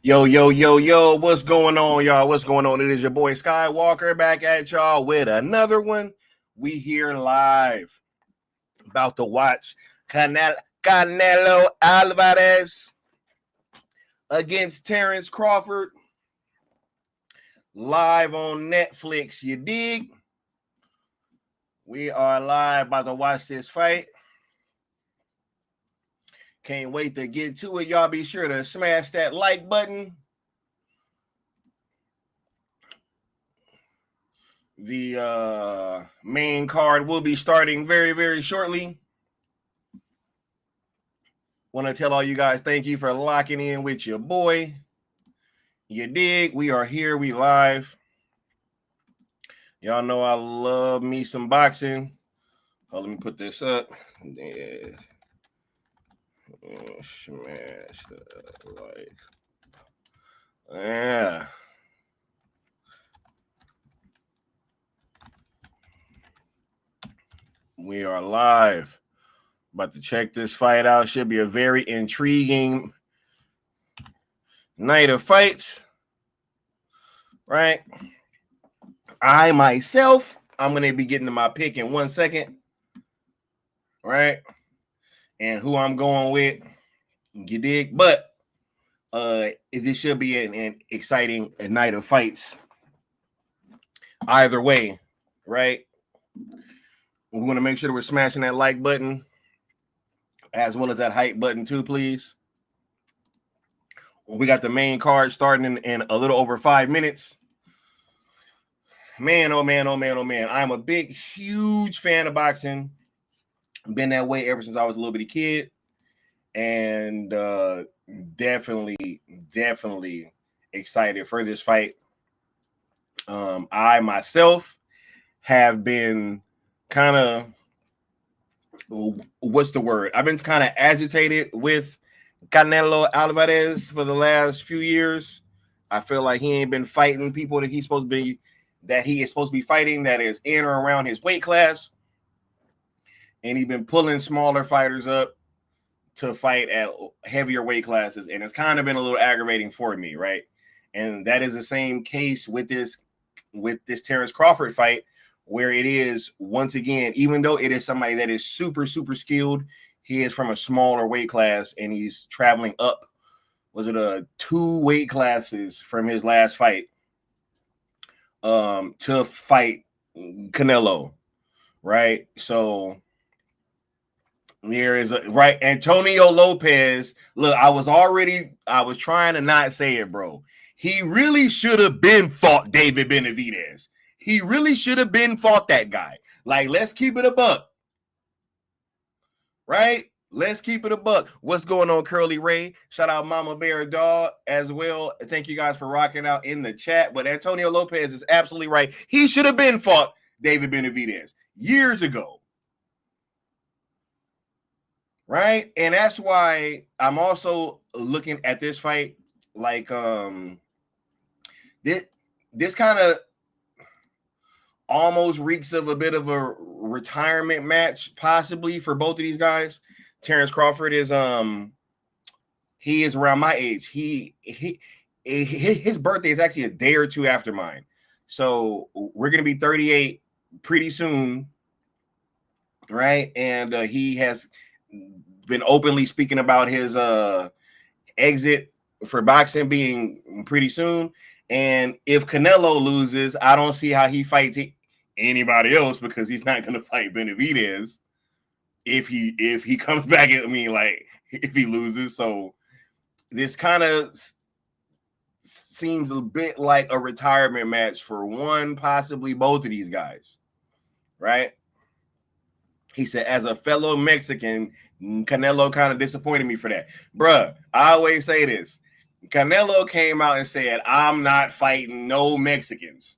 Yo, what's going on, y'all? What's going on? It is your boy Skywalker back at y'all with another one. We here live about to watch Canelo Álvarez against Terence Crawford live on Netflix. You dig? We are live about to watch this fight. Can't wait to get to it. Y'all be sure to smash that like button. The main card will be starting very, very shortly. Want to tell all you guys thank you for locking in with your boy. You dig? We are here. We live. Y'all know I love me some boxing. Oh, let me put this up. Yeah. Smash the like. Yeah. We are live. About to check this fight out. Should be a very intriguing night of fights. Right? I myself, I'm going to be getting to my pick in 1 second. Right? And who I'm going with. You dig? But this should be an exciting night of fights. Either way, right? We want to make sure that we're smashing that like button as well as that hype button too, please. We got the main card starting in a little over 5 minutes. Man, oh man, oh man, oh man. I'm a big, huge fan of boxing. Been that way ever since I was a little bitty kid. And definitely excited for this fight. I myself have been kind of, what's the word? I've been kind of agitated with Canelo Álvarez for the last few years. I feel like he ain't been fighting people that he is supposed to be fighting that is in or around his weight class. And he's been pulling smaller fighters up to fight at heavier weight classes. And it's kind of been a little aggravating for me, right? And that is the same case with this Terence Crawford fight, where it is, once again, even though it is somebody that is super, super skilled, he is from a smaller weight class and he's traveling up. Was it 2 weight classes from his last fight to fight Canelo, right? So there is right, Antonio Lopez. Look, I was trying to not say it, bro. He really should have been fought David Benavidez. He really should have been fought that guy. Like, let's keep it a buck. Right? Let's keep it a buck. What's going on, Curly Ray? Shout out Mama Bear Dog as well. Thank you guys for rocking out in the chat. But Antonio Lopez is absolutely right. He should have been fought David Benavidez years ago. Right? And that's why I'm also looking at this fight like this kind of almost reeks of a bit of a retirement match, possibly, for both of these guys. Terence Crawford is he is around my age. His birthday is actually a day or two after mine. So we're gonna be 38 pretty soon, right? And he has been openly speaking about his exit for boxing being pretty soon. And if Canelo loses, I don't see how he fights anybody else, because he's not going to fight Benavidez if he comes back. I mean, like, if he loses. So this kind of seems a bit like a retirement match for one, possibly both of these guys, right? He said, as a fellow Mexican, Canelo kind of disappointed me for that. Bruh, I always say this. Canelo came out and said, I'm not fighting no Mexicans.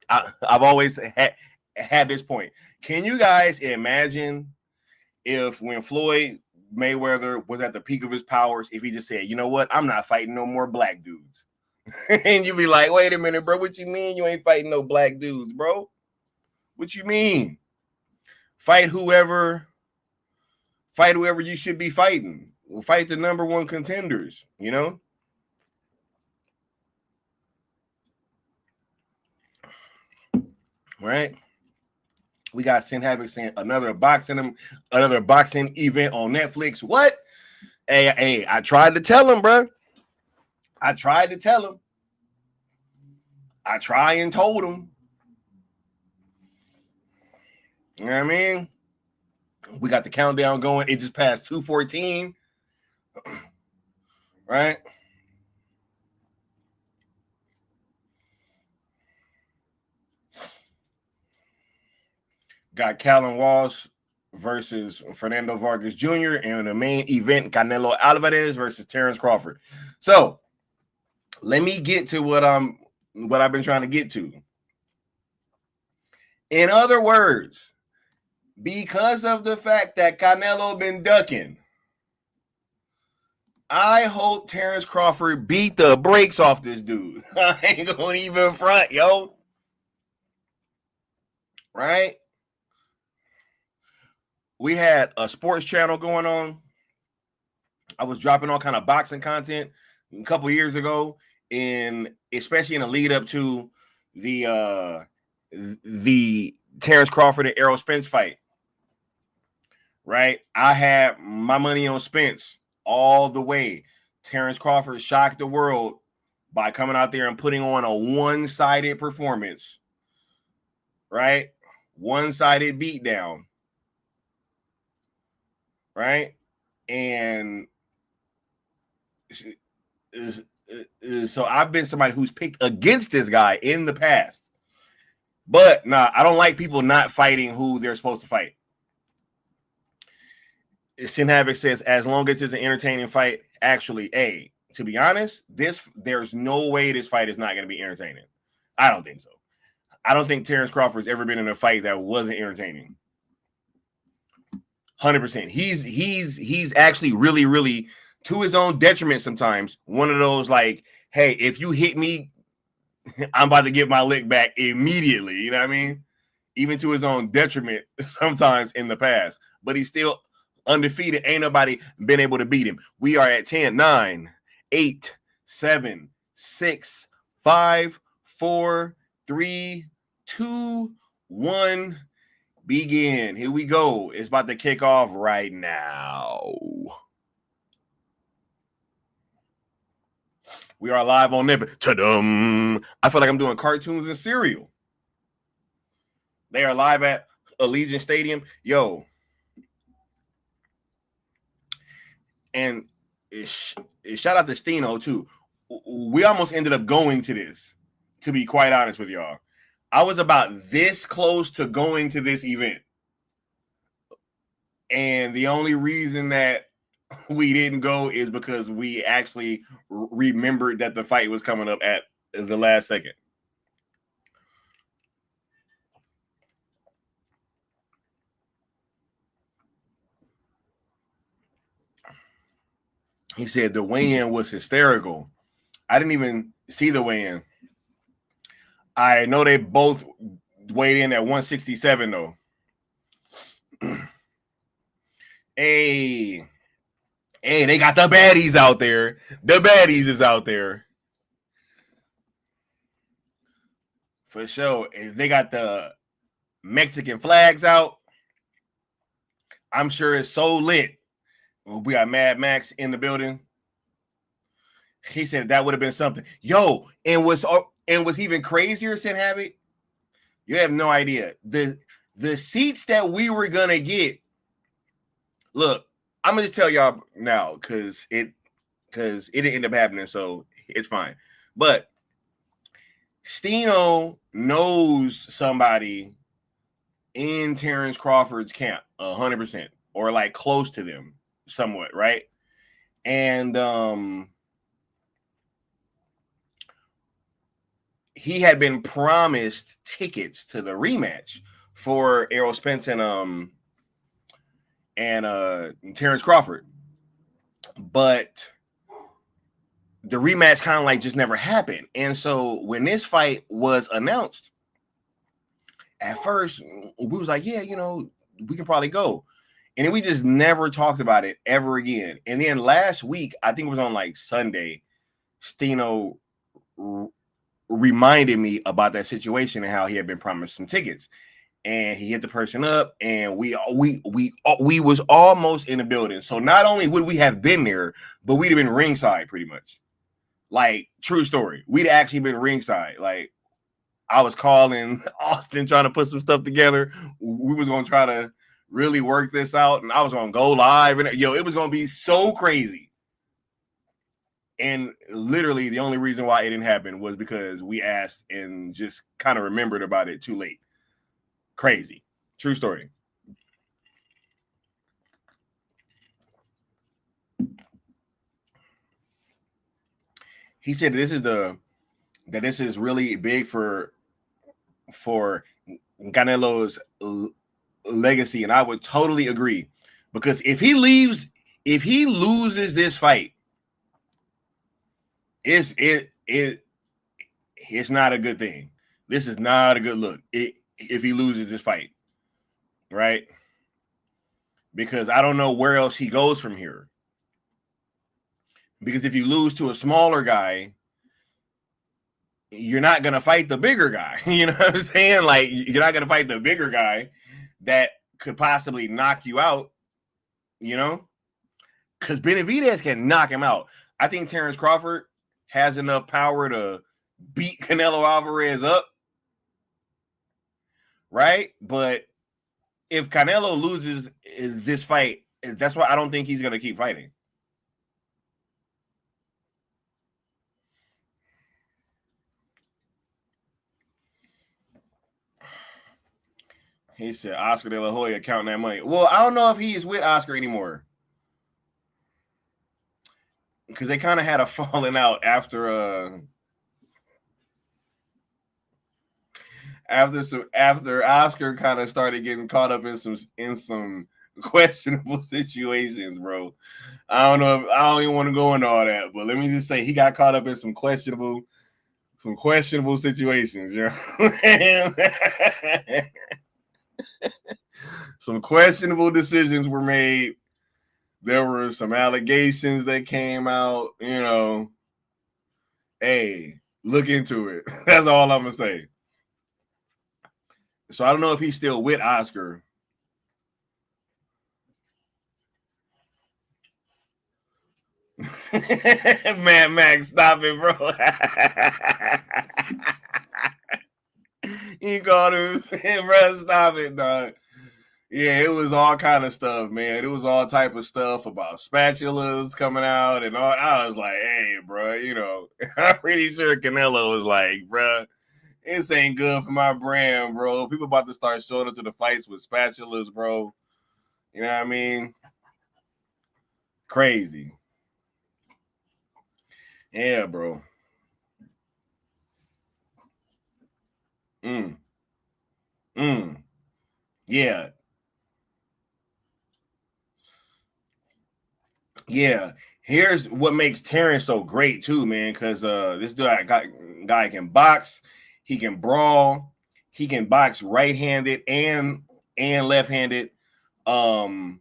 I've always had this point. Can you guys imagine if, when Floyd Mayweather was at the peak of his powers, if he just said, you know what, I'm not fighting no more black dudes? And you'd be like, wait a minute, bro, what you mean you ain't fighting no black dudes, bro? What you mean? Fight whoever you should be fighting. Fight the number one contenders, you know? right? We got Sin Havoc saying another boxing event on Netflix. What? Hey, I tried to tell him, bro. I tried to tell him. I tried and told him. You know what I mean? We got the countdown going. It just passed 2:14. Right? Got Callan Walsh versus Fernando Vargas Jr. and the main event, Canelo Álvarez versus Terence Crawford. So let me get to what I've been trying to get to. In other words, because of the fact that Canelo been ducking, I hope Terence Crawford beat the brakes off this dude. I ain't gonna even front, yo. Right? We had a sports channel going on. I was dropping all kind of boxing content a couple years ago, and especially in the lead up to the Terence Crawford and Errol Spence fight. Right? I had my money on Spence all the way. Terence Crawford shocked the world by coming out there and putting on a one-sided performance. Right? One-sided beatdown. Right? And so I've been somebody who's picked against this guy in the past. But nah, I don't like people not fighting who they're supposed to fight. Sin Havoc says, as long as it's an entertaining fight, actually, to be honest, there's no way this fight is not going to be entertaining. I don't think so. I don't think Terence Crawford's ever been in a fight that wasn't entertaining. 100%. He's actually really, really, to his own detriment sometimes, one of those like, hey, if you hit me, I'm about to get my lick back immediately. You know what I mean? Even to his own detriment sometimes in the past. But he's still undefeated. Ain't nobody been able to beat him. We are at 10, 9, 8, 7, 6, 5, 4, 3, 2, 1. Begin. Here we go. It's about to kick off right now. We are live on Netflix. Ta-dum. I feel like I'm doing cartoons and cereal. They are live at Allegiant Stadium. Yo. And shout out to Stino, too. We almost ended up going to this, to be quite honest with y'all. I was about this close to going to this event. And the only reason that we didn't go is because we actually remembered that the fight was coming up at the last second. He said the weigh-in was hysterical. I didn't even see the weigh-in. I know they both weighed in at 167, though. Hey, they got the baddies out there. The baddies is out there. For sure. They got the Mexican flags out. I'm sure it's so lit. We got Mad Max in the building. He said that would have been something. Yo, and what's even crazier, Sin Havoc, you have no idea. The seats that we were gonna get. Look, I'm gonna just tell y'all now because it didn't end up happening, so it's fine. But Stino knows somebody in Terence Crawford's camp, 100%, or like close to them, somewhat, right? And he had been promised tickets to the rematch for Errol Spence and Terence Crawford, but the rematch kind of like just never happened. And so when this fight was announced, at first we was like, yeah, we can probably go. And then we just never talked about it ever again. And then last week, I think it was on like Sunday, Stino reminded me about that situation and how he had been promised some tickets. And he hit the person up, and we was almost in the building. So not only would we have been there, but we'd have been ringside pretty much. Like, true story. We'd actually been ringside. Like, I was calling Austin, trying to put some stuff together. We was gonna try to really work this out, and I was gonna go live, and it was gonna be so crazy. And literally, the only reason why it didn't happen was because we asked and just kind of remembered about it too late. Crazy. True story. He said this is really big for Canelo's legacy, and I would totally agree, because if he loses this fight, it's not a good thing. This is not a good look if he loses this fight, right? Because I don't know where else he goes from here. Because if you lose to a smaller guy, you're not going to fight the bigger guy. You know what I'm saying? Like, you're not going to fight the bigger guy that could possibly knock you out, because Benavidez can knock him out. I think Terence Crawford has enough power to beat Canelo Álvarez up, right? But if Canelo loses this fight, that's why I don't think he's going to keep fighting. He said Oscar De La Hoya counting that money. Well, I don't know if he's with Oscar anymore, because they kind of had a falling out after Oscar kind of started getting caught up in some questionable situations, bro. I don't even want to go into all that, but let me just say he got caught up in some questionable situations, Some questionable decisions were made. There were some allegations that came out, Hey, look into it. That's all I'm gonna say. So I don't know if he's still with Oscar. Man, Max, stop it, bro. You called him, bro. Stop it, dog. Yeah, it was all kind of stuff, man. It was all type of stuff about spatulas coming out and all. I was like, hey, bro, I'm pretty sure Canelo was like, bro, this ain't good for my brand, bro. People about to start showing up to the fights with spatulas, bro. You know what I mean? Crazy. Yeah, bro. Mm. Yeah. Yeah. Here's what makes Terence so great too, man, because this guy can box, he can brawl, he can box right-handed and left-handed. And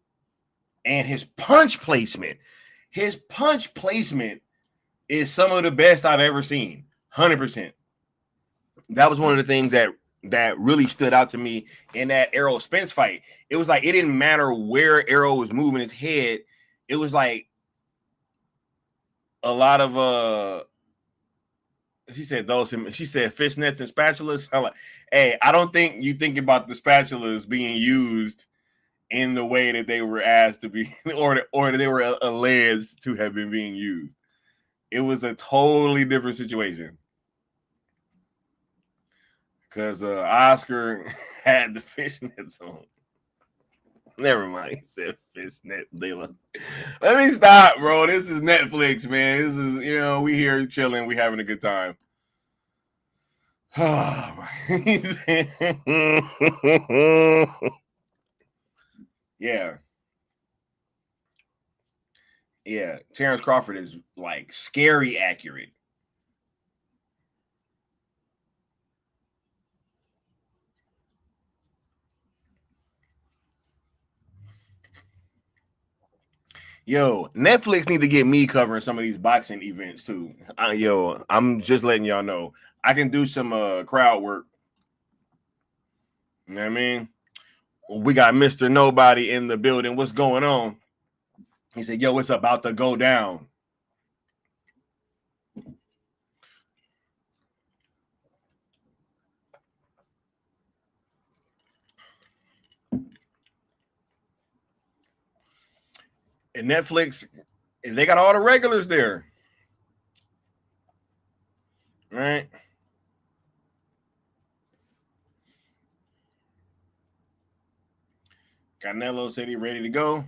his punch placement is some of the best I've ever seen. 100%. That was one of the things that really stood out to me in that Errol Spence fight. It was like it didn't matter where Errol was moving his head. It was like a lot of she said fishnets and spatulas. I'm like, hey, I don't think you think about the spatulas being used in the way that they were asked to be, or they were alleged to have been being used. It was a totally different situation. Because Oscar had the fishnets on. Never mind. He said fishnet. Let me stop, bro. This is Netflix, man. This is, we here chilling. We having a good time. Yeah. Yeah. Terence Crawford is like scary accurate. Yo, Netflix need to get me covering some of these boxing events too. Yo, I'm just letting y'all know. I can do some crowd work. You know what I mean? We got Mr. Nobody in the building. What's going on? He said, yo, it's about to go down. And Netflix, they got all the regulars there. Right? Canelo said he ready to go.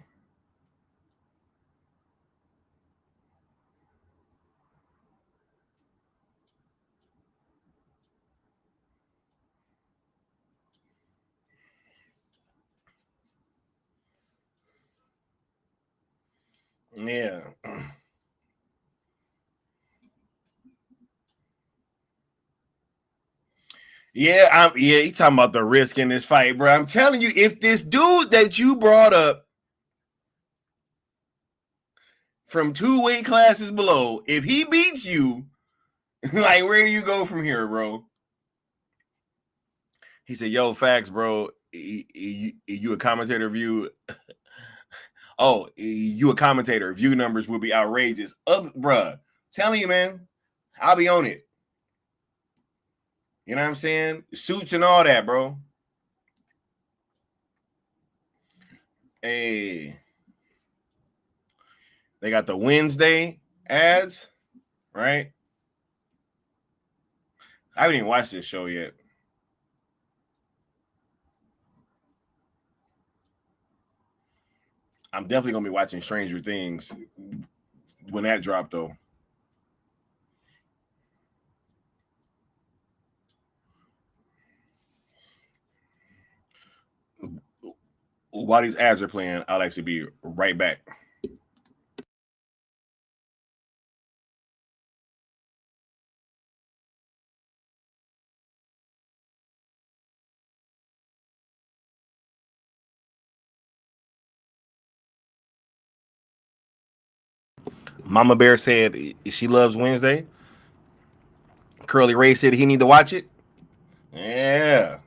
Yeah. Yeah, he's talking about the risk in this fight, bro. I'm telling you, if this dude that you brought up from 2 weight classes below, if he beats you, like, where do you go from here, bro? He said, yo, facts, bro. You a commentator view. Oh, you a commentator. View numbers will be outrageous. Bruh. Telling you, man, I'll be on it. You know what I'm saying? Suits and all that, bro. Hey. They got the Wednesday ads, right? I haven't even watched this show yet. I'm definitely going to be watching Stranger Things when that dropped, though. While these ads are playing, I'll actually be right back. Mama Bear said she loves Wednesday. Curly Ray said he need to watch it. Yeah.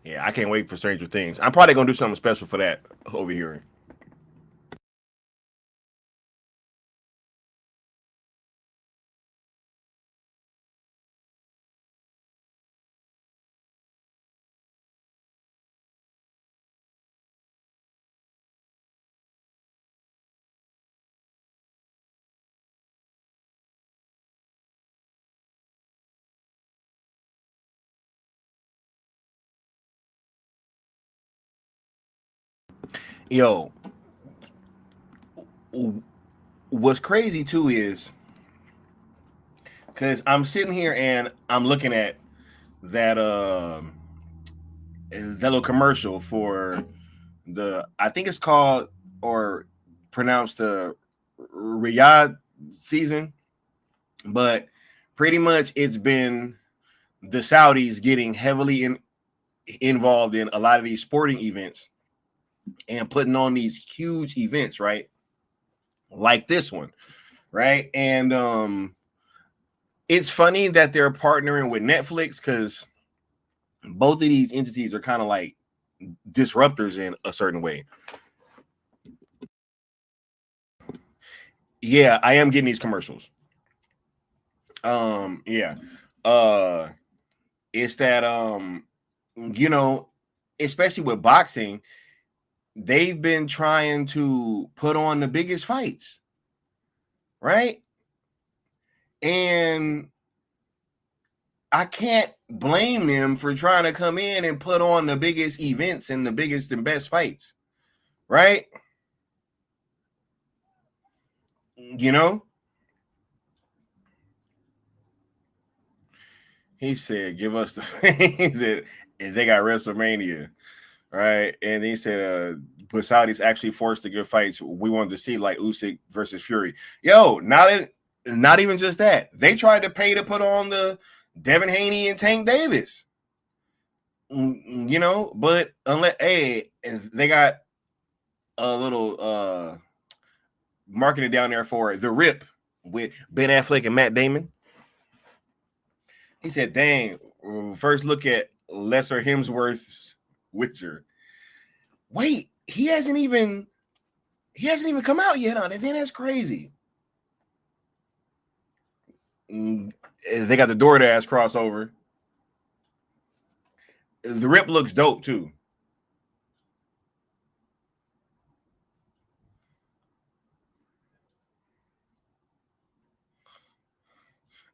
Yeah, I can't wait for Stranger Things. I'm probably going to do something special for that over here. Yo, what's crazy too is because I'm sitting here and I'm looking at that little commercial for I think it's called or pronounced the Riyadh season, but pretty much it's been the Saudis getting heavily involved in a lot of these sporting events and putting on these huge events, right? Like this one, right? And it's funny that they're partnering with Netflix because both of these entities are kind of like disruptors in a certain way. Yeah, I am getting these commercials. Yeah. It's that you know, especially with boxing, they've been trying to put on the biggest fights, right? And I can't blame them for trying to come in and put on the biggest events and the biggest and best fights, right? You know, he said, "Give us the." He said, "They got WrestleMania, right?" And he said, "But Saudi's actually forced to give fights we wanted to see, like Usyk versus Fury." Yo, not even just that. They tried to pay to put on the Devin Haney and Tank Davis. You know, but unless they got a little marketing down there for The Rip with Ben Affleck and Matt Damon. He said, dang, first look at Lesser Hemsworth's Witcher. Wait, he hasn't even come out yet on it. Then that's crazy. They got the DoorDash crossover. The Rip looks dope too.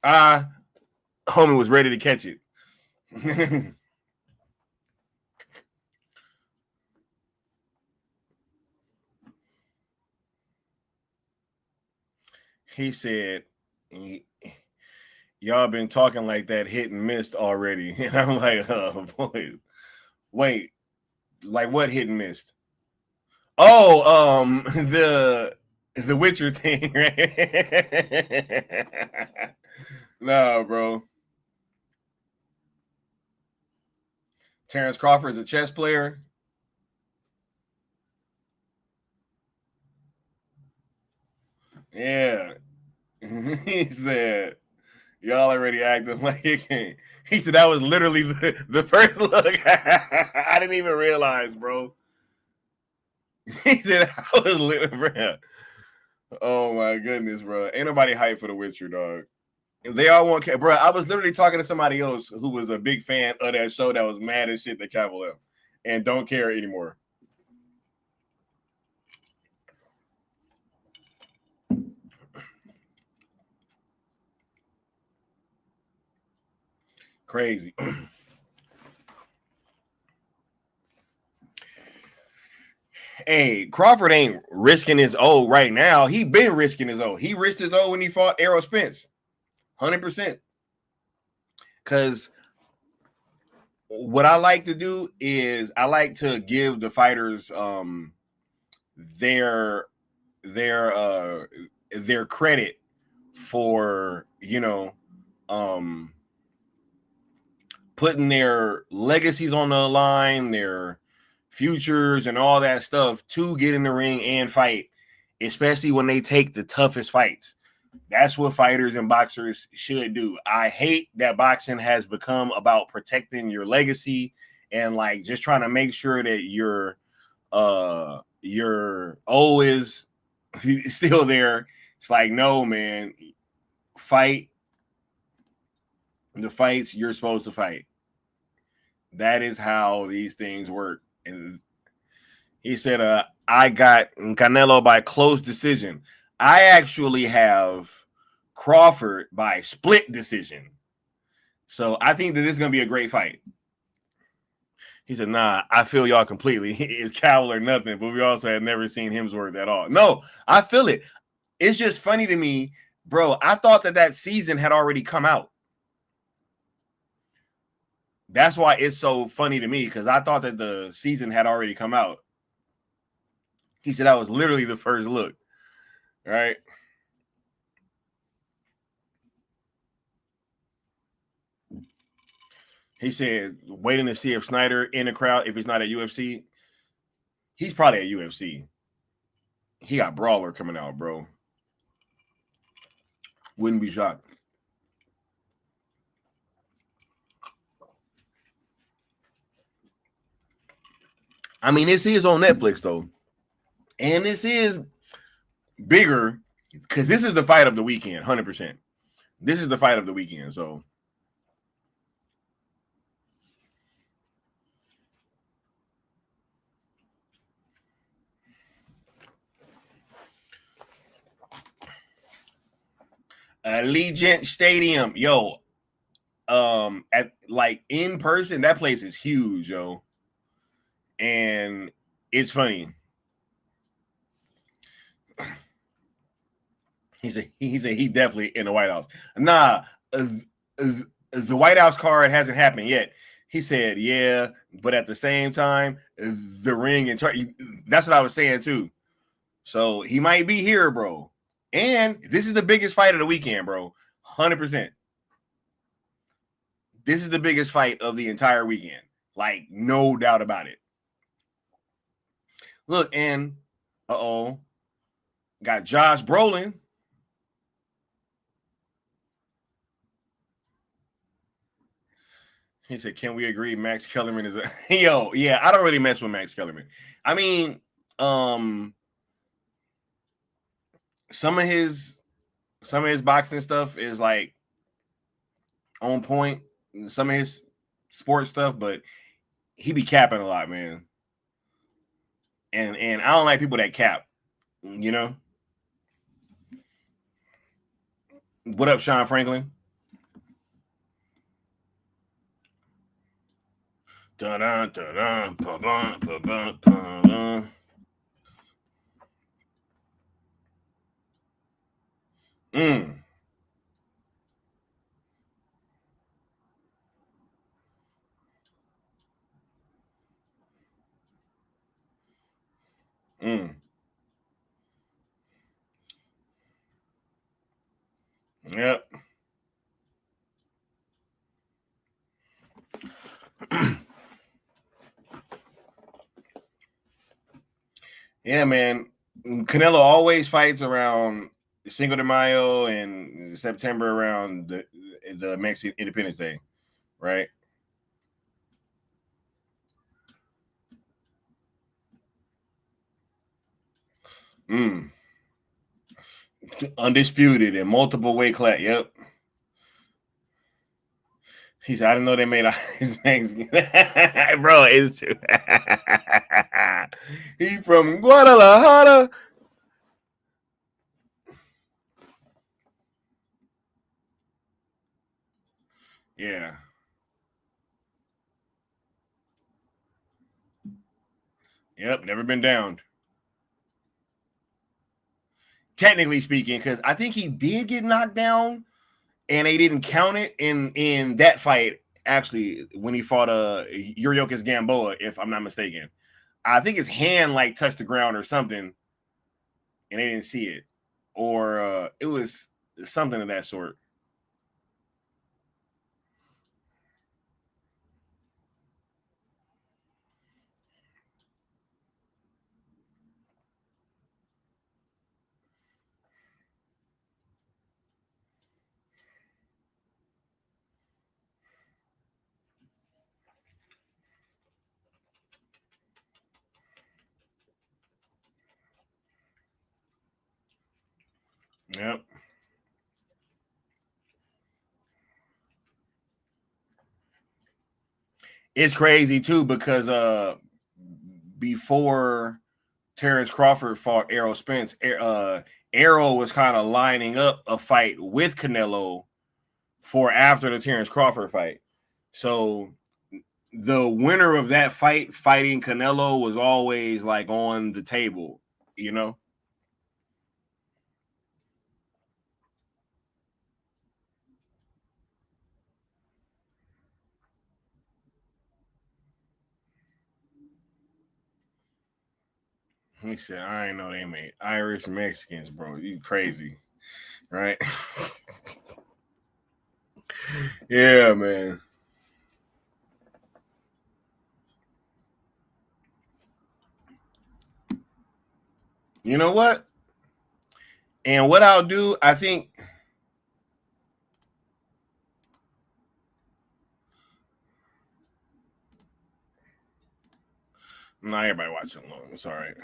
Homie was ready to catch it. He said, y'all been talking like that hit and missed already. And I'm like, oh boy. Wait, like what hit and missed? Oh, the Witcher thing, right? No, bro. Terence Crawford is a chess player. Yeah. He said, y'all already acting like it can't. He said that was literally the first look. I didn't even realize, bro. He said I was literally, bro. Oh my goodness, bro. Ain't nobody hyped for The Witcher, dog. They all want, bro. I was literally talking to somebody else who was a big fan of that show that was mad as shit that Cavill left and don't care anymore. Crazy. Hey, Crawford ain't risking his O right now. He been risking his O. He risked his O when he fought Errol Spence. 100%. Because what I like to do is I like to give the fighters their credit for, you know, putting their legacies on the line, their futures and all that stuff to get in the ring and fight, especially when they take the toughest fights. That's what fighters and boxers should do. I hate that boxing has become about protecting your legacy and like just trying to make sure that your O is still there. It's like, no, man, fight the fights you're supposed to fight. That is how these things work. And he said, I got Canelo by close decision. I actually have Crawford by split decision. So I think that this is going to be a great fight. He said, nah, I feel y'all completely. It's Cavill or nothing, but we also had never seen Hemsworth at all. No, I feel it. It's just funny to me, bro. I thought that season had already come out. That's why it's so funny to me, because I thought that the season had already come out. He said that was literally the first look, right? He said waiting to see if Snyder in the crowd, if he's not at UFC. He's probably at UFC. He got Brawler coming out, bro. Wouldn't be shocked. I mean, this is on Netflix, though. And this is bigger because this is the fight of the weekend, 100%. This is the fight of the weekend, so. Allegiant Stadium, yo. At like in person, that place is huge, yo. And it's funny. He said he definitely in the White House. Nah, the White House card hasn't happened yet. He said, yeah, but at the same time, the ring and that's what I was saying too. So he might be here, bro. And this is the biggest fight of the weekend, bro. 100%. This is the biggest fight of the entire weekend. Like, no doubt about it. Look, and got Josh Brolin. He said, "Can we agree Max Kellerman is a yo?" Yeah, I don't really mess with Max Kellerman. I mean, some of his boxing stuff is like on point. Some of his sports stuff, but he be capping a lot, man. And I don't like people that cap. You know. What up, Sean Franklin? Dun-dun, dun-dun, ba-bum, ba-bum, ba-bum. Mm. Mm. Yep. Yeah, man. Canelo always fights around Cinco de Mayo and September around the Mexican Independence Day, right? Mm. Undisputed in multiple weight class. Yep. He said, I didn't know they made ice Mexican. Bro, it's true. He from Guadalajara. Yeah. Yep. Never been downed. Technically speaking, because I think he did get knocked down and they didn't count it in that fight. Actually, when he fought Yuriokis Gamboa, if I'm not mistaken, I think his hand like touched the ground or something, and they didn't see it, or it was something of that sort. Yep. It's crazy too because before Terence Crawford fought Errol Spence, Errol was kind of lining up a fight with Canelo for after the Terence Crawford fight. So the winner of that fight fighting Canelo was always like on the table, you know? He said, I ain't know they made Irish Mexicans, bro. You crazy, right? Yeah, man. You know what? And what I'll do, I think. Not everybody watching along. It's all right.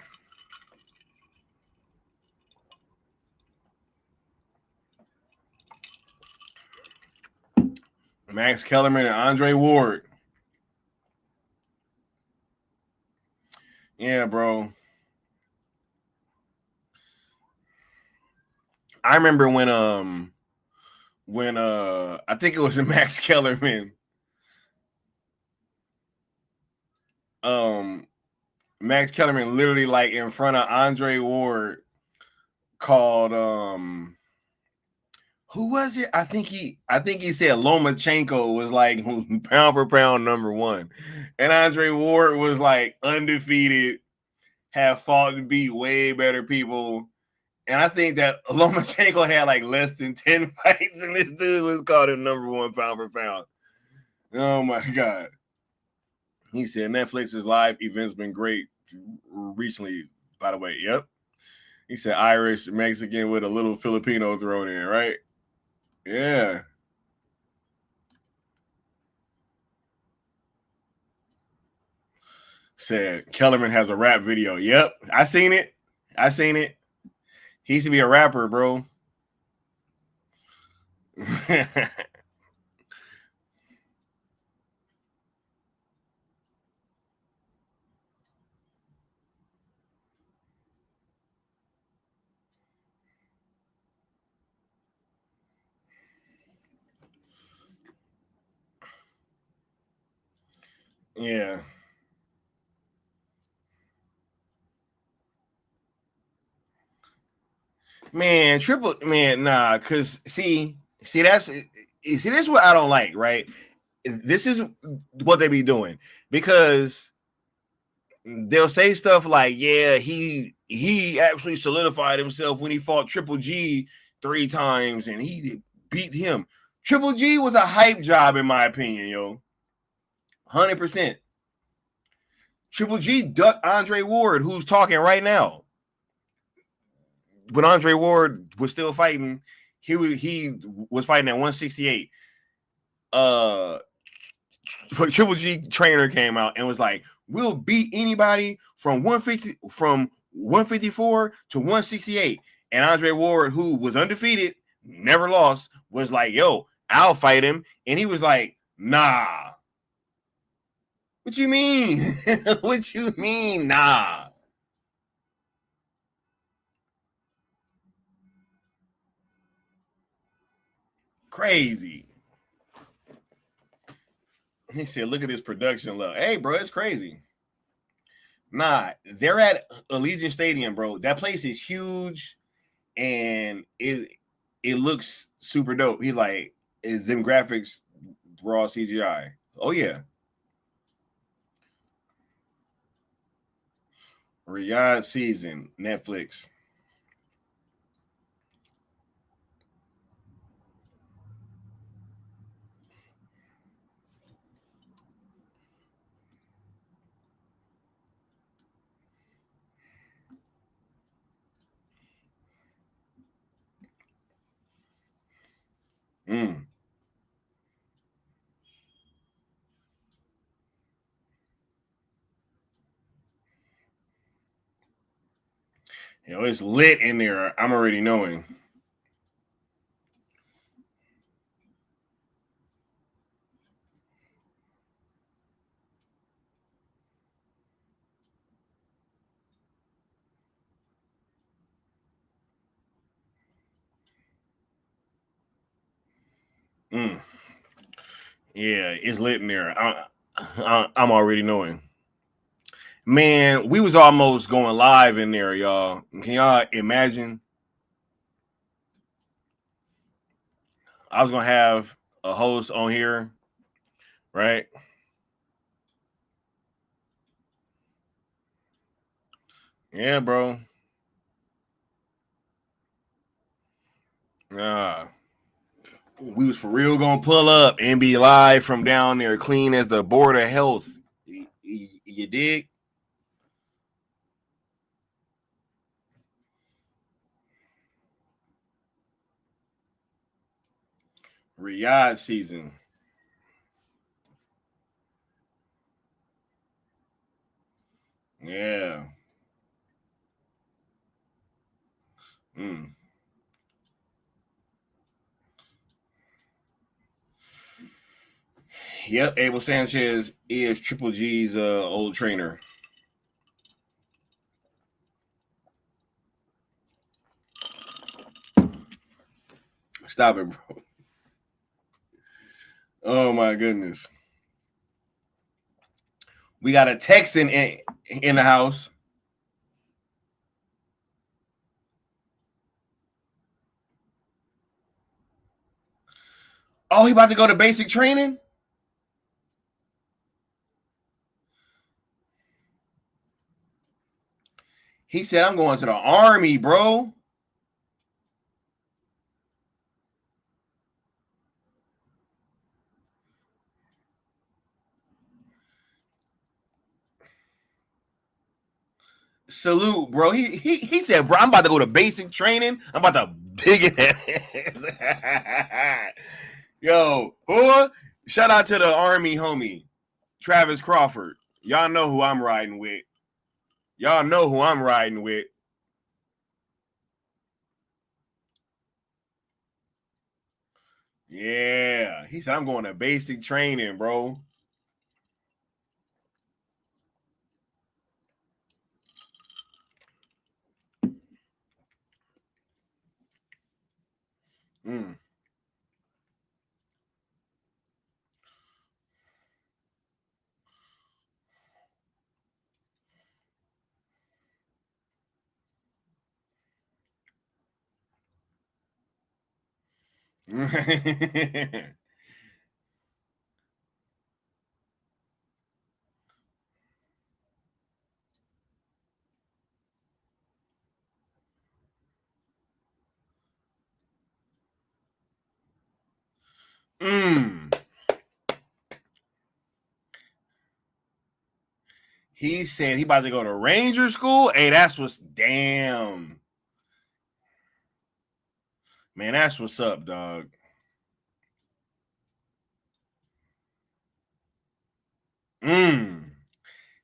Max Kellerman and Andre Ward. Yeah, bro. I remember when I think it was in Max Kellerman. Um Max Kellerman literally like in front of Andre Ward called who was it? I think he said Lomachenko was like pound for pound number one. And Andre Ward was like undefeated, have fought and beat way better people. And I think that Lomachenko had like less than 10 fights, and this dude was called him number one pound for pound. Oh my God. He said Netflix's live events been great recently. By the way, yep. He said Irish, Mexican with a little Filipino thrown in, right? Yeah. Said Kellerman has a rap video. Yep, I seen it. He used to be a rapper, bro. Yeah. Man, cause see, this is what I don't like, right? This is what they be doing because they'll say stuff like, yeah, he actually solidified himself when he fought Triple G 3 times and he beat him. Triple G was a hype job, in my opinion, yo. 100%. Triple G ducked Andre Ward, who's talking right now. When Andre Ward was still fighting, he was fighting at 168. Triple G trainer came out and was like, "We'll beat anybody from 154 to 168." And Andre Ward, who was undefeated, never lost, was like, "Yo, I'll fight him." And he was like, "Nah." What you mean? What you mean, nah? Crazy. He said, "Look at this production level." Hey, bro, it's crazy. Nah, they're at Allegiant Stadium, bro. That place is huge, and it looks super dope. He's like, is them graphics raw CGI? Oh yeah. Riyadh season, Netflix. Mm. It's lit in there. I'm already knowing. Mm. Yeah, it's lit in there. I'm already knowing. Man, we was almost going live in there, y'all. Can y'all imagine? I was gonna have a host on here, right? Yeah, bro. We was for real gonna pull up and be live from down there, clean as the board of health. You dig? Riyadh season. Yeah. Mm. Yep, Abel Sanchez is Triple G's old trainer. Stop it, bro. Oh my goodness. We got a Texan in the house. Oh, he about to go to basic training? He said, "I'm going to the army, bro." Salute, bro. He said, bro, I'm about to go to basic training. I'm about to dig it. Yo, who? Shout out to the Army homie, Travis Crawford. Y'all know who I'm riding with. Y'all know who I'm riding with. Yeah. He said, I'm going to basic training, bro. Mm. mm. He said he about to go to Ranger school. Hey, that's what's damn. Man, that's what's up, dog.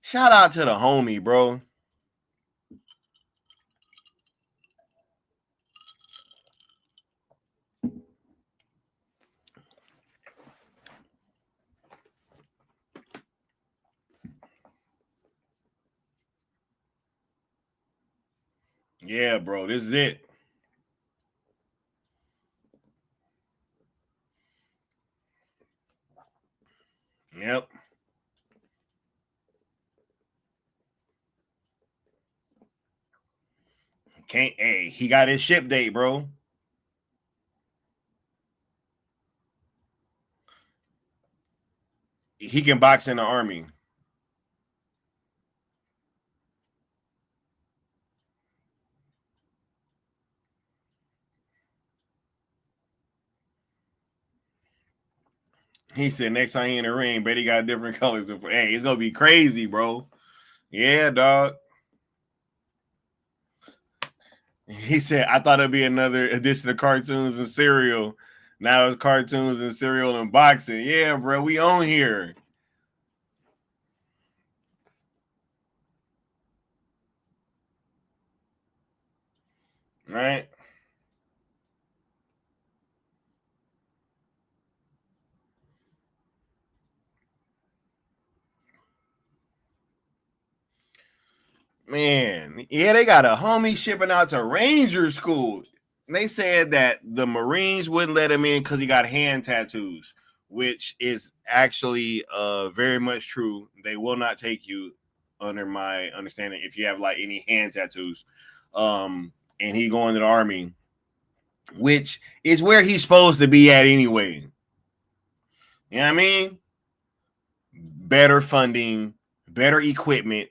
Shout out to the homie, bro. Yeah, bro. This is it. Yep. Can't. Hey, he got his ship date, bro. He can box in the Army. He said next time he in the ring, bet he got different colors. Hey, it's gonna be crazy, bro. Yeah, dog. He said, I thought it'd be another edition of cartoons and cereal. Now it's cartoons and cereal and boxing. Yeah, bro, we on here. Right? Man, yeah, they got a homie shipping out to Ranger School. They said that the Marines wouldn't let him in because he got hand tattoos, which is actually very much true. They will not take you, under my understanding, if you have like any hand tattoos. And he going to the Army, which is where he's supposed to be at anyway. You know what I mean? Better funding, better equipment.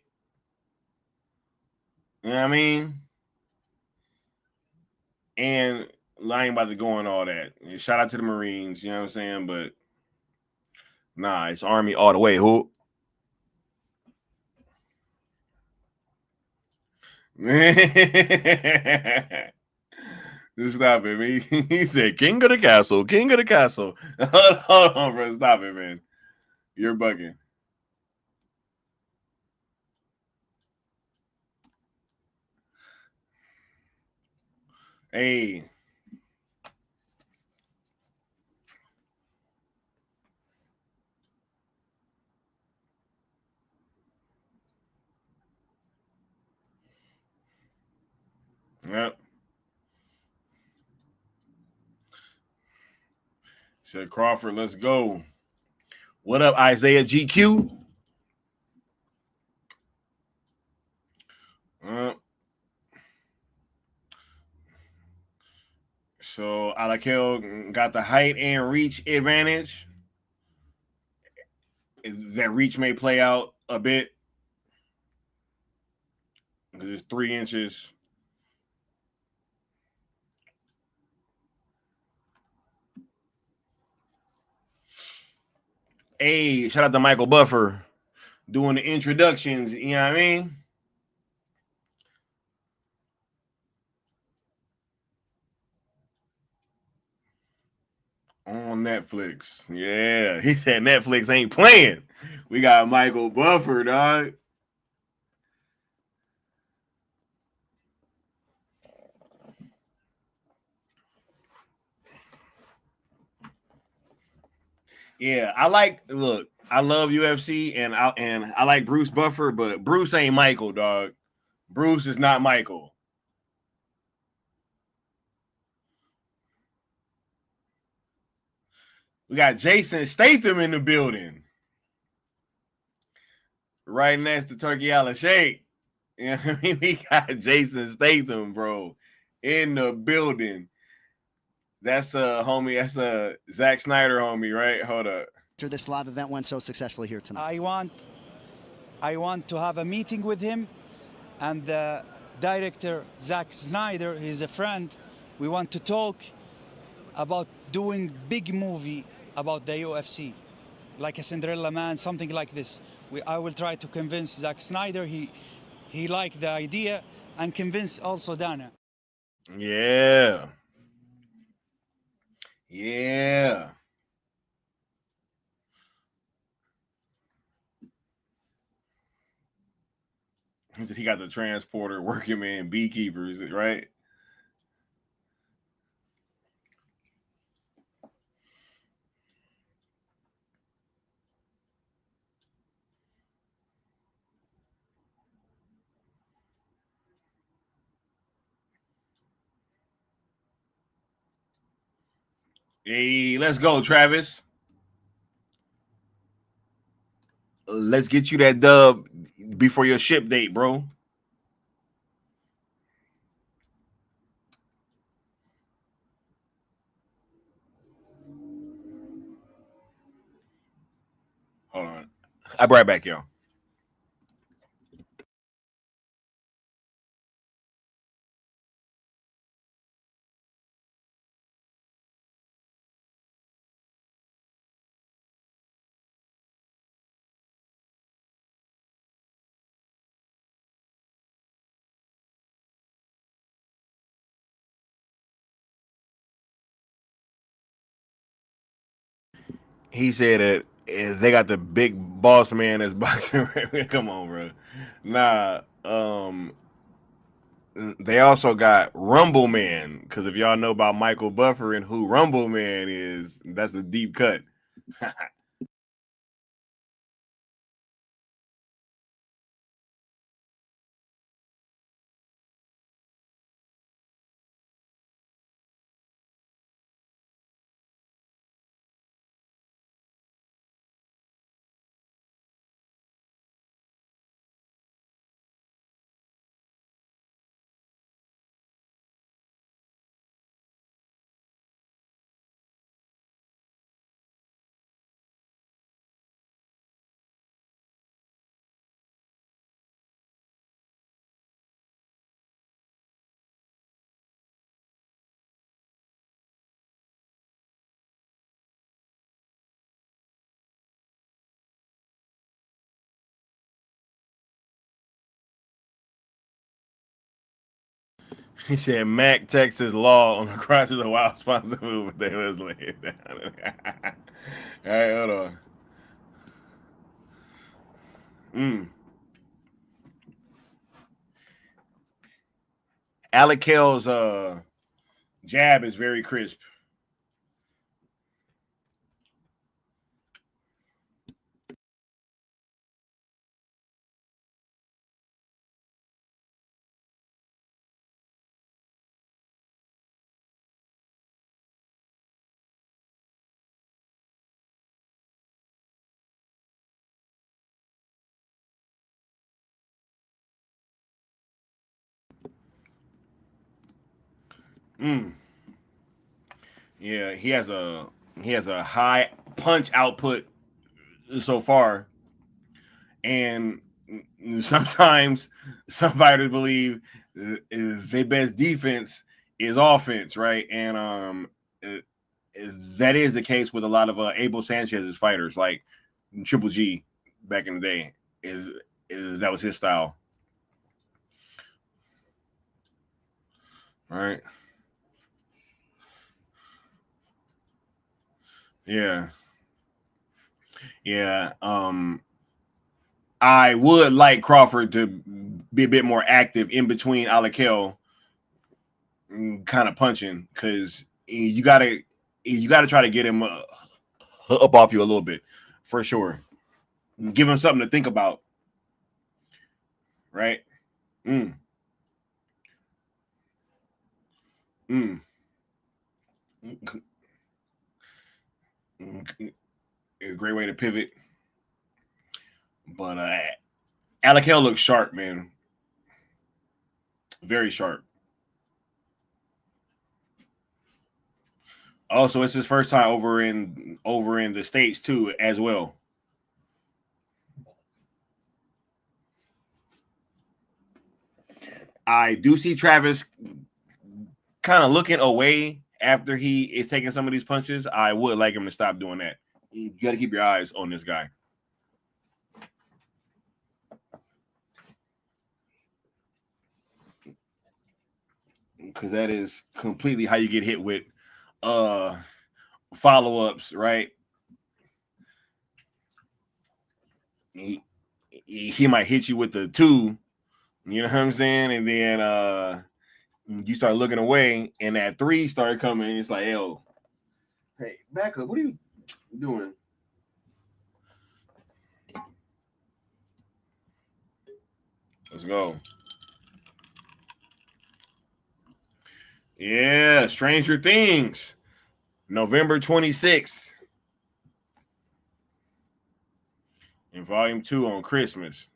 You know what I mean? And lying about the going all that. Shout out to the Marines, you know what I'm saying? But nah, it's Army all the way. Who? Just stop it, man. He said, King of the castle, King of the castle. Hold on, bro. Stop it, man. You're bugging. Hey. Yep. Said Crawford, let's go. What up, Isaiah GQ? So Alakel got the height and reach advantage. That reach may play out a bit because it's 3 inches. Hey, shout out to Michael Buffer doing the introductions. You know what I mean? On Netflix. Yeah. He said Netflix ain't playing. We got Michael Buffer, dog. Yeah, I love UFC and I like Bruce Buffer, but Bruce ain't Michael, dog. Bruce is not Michael. We got Jason Statham in the building. Right next to Turkey Allen Shake. You know what I mean? We got Jason Statham, bro, in the building. That's a homie. That's a Zack Snyder homie, right? Hold up. This live event went so successfully here tonight. I want to have a meeting with him and the director Zack Snyder. He's a friend. We want to talk about doing big movie about the UFC, like a Cinderella Man, something like this. I will try to convince Zack Snyder. He liked the idea, and convince also Dana. Yeah. Yeah. He said he got the transporter, working man, beekeepers, right? Hey, let's go, Travis. Let's get you that dub before your ship date, bro. Hold on. I'll be right back, y'all. He said that they got the big boss man that's boxing. Come on, bro. Nah, they also got Rumble Man, because if y'all know about Michael Buffer and who Rumble Man is, that's a deep cut. He said Mac Texas law on the crosses of wild sponsor move, but they was laying down. All right, hold on. Alec Kell's jab is very crisp. Yeah, he has a high punch output so far, and sometimes some fighters believe their best defense is offense, right? And that is the case with a lot of Abel Sanchez's fighters, like Triple G back in the day. Is that was his style, right? Yeah. I would like Crawford to be a bit more active in between Alakel kind of punching, because you gotta try to get him up off you a little bit for sure. Give him something to think about, right? Mm. Mm. A great way to pivot, but Alakel looks sharp, man. Very sharp. Also, it's his first time over in the States too, as well. I do see Travis kind of looking away after he is taking some of these punches. I would like him to stop doing that. You got to keep your eyes on this guy. Because that is completely how you get hit with follow-ups, right? He might hit you with the 2, you know what I'm saying? And then you start looking away, and that 3 started coming. It's like, yo, hey, back up. What are you doing? Let's go. Yeah, Stranger Things, November 26th. And Volume 2 on Christmas.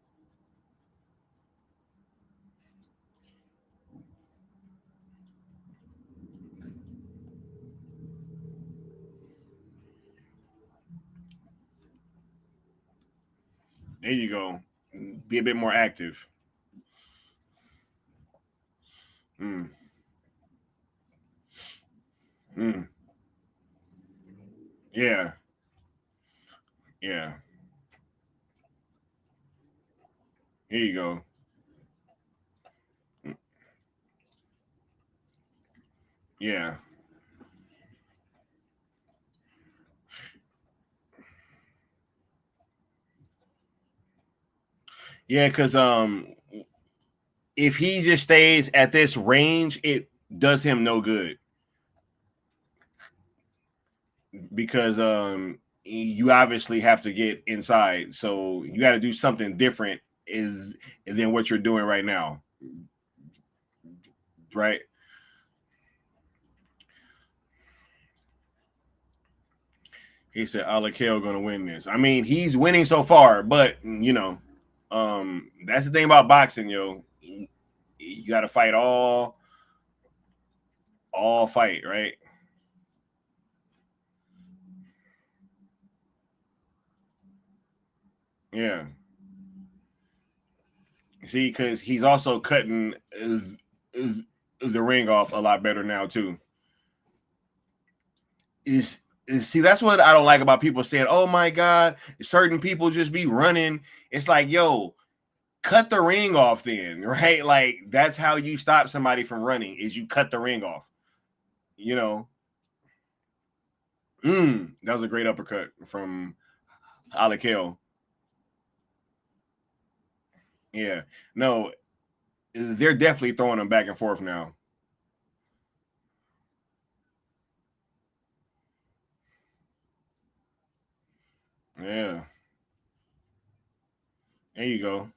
There you go. Be a bit more active. Mm. Mm. Yeah. Yeah. Here you go. Yeah. Yeah, because if he just stays at this range, it does him no good. Because you obviously have to get inside. So you got to do something different than what you're doing right now. Right? He said Alakel gonna win this. I mean, he's winning so far, but you know, that's the thing about boxing, yo. You got to fight all fight, right? Yeah. See, because he's also cutting the ring off a lot better now too. Is see, that's what I don't like about people saying, "Oh my God, certain people just be running." It's like, yo, cut the ring off then, right? Like that's how you stop somebody from running is you cut the ring off. You know, that was a great uppercut from Alakel. Yeah, no, they're definitely throwing them back and forth now. Yeah, there you go.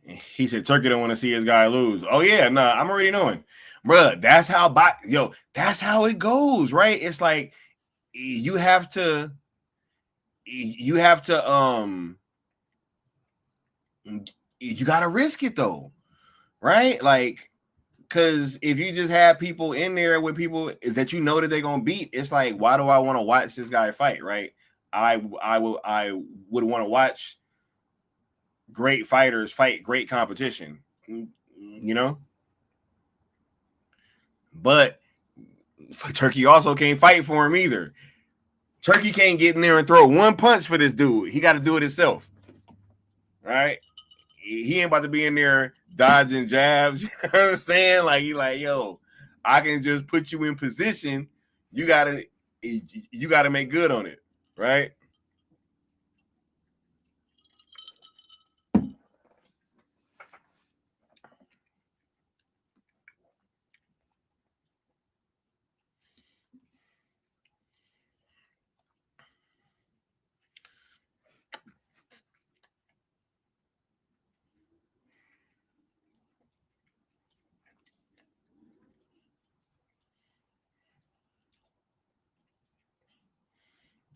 He said Turkey don't want to see his guy lose. Oh yeah, nah, I'm already knowing, bruh. That's how that's how it goes, right? It's like you have to you gotta risk it though, right? Like, because if you just have people in there with people that you know that they're gonna beat, it's like, why do I want to watch this guy fight, right? I would want to watch great fighters fight great competition, you know. But Turkey also can't fight for him either. Turkey can't get in there and throw one punch for this dude. He got to do it himself. Right? He ain't about to be in there dodging jabs. You know what I'm saying? Like, he like, yo, I can just put you in position. You gotta make good on it, right?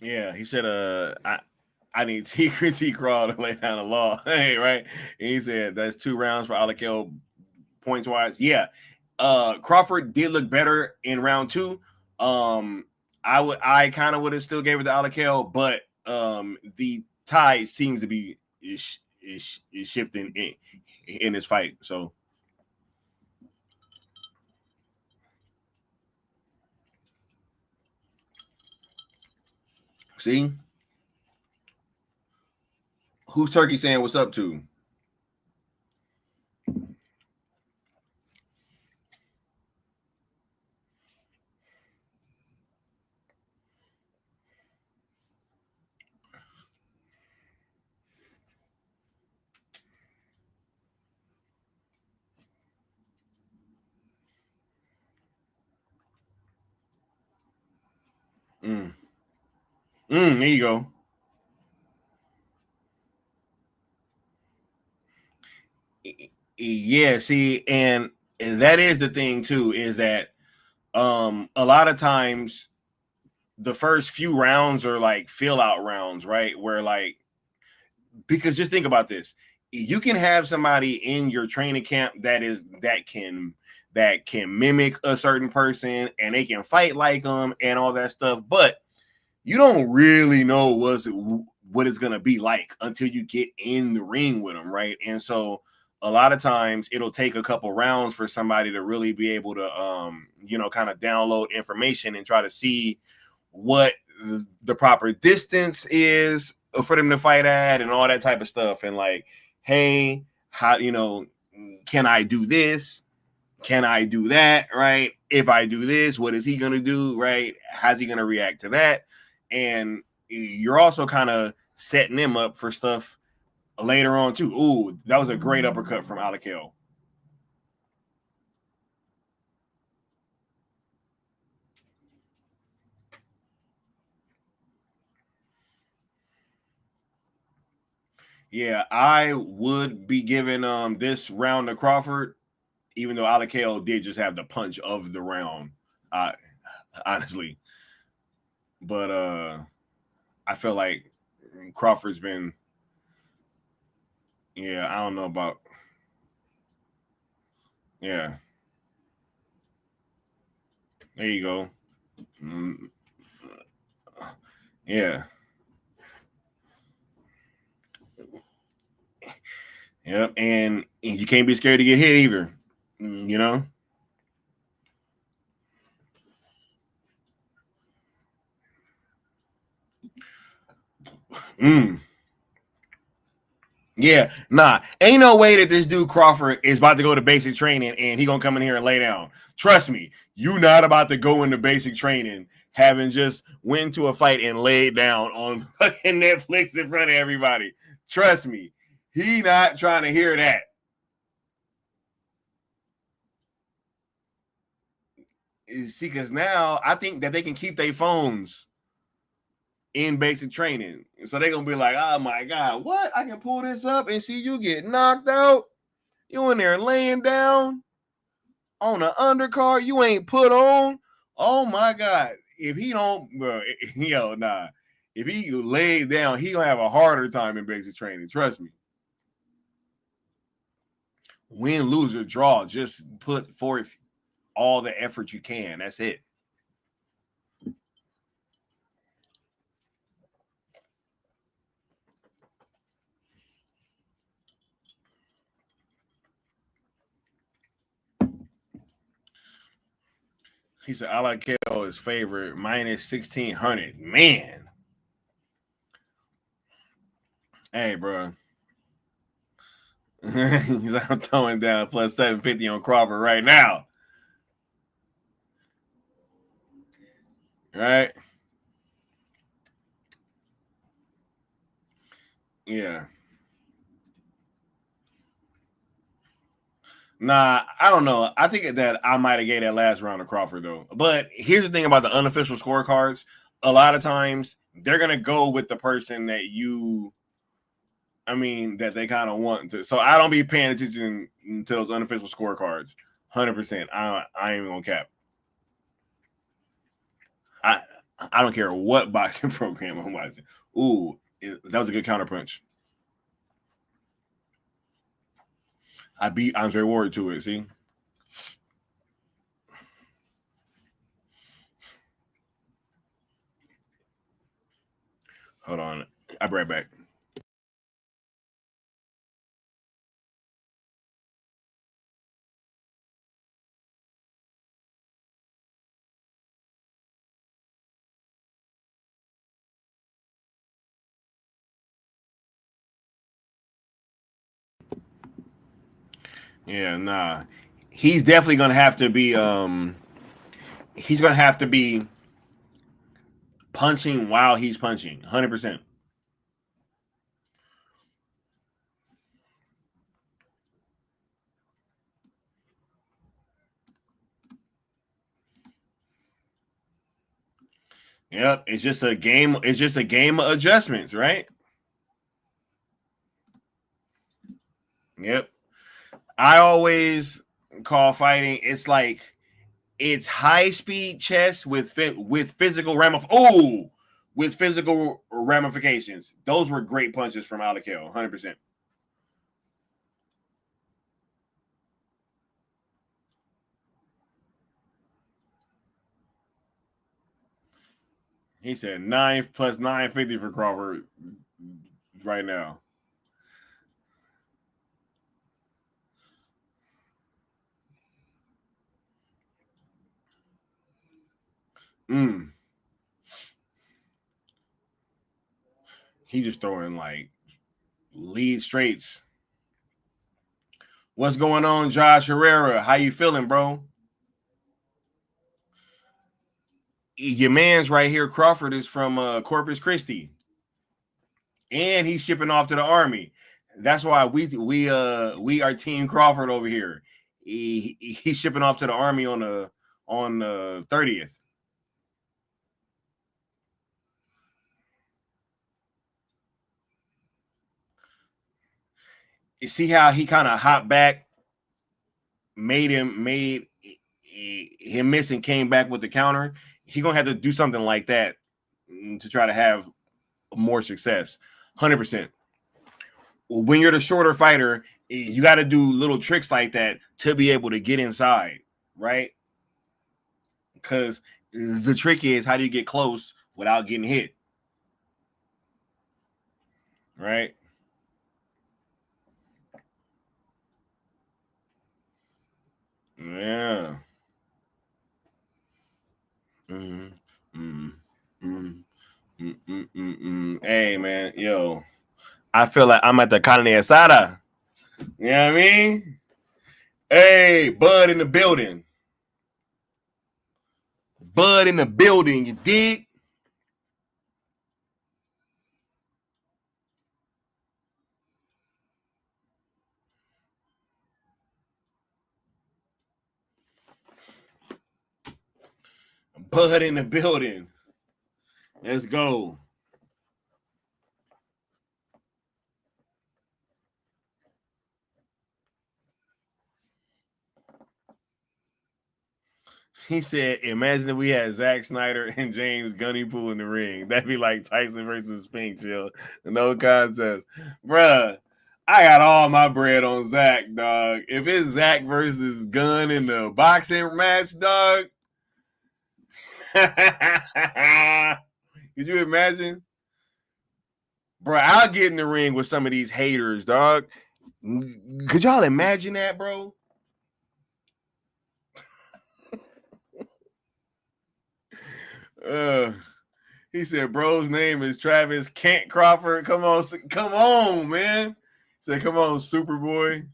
Yeah, he said, I need T Crawl to lay down the law. Hey, right? And he said that's 2 rounds for Alakel points wise. Yeah. Crawford did look better in round 2. I kind of would have still gave it to Alakel, but the tide seems to be is shifting in this fight. So see, who's Turkey saying what's up to? There you go. Yeah, see, and that is the thing too, is that a lot of times the first few rounds are like fill out rounds, right? Where like, because just think about this. You can have somebody in your training camp that can mimic a certain person and they can fight like them and all that stuff, but you don't really know what it's gonna be like until you get in the ring with them, right? And so a lot of times it'll take a couple rounds for somebody to really be able to kind of download information and try to see what the proper distance is for them to fight at and all that type of stuff. And like, hey, how, can I do this? Can I do that? Right? If I do this, what is he going to do? Right? How's he going to react to that? And you're also kind of setting them up for stuff later on too. Ooh, that was a great uppercut from Alakel. Yeah, I would be giving this round to Crawford, even though Alakel did just have the punch of the round, honestly. But I feel like Crawford's been, yeah, I don't know about, yeah. There you go. Yeah. Yep. And you can't be scared to get hit either, you know? Yeah, nah, ain't no way that this dude Crawford is about to go to basic training and he gonna come in here and lay down. Trust me, you not about to go into basic training having just went to a fight and laid down on fucking Netflix in front of everybody. Trust me, he not trying to hear that. See, because now I think that they can keep their phones in basic training. So they're gonna be like, oh my God, what? I can pull this up and see you get knocked out. You in there laying down on an undercard you ain't put on. Oh my God. If he don't, bro, nah. If he lay down, he gonna have a harder time in basic training. Trust me. Win, lose, or draw. Just put forth all the effort you can. That's it. He said, I like KO is favorite, minus 1,600. Man. Hey, bro. He's like, I'm throwing down plus 750 on Crawford right now. Right? Yeah. Nah, I don't know. I think that I might have gave that last round to Crawford, though. But here's the thing about the unofficial scorecards. A lot of times, they're going to go with the person that that they kind of want to. So I don't be paying attention to those unofficial scorecards. 100%. I ain't even going to cap. I don't care what boxing program I'm watching. Ooh, that was a good counterpunch. I beat Andre Ward to it, see? Hold on. I'll be right back. Yeah, nah. He's definitely gonna have to be he's gonna have to be punching while he's punching. 100%. Yep, it's just a game. It's just a game of adjustments, right? Yep. I always call fighting. It's like it's high speed chess with physical with physical ramifications. Those were great punches from Alakil. 100%. He said 9 plus 950 for Crawford right now. He just throwing like lead straights. What's going on, Josh Herrera? How you feeling, bro? Your man's right here, Crawford, is from Corpus Christi, and he's shipping off to the Army. That's why we are Team Crawford over here. He's shipping off to the Army on the 30th. You see how he kind of hopped back, made him miss and came back with the counter. He's gonna have to do something like that to try to have more success. 100%. When you're the shorter fighter, you got to do little tricks like that to be able to get inside, right? Because the trick is, how do you get close without getting hit, right? Yeah. Hey, man, yo, I feel like I'm at the carne asada. You know what I mean? Hey, Bud in the building. Bud in the building, you dig? Bud in the building. Let's go. He said, imagine if we had Zack Snyder and James Gunnypool in the ring. That'd be like Tyson versus Spinks, yo. No contest. Bruh, I got all my bread on Zack, dog. If it's Zack versus Gunn in the boxing match, dog. Could you imagine? Bro, I'll get in the ring with some of these haters, dog. Could y'all imagine that, bro? He said, bro's name is Travis Kent Crawford. Come on, man. He said, come on, Superboy.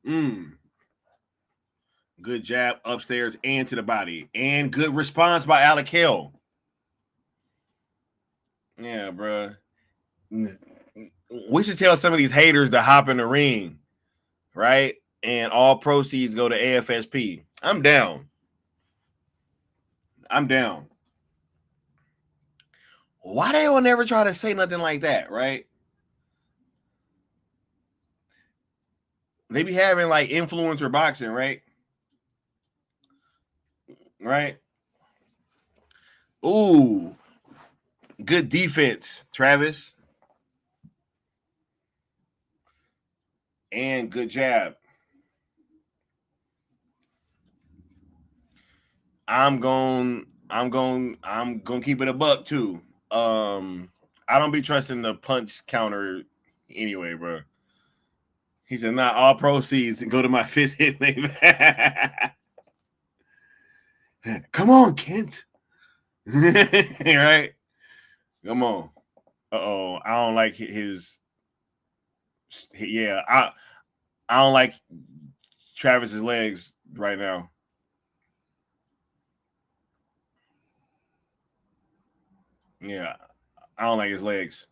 Mm. Good jab upstairs and to the body. And good response by Alec Hill. Yeah, bro. We should tell some of these haters to hop in the ring, right? And all proceeds go to AFSP. I'm down. Why they will never try to say nothing like that, right? They be having like influencer boxing, right? Right? Ooh, good defense, Travis. And good jab. I'm going to keep it a buck too. I don't be trusting the punch counter anyway, bro. He said, not all proceeds go to my fist hit name. Come on, Kent. Right? Come on. Uh-oh. I don't like his. Yeah, I don't like Travis's legs right now. Yeah, I don't like his legs.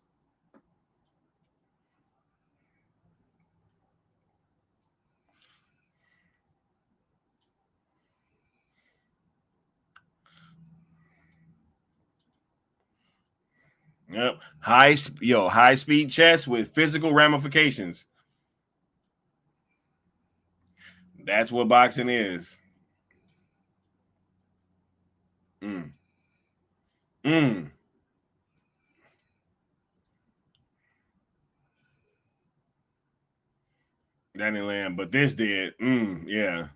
Yep. High speed chess with physical ramifications. That's what boxing is. Danny Lamb, but this did. Yeah.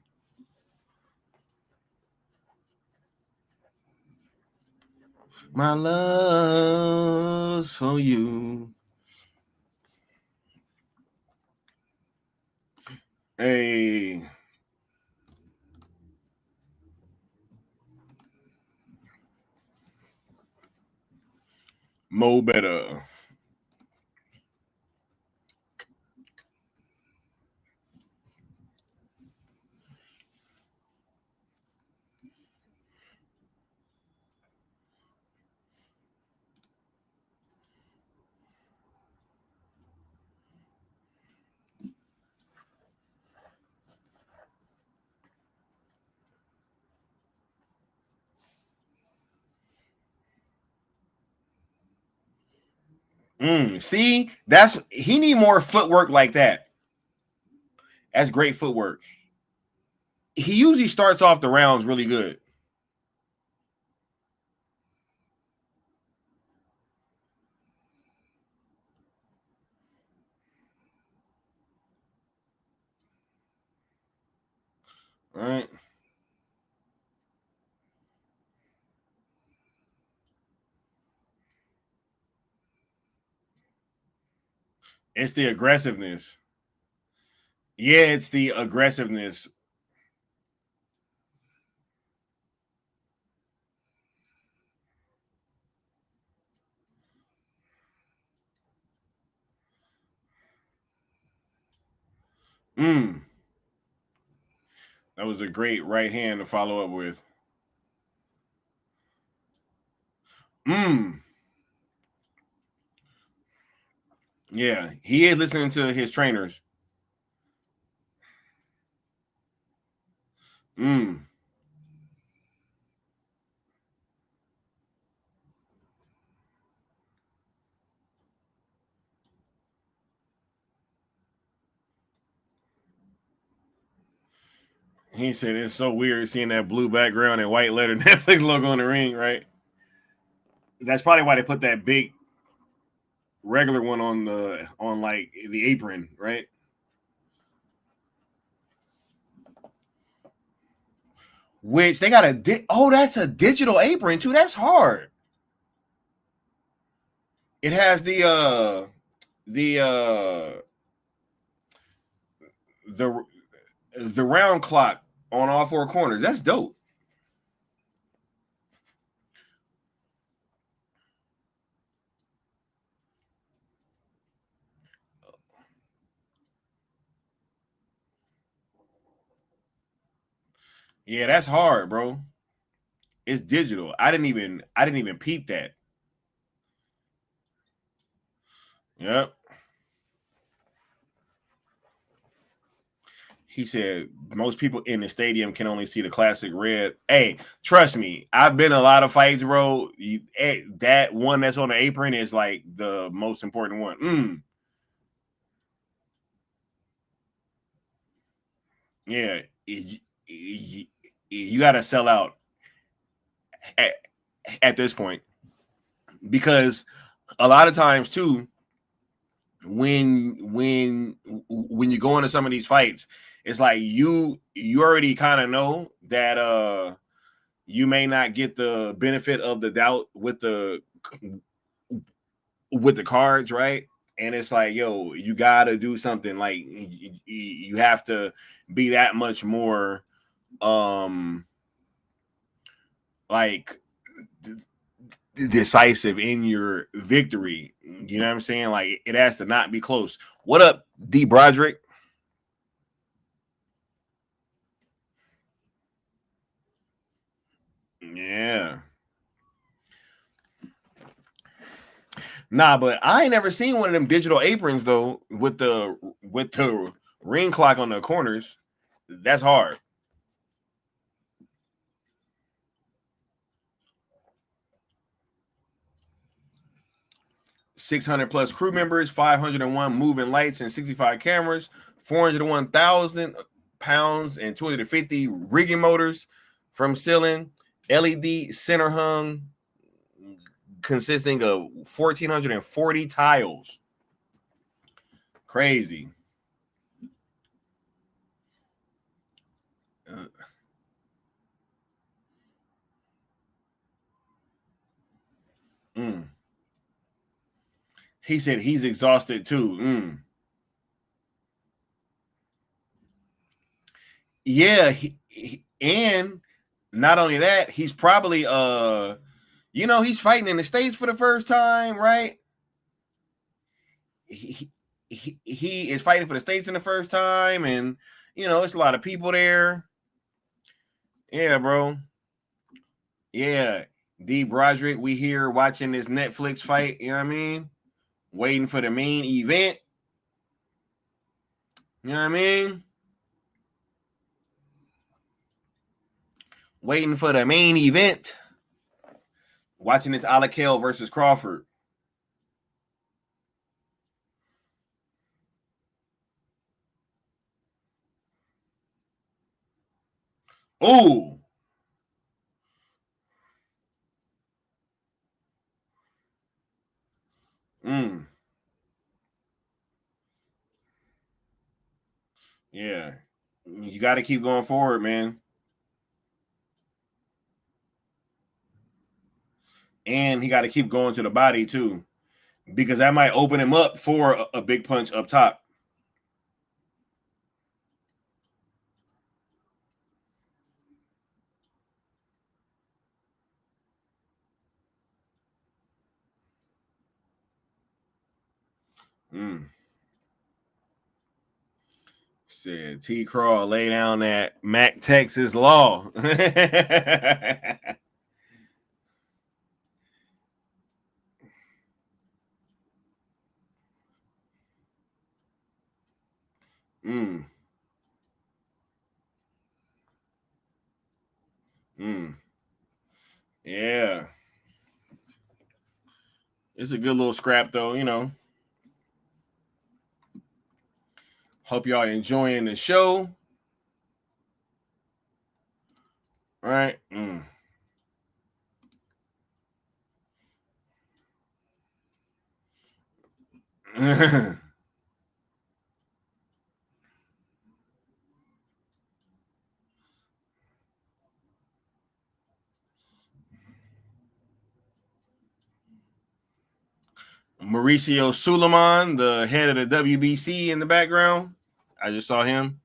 My love's for you. Hey. Mo better. See, he need more footwork like that. That's great footwork. He usually starts off the rounds really good. All right. It's the aggressiveness. Yeah, it's the aggressiveness. That was a great right hand to follow up with. Yeah, he is listening to his trainers. He said it's so weird seeing that blue background and white letter Netflix logo on the ring, right? That's probably why they put that big regular one on like the apron, right? Which they got that's a digital apron too. That's hard. It has the round clock on all four corners. That's dope. Yeah, that's hard, bro. It's digital. I didn't even peep that. Yep. He said most people in the stadium can only see the classic red. Hey, trust me, I've been a lot of fights, bro. That one that's on the apron is like the most important one. Yeah, you got to sell out at this point, because a lot of times too, when you go into some of these fights, it's like you already kind of know that you may not get the benefit of the doubt with the cards, right? And it's like, yo, you gotta do something. Like you have to be that much more like decisive in your victory. You know what I'm saying? Like it has to not be close. What up, D Broderick? Yeah. Nah, but I ain't never seen one of them digital aprons though with the ring clock on the corners. That's hard. 600 plus crew members, 501 moving lights and 65 cameras, 401,000 pounds and 250 rigging motors from ceiling, LED center hung consisting of 1,440 tiles. Crazy. He said he's exhausted too. Yeah, and not only that, he's probably he's fighting in the States for the first time, right? He is fighting for the States in the first time, and it's a lot of people there. Yeah, bro. Yeah, D Broderick, we here watching this Netflix fight. You know what I mean? Waiting for the main event. You know what I mean? Waiting for the main event. Watching this Álvarez versus Crawford. Oh. Yeah. You got to keep going forward, man. And he got to keep going to the body too, because that might open him up for a big punch up top. Said T. Crawl lay down that Mac Texas law. Yeah. It's a good little scrap though, Hope y'all enjoying the show. All right. Mauricio Suleiman, the head of the WBC in the background. I just saw him.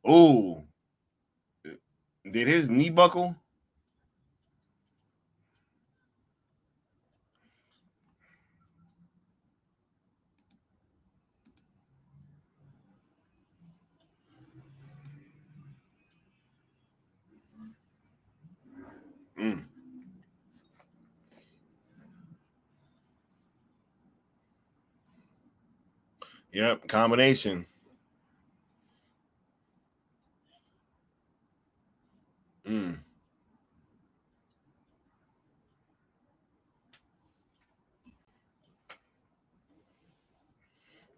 Oh, did his knee buckle? Mm. Yep, combination. Mm.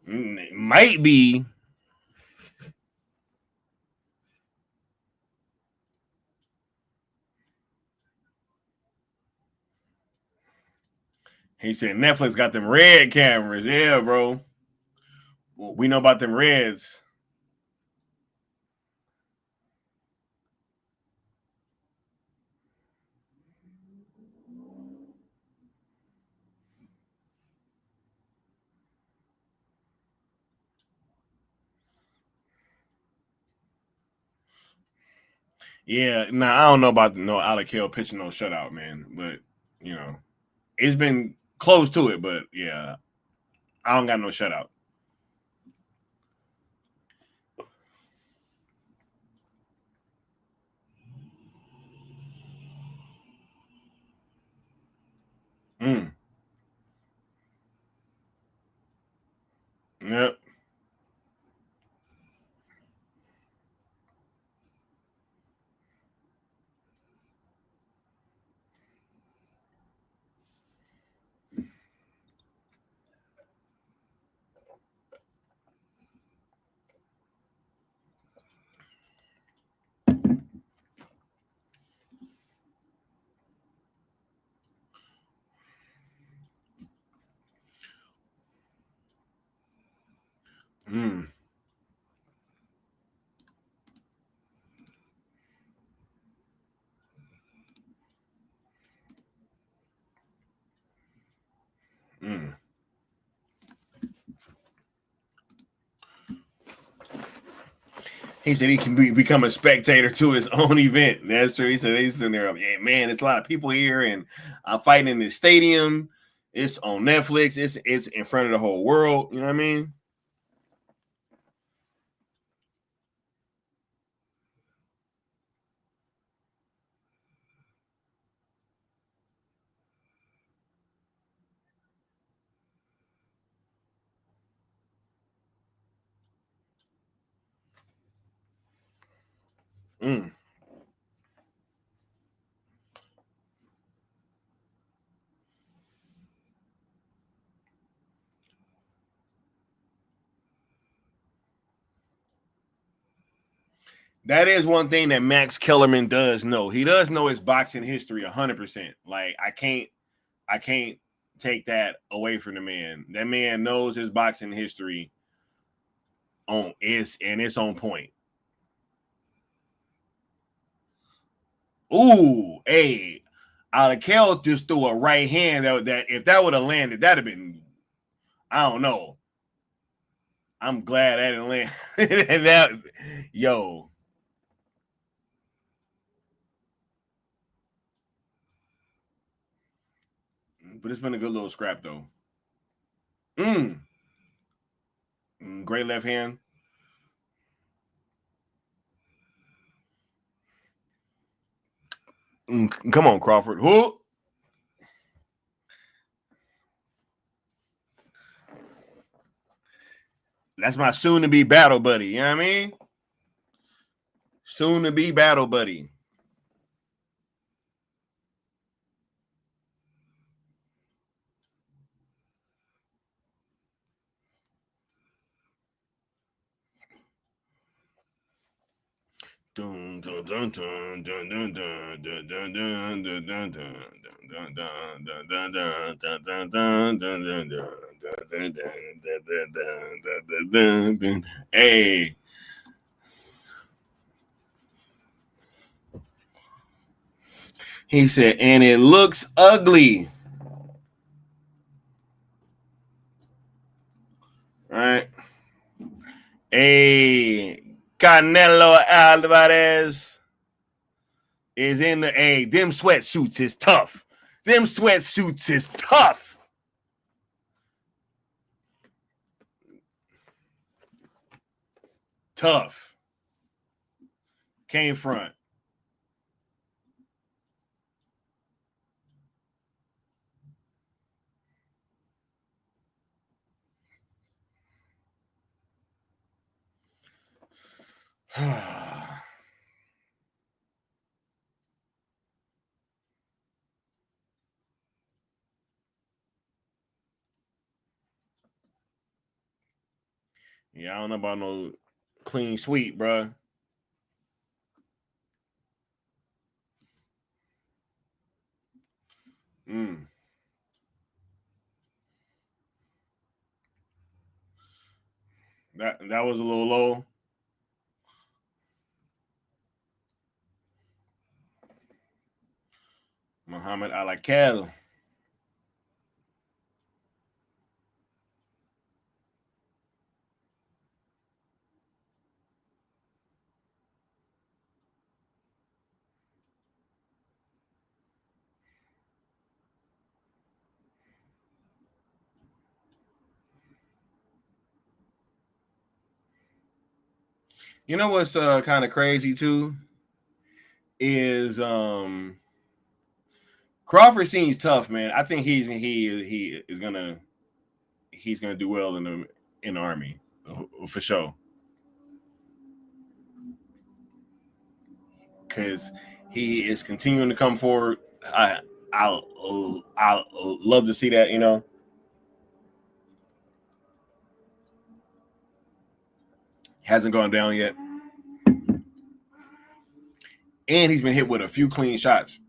It might be. He said Netflix got them red cameras. Yeah, bro. Well, we know about them reds. Yeah, now I don't know about no Alec pitching no shutout, man. But you know, it's been close to it. But yeah, I don't got no shutout. Mm. Yep. Mm. Mm. He said he can become a spectator to his own event. That's true. He said he's in there. Yeah, man, it's a lot of people here, and I'm fighting in this stadium. It's on Netflix. It's in front of the whole world. You know what I mean? Mm. That is one thing that Max Kellerman does know. He does know his boxing history 100%. Like I can't take that away from the man. That man knows his boxing history it's on point. Ooh, hey, Alakel just threw a right hand that if that would have landed, that'd have been, I don't know. I'm glad that didn't land. that yo. But it's been a good little scrap though. Mm. Great left hand. Come on, Crawford. Who? That's my soon to be battle buddy. You know what I mean? Soon to be battle buddy. Dun, dun, dun, dun, dun, dun, dun, dun, dun, dun, dun, dun, dun. Hey. He said, and it looks ugly. All right. Hey, Canelo Álvarez is in the A. Them sweatsuits is tough. Them sweatsuits is tough. Tough. Came front. Yeah, I don't know about no clean sweep, bro. That was a little low. Muhammad Alakel. You know what's kind of crazy too is Crawford seems tough, man. I think he's gonna do well in the Army for sure, because he is continuing to come forward. I'll love to see that. You know, hasn't gone down yet, and he's been hit with a few clean shots.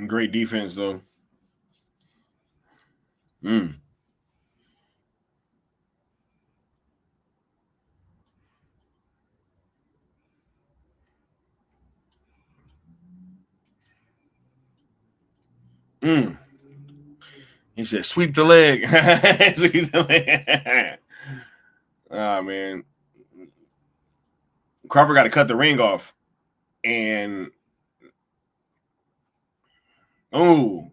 Great defense though. He said, "Sweep the leg." Sweep the leg. Oh man, Crawford got to cut the ring off, and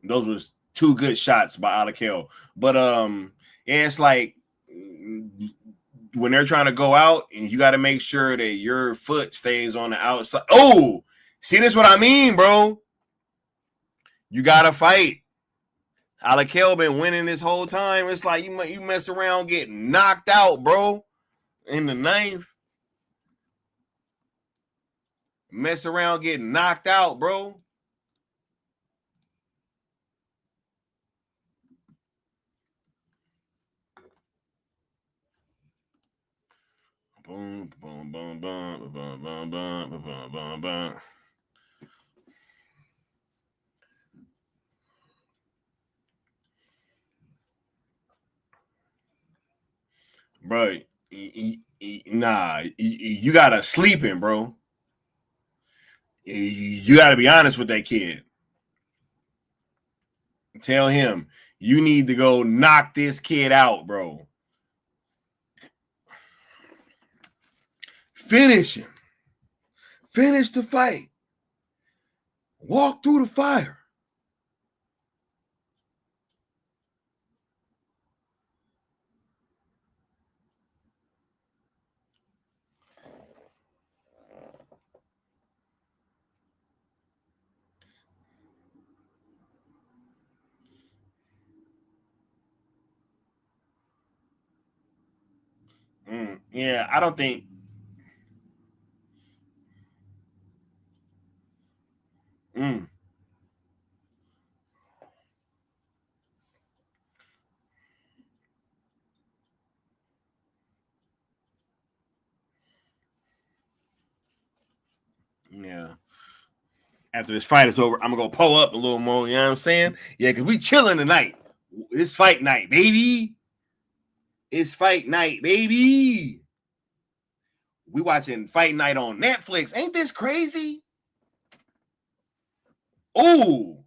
those was two good shots by Alakel. But yeah, it's like when they're trying to go out, and you got to make sure that your foot stays on the outside. Oh, see, this what I mean, bro. You gotta fight. Alakel been winning this whole time. It's like you mess around getting knocked out, bro. In the ninth, mess around getting knocked out, bro. Boom, boom, boom, boom, boom, boom, boom, boom, boom, boom. Bro, nah, you gotta sleeping, bro. You gotta be honest with that kid. Tell him you need to go knock this kid out, bro. Finish him. Finish the fight. Walk through the fire. Yeah, I don't think. Mm. Yeah. After this fight is over, I'm gonna go pull up a little more. You know what I'm saying? Yeah, because we chilling tonight. It's fight night, baby. It's fight night, baby. We watching Fight Night on Netflix. Ain't this crazy? Oh,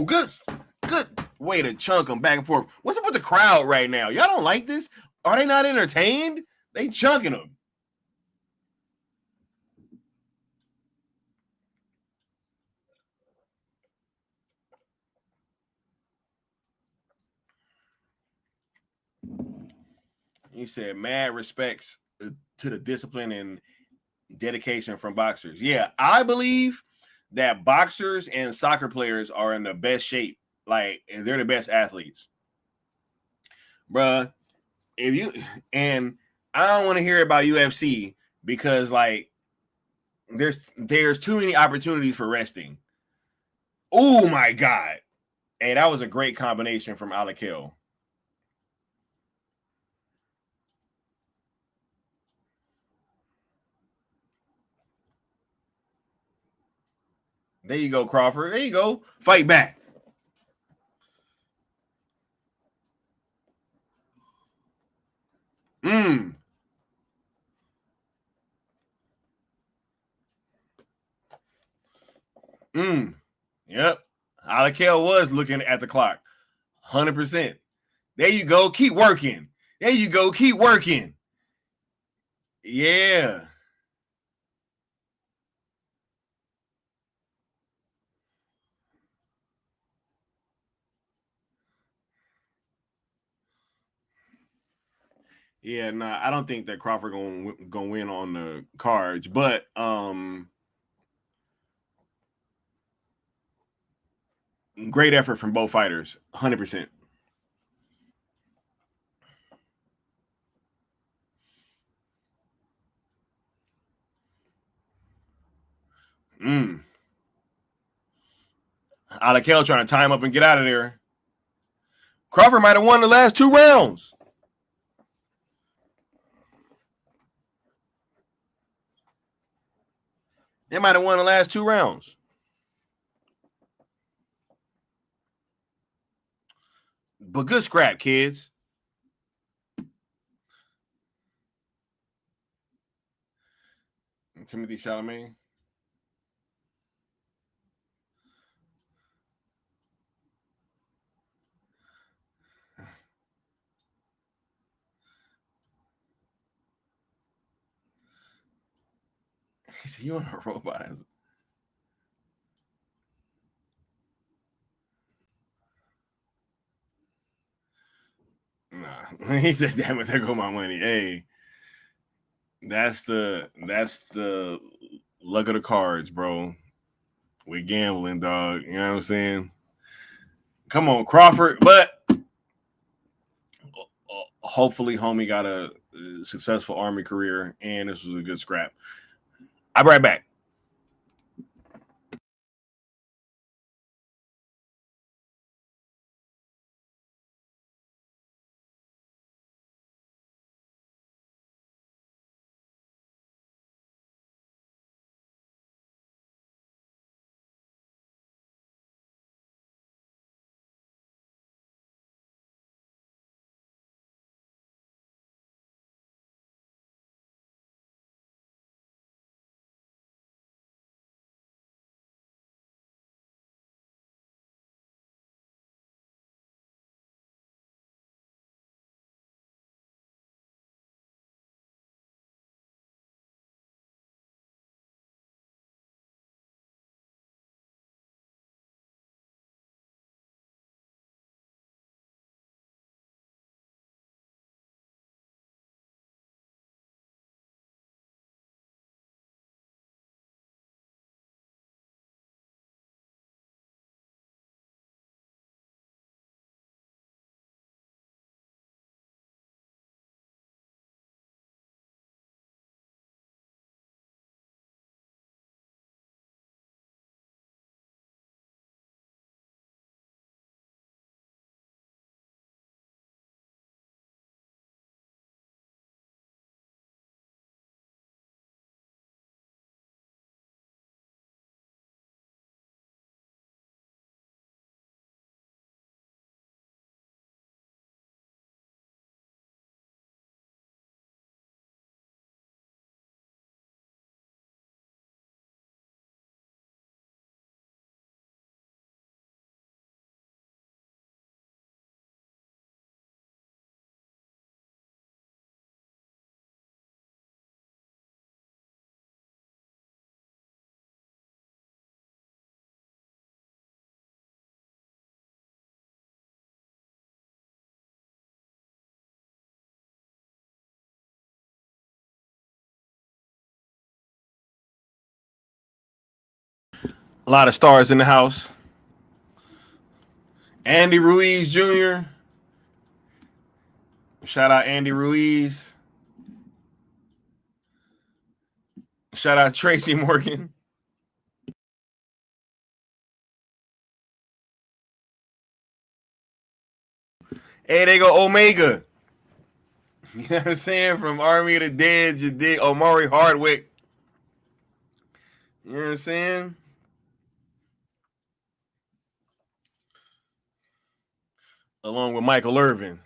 good way to chunk them back and forth. What's up with the crowd right now? Y'all don't like this? Are they not entertained? They chunking them. He said, mad respects to the discipline and dedication from boxers. Yeah, I believe that boxers and soccer players are in the best shape. Like, they're the best athletes. Bruh, if you, and I don't want to hear about UFC because, like, there's too many opportunities for resting. Oh my God. Hey, that was a great combination from Alakel. There you go, Crawford. There you go. Fight back. Yep. Alakel was looking at the clock. 100%. There you go. Keep working. There you go. Keep working. Yeah. Yeah, nah, I don't think that Crawford gonna win on the cards, but great effort from both fighters, 100%. Alakel trying to tie him up and get out of there. Crawford might have won the last 2 rounds. They might have won the last 2 rounds. But good scrap, kids. Timothy Chalamet. He said, "You on a robot?" Nah, he said, "Damn it, there go my money." Hey, that's the luck of the cards, bro. We're gambling, dog. You know what I'm saying? Come on, Crawford. But hopefully, homie got a successful Army career, and this was a good scrap. I'll be right back. A lot of stars in the house. Andy Ruiz Jr. Shout out Andy Ruiz. Shout out Tracy Morgan. Hey, they go Omega. You know what I'm saying? From Army of the Dead, you did Omari Hardwick. You know what I'm saying? Along with Michael Irvin,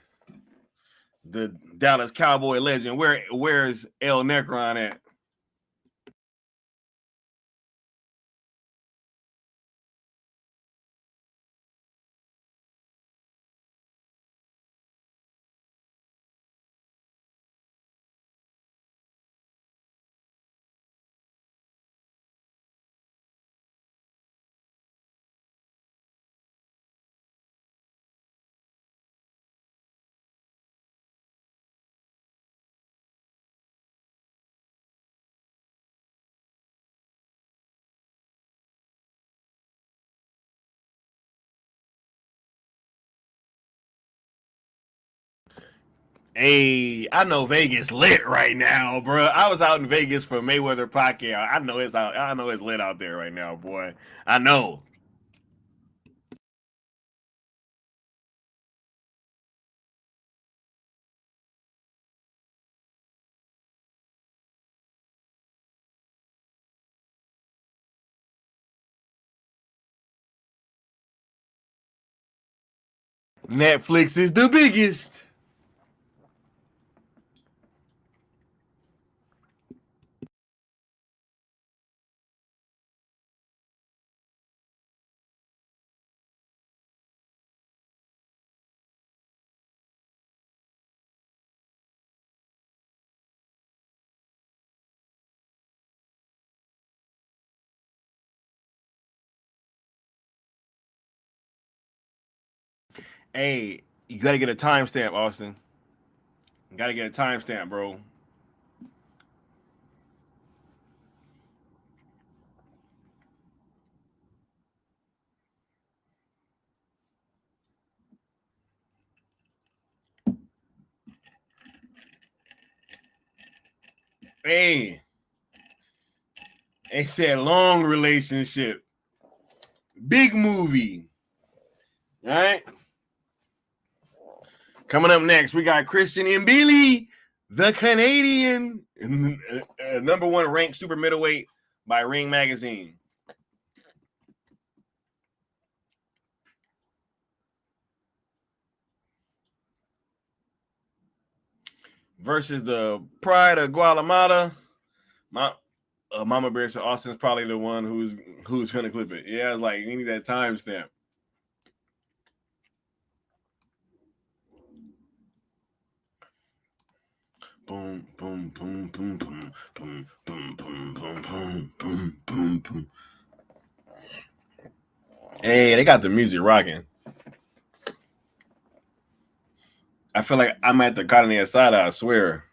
the Dallas Cowboy legend. Where's El Necron at? Hey, I know Vegas lit right now, bro. I was out in Vegas for Mayweather Pacquiao. I know it's out. I know it's lit out there right now, boy. I know. Netflix is the biggest. Hey, you gotta get a timestamp, Austin. You gotta get a timestamp, bro. Hey, they said long relationship, big movie. All right. Coming up next, we got Christian Mbili, the Canadian, number one ranked super middleweight by Ring Magazine. Versus the Pride of Guatemala. Mama Bear said Austin's probably the one who's gonna clip it. Yeah, it's like you need that timestamp. Boom, boom, boom, boom, boom, boom, boom, boom, boom, boom, boom, boom, boom. Hey, they got the music rocking. I feel like I'm at the Carne Asada, I swear.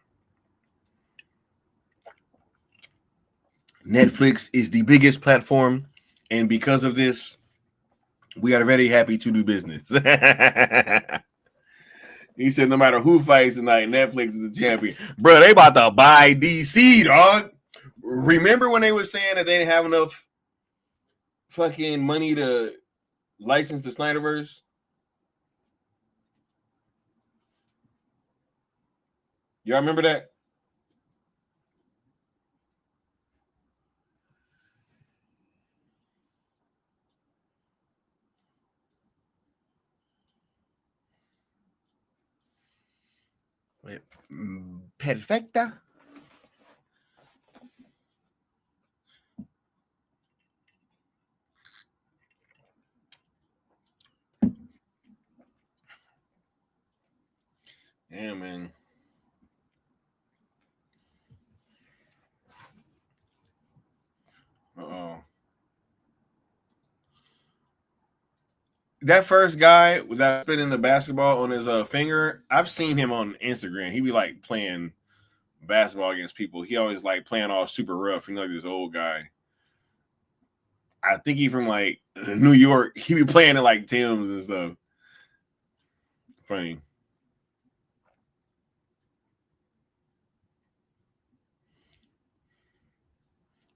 Netflix is the biggest platform, and because of this, we are very happy to do business. He said, no matter who fights tonight, Netflix is the champion. Bro, they about to buy DC, dog. Remember when they were saying that they didn't have enough fucking money to license the Snyderverse? Y'all remember that? Perfecta. Yeah, man. Uh-oh. That first guy that spinning the basketball on his finger, I've seen him on Instagram. He be like playing basketball against people. He always like playing all super rough. You know, this old guy. I think he from like New York. He be playing at like Tim's and stuff. Funny.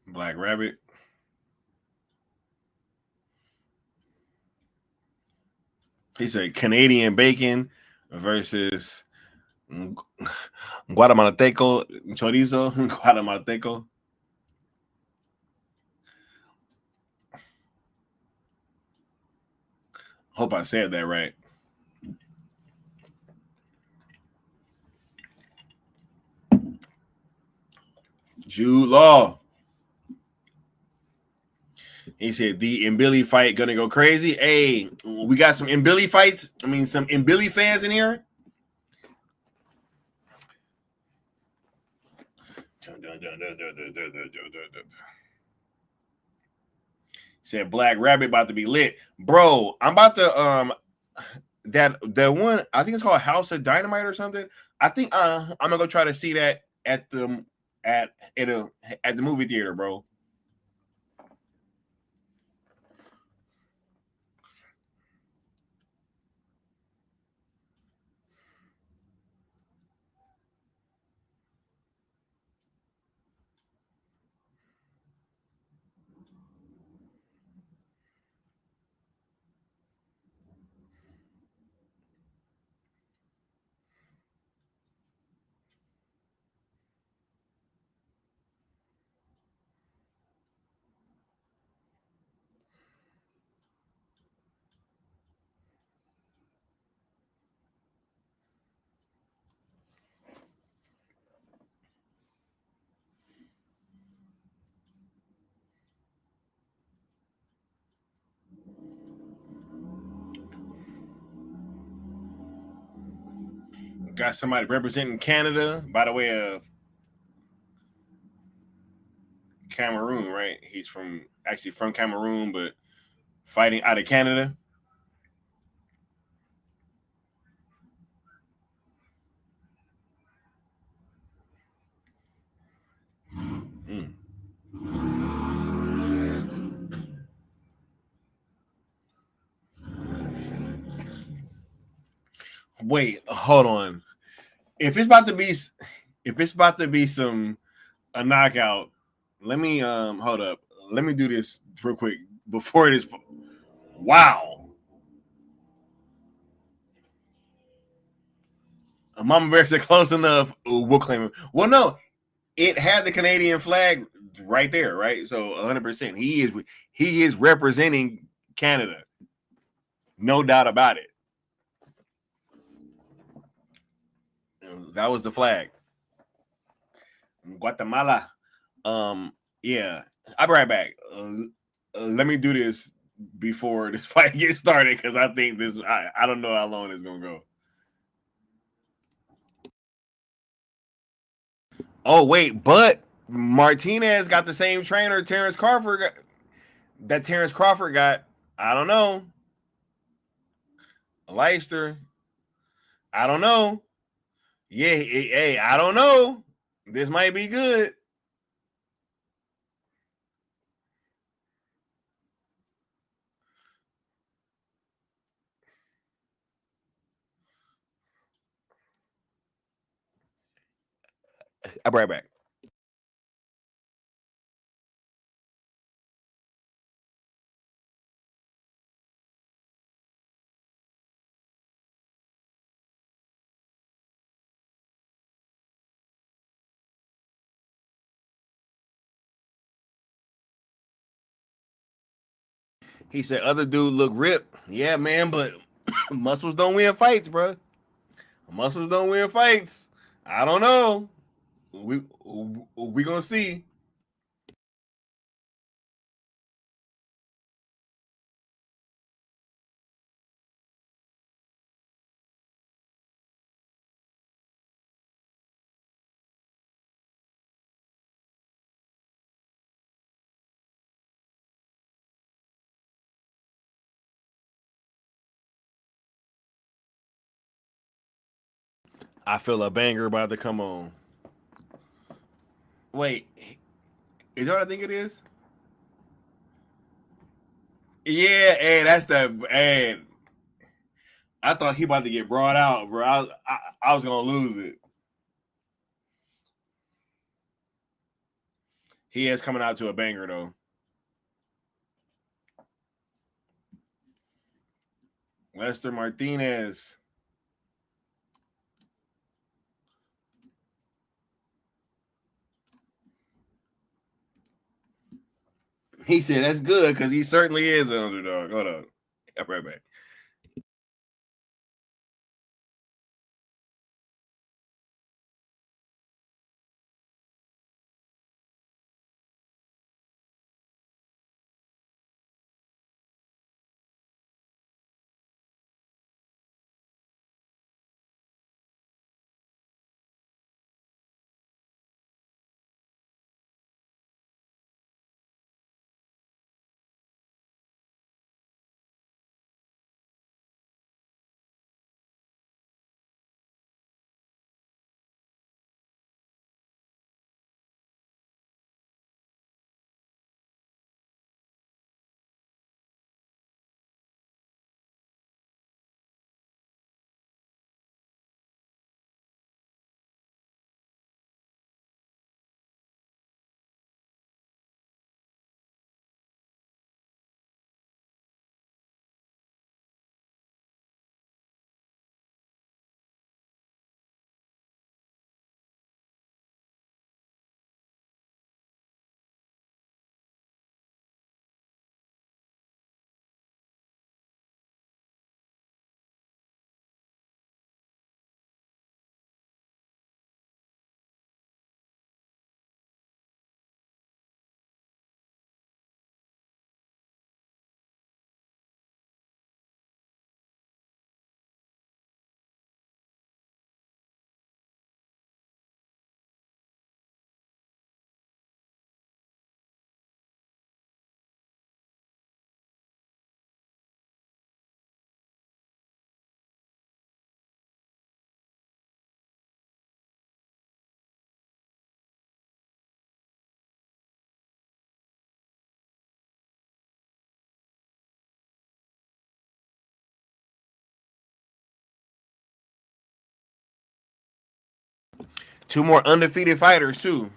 Black Rabbit. He said Canadian bacon versus Guatemalteco chorizo. Guatemalteco. Hope I said that right. Jude Law. He said the Mbilly fight gonna go crazy. Hey, we got some Mbilly fights. I mean, some Mbilly fans in here. Said Black Rabbit about to be lit, bro. I'm about to that one. I think it's called House of Dynamite or something. I think I'm gonna go try to see that at the movie theater, bro. Got somebody representing Canada by the way of Cameroon, right? He's actually from Cameroon, but fighting out of Canada. Mm. Wait, hold on. If it's about to be a knockout, let me hold up. Let me do this real quick before it is. Wow. Mama Bear said close enough. We'll claim it. Well, no, it had the Canadian flag right there, right? So 100%. He is representing Canada. No doubt about it. That was the flag. Guatemala. Yeah. I'll be right back. Let me do this before this fight gets started because I think I don't know how long it's gonna go. Oh wait, but Martinez got the same trainer Terence Crawford got. I don't know. Leicester. I don't know. Yeah, hey, I don't know. This might be good. I'll be right back. He said other dude look ripped. Yeah, man, but muscles don't win fights, bro. Muscles don't win fights. I don't know. We gonna see. I feel a banger about to come on. Wait, is that what I think it is? Yeah, and that's the and I thought he about to get brought out, bro. I was gonna lose it. He is coming out to a banger though. Lester Martinez. He said that's good because he certainly is an underdog. Hold on. I'll be right back. Two more undefeated fighters too.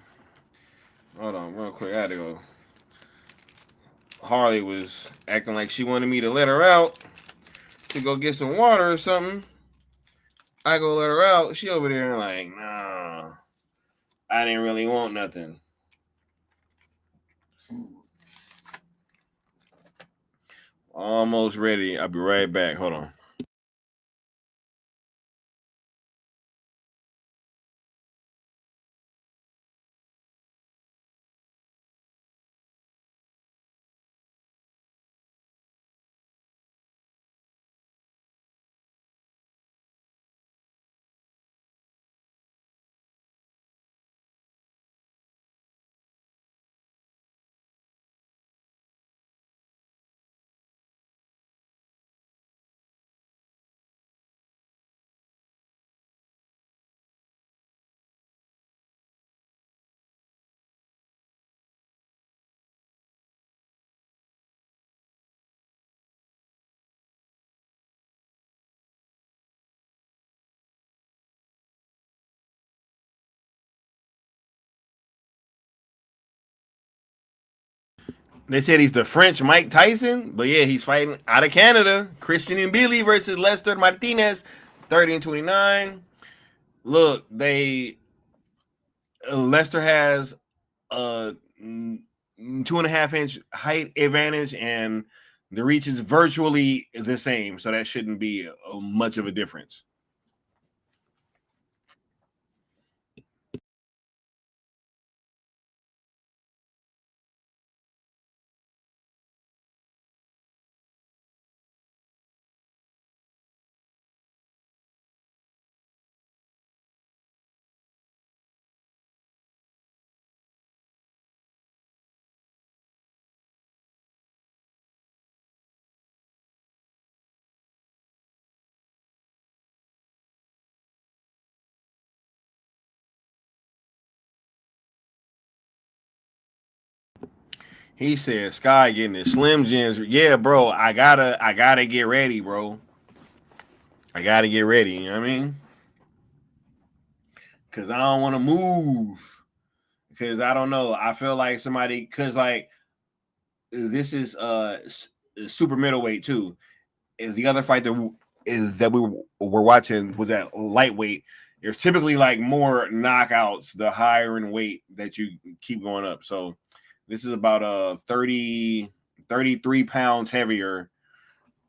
Hold on, real quick. I had to go. Harley was acting like she wanted me to let her out to go get some water or something. I go let her out. She over there like, nah, I didn't really want nothing. Almost ready. I'll be right back. Hold on. They said he's the French Mike Tyson, but yeah, he's fighting out of Canada. Christian and Billy versus Lester Martinez, 30 and 29. Look, Lester has a 2.5 inch height advantage, and the reach is virtually the same, so that shouldn't be much of a difference. He said Sky getting his Slim Jims. Yeah, bro. I gotta get ready, bro. I gotta get ready. You know what I mean? Cause I don't want to move. Cause I don't know. I feel like somebody. Cause like this is super middleweight too. And the other fight that we were watching was at lightweight. There's typically like more knockouts the higher in weight that you keep going up. So this is about 33 pounds heavier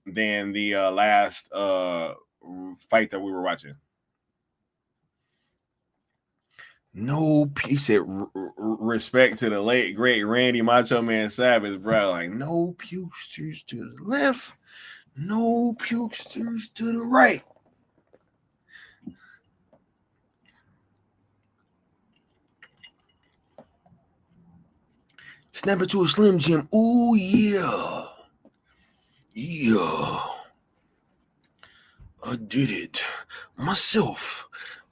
than the last fight that we were watching. No, he said respect to the late great Randy Macho Man Savage, bro. Like no pukesters to the left, no pukesters to the right. Snap it to a Slim Jim. Oh yeah, yeah. I did it myself.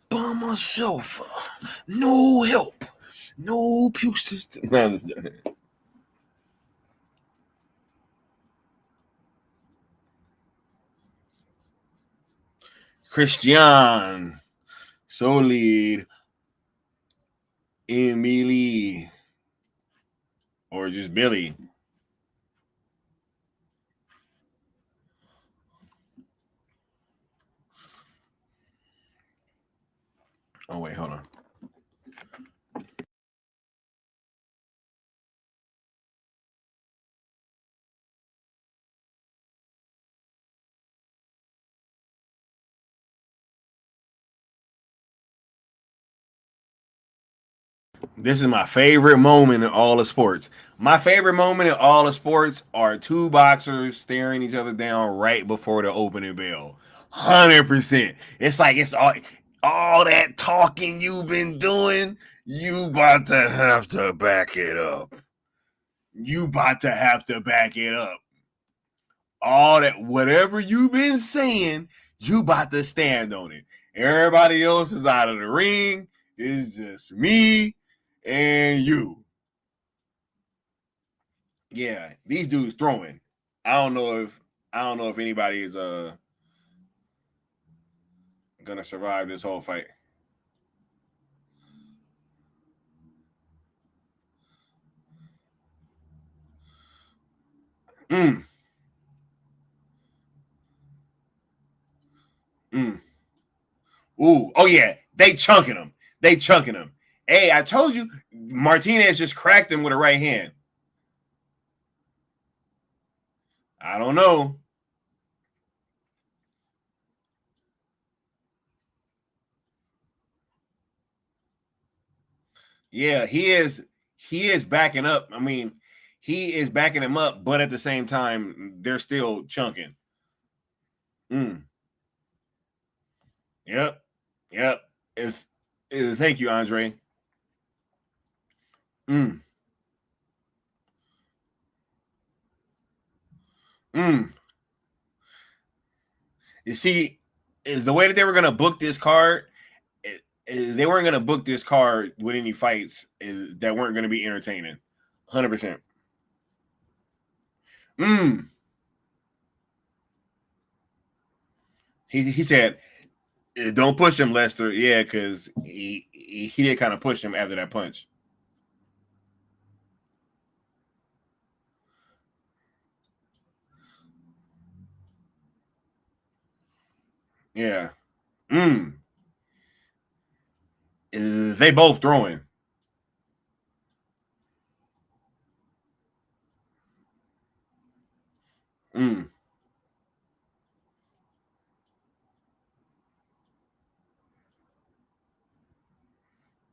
By myself, no help, no pukesters. Christian, Solid, Emily, or just Billy. Oh wait, hold on. This is my favorite moment in all of sports. My favorite moment in all of sports are two boxers staring each other down right before the opening bell. 100%. It's like it's all that talking you've been doing. You about to have to back it up. You about to have to back it up. All that, whatever you've been saying, you about to stand on it. Everybody else is out of the ring. It's just me and you. Yeah, these dudes throwing. I don't know if anybody is gonna survive this whole fight. Mm. Mm. Ooh. Oh yeah. They chunking him. They chunking him. Hey, I told you, Martinez just cracked him with a right hand. I don't know. Yeah, he is. He is backing up. I mean, he is backing him up, but at the same time, they're still chunking. Mm. Yep. Yep. Thank you, Andre. Mm. Mm. You see, the way that they were going to book this card, they weren't going to book this card with any fights that weren't going to be entertaining. 100%. Mm. He said, don't push him, Lester. Yeah, because he did kind of push him after that punch. Yeah. Mm. They both throwing. Mm.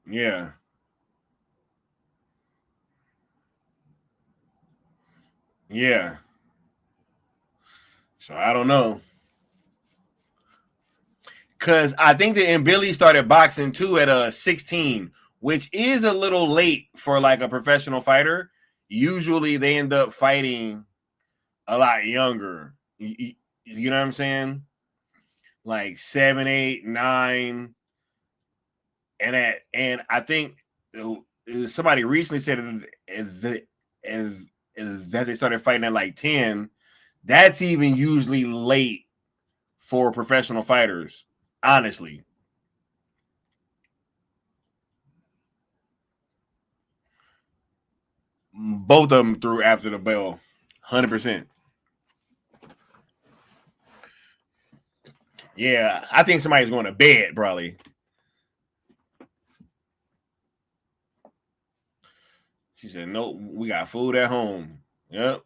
Yeah. Yeah. So I don't know. Because I think that and Billy started boxing too at 16, which is a little late for like a professional fighter. Usually they end up fighting a lot younger. You know what I'm saying? Like 7, 8, 9, and I think somebody recently said as that they started fighting at like 10. That's even usually late for professional fighters, honestly. Both of them threw after the bell, 100%. Yeah, I think somebody's going to bed, probably. She said, nope, we got food at home. Yep.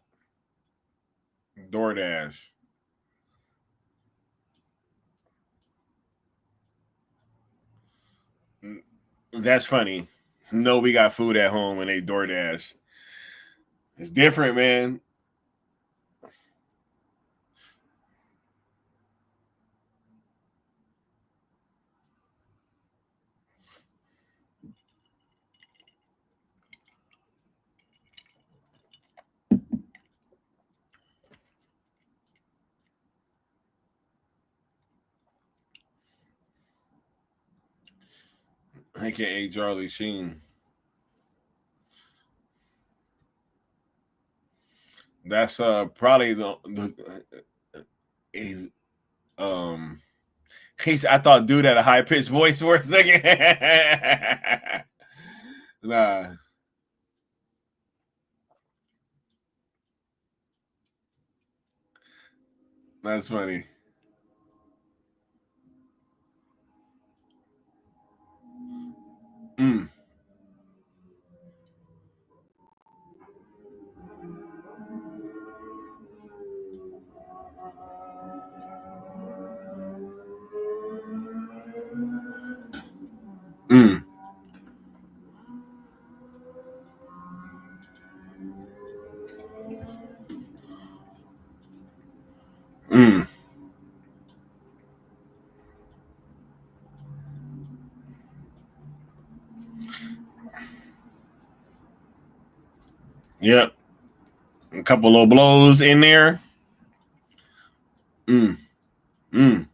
DoorDash. That's funny. No, we got food at home and they DoorDash. It's different, man. AKA Charlie Sheen. That's probably the he's I thought dude had a high pitched voice for a second. Nah. That's funny. Mm. Mm. Mm. Yep. A couple of blows in there. Mm. Mm.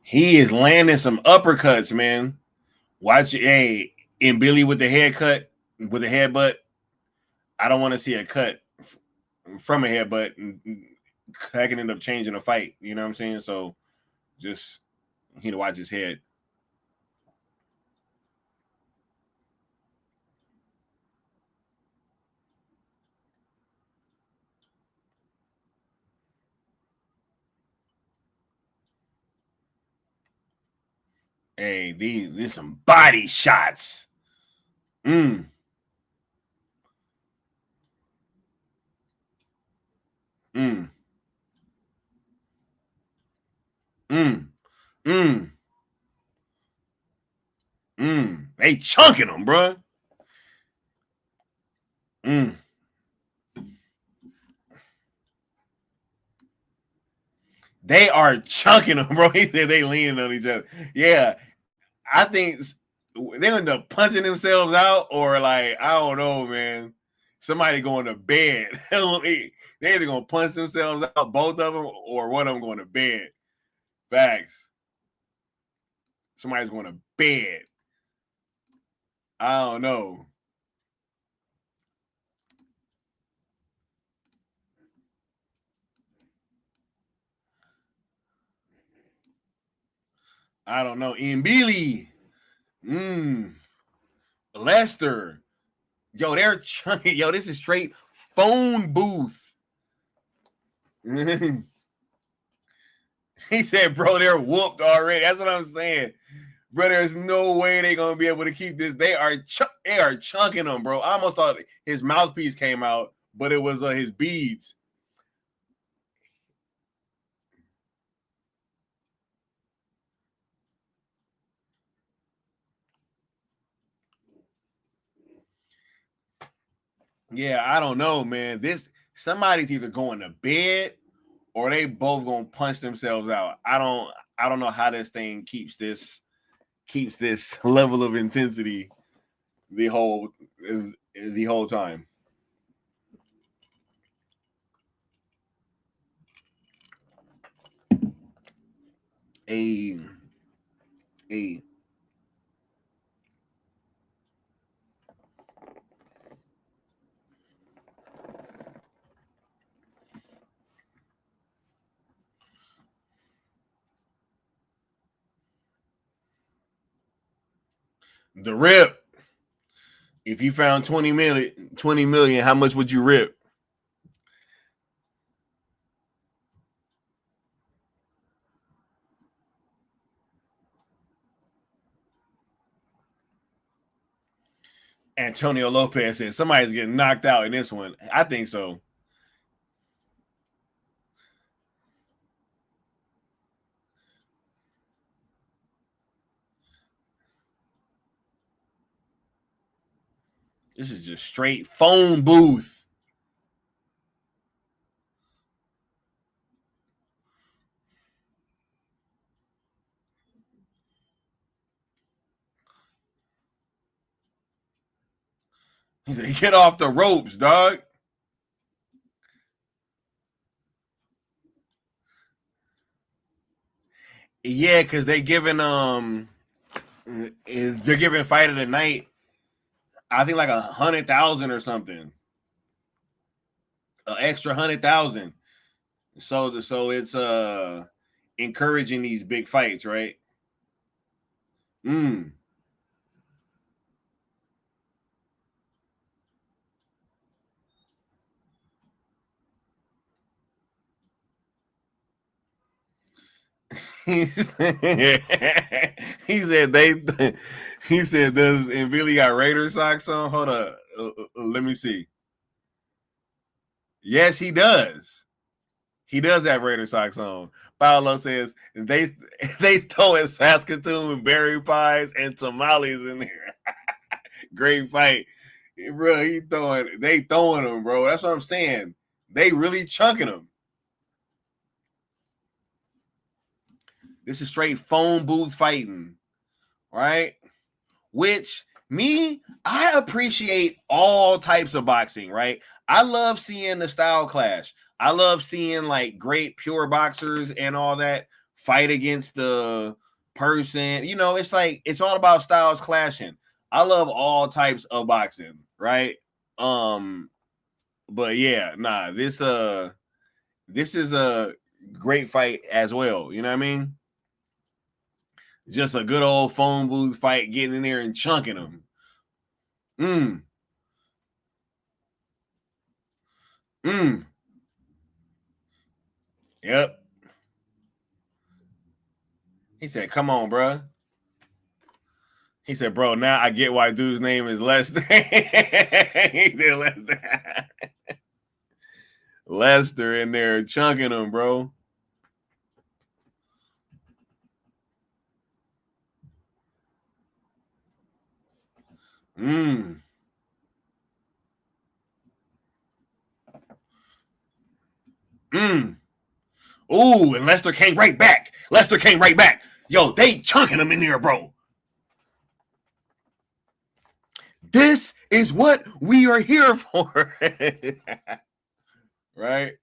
He is landing some uppercuts, man. Watch it. Hey, in Billy with the haircut, with the headbutt. I don't want to see a cut from a headbutt. I can end up changing the fight. You know what I'm saying? So just he need to watch his head. Hey, these some body shots. Mm. Mm. Mm. Mm. Mm. They chunking them, bro. Mm. They are chunking them, bro. He said they leaning on each other. Yeah, I think they end up punching themselves out, or like I don't know, man. Somebody going to bed. They either gonna punch themselves out, both of them, or one of them going to bed. Facts. Somebody's going to bed. I don't know. I don't know. Mbili. Lester. Yo, they're chunky. Yo, this is straight phone booth. He said, bro, they're whooped already. That's what I'm saying. Bro, there's no way they're gonna be able to keep this. They are chunking them, bro. I almost thought his mouthpiece came out, but it was his beads. Yeah, I don't know, man. Somebody's either going to bed or they both gonna punch themselves out. I don't know how this thing keeps this level of intensity the whole time. A The rip. If you found 20 million, how much would you rip? Antonio Lopez said somebody's getting knocked out in this one. I think so. This is just straight phone booth. He said, get off the ropes, dog. Yeah, because they're giving fight of the night, I think like 100,000 or something. An extra 100,000. So it's encouraging these big fights, right? he said does and Billy got Raider socks on? Hold up. Let me see. Yes, he does. He does have Raider socks on. Paolo says they throwing Saskatoon and berry pies and tamales in there. Great fight. Bro, they throwing them, bro. That's what I'm saying. They really chunking them. This is straight phone booth fighting, right? Which I appreciate all types of boxing, right? I love seeing the style clash. I love seeing like great pure boxers and all that fight against the person. You know, it's like it's all about styles clashing. I love all types of boxing, right? But yeah, nah, this is a great fight as well. You know what I mean? Just a good old phone booth fight, getting in there and chunking them. Yep. He said, come on, bro. He said, bro, now I get why dude's name is Lester. He said Lester. Lester in there chunking him, bro. Ooh, and Lester came right back. Yo, they chunking him in there, bro. This is what we are here for. Right?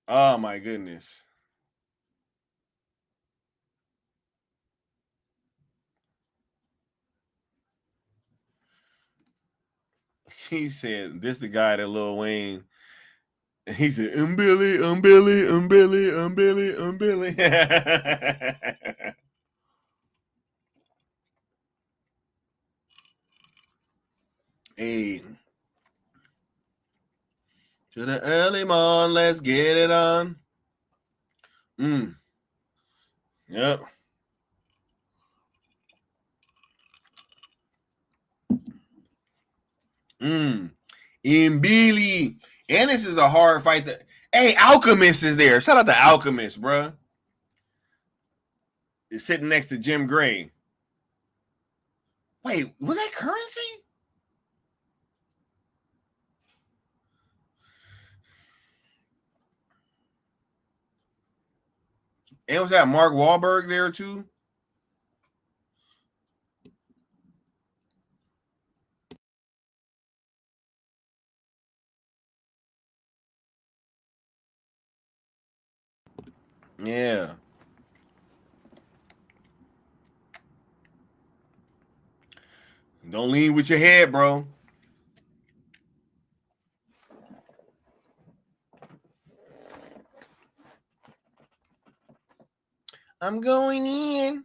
Oh, my goodness. He said, this the guy that Lil Wayne. He said, Billy. Hey. To the early morn, let's get it on. Yep. Billy. And this is a hard fight. Hey, Alchemist is there. Shout out to Alchemist, bro. He's sitting next to Jim Gray. Wait, was that Currency? And was that Mark Wahlberg there too? Yeah. Don't lean with your head, bro. I'm going in.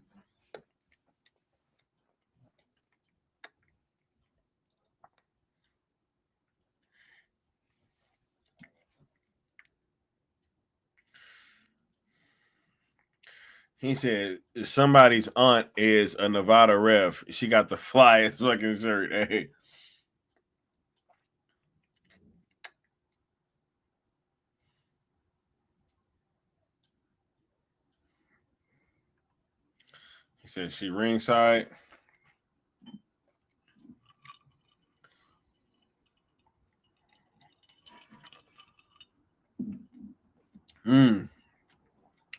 He said somebody's aunt is a Nevada ref. She got the flyest fucking shirt. Hey. He said she ringside.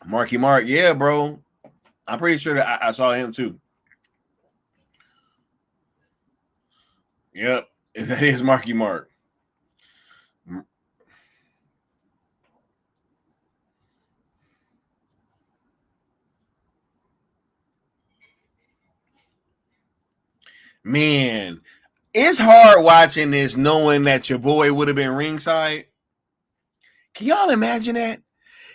Marky Mark, yeah, bro. I'm pretty sure that I saw him too. Yep, that is Marky Mark. Man, it's hard watching this knowing that your boy would have been ringside. Can y'all imagine that?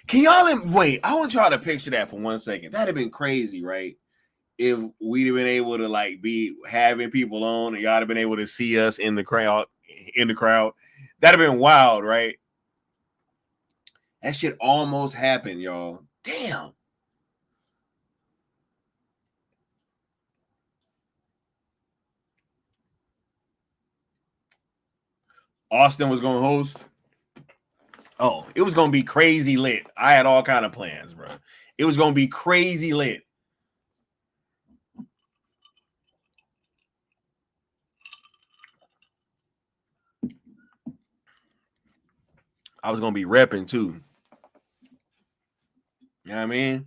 Can y'all wait? I want y'all to picture that for 1 second. That'd have been crazy, right? If we'd have been able to like be having people on and y'all have been able to see us in the crowd, that'd have been wild, right? That shit almost happened, y'all. Damn. Austin was gonna host. Oh, it was gonna be crazy lit. I had all kind of plans, bro. It was gonna be crazy lit. I was gonna be repping too. You know what I mean?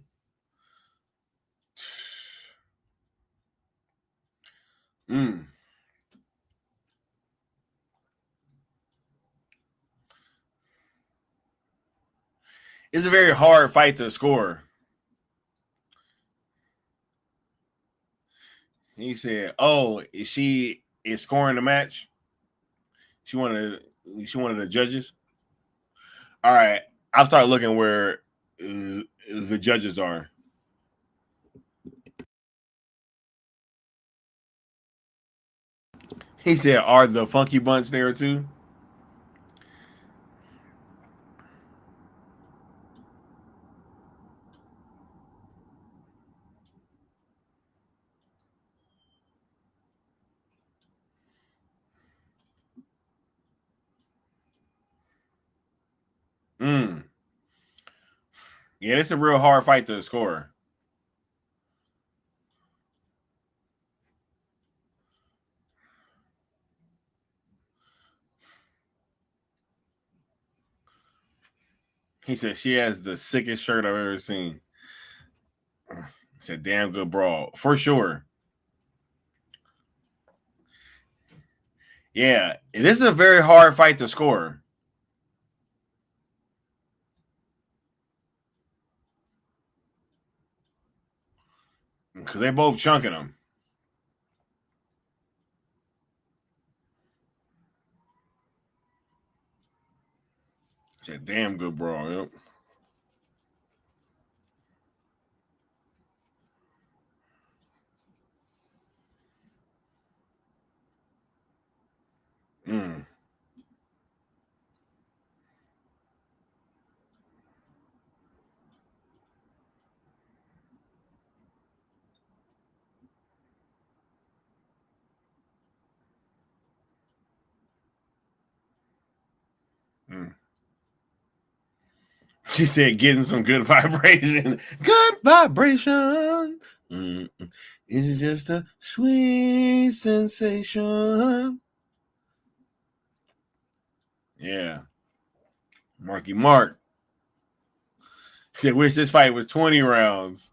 It's a very hard fight to score. He said, "Oh, she is scoring the match. She wanted the judges. All right, I'll start looking where the judges are." He said, "Are the Funky Bunch there too?" Yeah, it's a real hard fight to score. He said she has the sickest shirt I've ever seen. It's a damn good brawl for sure. Yeah, this is a very hard fight to score. Because they both chunking them. It's a damn good brawl. Yep. She said, "Getting some good vibration. Good vibration. It's just a sweet sensation." Yeah. Marky Mark. He said, "Wish this fight was 20 rounds."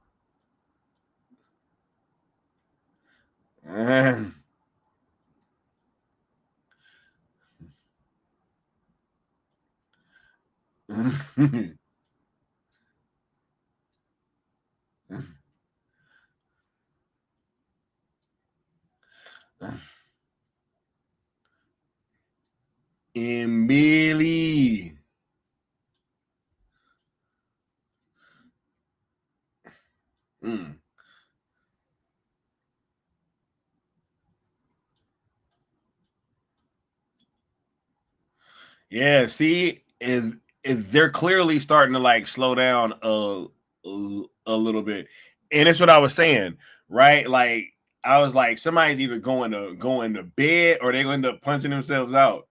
And Billy. Yeah, see, if they're clearly starting to like slow down a little bit, and that's what I was saying, right? Like I was like, somebody's either going to bed or they're going to end up punching themselves out,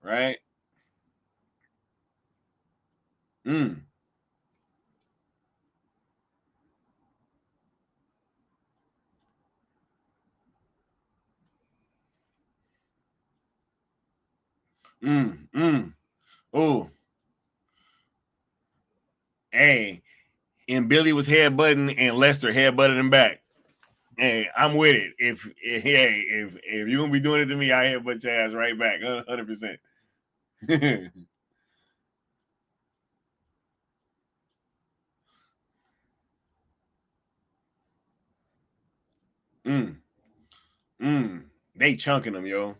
right? Mm. Oh, hey, and Billy was headbutting and Lester headbutted him back. Hey, I'm with it. If you're gonna be doing it to me, I headbutt your ass right back, 100%. They chunking them, yo.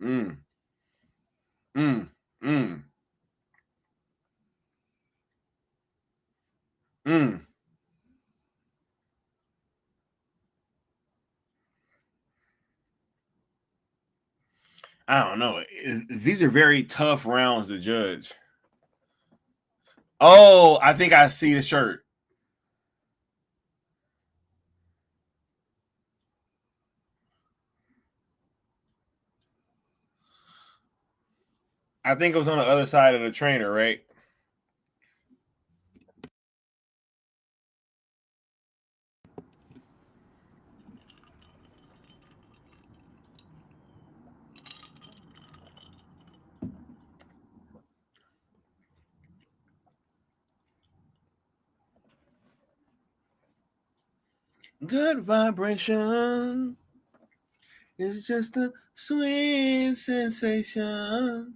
Mm, mm, mm, mm. I don't know. These are very tough rounds to judge. Oh, I think I see the shirt. I think it was on the other side of the trainer, right? Good vibration is just a sweet sensation.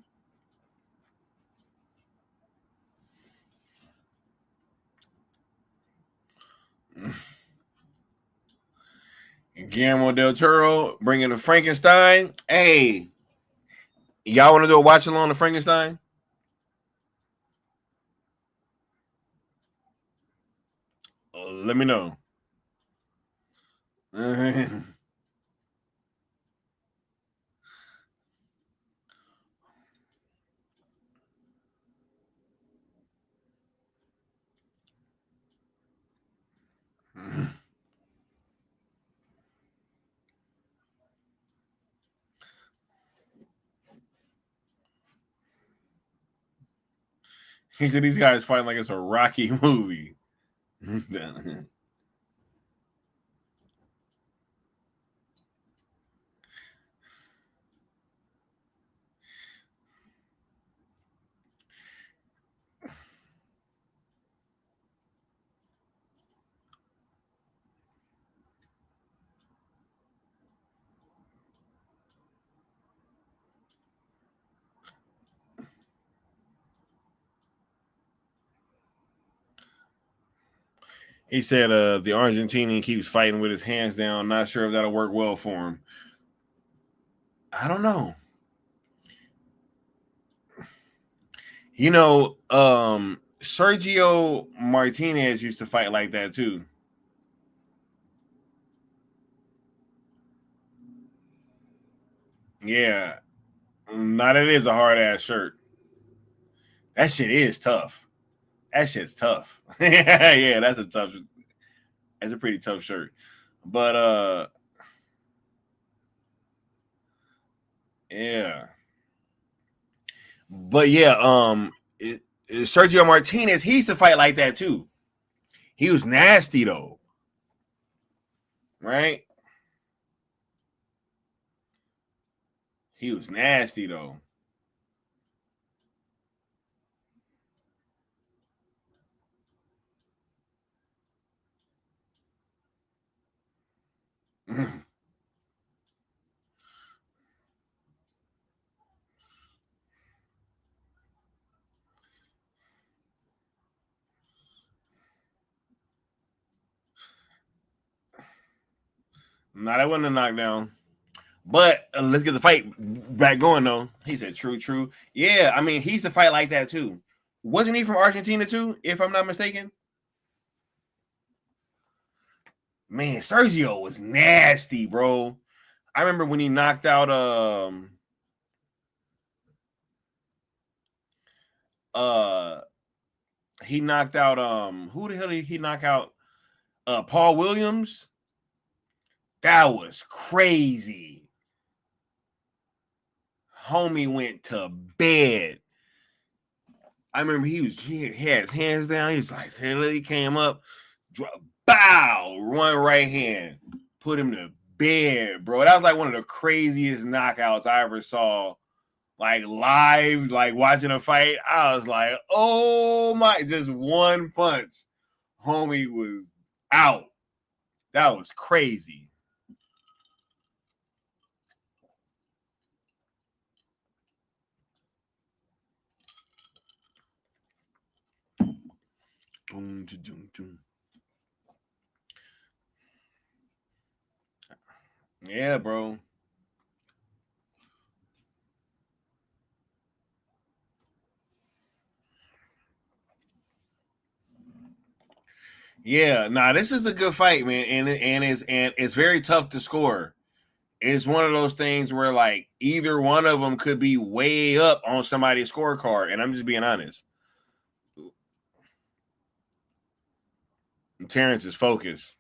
Guillermo del Toro bringing the Frankenstein. Hey, y'all want to do a watch along the Frankenstein? Let me know. He said these guys fighting like it's a Rocky movie. He said the Argentinian keeps fighting with his hands down. Not sure if that'll work well for him. I don't know. You know, Sergio Martinez used to fight like that too. Yeah. Not it is a hard ass shirt. That shit is tough. That shit's tough. Yeah, that's a pretty tough shirt. But yeah. But yeah, Sergio Martinez, he used to fight like that too. He was nasty though. Right? He was nasty though. Nah, that wasn't a knockdown. But let's get the fight back going though. He said, "True, true." Yeah, I mean, he used to fight like that too. Wasn't he from Argentina too, if I'm not mistaken? Man, Sergio was nasty, bro. I remember when he knocked out who the hell did he knock out? Paul Williams. That was crazy. Homie went to bed. I remember he had his hands down. He was like, he came up, bow, one right hand, put him to bed, bro. That was like one of the craziest knockouts I ever saw, like live, like watching a fight. I was like, oh my, just one punch. Homie was out. That was crazy. Yeah, bro. Yeah, nah, this is a good fight, man, and it's very tough to score. It's one of those things where like either one of them could be way up on somebody's scorecard, and I'm just being honest. Terrence is focused.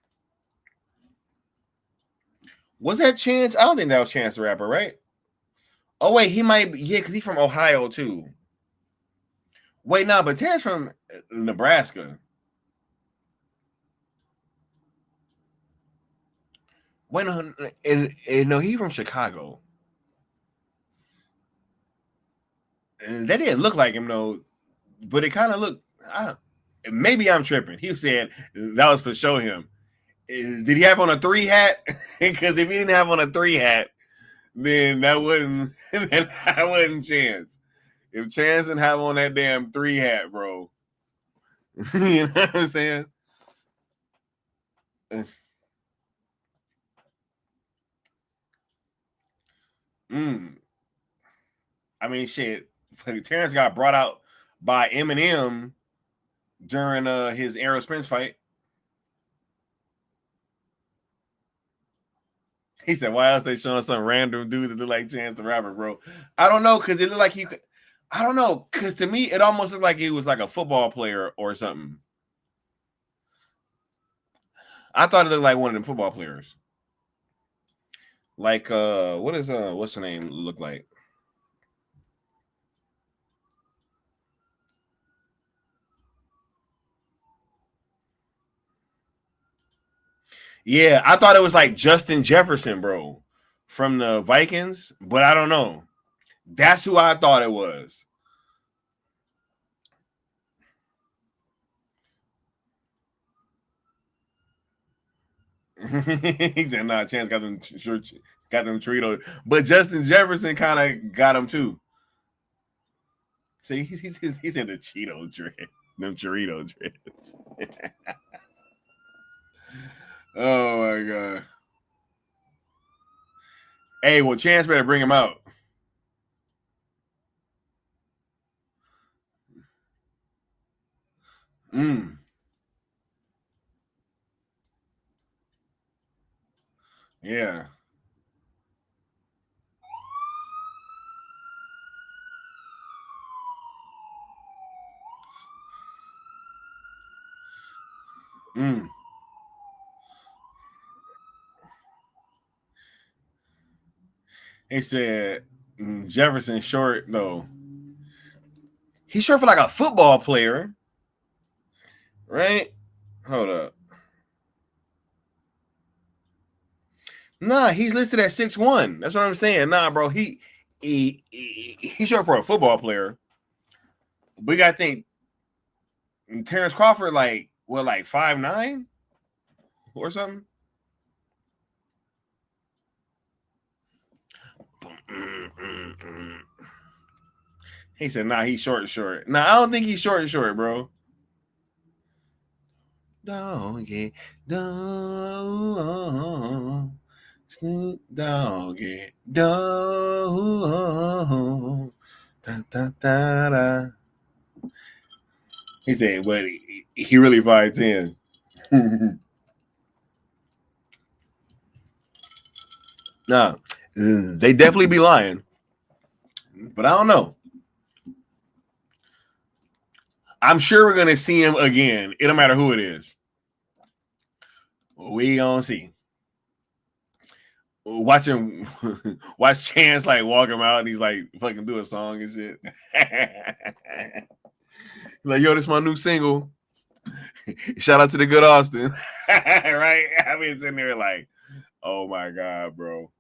Was that Chance? I don't think that was Chance the Rapper, right? Oh wait, he might be, yeah, because he's from Ohio too. Wait, no, but Terrence from Nebraska. Wait, no, and no, he's from Chicago. And that didn't look like him though, but it kind of looked. Maybe I'm tripping. He said that was for show him. Did he have on a 3 hat? Because if he didn't have on a 3 hat, then that wouldn't Chance. If Chance didn't have on that damn 3 hat, bro. You know what I'm saying? I mean, shit. Terrence got brought out by Eminem during his Errol Spence fight. He said, "Why else they showing some random dude that look like Chance the Rapper, bro?" I don't know, because it looked like he could. I don't know, because to me it almost looked like he was like a football player or something. I thought it looked like one of them football players. Like what's the name look like? Yeah, I thought it was like Justin Jefferson, bro, from the Vikings, but I don't know. That's who I thought it was. He said, "Nah, Chance got them Choritos, but Justin Jefferson kind of got him too." See, he's in the Cheeto dread, them Chorito dreads. Oh my god! Hey, well, Chance better bring him out. Yeah. He said Jefferson short though. He's short for like a football player, right? Hold up. Nah, he's listed at 6'1". That's what I'm saying. Nah, bro, he's short for a football player. We got to think Terence Crawford, like 5'9" or something. He said, "Nah, he's short. Nah, I don't think he's short, bro." Doggy, dog, Snoop Doggy, dog, da da da da. He said, but he really 5'10". Nah, they definitely be lying, but I don't know. I'm sure we're gonna see him again. It don't matter who it is. We gonna see. Watch Chance like walk him out and he's like fucking do a song and shit. Like, yo, this is my new single. Shout out to the good Austin. Right? I mean, sitting there like, oh my God, bro.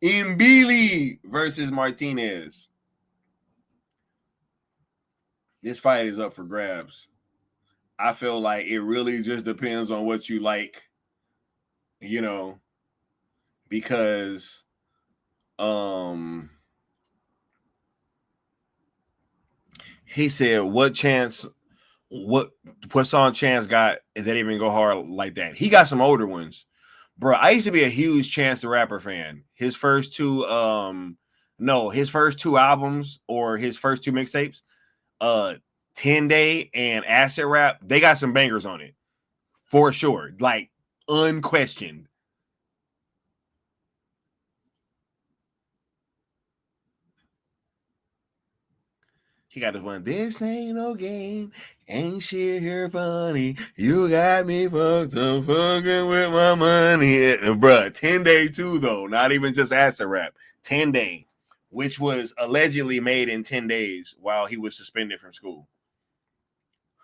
Mbili versus Martinez. This fight is up for grabs. I feel like it really just depends on what you like, you know, because he said what's on Chance got that didn't even go hard like that. He got some older ones. Bro, I used to be a huge Chance the Rapper fan. His first two albums or his first two mixtapes, 10 Day and Acid Rap, they got some bangers on it. For sure. Like unquestioned. He got this one. This ain't no game. Ain't shit here funny. You got me fucked up fucking with my money. Bruh, 10 Day too, though. Not even just Acid Rap. 10 Day, which was allegedly made in 10 days while he was suspended from school.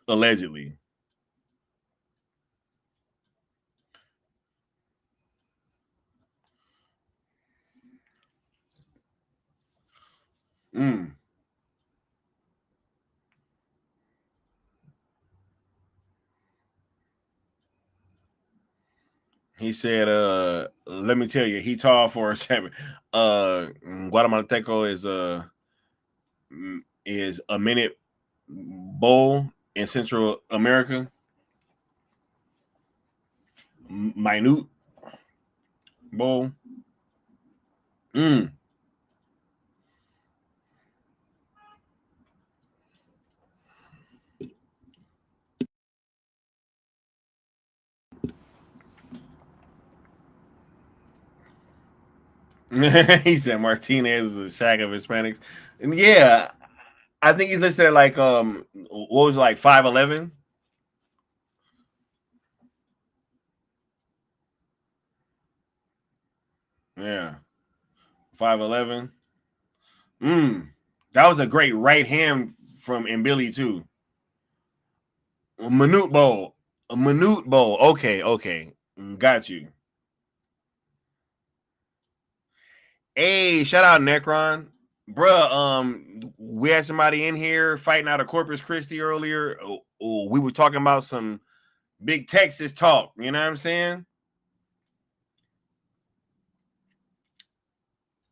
Allegedly. He said, let me tell you, he tall for a champion. Guatemalteco is a minute bowl in Central America. Minute bowl. He said Martinez is a shack of Hispanics. And yeah, I think he's listed at like what was it, like 5'11"? Yeah. 5'11". That was a great right hand from Mbili too. A minute bowl. Okay. Got you. Hey, shout out Necron. Bruh, we had somebody in here fighting out of Corpus Christi earlier. We were talking about some big Texas talk. You know what I'm saying?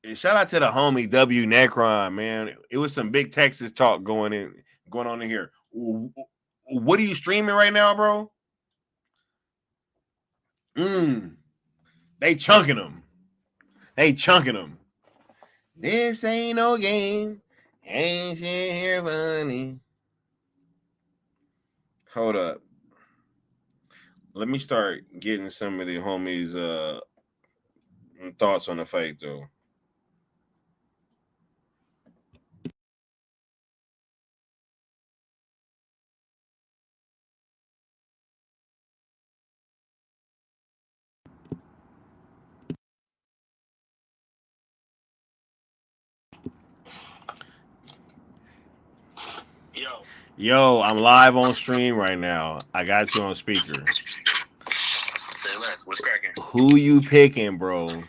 And shout out to the homie W Necron, man. It was some big Texas talk going on in here. What are you streaming right now, bro? They chunking them. This ain't no game. Ain't shit here funny. Hold up. Let me start getting some of the homies' thoughts on the fight, though. Yo, I'm live on stream right now. I got you on speaker. Say less. What's cracking? Who you picking, bro,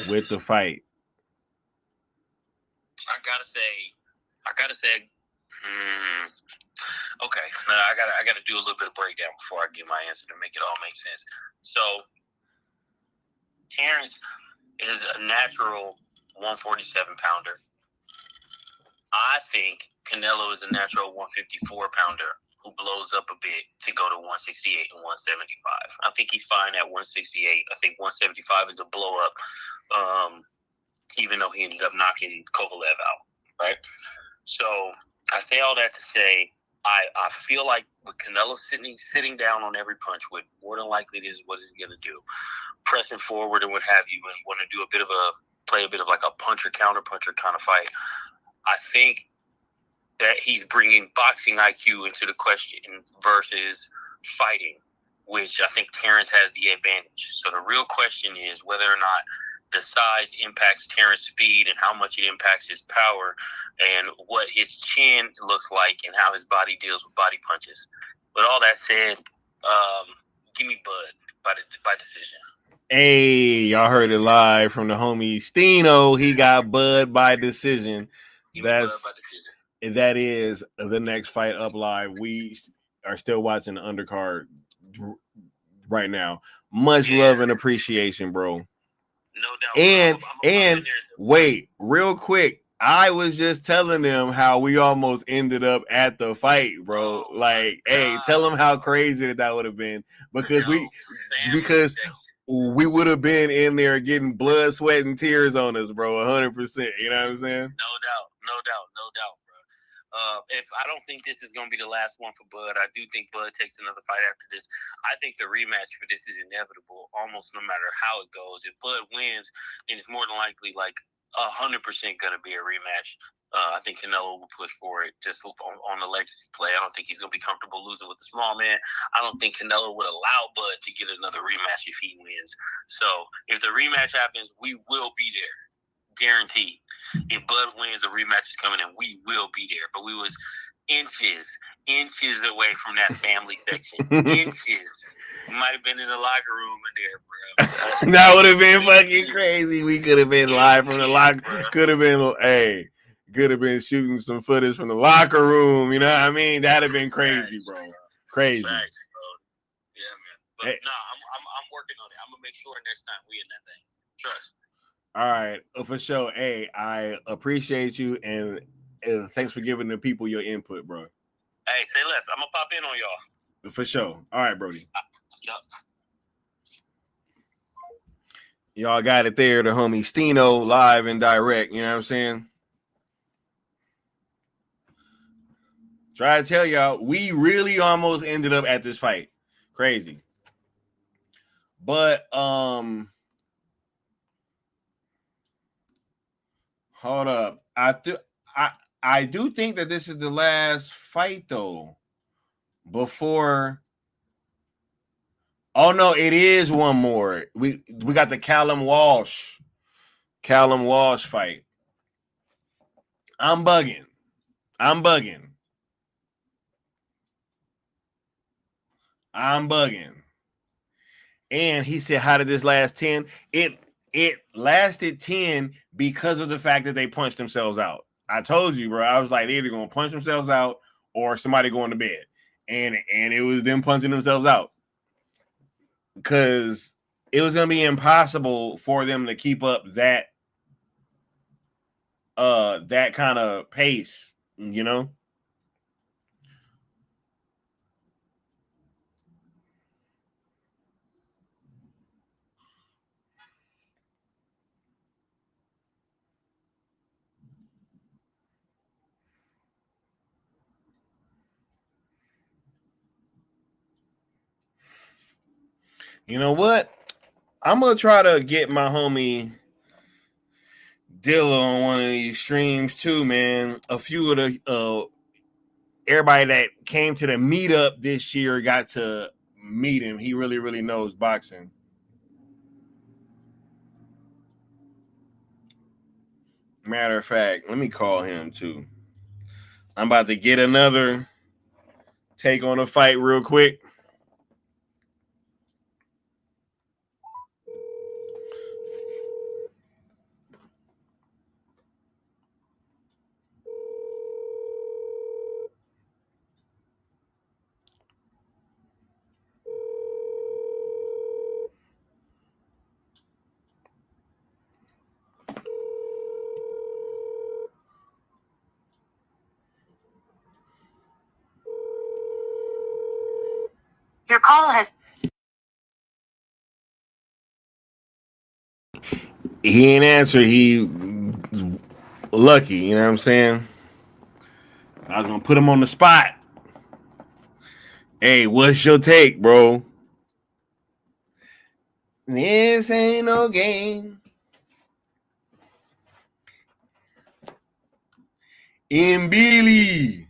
with the fight? I gotta say. Okay, I gotta do a little bit of breakdown before I give my answer to make it all make sense. So, Terence is a natural 147 pounder. I think Canelo is a natural 154 pounder who blows up a bit to go to 168 and 175. I think he's fine at 168. I think 175 is a blow up, even though he ended up knocking Kovalev out, right? So I say all that to say I feel like with Canelo sitting down on every punch, with more than likely it is what he's going to do, pressing forward and what have you, and want to do play a bit of like a puncher counter puncher kind of fight. I think that he's bringing boxing IQ into the question versus fighting, which I think Terence has the advantage. So the real question is whether or not the size impacts Terrence's speed and how much it impacts his power and what his chin looks like and how his body deals with body punches. But all that said, give me Bud by decision. Hey, y'all heard it live from the homie Stino. He got Bud by decision. That is the next fight up live. We are still watching the undercard right now. Much love and appreciation, bro. No doubt. And wait, real quick. I was just telling them how we almost ended up at the fight, bro. Hey, tell them how crazy that would have been because we would have been in there getting blood, sweat, and tears on us, bro. 100%. You know what I'm saying? No doubt, bro. If I don't think this is going to be the last one for Bud, I do think Bud takes another fight after this. I think the rematch for this is inevitable, almost no matter how it goes. If Bud wins, then it's more than likely 100% going to be a rematch. I think Canelo will push for it just on the legacy play. I don't think he's going to be comfortable losing with the small man. I don't think Canelo would allow Bud to get another rematch if he wins. So if the rematch happens, we will be there. Guaranteed. If Bud wins, a rematch is coming and we will be there. But we was inches away from that family section. Inches. We might have been in the locker room in there, bro. That would have been fucking crazy. We could have been live from the locker. Could have been shooting some footage from the locker room. You know what I mean? That'd have been crazy, bro. Crazy. Facts, bro. Yeah, man. But I'm working on it. I'm gonna make sure next time we in that thing. Trust me. All right, for sure. Hey, I appreciate you and thanks for giving the people your input, bro. Hey, say less. I'm gonna pop in on y'all. For sure. All right, Brody. Yep. Y'all got it there, the homie Stino, live and direct. You know what I'm saying? Try to tell y'all, we really almost ended up at this fight. Crazy. But hold up. I do think that this is the last fight though. Before no, it is one more. We got the Callum Walsh fight. I'm bugging. And he said, how did this last 10? It lasted 10 because of the fact that they punched themselves out. I told you, bro. I was like, they're either going to punch themselves out or somebody going to bed. And it was them punching themselves out. Because it was going to be impossible for them to keep up that kind of pace, you know? You know what? I'm going to try to get my homie Dilla on one of these streams too, man. A few of the everybody that came to the meetup this year got to meet him. He really, really knows boxing. Matter of fact, let me call him too. I'm about to get another take on a fight real quick. Your call has... He ain't answer. He lucky, you know what I'm saying? I was gonna put him on the spot. Hey, what's your take, bro? This ain't no game. In Billy.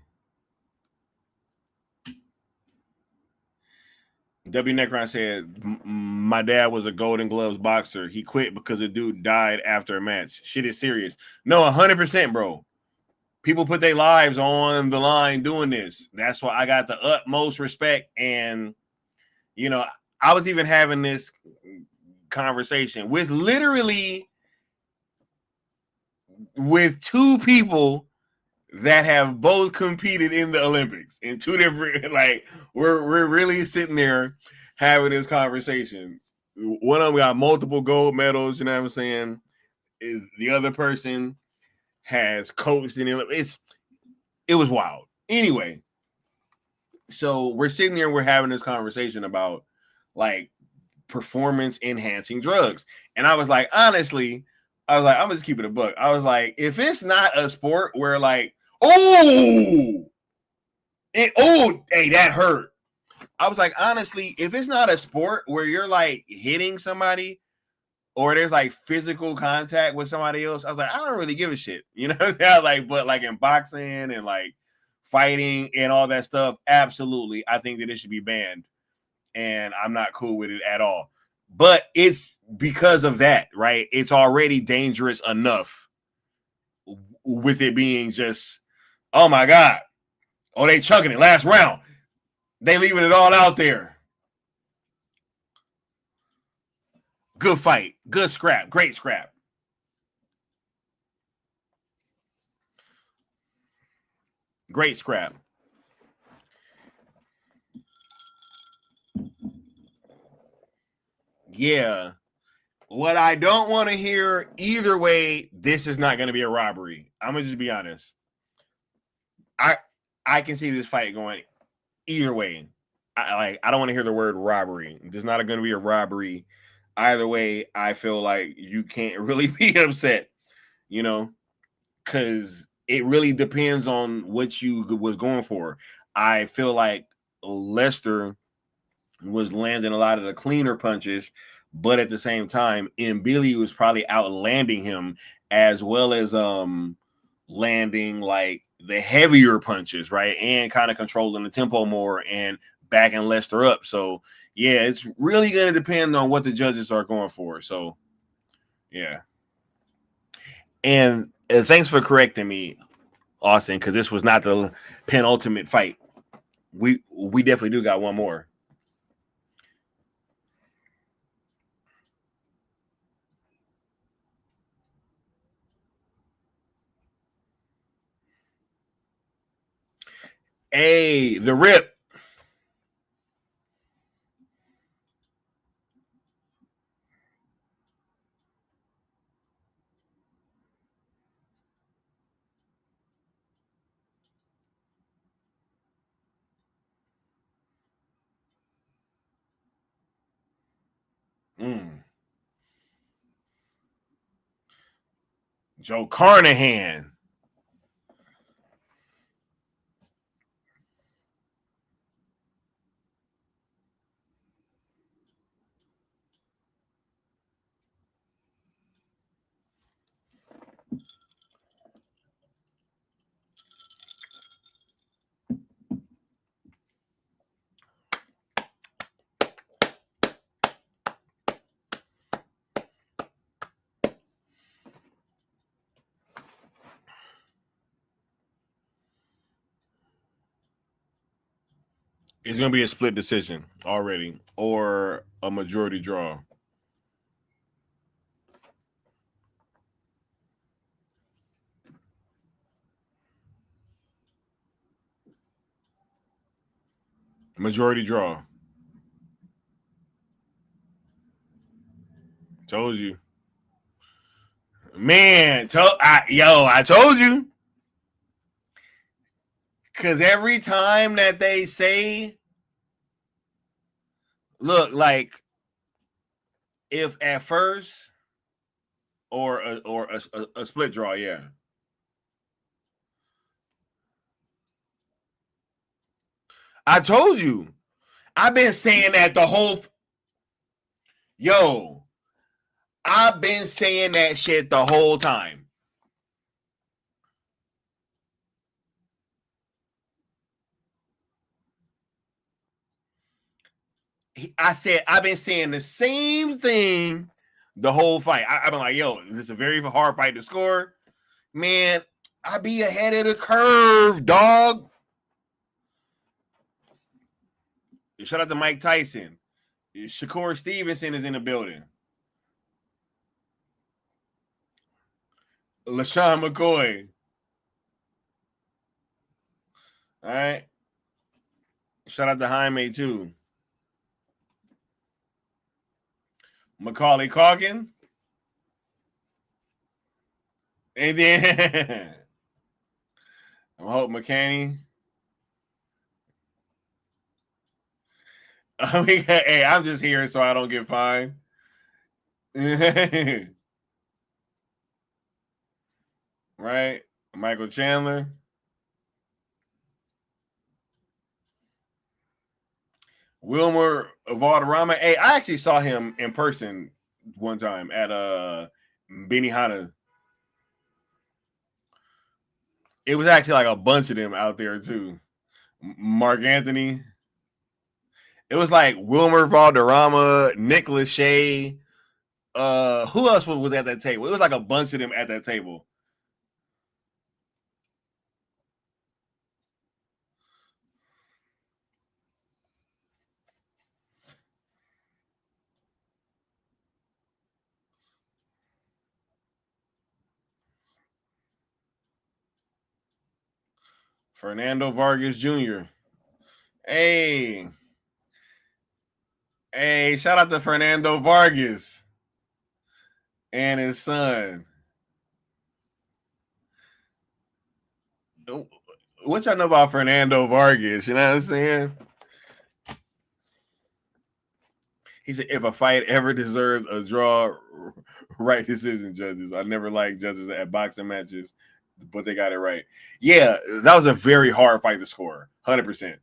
W. Necron said, my dad was a Golden Gloves boxer. He quit because a dude died after a match. Shit is serious. No, 100%, bro. People put their lives on the line doing this. That's why I got the utmost respect. And, you know, I was even having this conversation with two people that have both competed in the Olympics in two different, like, we're really sitting there having this conversation. One of them got multiple gold medals, you know what I'm saying? The other person has coached in the Olympics. It was wild. Anyway, so we're sitting there, we're having this conversation about like performance enhancing drugs. And I was like, honestly, I'm just keeping it a buck. I was like, if it's not a sport where like, hey, that hurt. I was like, honestly, if it's not a sport where you're like hitting somebody or there's like physical contact with somebody else, I was like, I don't really give a shit. You know what I'm saying? Like, but like in boxing and like fighting and all that stuff, absolutely. I think that it should be banned. And I'm not cool with it at all. But it's because of that, right? It's already dangerous enough with it being just, oh my God. Oh, they chucking it last round. They leaving it all out there. Good fight. Good scrap. Great scrap. Great scrap. Yeah. What I don't want to hear either way, this is not going to be a robbery. I'm going to just be honest. I can see this fight going either way. I don't want to hear the word robbery. There's not going to be a robbery either way. I feel like you can't really be upset, you know, because it really depends on what you was going for. I feel like Lester was landing a lot of the cleaner punches, but at the same time, Mbili was probably outlanding him as well as landing like the heavier punches, right? And kind of controlling the tempo more and backing Lester up. So yeah, it's really going to depend on what the judges are going for. So yeah. And thanks for correcting me, Austin, because this was not the penultimate fight. We definitely do got one more. Hey, the rip. Joe Carnahan. It's going to be a split decision already or a majority draw. Majority draw. Told you. Man, I told you. Because every time that they say, look, like, if at first or a split draw, yeah. I told you. I've been saying that the whole. Yo, I've been saying that shit the whole time. I said I've been saying the same thing the whole fight. I've been like, yo, this is a very hard fight to score. Man, I be ahead of the curve, dog. Shout out to Mike Tyson. Shakur Stevenson is in the building. LaShawn McCoy. All right. Shout out to Jaime, too. Macaulay Culkin. And then Hope McCanny. I mean, hey, I'm just here so I don't get fined. Right? Michael Chandler. Wilmer Valderrama. Hey, I actually saw him in person one time at Benihana. It was actually like a bunch of them out there too. Mark Anthony. It was like Wilmer Valderrama, Nicholas Shea. Who else was at that table? It was like a bunch of them at that table. Fernando Vargas Jr. Hey, shout out to Fernando Vargas and his son. What y'all know about Fernando Vargas? You know what I'm saying? He said, if a fight ever deserves a draw, right decision, judges. I never liked judges at boxing matches, but they got it right. Yeah, that was a very hard fight to score, 100%.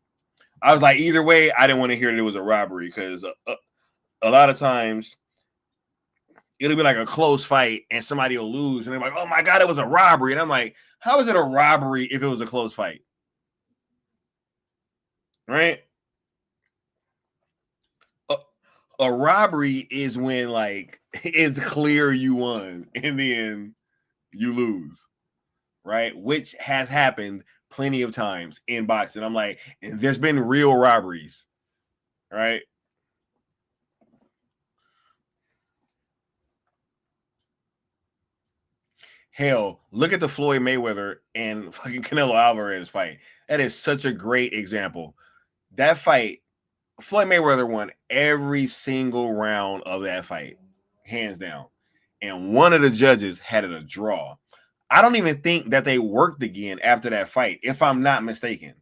I was like, either way, I didn't want to hear that it was a robbery because a lot of times it'll be like a close fight and somebody will lose and they're like, oh my God, it was a robbery. And I'm like, how is it a robbery if it was a close fight? Right? A robbery is when like it's clear you won and then you lose, right? Which has happened plenty of times in boxing. I'm like, there's been real robberies, right? Hell, look at the Floyd Mayweather and fucking Canelo Álvarez fight. That is such a great example. That fight, Floyd Mayweather won every single round of that fight, hands down. And one of the judges had it a draw. I don't even think that they worked again after that fight, if I'm not mistaken.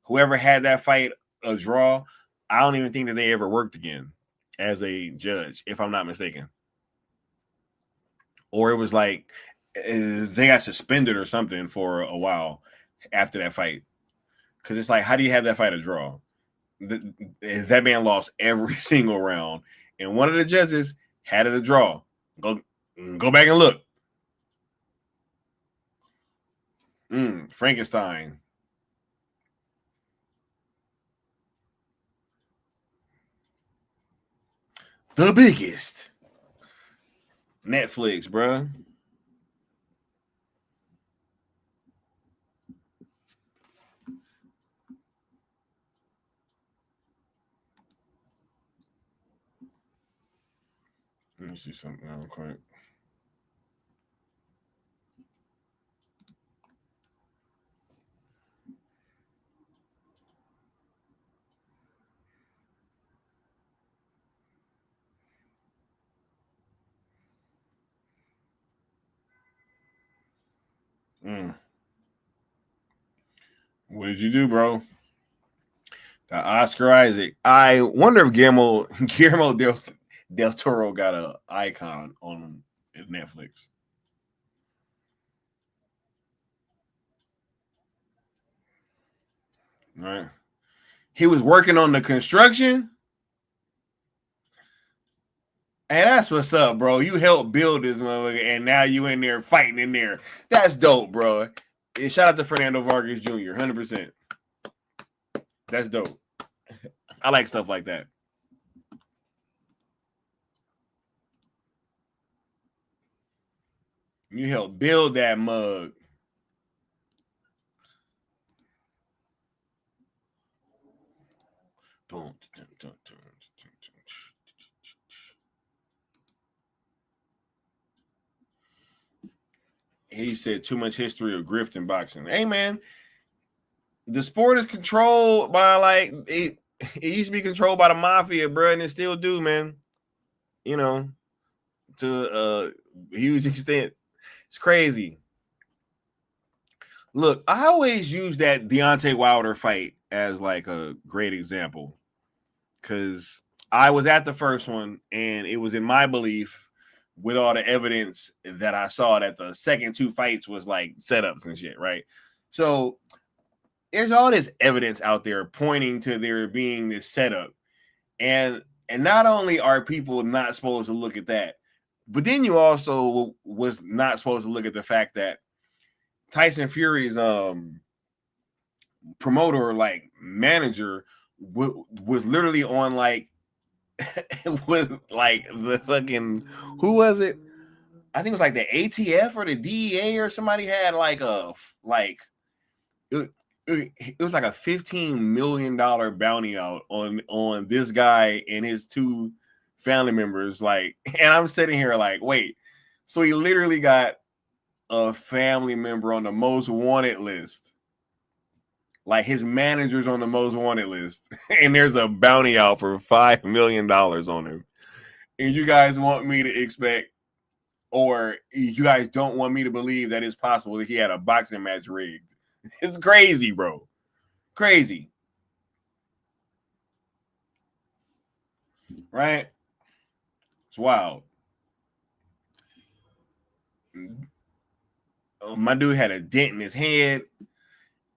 Whoever had that fight a draw, I don't even think that they ever worked again as a judge, if I'm not mistaken. Or it was like they got suspended or something for a while after that fight. Because it's like, how do you have that fight a draw? That man lost every single round, and one of the judges had it a draw. Go back and look. Frankenstein. The biggest. Netflix, bruh. Let me see something real quick. What did you do, bro? Oscar Isaac. I wonder if Guillermo del Toro got an icon on Netflix. Right. He was working on the construction. And that's what's up, bro. You helped build this motherfucker, and now you in there fighting in there. That's dope, bro. And shout out to Fernando Vargas Jr. 100%. That's dope. I like stuff like that. You helped build that mug. Boom. He said too much history of grift in boxing. Hey, man, the sport is controlled by, like, it used to be controlled by the mafia, bro, and it still do, man. You know, to a huge extent. It's crazy. Look, I always use that Deontay Wilder fight as like a great example because I was at the first one, and it was in my belief with all the evidence that I saw that the second two fights was like setups and shit, right? So there's all this evidence out there pointing to there being this setup. And not only are people not supposed to look at that, but then you also was not supposed to look at the fact that Tyson Fury's promoter, like manager, was literally on like was like the fucking, who was it? I think it was like the ATF or the DEA or somebody had like a like it was like a $15 million bounty out on this guy and his two family members. Like, and I'm sitting here like, wait, so he literally got a family member on the most wanted list. Like his manager's on the most wanted list, and there's a bounty out for $5 million on him. And you guys want me to expect, or you guys don't want me to believe that it's possible that he had a boxing match rigged. It's crazy, bro. Crazy. Right? It's wild. My dude had a dent in his head.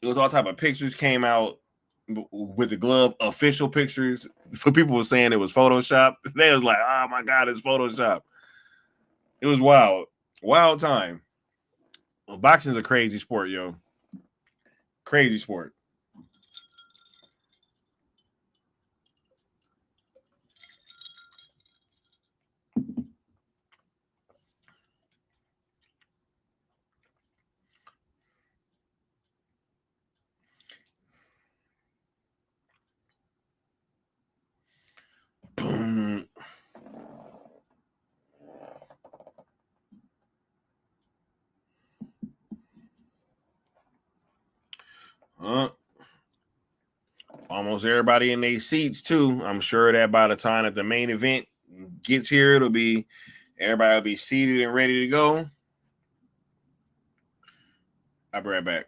It was all type of pictures came out with the glove, official pictures. For people were saying it was Photoshop. They was like, oh my God, it's Photoshop. It was wild. Wild time. Well, boxing's a crazy sport, yo. Crazy sport. Boom. Almost everybody in their seats too. I'm sure that by the time that the main event gets here, everybody will be seated and ready to go. I'll be right back.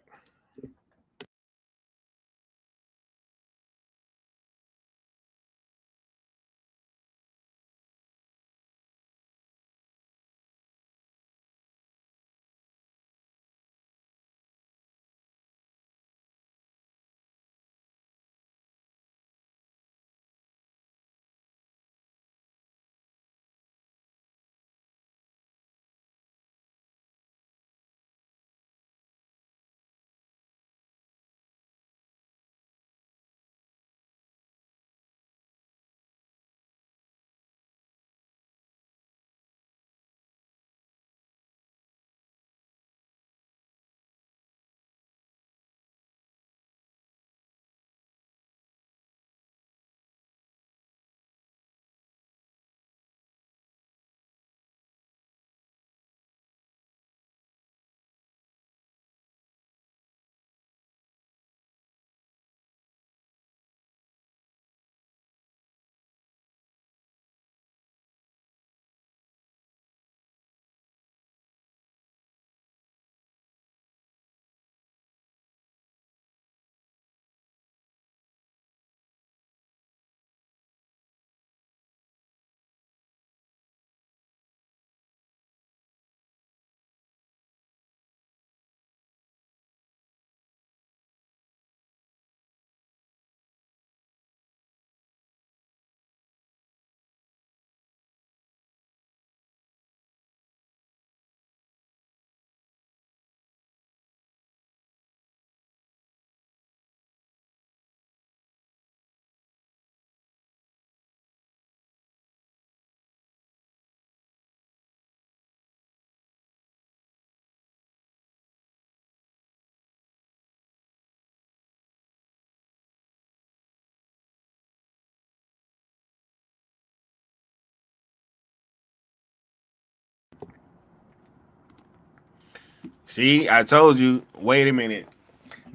See, I told you. Wait a minute.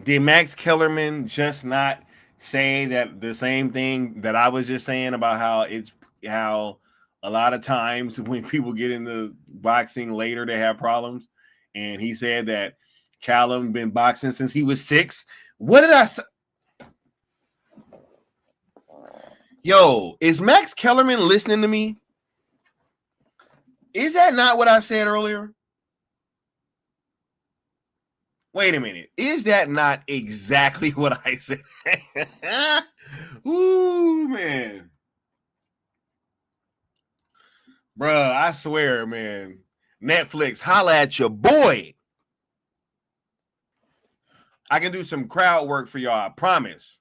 Did Max Kellerman just not say that the same thing that I was just saying about how a lot of times when people get into boxing later they have problems, and he said that Callum been boxing since he was 6. What did I say? Yo, is Max Kellerman listening to me? Is that not what I said earlier? Wait a minute. Is that not exactly what I said? Ooh, man. Bruh, I swear, man. Netflix, holla at your boy. I can do some crowd work for y'all, I promise.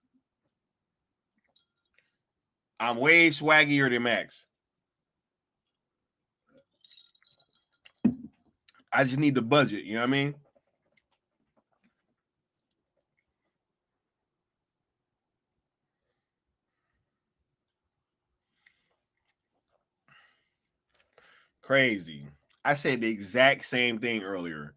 I'm way swaggier than Max. I just need the budget, you know what I mean? Crazy. I said the exact same thing earlier.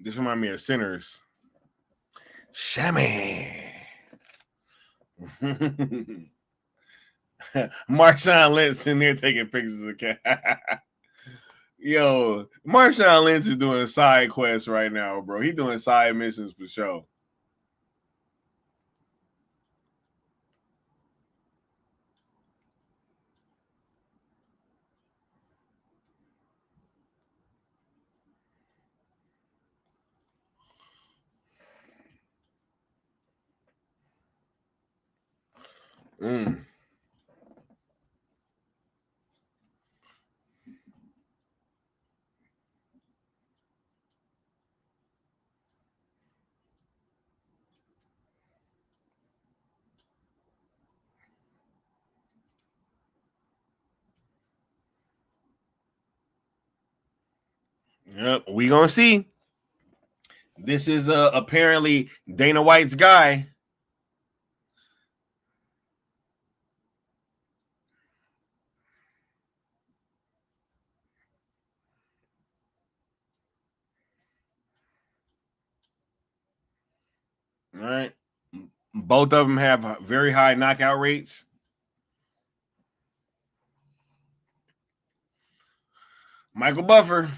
This reminds me of Sinners. Shammy. Marshawn Lynch in there taking pictures of cat. Yo, Marshawn Lynch is doing side quests right now, bro. He doing side missions for sure. Mm. Yep, we gonna see. This is apparently Dana White's guy. All right. Both of them have very high knockout rates. Michael Buffer.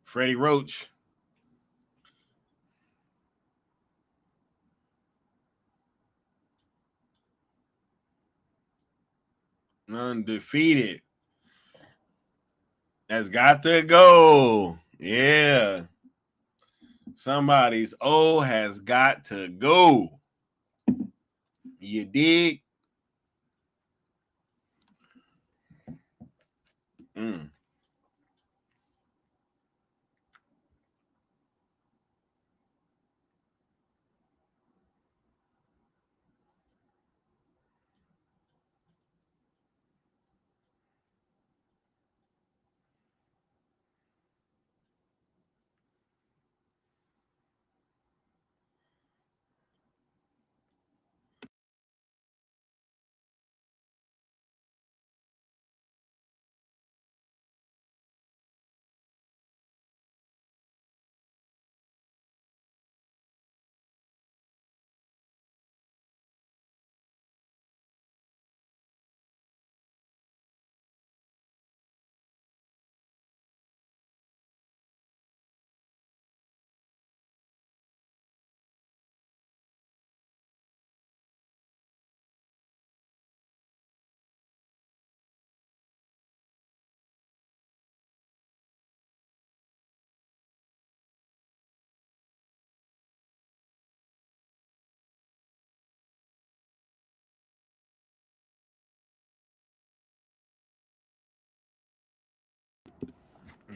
Freddie Roach. Undefeated. That's got to go. Yeah. Somebody's O has got to go. You dig? Mm.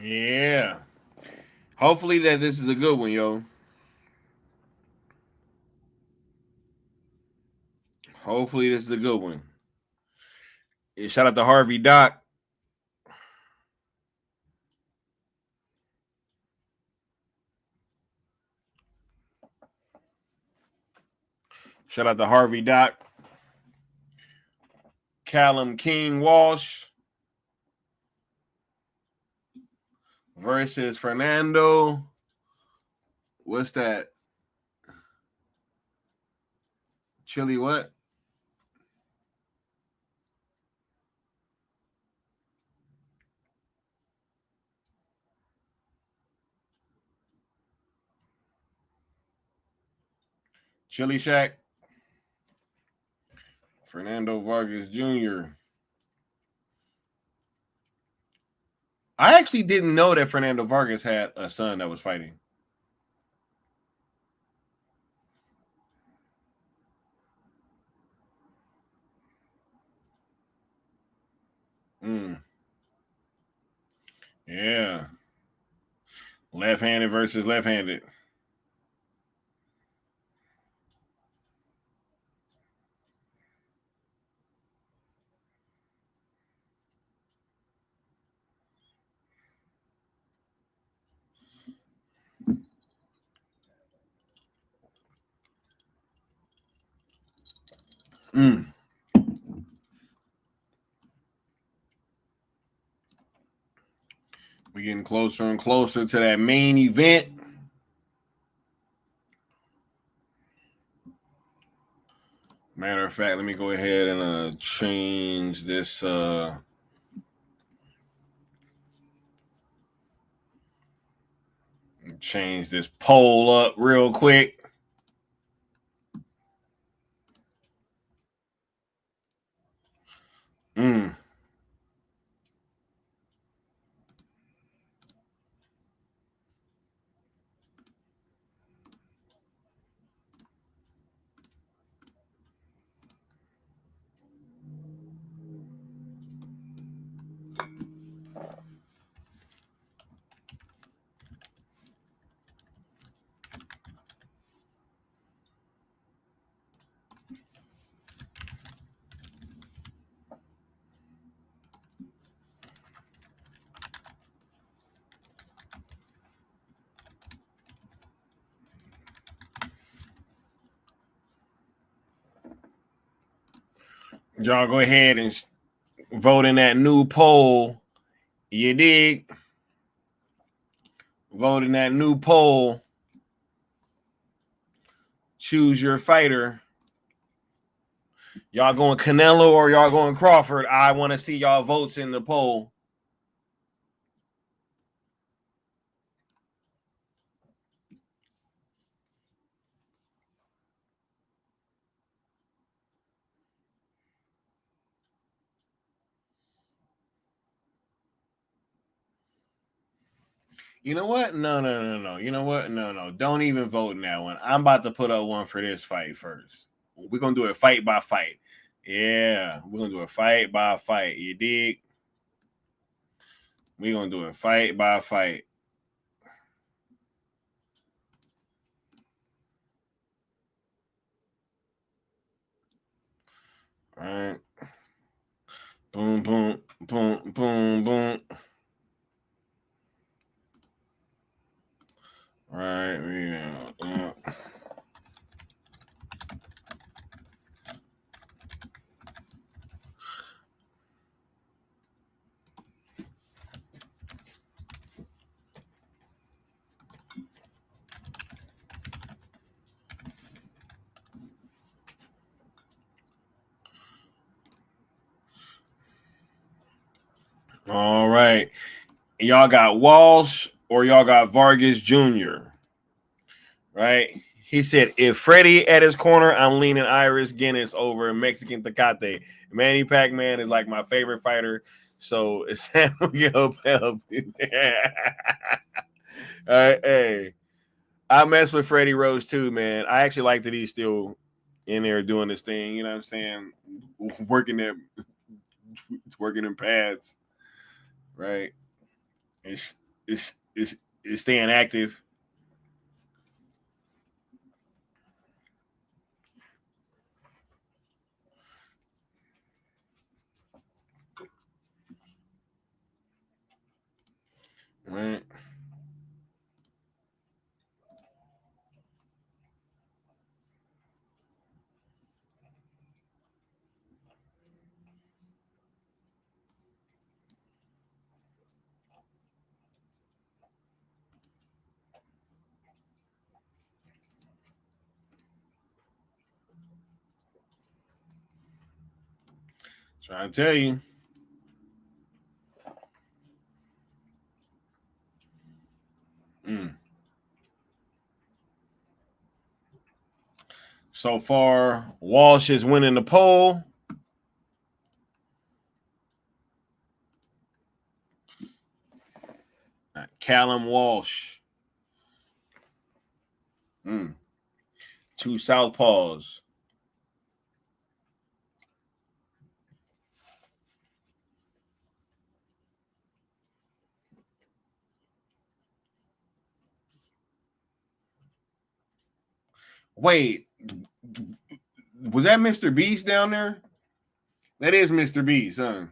Yeah. Hopefully that this is a good one, yo. Hopefully this is a good one. Shout out to Harvey Doc. Shout out to Harvey Doc. Callum King Walsh versus Fernando. What's that? Chili what? Chili Shack. Fernando Vargas Jr. I actually didn't know that Fernando Vargas had a son that was fighting. Yeah. Left-handed versus left-handed. We're getting closer and closer to that main event. Matter of fact, let me go ahead and change this. Change this poll up real quick. Y'all go ahead and vote in that new poll. You dig? Vote in that new poll. Choose your fighter. Y'all going Canelo or y'all going Crawford? I want to see y'all votes in the poll. You know what? No. You know what? No. Don't even vote in that one. I'm about to put up one for this fight first. We're going to do it fight by fight. Yeah, we're going to do it fight by fight. You dig? We're going to do it fight by fight. All right. Boom, boom, boom, boom, boom. All right. Yeah. All right. Y'all got Walsh or y'all got Vargas Jr. Right? He said, if Freddie at his corner, I'm leaning Iris Guinness over Mexican Tecate. Manny Pacman is like my favorite fighter. So it's Samuel Pell. Hey, I mess with Freddie Rose too, man. I actually like that he's still in there doing this thing. You know what I'm saying? Working in pads. Right. is staying active. Right. Trying to tell you. So far, Walsh is winning the poll. Callum Walsh. Two southpaws. Wait, was that Mr. Beast down there? That is Mr. Beast, huh?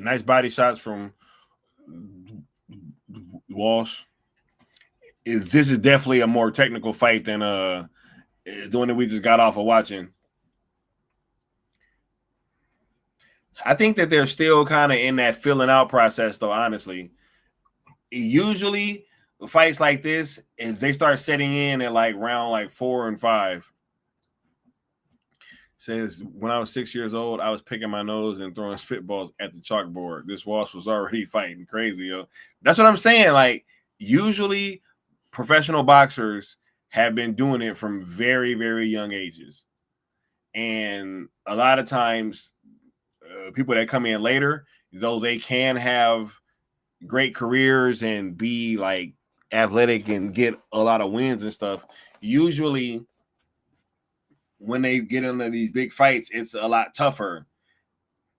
Nice body shots from Walsh. This is definitely a more technical fight than the one that we just got off of watching. I think that they're still kind of in that filling out process, though, honestly. Usually, fights like this, they start setting in at like round 4 and 5. Says, when I was 6 years old, I was picking my nose and throwing spitballs at the chalkboard. This Walsh was already fighting crazy, yo. That's what I'm saying. Like, usually professional boxers have been doing it from very, very young ages. And a lot of times, people that come in later, though they can have great careers and be like athletic and get a lot of wins and stuff, usually when they get into these big fights, it's a lot tougher,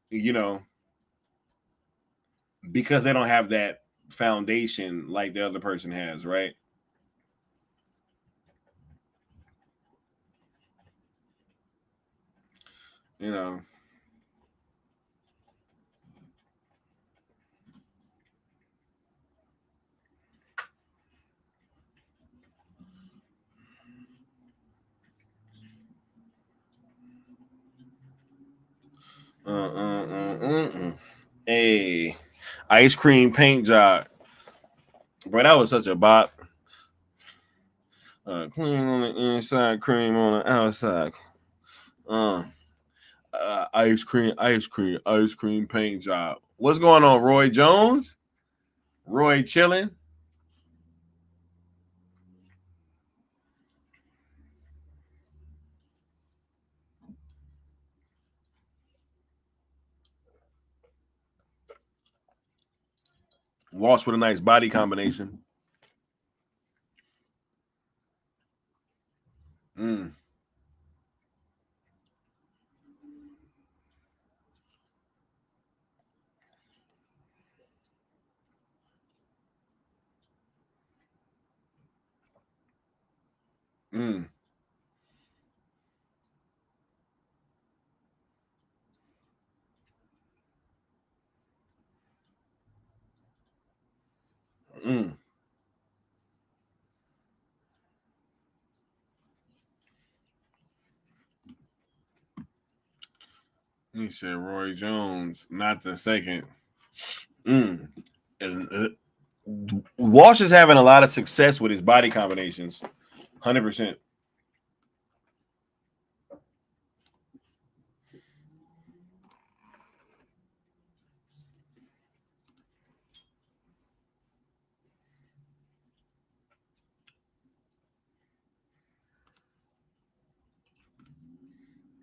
because they don't have that foundation like the other person has, right? Hey, ice cream paint job. Bro, that was such a bop. Cream on the inside, cream on the outside. Ice cream paint job. What's going on, Roy Jones? Roy chilling. Walsh with a nice body combination. He said Roy Jones, not the second. Walsh is having a lot of success with his body combinations. 100%.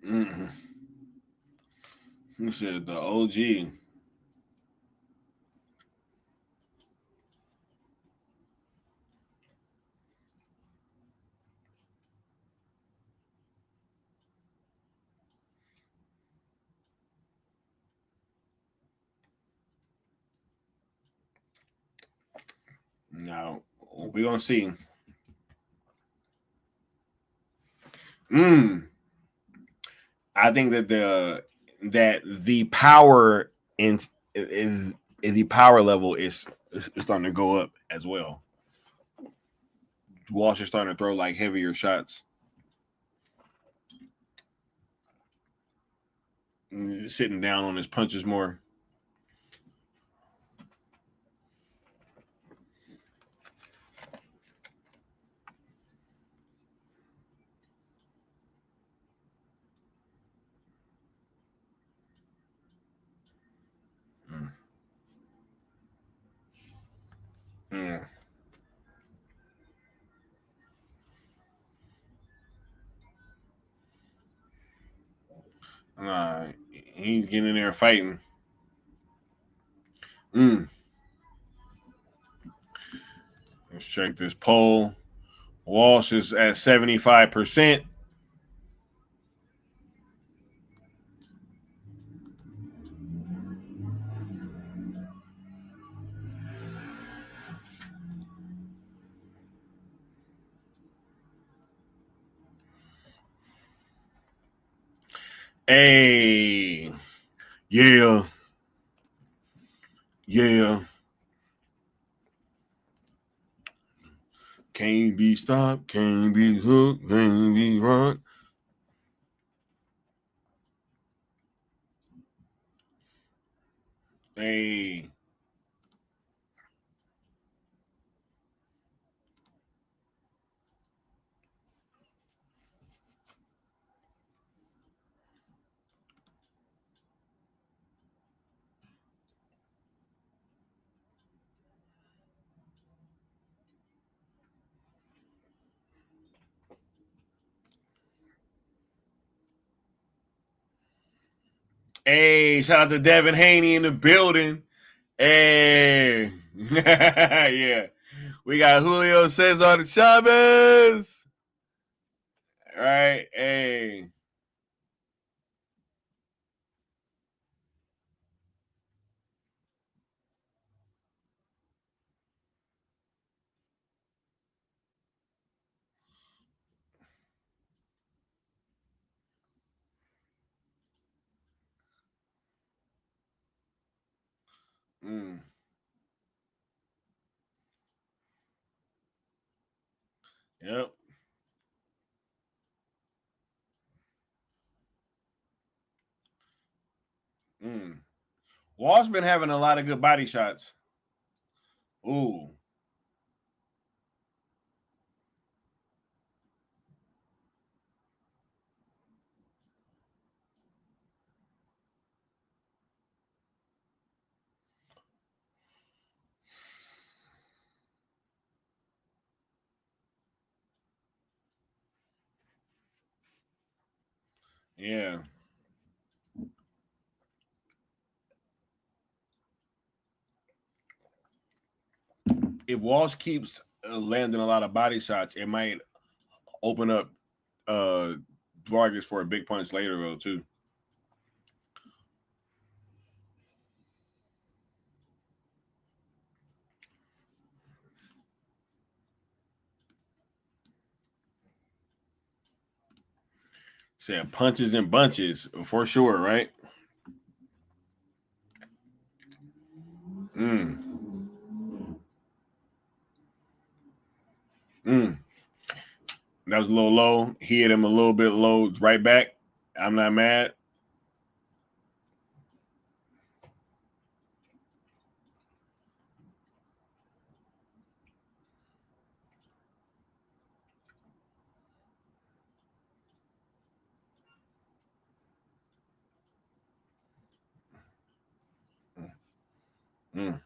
Mm. He said the OG. Now we're gonna see. I think that the power is the power level is starting to go up as well. Walsh is starting to throw like heavier shots, sitting down on his punches more. Mm. He's getting in there fighting. Let's check this poll. Walsh is at 75%. Hey, yeah. Can't be stopped, can't be hooked, can't be run. Hey. Hey, shout out to Devin Haney in the building. Hey. Yeah. We got Julio Cesar Chavez. All right. Hey. Yep. Wall's been having a lot of good body shots. Ooh. Yeah. If Walsh keeps landing a lot of body shots, it might open up Vargas for a big punch later, though, too. Saying punches and bunches for sure, right? That was a little low. He hit him a little bit low right back. I'm not mad. Mm.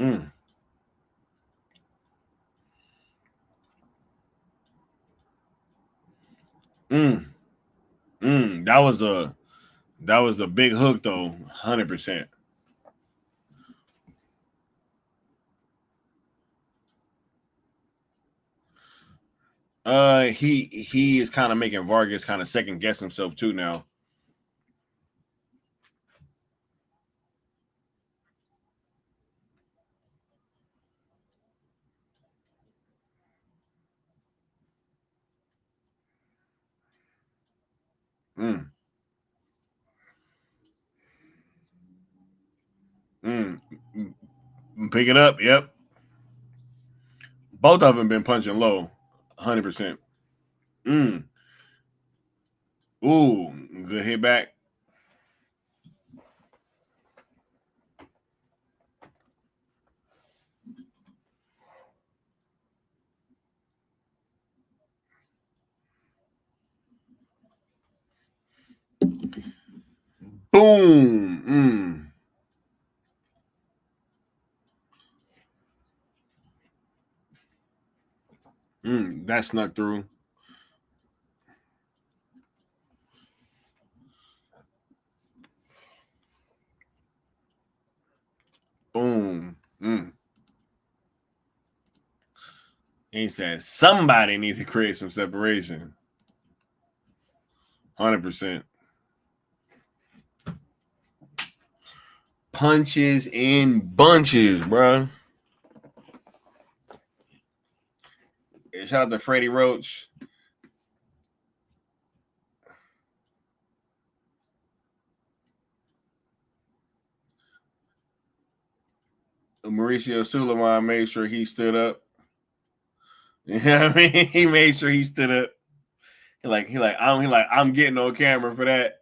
Mm. That was a big hook though, 100%. He is kind of making Vargas kind of second guess himself too now. Pick it up. Yep. Both of them been punching low, 100%. Ooh, good hit back. Boom. That snuck through. Boom. He said somebody needs to create some separation. 100%. Punches in bunches, bro. Shout out to Freddie Roach. Mauricio Suleiman made sure he stood up. You know what I mean? He made sure he stood up. I'm getting on camera for that.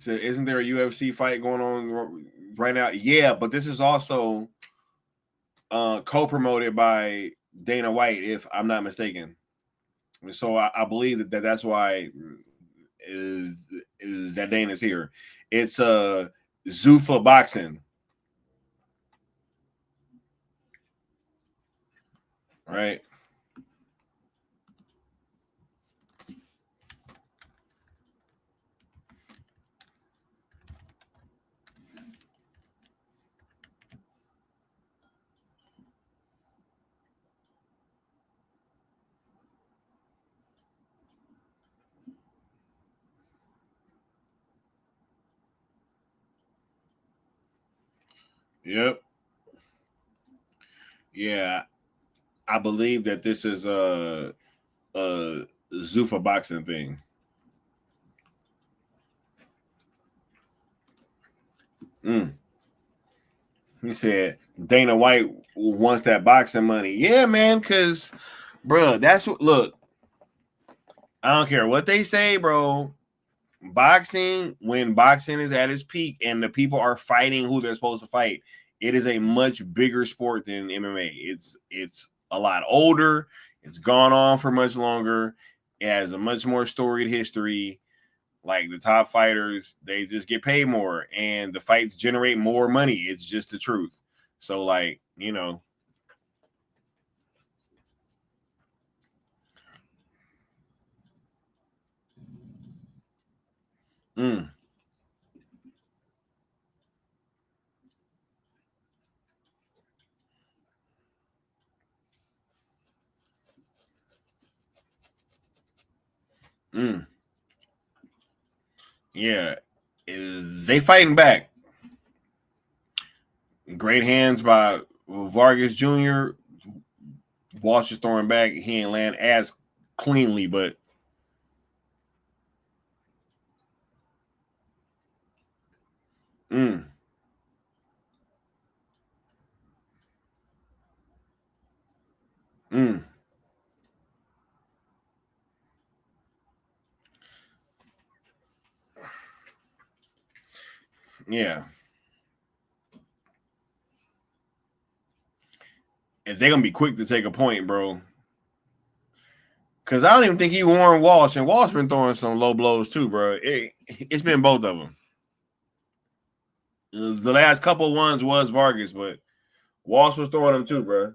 So isn't there a UFC fight going on right now? Yeah, but this is also co-promoted by Dana White, if I'm not mistaken. So I believe that's why is that Dana's here. It's Zuffa Boxing. Right. Yep. Yeah. I believe that this is a Zuffa Boxing thing. He said Dana White wants that boxing money. Yeah, man, because, bro, that's what, look, I don't care what they say, bro. Boxing, when boxing is at its peak and the people are fighting who they're supposed to fight, it is a much bigger sport than MMA. It's a lot older. It's gone on for much longer. It has a much more storied history. Like the top fighters, they just get paid more and the fights generate more money. It's just the truth. So, like, you know. Yeah. They fighting back. Great hands by Vargas Jr. Walsh is throwing back. He ain't land as cleanly, but yeah. And they're gonna be quick to take a point, bro. Because I don't even think he warned Walsh, and Walsh been throwing some low blows too, bro. It's been both of them. The last couple ones was Vargas, but Walsh was throwing them too, bro.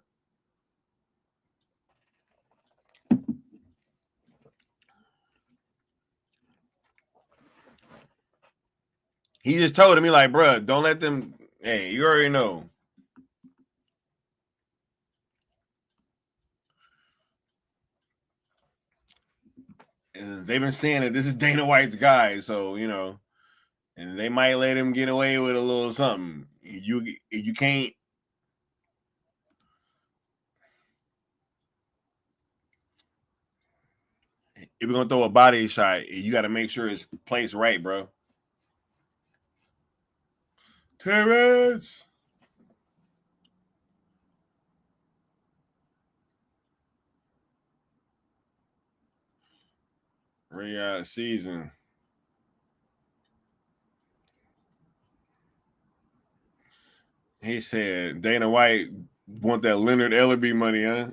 He just told me like, bro, don't let them. Hey, you already know. And they've been saying that this is Dana White's guy, so you know, and they might let him get away with a little something. You can't. If you're gonna throw a body shot, you got to make sure it's placed right, bro. Terence. Riyadh season. He said Dana White want that Leonard Ellerby money, huh?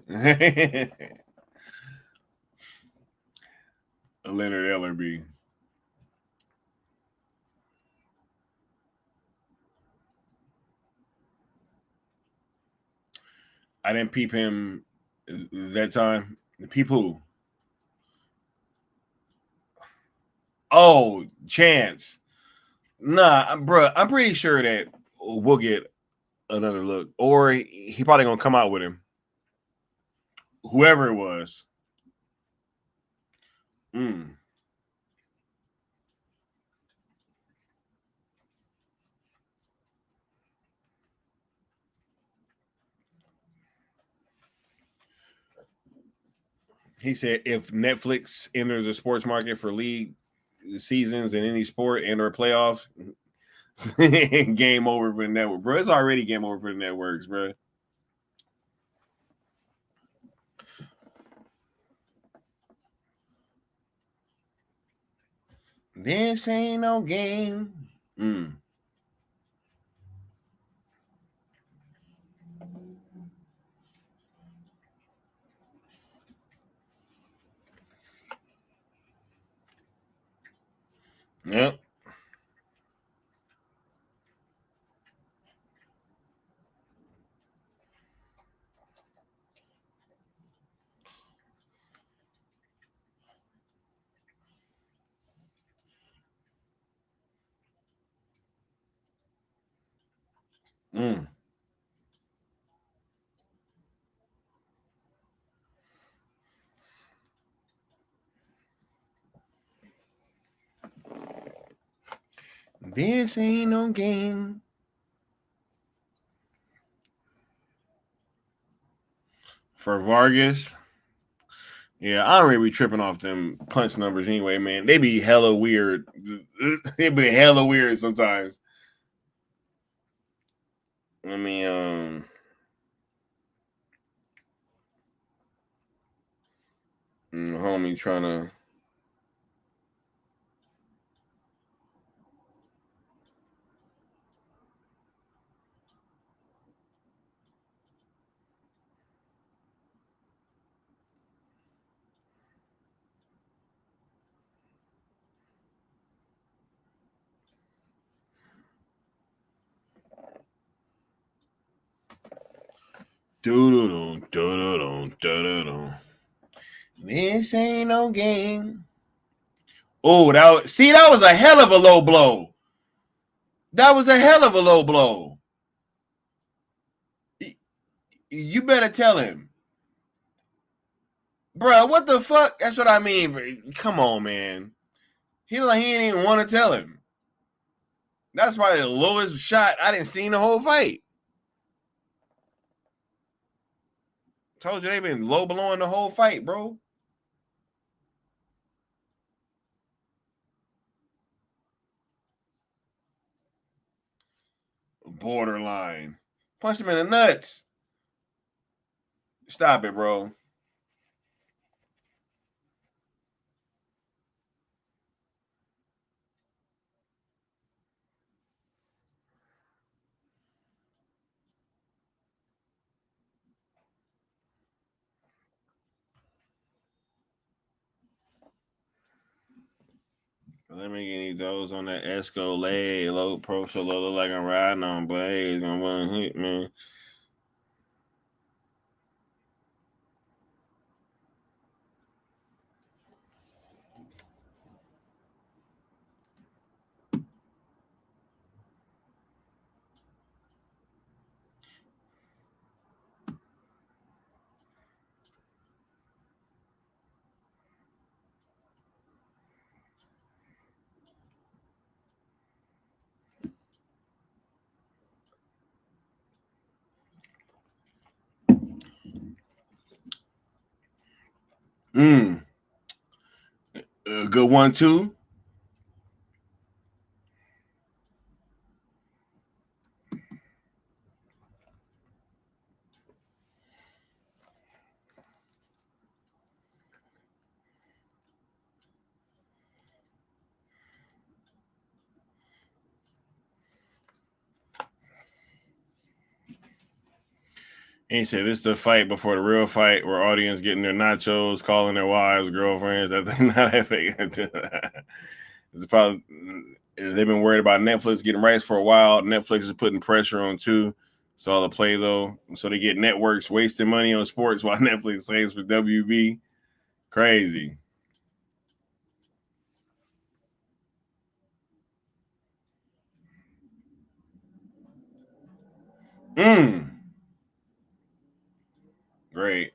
Leonard Ellerby. I didn't peep him that time. Peep who? Oh, Chance. Nah, bro. I'm pretty sure that we'll get another look, or he probably gonna come out with him. Whoever it was. He said if Netflix enters the sports market for league seasons in any sport and or playoffs, game over for the network, bro. It's already game over for the networks, bro. This ain't no game. Yep. This ain't no game. For Vargas, yeah, I don't really be tripping off them punch numbers anyway, man. They be hella weird. They be hella weird sometimes. I mean, homie trying to. This ain't no game. Oh, that was a hell of a low blow. That was a hell of a low blow. You better tell him, bro. What the fuck? That's what I mean. Come on, man. He ain't even want to tell him. That's probably the lowest shot I didn't see in the whole fight. Told you they've been low blowing the whole fight, bro. Borderline. Punch him in the nuts. Stop it, bro. Let me get those on that Escalade low pro solo look like I'm riding on blades. I'm gonna hit me. Good one, too. He said this is the fight before the real fight where audience getting their nachos, calling their wives, girlfriends. I think not that fake. It's probably they've been worried about Netflix getting rights for a while. Netflix is putting pressure on too. It's all the play though. So they get networks wasting money on sports while Netflix saves for WB. Crazy. Great.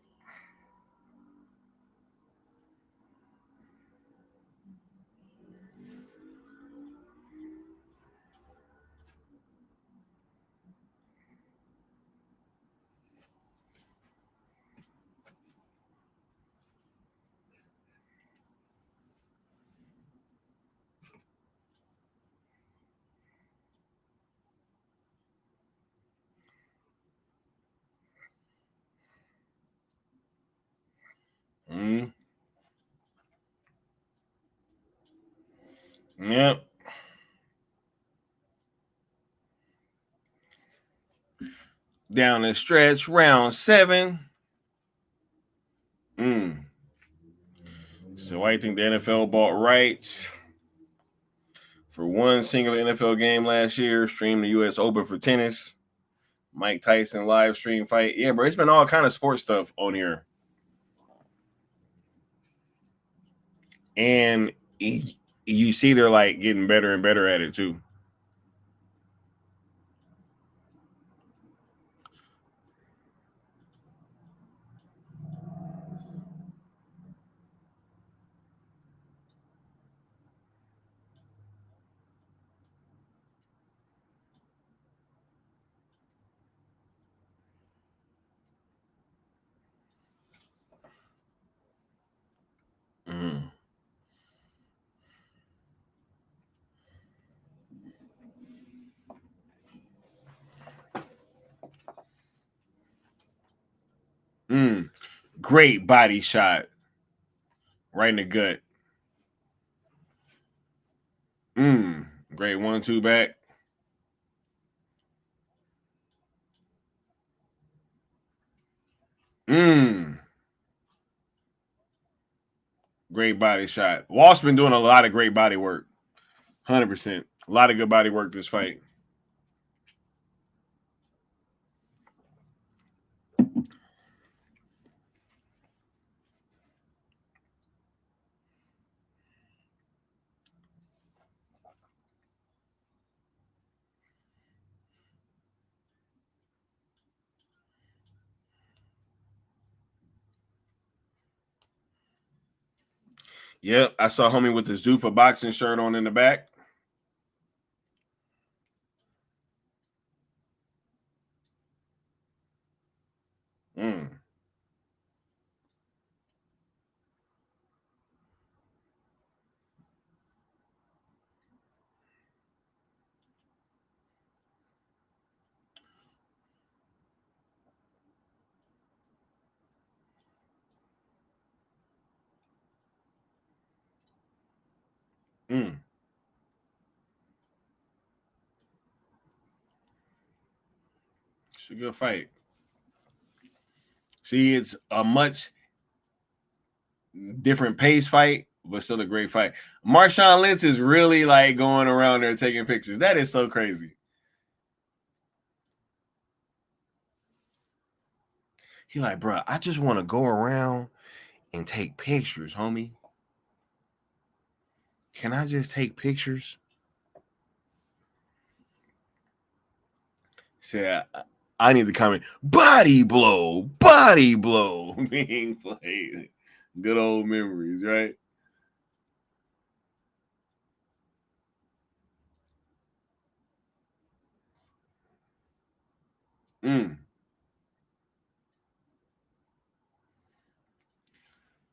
Yep. Down the stretch, round 7. So I think the NFL bought rights for one single NFL game last year, streamed the U.S. Open for tennis, Mike Tyson live stream fight. Yeah, bro, it's been all kind of sports stuff on here. And you see they're like getting better and better at it too. Great body shot. Right in the gut. Great 1-2 back. Great body shot. Walsh been doing a lot of great body work. 100%. A lot of good body work this fight. Yep, I saw homie with the Zuffa boxing shirt on in the back. It's a good fight. See, it's a much different pace fight but still a great fight. Marshawn Lynch is really like going around there taking pictures. That is so crazy. He like, bro, I just want to go around and take pictures, homie. Can I just take pictures? Say, I need to comment. Body blow being played. Good old memories, right?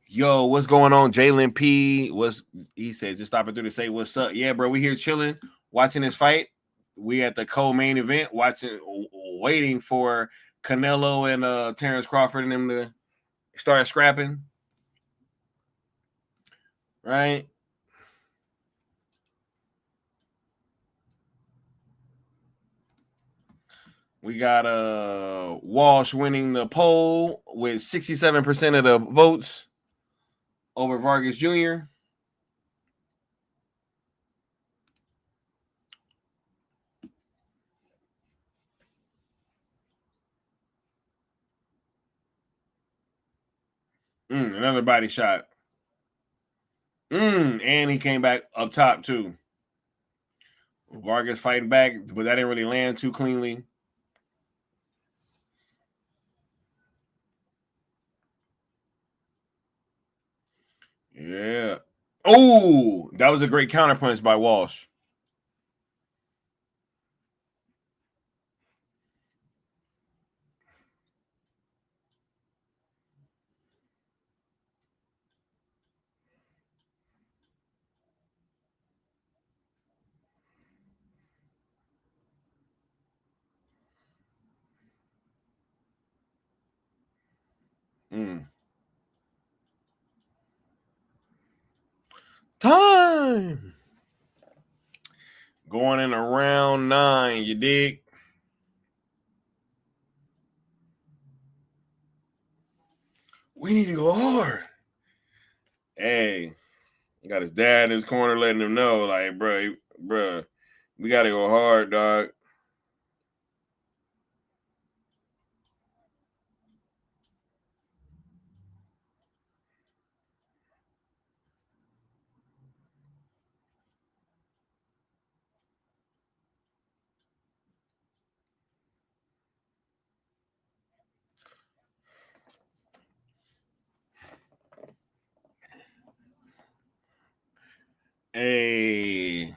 Yo, what's going on? Jalen P. He said, just stopping through to say what's up. Yeah, bro, we here chilling, watching this fight. We at the co-main event, waiting for Canelo and Terence Crawford and them to start scrapping. Right? We got Walsh winning the poll with 67% of the votes over Vargas Jr. Another body shot. And he came back up top too. Vargas fighting back, but that didn't really land too cleanly. Yeah. Oh, that was a great counterpunch by Walsh. Time. Going in round 9, you dig? We need to go hard. Hey, got his dad in his corner letting him know, like, bro, we got to go hard, dog. Hey.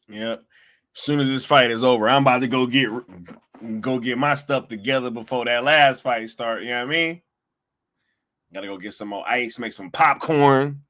Yep. As soon as this fight is over, I'm about to go get my stuff together before that last fight start. You know what I mean? Gotta go get some more ice, make some popcorn.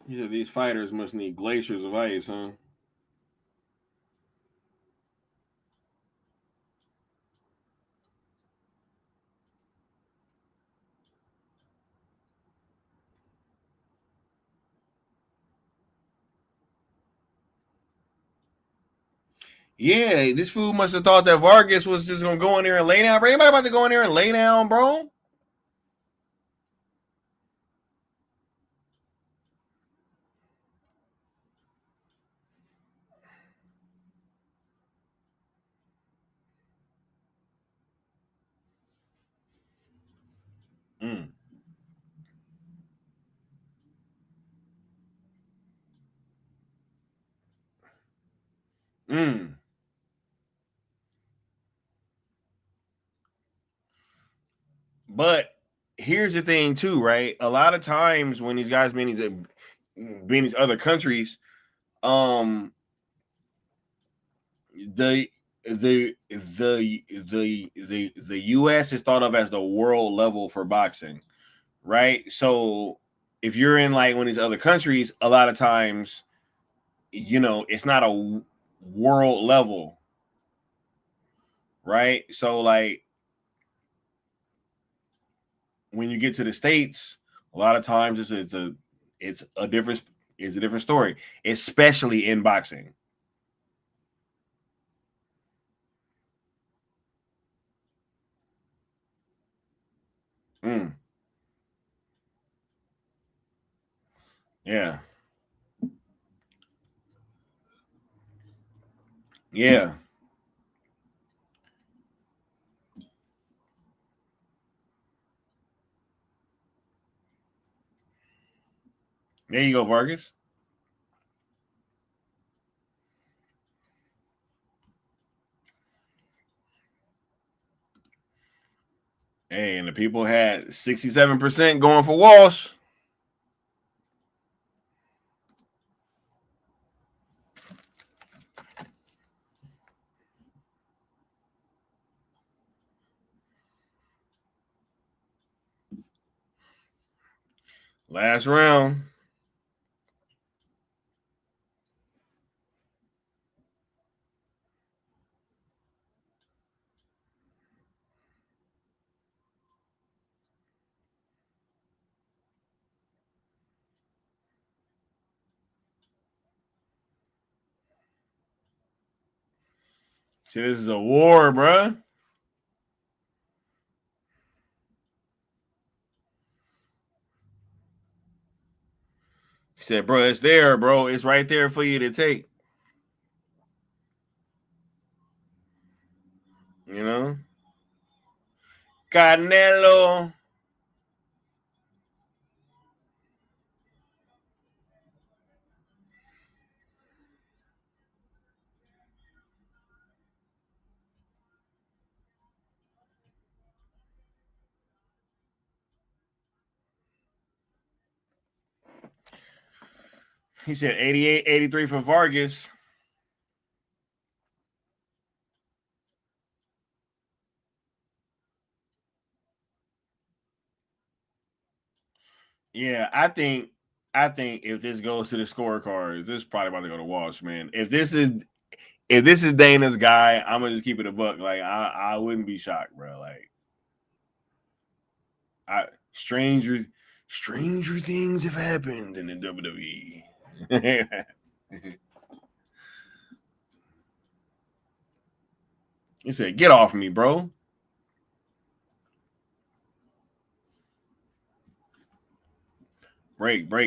These fighters must need glaciers of ice, huh? Yeah, this fool must have thought that Vargas was just gonna go in there and lay down. Bro, anybody about to go in there and lay down, bro? Mm. Mm. But here's the thing, too, right? A lot of times when these guys been in these other countries, the US is thought of as the world level for boxing, right? So if you're in like one of these other countries, a lot of times, you know, it's not a world level, right? So like when you get to the States, a lot of times it's a different story, especially in boxing. Yeah. Yeah. There you go, Vargas. Hey, and the people had 67% going for Walsh. Last round. See, this is a war, bruh. He said, bro, it's there, bro. It's right there for you to take. You know? Canelo. He said 88, 83 for Vargas. Yeah, I think if this goes to the scorecards, this is probably about to go to Walsh, man. If this is Dana's guy, I'm gonna just keep it a buck. Like I wouldn't be shocked, bro. Like stranger things have happened in the WWE. He said, "Get off me, bro." Break.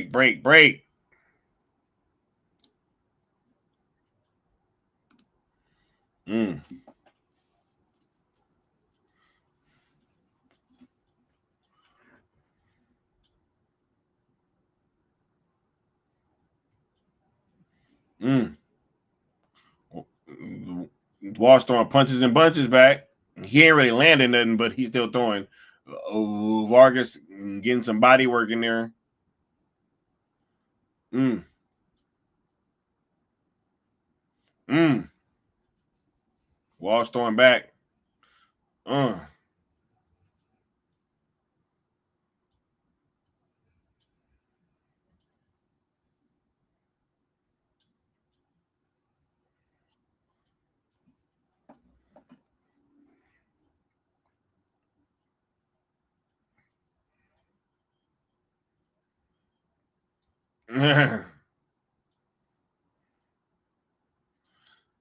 Mm. Walsh throwing punches and bunches back. He ain't really landing nothing, but he's still throwing. Vargas getting some body work in there. Walsh throwing back.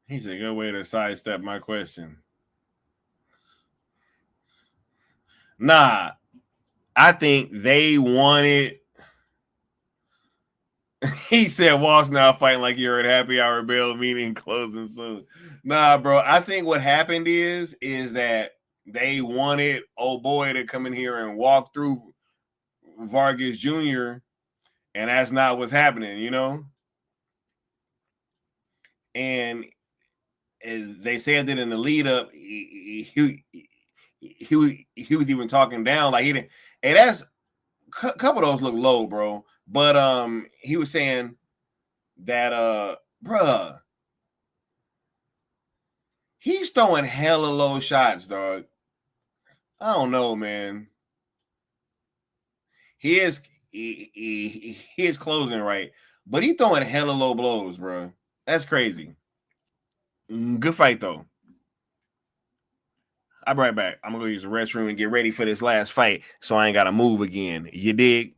He's a good way to sidestep my question. Nah, I think they wanted. He said Walsh now fighting like you're at happy hour bail meeting closing soon. Nah, bro. I think what happened is that they wanted old boy to come in here and walk through Vargas Jr. and that's not what's happening, you know. And they said that in the lead up, he he was even talking down like he didn't. And that's a couple of those look low, bro. But he was saying that bruh, he's throwing hella low shots, dog. I don't know, man. He is closing right, but he throwing hella low blows, bro. That's crazy. Good fight though. I'll be right back. I'm gonna go use the restroom and get ready for this last fight, so I ain't gotta move again. You dig?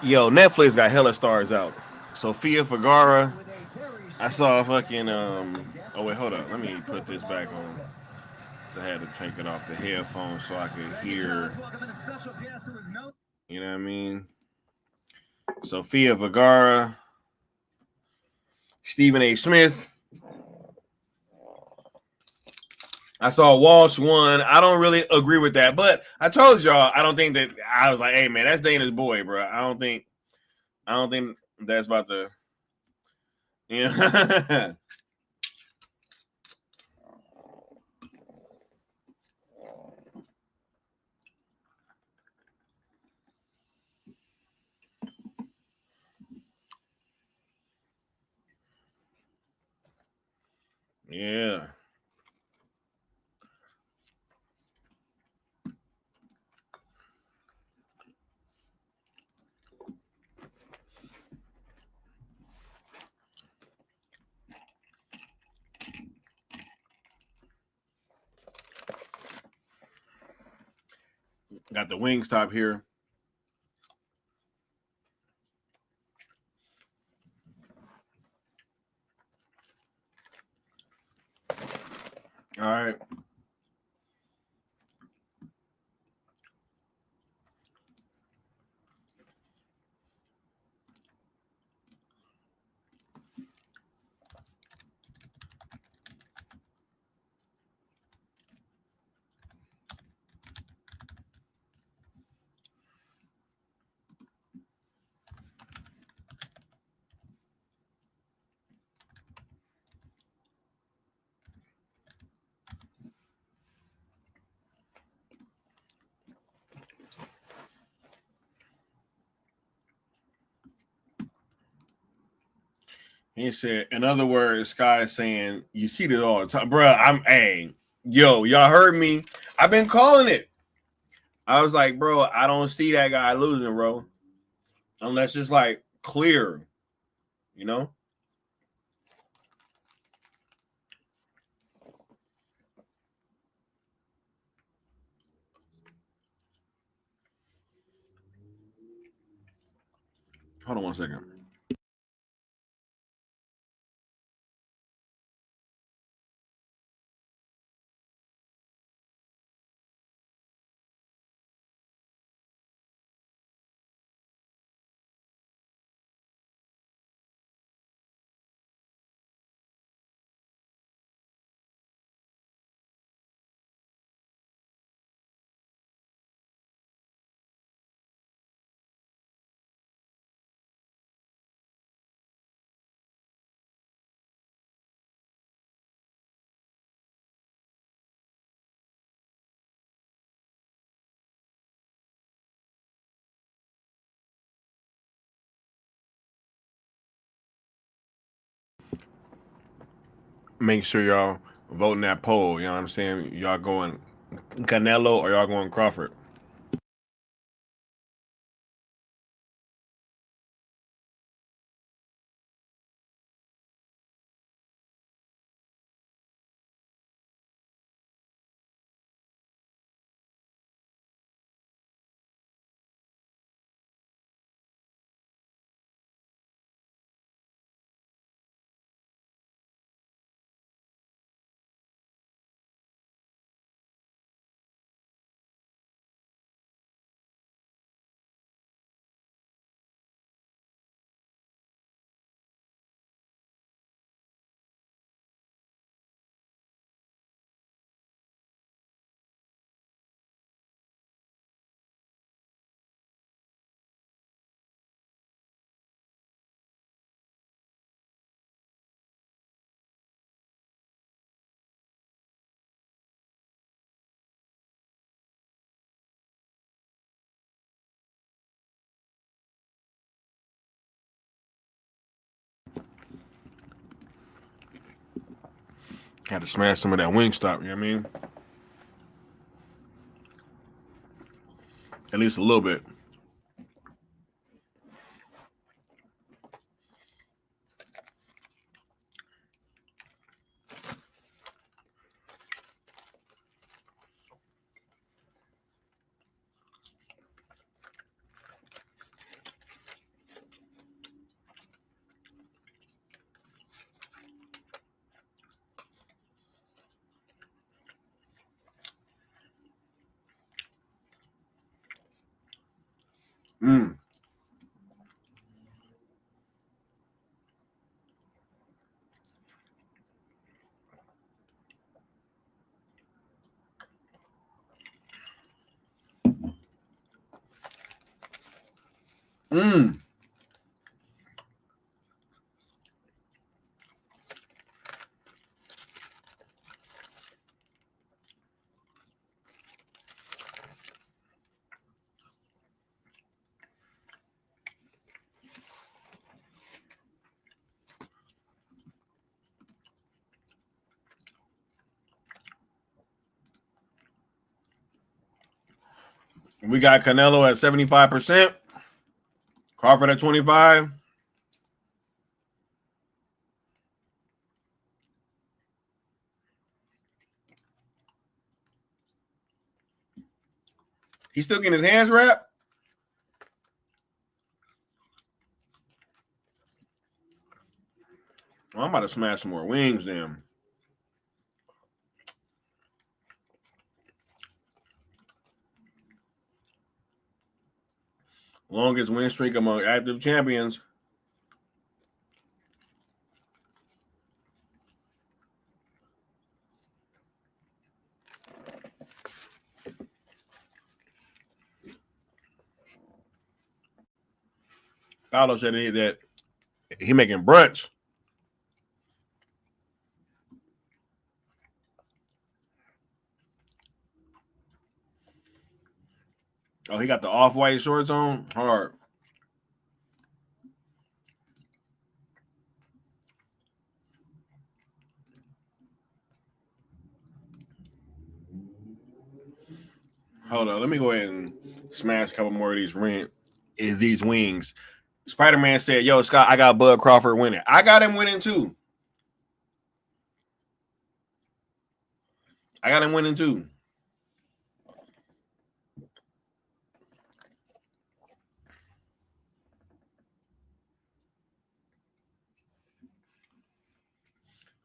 Yo, Netflix got hella stars out. Sofia Vergara. I saw fucking Oh wait, hold up. Let me put this back on. So I had to take it off the headphones so I could hear. You know what I mean? Sofia Vergara, Stephen A. Smith. I saw Walsh won. I don't really agree with that, but I told y'all I don't think that. I was like, hey man, that's Dana's boy, bro. I don't think I don't think that's about the. Yeah. Yeah. Got the wing stop here. All right. He said, in other words, Sky is saying, you see this all the time. Bruh, y'all heard me. I've been calling it. I was like, bro, I don't see that guy losing, bro. Unless it's like clear, you know? Hold on 1 second. Make sure y'all voting that poll. You know what I'm saying? Y'all going Canelo or y'all going Crawford? Had to smash some of that wing stop, you know what I mean? At least a little bit. Mm. Mm. We got Canelo at 75%. Crawford at 25. He's still getting his hands wrapped. Well, I'm about to smash some more wings then. Longest win streak among active champions. Paulo said that he making brunch. Oh, he got the off-white shorts on? Hard. Hold on. Let me go ahead and smash a couple more of these wings. Spider-Man said, yo, Scott, I got Bud Crawford winning. I got him winning too.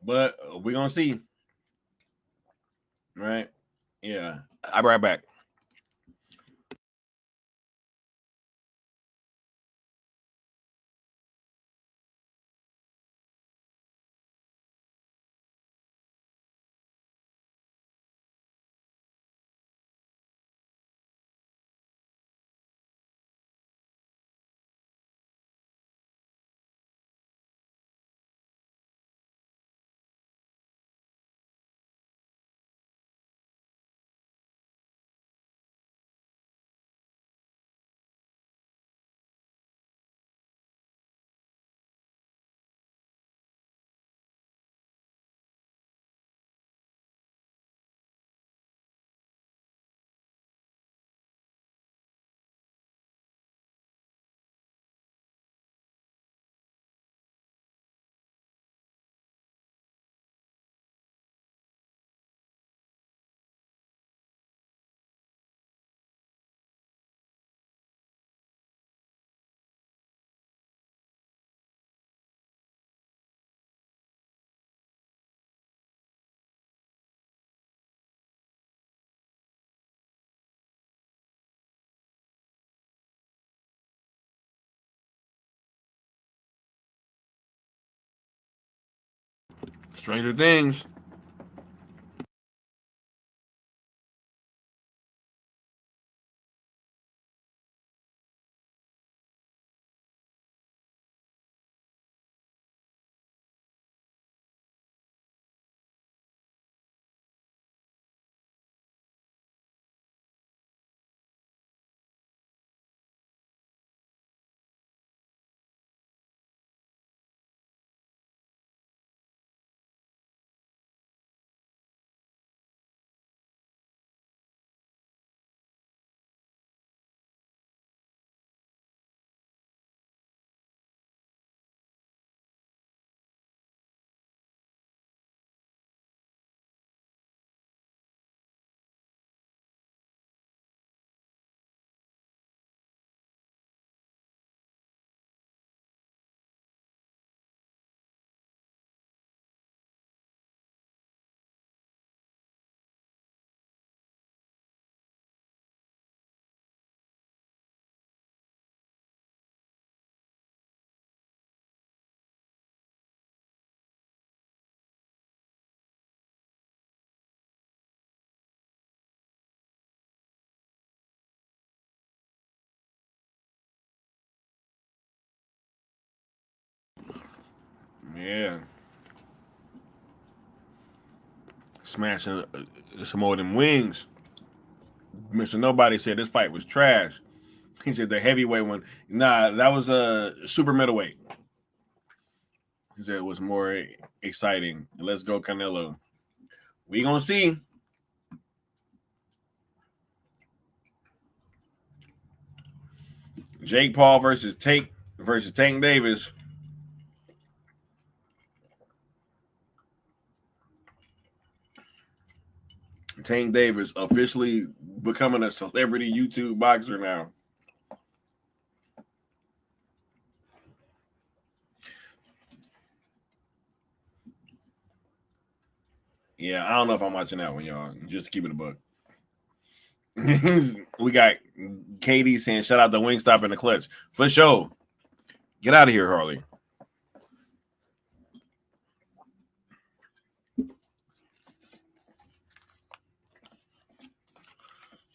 But we're going to see. Right? Yeah. I'll be right back. Stranger Things. Yeah. Smashing some more of them wings. Mr. Nobody said this fight was trash. He said the heavyweight one. Nah, that was a super middleweight. He said it was more exciting. Let's go, Canelo. We gonna see. Jake Paul versus Tank Davis. Tank Davis officially becoming a celebrity YouTube boxer now. Yeah, I don't know if I'm watching that one, y'all. Just to keep it a buck. We got Katie saying, shout out to Wingstop in the clutch. For sure. Get out of here, Harley.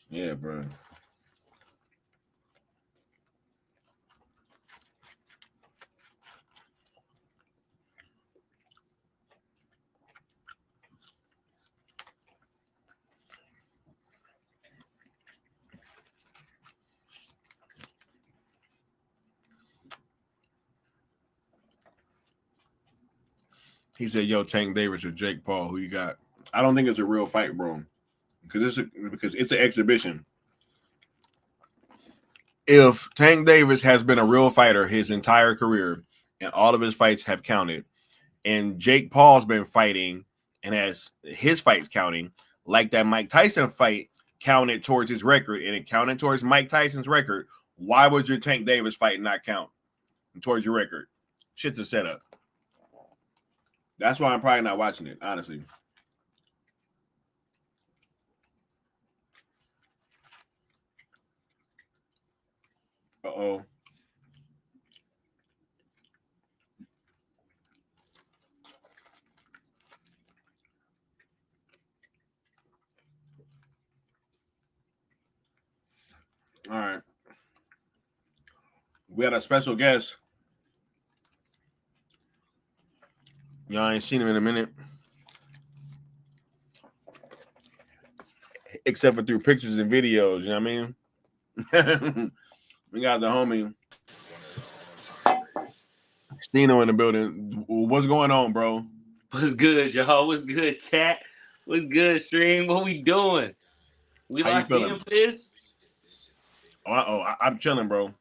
Yeah, bro. He said, yo, Tank Davis or Jake Paul, who you got? I don't think it's a real fight, bro. Because it's an exhibition. If Tank Davis has been a real fighter his entire career and all of his fights have counted, and Jake Paul's been fighting and has his fights counting, like that Mike Tyson fight counted towards his record and it counted towards Mike Tyson's record, why would your Tank Davis fight not count towards your record? Shit's a setup. That's why I'm probably not watching it, honestly. Uh-oh. All right. We got a special guest. Y'all ain't seen him in a minute. Except for through pictures and videos, you know what I mean? We got the homie Stino in the building. What's going on, bro? What's good, y'all? What's good, chat? What's good, stream? What we doing? We How you locked in feeling? for this? I'm chilling, bro.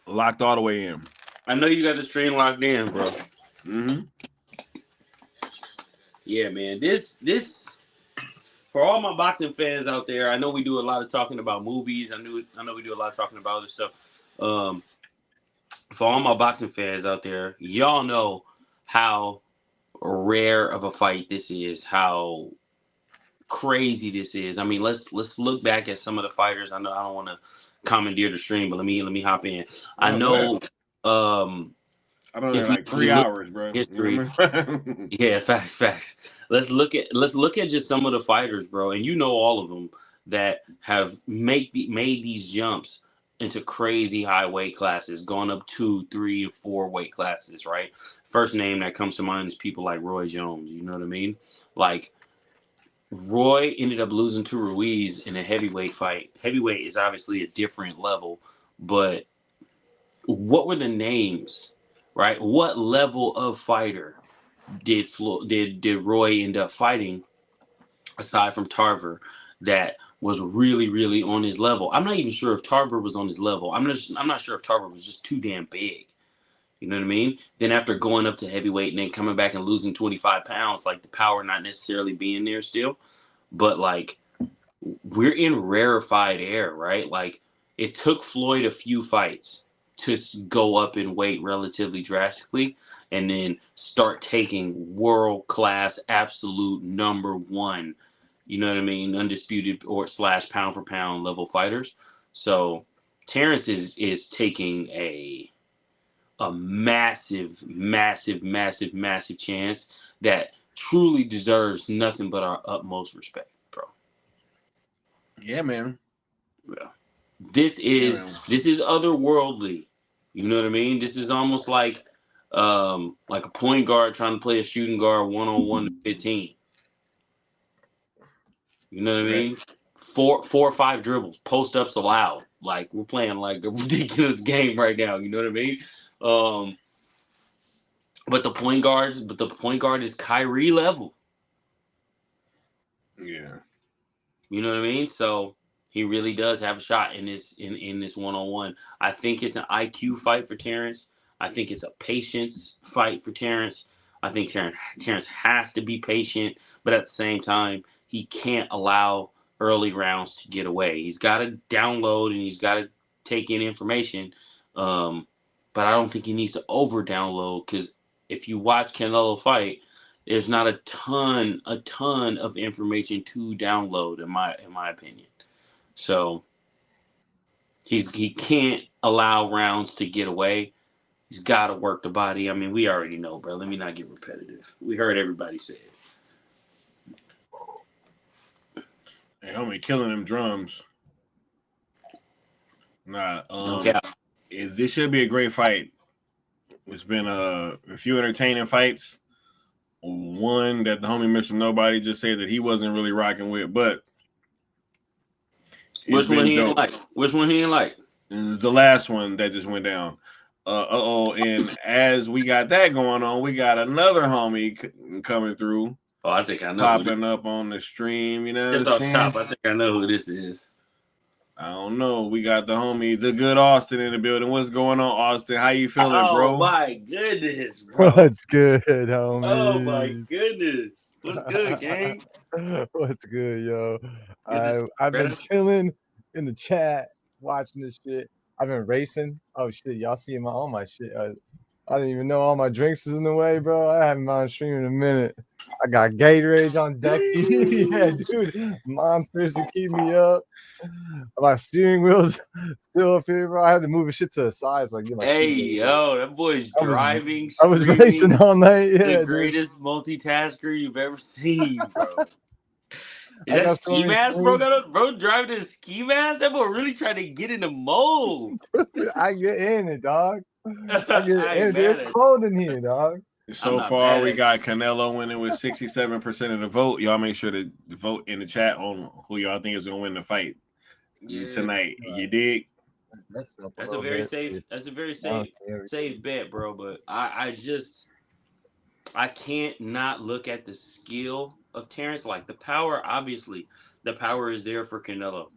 Locked all the way in. I know you got the stream locked in, bro. Mm-hmm. Yeah, man. This for all my boxing fans out there, I know we do a lot of talking about movies. I know we do a lot of talking about other stuff. For all my boxing fans out there, y'all know how rare of a fight this is, how crazy this is. I mean, let's look back at some of the fighters. I know I don't want to commandeer the stream, but let me hop in. I know I've been there like 3 hours, bro. History. Yeah, facts. Let's look at just some of the fighters, bro, and you know all of them that have made these jumps into crazy high weight classes, going up 2, 3, and 4 weight classes, right? First name that comes to mind is people like Roy Jones. You know what I mean? Like, Roy ended up losing to Ruiz in a heavyweight fight. Heavyweight is obviously a different level, but what were the names, right? What level of fighter did Roy end up fighting aside from Tarver that was really, really on his level? I'm not even sure if Tarver was on his level. I'm not sure if Tarver was just too damn big. You know what I mean? Then after going up to heavyweight and then coming back and losing 25 pounds, like the power not necessarily being there still. But, like, we're in rarefied air, right? Like, it took Floyd a few fights to go up in weight relatively drastically and then start taking world-class, absolute number one, you know what I mean, undisputed or / pound-for-pound level fighters. So Terence is taking a massive chance that truly deserves nothing but our utmost respect, bro. Yeah, man. Yeah. This is otherworldly. You know what I mean? This is almost like a point guard trying to play a shooting guard 1-on-1 to 15. You know what I mean? 4 or 5 dribbles, post ups allowed. Like, we're playing like a ridiculous game right now. You know what I mean? But the point guard is Kyrie level. Yeah. You know what I mean? So He really does have a shot in this one-on-one. I think it's an IQ fight for Terence. I think it's a patience fight for Terence. I think Terence has to be patient, but at the same time, he can't allow early rounds to get away. He's got to download and he's got to take in information, but I don't think he needs to over-download because if you watch Canelo fight, there's not a ton of information to download in my opinion. So he can't allow rounds to get away. He's got to work the body. I mean, we already know, bro. Let me not get repetitive. We heard everybody say it. Hey, homie, killing them drums. Nah, this should be a great fight. It's been a few entertaining fights. One that the homie Mr. Nobody just said that he wasn't really rocking with, but which one he didn't like? Which one he didn't like? The last one that just went down. And as we got that going on, we got another homie coming through. Oh, I think I know. Popping up on the stream, you know. Just off top, I think I know who this is. I don't know. We got the homie, the good Austin in the building. What's going on, Austin? How you feeling, bro? Oh my goodness, bro. What's good, homie? Oh my goodness. What's good, gang? What's good, yo? I've been chilling in the chat, watching this shit. I've been racing. Oh shit, y'all see all my shit. I didn't even know all my drinks was in the way, bro. I haven't been on stream in a minute. I got Gatorades on deck. Yeah, dude. Monsters to keep me up. My steering wheel's still up here, bro. I had to move a shit to the side. So hey, yo, that boy's driving. I was racing all night. Yeah, the greatest multitasker you've ever seen, bro. Is that ski mask, bro? Bro driving a ski mask? That boy really trying to get in the mold. I get in it, dog. I get in it. It's cold in here, dog. So far, we got Canelo winning with 67% of the vote. Y'all make sure to vote in the chat on who y'all think is going to win the fight tonight. You dig? That's a very safe. That's a very safe bet, bro. But I can't not look at the skill of Terence. Like the power, obviously, the power is there for Canelo.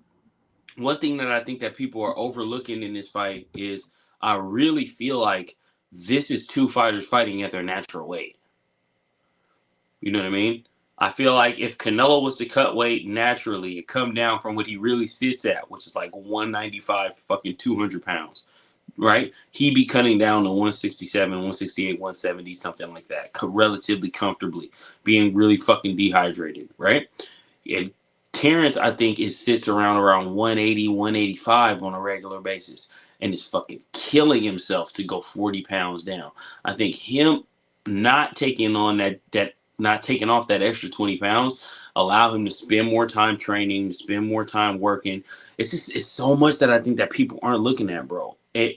One thing that I think that people are overlooking in this fight is I really feel like this is two fighters fighting at their natural weight. You know what I mean? I feel like if Canelo was to cut weight naturally and come down from what he really sits at, which is like 195, fucking 200 pounds, right? He'd be cutting down to 167, 168, 170, something like that, relatively comfortably, being really fucking dehydrated, right? And Terence, I think, sits around 180, 185 on a regular basis and is fucking killing himself to go 40 pounds down. I think him not taking on not taking off that extra 20 pounds, allow him to spend more time training, to spend more time working. It's so much that I think that people aren't looking at, bro.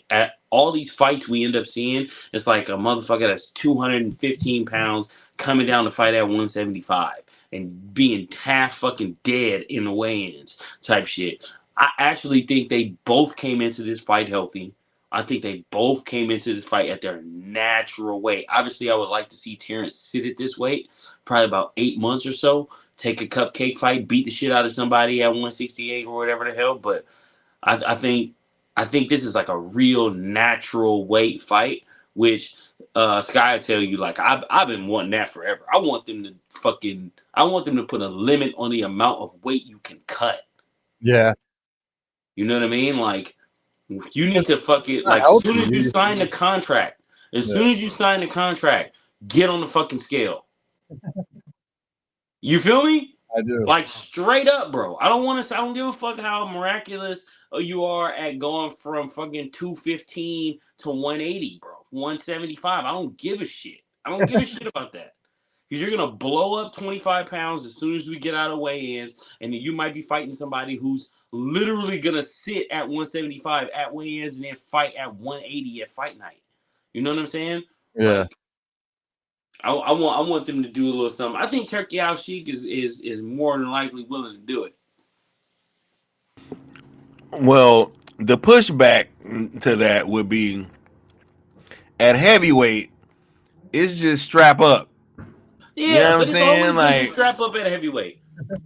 At all these fights we end up seeing, it's like a motherfucker that's 215 pounds coming down to fight at 175 and being half fucking dead in the weigh-ins type shit. I actually think they both came into this fight healthy. I think they both came into this fight at their natural weight. Obviously, I would like to see Terence sit at this weight, probably about 8 months or so, take a cupcake fight, beat the shit out of somebody at 168 or whatever the hell. But I think this is like a real natural weight fight, which Sky will tell you, like, I've been wanting that forever. I want them to put a limit on the amount of weight you can cut. Yeah. You know what I mean? Like, you need to fucking, like, as soon as you sign the contract, get on the fucking scale. You feel me? I do. Like, straight up, bro. I don't give a fuck how miraculous you are at going from fucking 215 to 180, bro. 175. I don't give a shit. I don't give a shit about that. Because you're going to blow up 25 pounds as soon as we get out of weigh-ins, and then you might be fighting somebody who's literally going to sit at 175 at weigh-ins and then fight at 180 at fight night. You know what I'm saying? Yeah. Like, I want them to do a little something. I think Turkey Al Sheik is more than likely willing to do it. Well, the pushback to that would be at heavyweight, it's just strap up. Yeah, you know what I'm but it's saying? always Like, good to strap up at a heavyweight.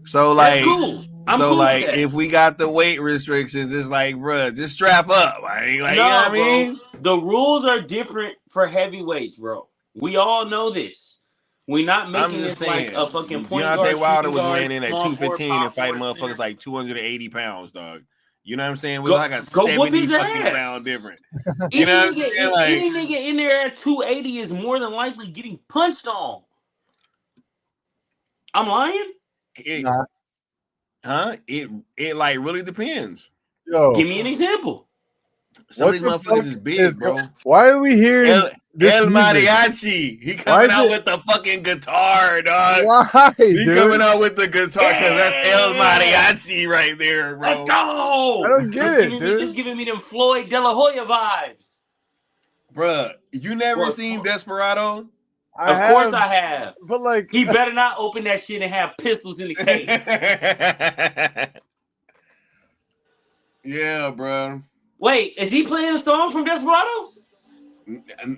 so That's like, cool. I'm so cool like, with that. if we got the weight restrictions, it's like, bruh, just strap up. Like you know what I mean? The rules are different for heavyweights, bro. We all know this. We're not making this like a fucking point guard. Deontay Wilder was guard, weighing in at 215 and fighting motherfuckers like 280 pounds, dog. You know what I'm saying? We're like a 70 fucking pound difference. You know what I'm saying? Like, any nigga in there at 280 is more than likely getting punched on. I'm lying? It like really depends. Yo, give me an example. Some of these motherfuckers is big, bro. Why are we hearing El Mariachi? He coming out with the fucking guitar, dog. Why? He coming out with the guitar because that's El Mariachi right there, bro. Let's go. I don't get it, dude. It's giving me them Floyd De La Hoya vibes. Bruh, you never seen Desperado? Of course I have. But like, he better not open that shit and have pistols in the case. Yeah, bro. Wait, is he playing a song from Desperado?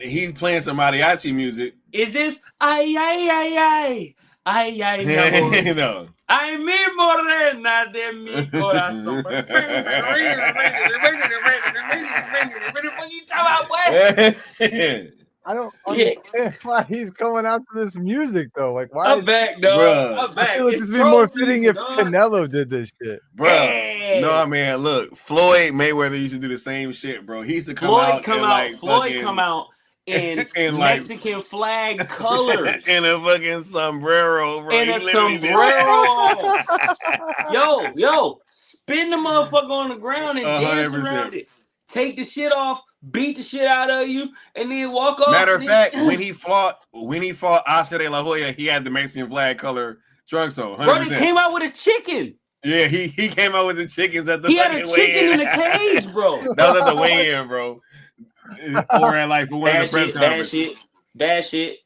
He's playing some mariachi music. Is this ay ay ay ay ay ay mi amor? No. Ay mi morena de mi corazón. I don't understand why he's coming out to this music though. Like, why? I'm back, dog. I'm back. I feel like this would be more fitting if Canelo did this shit, bro. Hey. No, man. Look, Floyd Mayweather used to do the same shit, bro. He used to Floyd come out in Mexican flag colors, in a fucking sombrero, bro. In a sombrero. yo, spin the motherfucker on the ground and dance around it. Take the shit off. Beat the shit out of you and then walk off. Matter of fact, when he fought Oscar De La Hoya, he had the Mexican flag color trunks on. 100%. Bro, he came out with a chicken. Yeah, he came out with the chickens at the. He had a chicken in the cage, bro. That was at the weigh-in, bro. Or at like for one of the press conferences. Bad shit.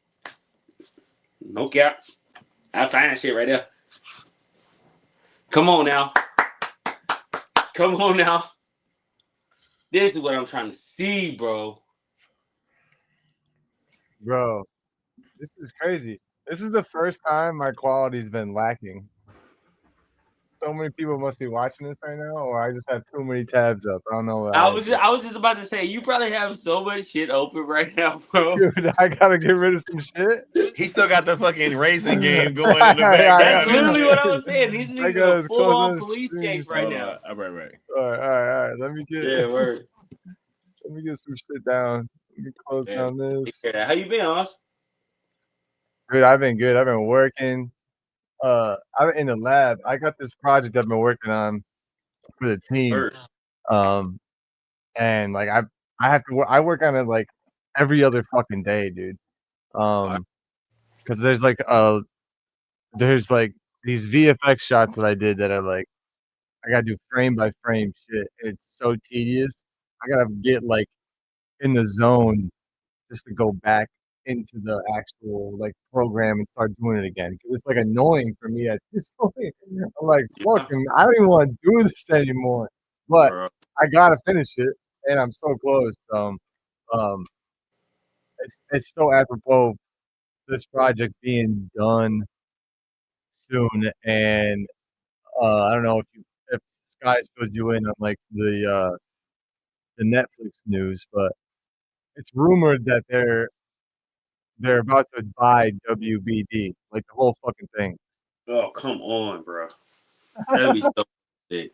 No cap. I find shit right there. Come on now. This is what I'm trying to see, bro. Bro, this is crazy. This is the first time my quality's been lacking. So many people must be watching this right now, or I just have too many tabs up. I don't know. I was just about to say, you probably have so much shit open right now, bro. Dude, I gotta get rid of some shit. He still got the fucking racing game going in the back. That's literally what I was saying. These niggas are a full-on police chase right now. All right. All right. Let me get. Yeah, word. Let me get some shit down. Let me close down this. Yeah. How you been, Oz? Good. I've been good. I've been working. I'm in the lab. I got this project I've been working on for the team. And like I have to. I work on it like every other fucking day, dude. Because there's like these VFX shots that I did that are like I gotta do frame by frame shit. It's so tedious. I gotta get like in the zone just to go back into the actual like program and start doing it again. Because it's like annoying for me at this point. I'm like, fucking, I don't even want to do this anymore. But I gotta finish it, and I'm so close. It's so apropos this project being done soon, and I don't know if Sky's filled you in on like the Netflix news, but it's rumored that they're about to buy WBD, like the whole fucking thing. Oh, come on, bro. That'd be so sick.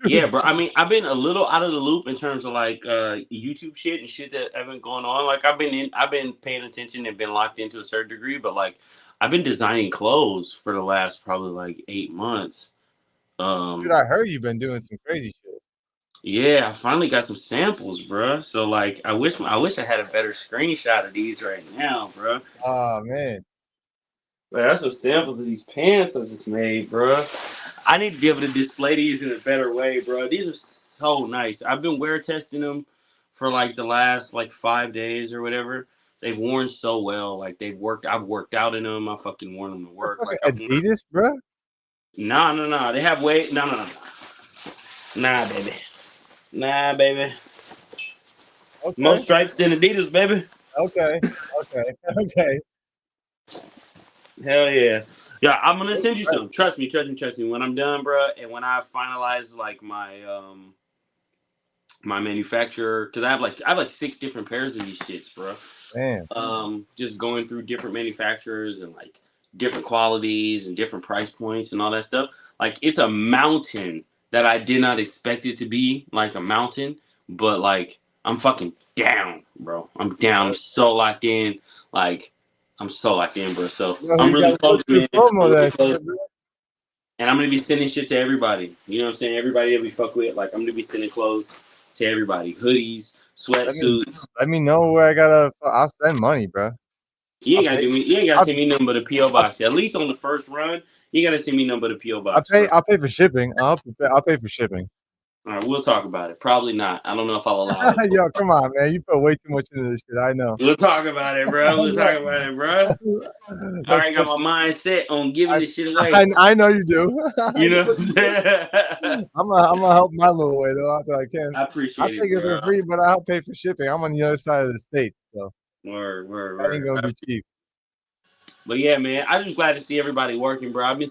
Yeah, bro. I mean, I've been a little out of the loop in terms of like YouTube shit and shit that have been going on. Like I've been paying attention and been locked into a certain degree, but like I've been designing clothes for the last probably like 8 months. Dude, I heard you've been doing some crazy shit. Yeah, I finally got some samples, bro. So like, I wish I had a better screenshot of these right now, bro. Oh man, but that's some samples of these pants I just made, bro. I need to be able to display these in a better way, bro. These are so nice. I've been wear testing them for like the last like 5 days or whatever. They've worn so well. Like they've worked. I've worked out in them. I fucking worn them to work. Like Adidas, bro. No. They have weight. No. Nah, baby. Okay. More stripes than Adidas, baby. Okay. Hell yeah. Yeah, I'm gonna send you some. Trust me. When I'm done, bro, and when I finalize like my manufacturer, because I have like 6 different pairs of these shits, bro. Damn. Just going through different manufacturers and like different qualities and different price points and all that stuff. Like it's a mountain that I did not expect it to be, like a mountain, but like I'm fucking down, bro. I'm down. I'm so locked in. Like I'm so locked in, bro. So Yo, I'm you really gotta close, go man. through promo I'm really that close. shit, bro. And I'm gonna be sending shit to everybody. You know what I'm saying? Everybody that we fuck with, like I'm gonna be sending clothes to everybody. Hoodies, sweatsuits. Let me know where I gotta. I'll send money, bro. You I'll ain't gotta pay. do me. You ain't gotta I'll, send me nothing but a PO box. At least on the first run, you gotta send me nothing but a PO box, bro. I'll pay for shipping. I'll pay for shipping. All right, we'll talk about it. Probably not. I don't know if I'll allow it. Yo, come on, man. You put way too much into this shit. I know. We'll talk about it, bro. We'll talk about it, bro. I already got my mind set on giving this shit away. I know you do. You know what I'm saying? I'm gonna help my little way though after I can. I I'll appreciate take it, it for bro. free, but I'll pay for shipping. I'm on the other side of the state, so Word. that ain't gonna be cheap. But yeah, man, I'm just glad to see everybody working, bro. I've been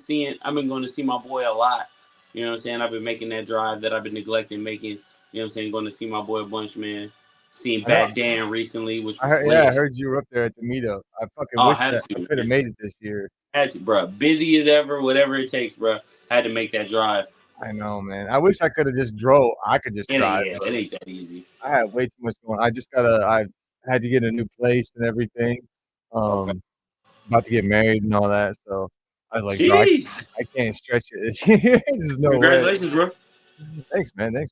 going to see my boy a lot. You know what I'm saying? I've been making that drive that I've been neglecting making. You know what I'm saying? Going to see my boy a bunch, man. Seeing Bad Dan recently, which was I heard you were up there at the meetup. I fucking wish had that to, I could have made it this year. Had to, bro. Busy as ever, whatever it takes, bro. Had to make that drive. I know, man. I wish I could have just drove. I could just drive. It ain't that easy. I had way too much going. I had to get a new place and everything. About to get married and all that. So I was like, bro, I can't stretch it this year. There's no Congratulations, way. bro. Thanks, man.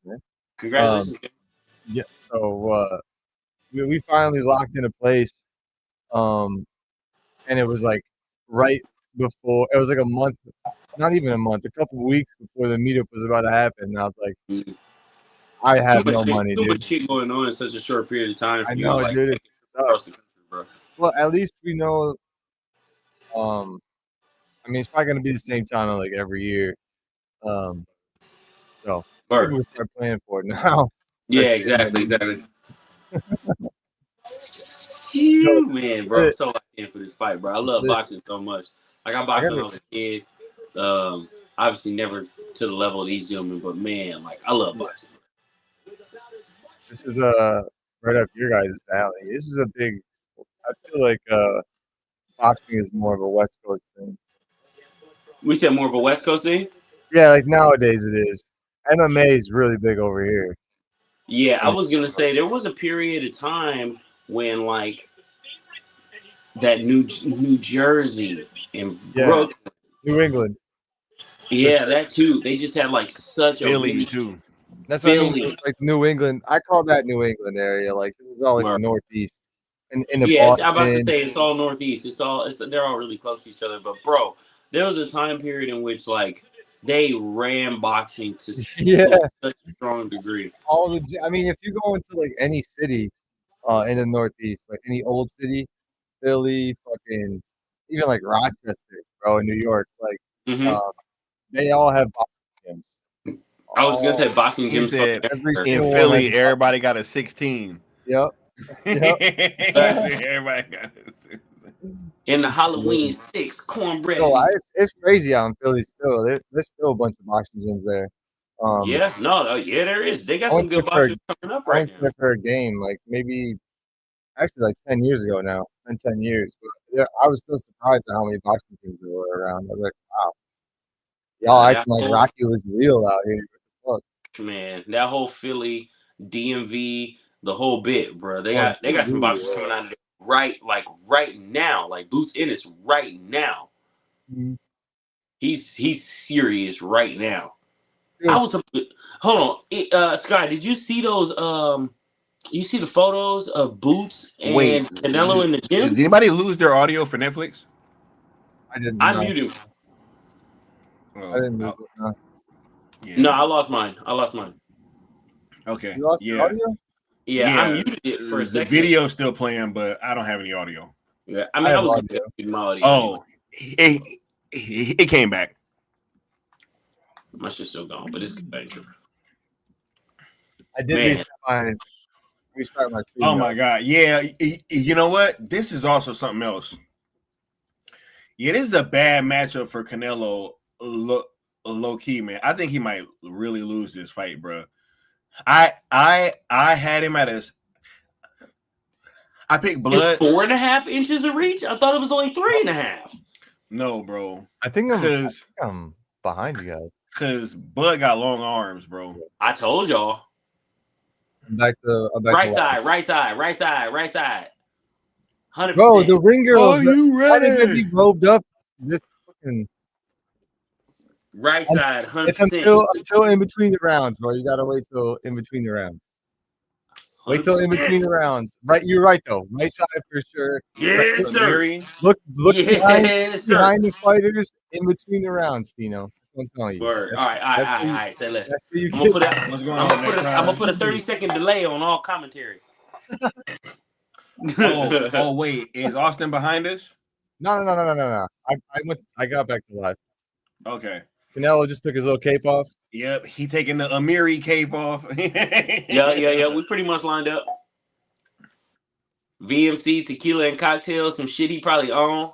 Congratulations. Yeah. So we finally locked in a place. And it was like right before. It was like a month, not even a month, a couple weeks before the meetup was about to happen. And I was like, I have no money, dude. Too much shit going on in such a short period of time. I know, dude. It across the country, bro. Well, at least we know. I mean, it's probably gonna be the same time like every year. So maybe we'll start planning for it now. Yeah, exactly. Man, bro, I'm so locked in for this fight, bro. I love boxing so much. Like I boxed when I was a kid. Obviously never to the level of these gentlemen, but man, like I love boxing. This is right up your guys' alley. This is a big. I feel like boxing is more of a West Coast thing. We said more of a West Coast thing? Yeah, like nowadays it is. MMA is really big over here. Yeah, I was gonna say there was a period of time when like that New Jersey and Brooklyn, New England. Yeah, that too. They just had like such Philly too. That's what I mean. Like New England. I call that New England area. Like this is all like the Northeast. In the Boston. I'm about to say it's all Northeast. They're all really close to each other. But bro, there was a time period in which like they ran boxing to such a strong degree. I mean, if you go into like any city in the Northeast, like any old city, Philly, fucking even like Rochester, bro, in New York, like they all have boxing gyms. I was gonna say boxing gyms. In Philly, everybody got a 16. Yep. Everybody got a 16. In the Halloween 6 cornbread. It's crazy out in Philly still. There's still a bunch of boxing gyms there. There is. They got some good boxers coming up right now. For a game, like maybe actually like 10 years ago now. 10 years. But I was still surprised at how many boxing gyms there were around. I was like, wow. Y'all acting like Rocky was real out here. What the fuck? Man, that whole Philly, DMV, the whole bit, bro. They got some boxers coming out right now. Like Boots Ennis right now. Mm-hmm. He's serious right now. Yeah. Hold on. Sky, did you see those you see the photos of Boots and Canelo in the gym? Did anybody lose their audio for Netflix? I didn't. I muted him. I didn't lose it, no. Yeah. No, I lost mine. Okay. You lost the audio? Yeah, I muted it for a second. The video's still playing, but I don't have any audio. Yeah, I mean, I was going to my audio. Oh, it came back. My shit's still gone, but it's good. I did restart my stream. Oh my god, yeah. You know what? This is also something else. Yeah, this is a bad matchup for Canelo. Low key, man. I think he might really lose this fight, bro. I had him at I picked Blood. It's 4.5 inches of reach. I thought it was only 3.5. No, bro. I think I'm behind you guys. Cause Bud got long arms, bro. I told y'all. I'm back Right side. 100%. Bro, the ring girls. Are you ready? Why did they be robed up? This fucking Right side, 100%. It's until in between the rounds, bro. You gotta wait till in between the rounds. Wait till in between the rounds. Right, you're right though. Right side for sure. Yes, sir. Look Yes, behind the fighters in between the rounds, Dino. I'm telling you. Word. All right. Say less. I'm gonna put a 30-second delay on all commentary. Oh, wait. Is Austin behind us? No. I got back to life. Okay. Canelo just took his little cape off. Yep, he taking the Amiri cape off. Yeah. We pretty much lined up. VMC, tequila and cocktails, some shit he probably own.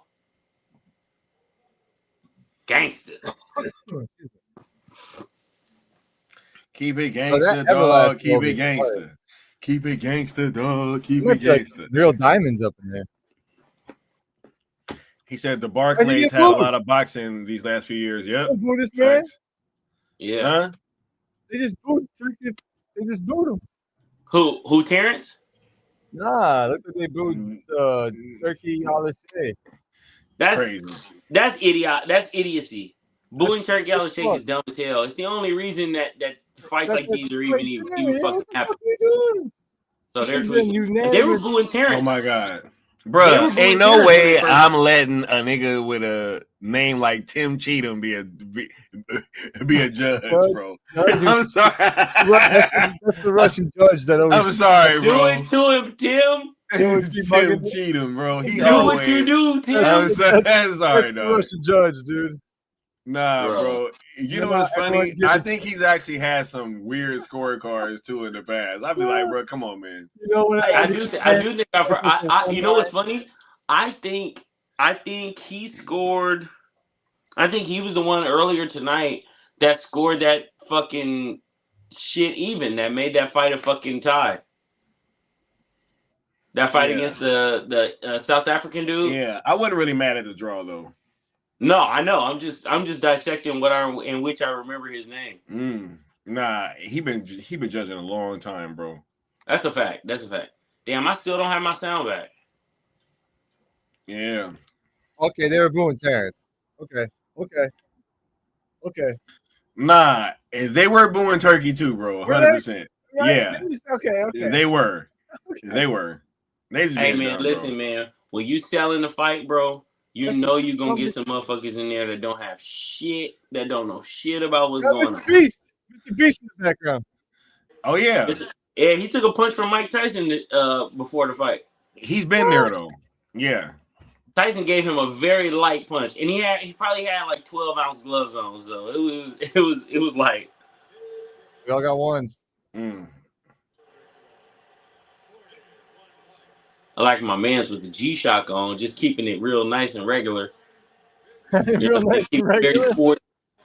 Gangster. Keep it gangster, dog. Keep it gangster. Keep it gangster, dog. Keep it gangster. Like real diamonds up in there. He said the Barclays had a lot of boxing these last few years. Yep. Boo this man. Yeah. Huh? They just booed him. Who Terence? Nah, look what they booed Turkey Holiday. That's crazy. That's idiocy. Booing Turkey Holiday is dumb as hell. It's the only reason that fights like these are even fucking happening. So they were booing Terrence. Oh my god. Bro, ain't no way I'm letting a nigga with a name like Tim Cheatham be a judge, bro. I'm sorry. That's the Russian judge that always. I'm sorry, bro. Do it to him, Tim. Tim Cheatham, bro. He do always, what you do, Tim. I'm sorry, that's dog. the Russian judge, dude. Nah, bro. You know what's funny? I think he's actually had some weird scorecards too in the past. I'd be like, bro, come on, man. You know what? I do think. You know what's funny? I think he scored. I think he was the one earlier tonight that scored that fucking shit even that made that fight a fucking tie. That fight against the South African dude. Yeah, I wasn't really mad at the draw though. No, I know. I'm just dissecting in which I remember his name. Nah, he been judging a long time, bro. That's a fact. Damn, I still don't have my sound back. Yeah. Okay, they were booing Terrence. Okay. Nah, they were booing Turkey too, bro. 100%. Yeah. Okay. They were. They just hey man, listen, man. When you selling the fight, bro, you know you're gonna get some motherfuckers in there that don't have shit, that don't know shit about what's going on. Mr. Beast in the background. Oh yeah. Yeah, he took a punch from Mike Tyson before the fight. He's been there though. Yeah. Tyson gave him a very light punch, and he probably had like 12-ounce gloves on, so it was light. We all got ones. I like my man's with the G-Shock on, just keeping it real nice and regular. Keeping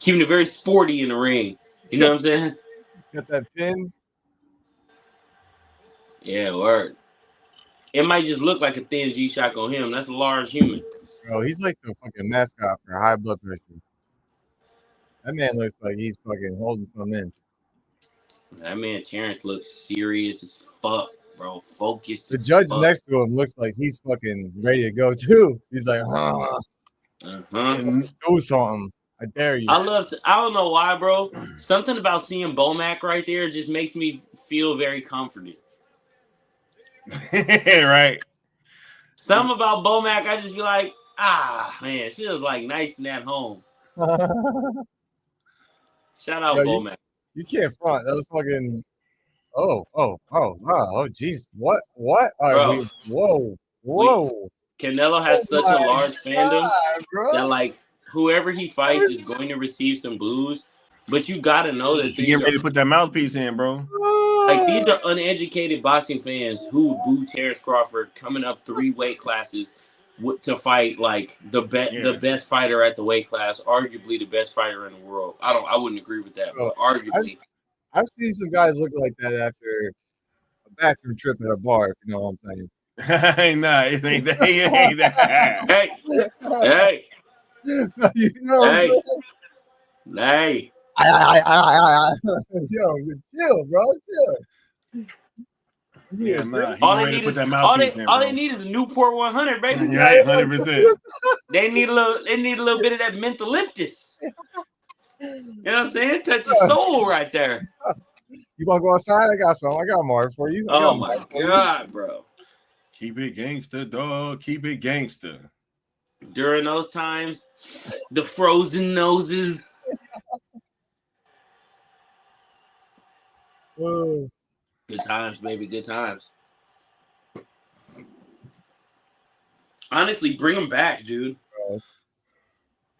it very sporty in the ring. You know what I'm saying? Got that pin. Yeah, word. It might just look like a thin G-Shock on him. That's a large human. Bro, he's like the fucking mascot for high blood pressure. That man looks like he's fucking holding something in. That man Terrence looks serious as fuck, bro. Focused. The judge next to him looks like he's fucking ready to go too. He's like, do something. I dare you. I don't know why, bro. Something about seeing Bomac right there just makes me feel very comforted. Right. Something about Bomac, I just be like, man, it feels like nice and at home. Shout out Bomac. You can't front. That was fucking. Oh, jeez. What? All right, whoa. Canelo has such a large fandom that like whoever he fights is going to receive some boos. But you gotta know that you get ready to put that mouthpiece in, bro. Like these are uneducated boxing fans who boo Terence Crawford coming up 3 weight classes to fight like the best fighter at the weight class, arguably the best fighter in the world. I wouldn't agree with that, Bro, but arguably. I've seen some guys look like that after a bathroom trip at a bar. If you know what I'm saying. Nah, it ain't that. It ain't that. Hey. You know what I'm saying? Hey. Yo, chill, bro. Chill. Yeah, nah. All they need is a Newport 100, baby. Yeah, 100%. They need a little bit of that mentholyptus. You know what I'm saying? Touch your soul right there. You want to go outside? I got some. I got more for you. Oh my God, bro. Keep it gangster, dog. Keep it gangster. During those times, the frozen noses. Good times, baby. Good times. Honestly, bring them back, dude. You know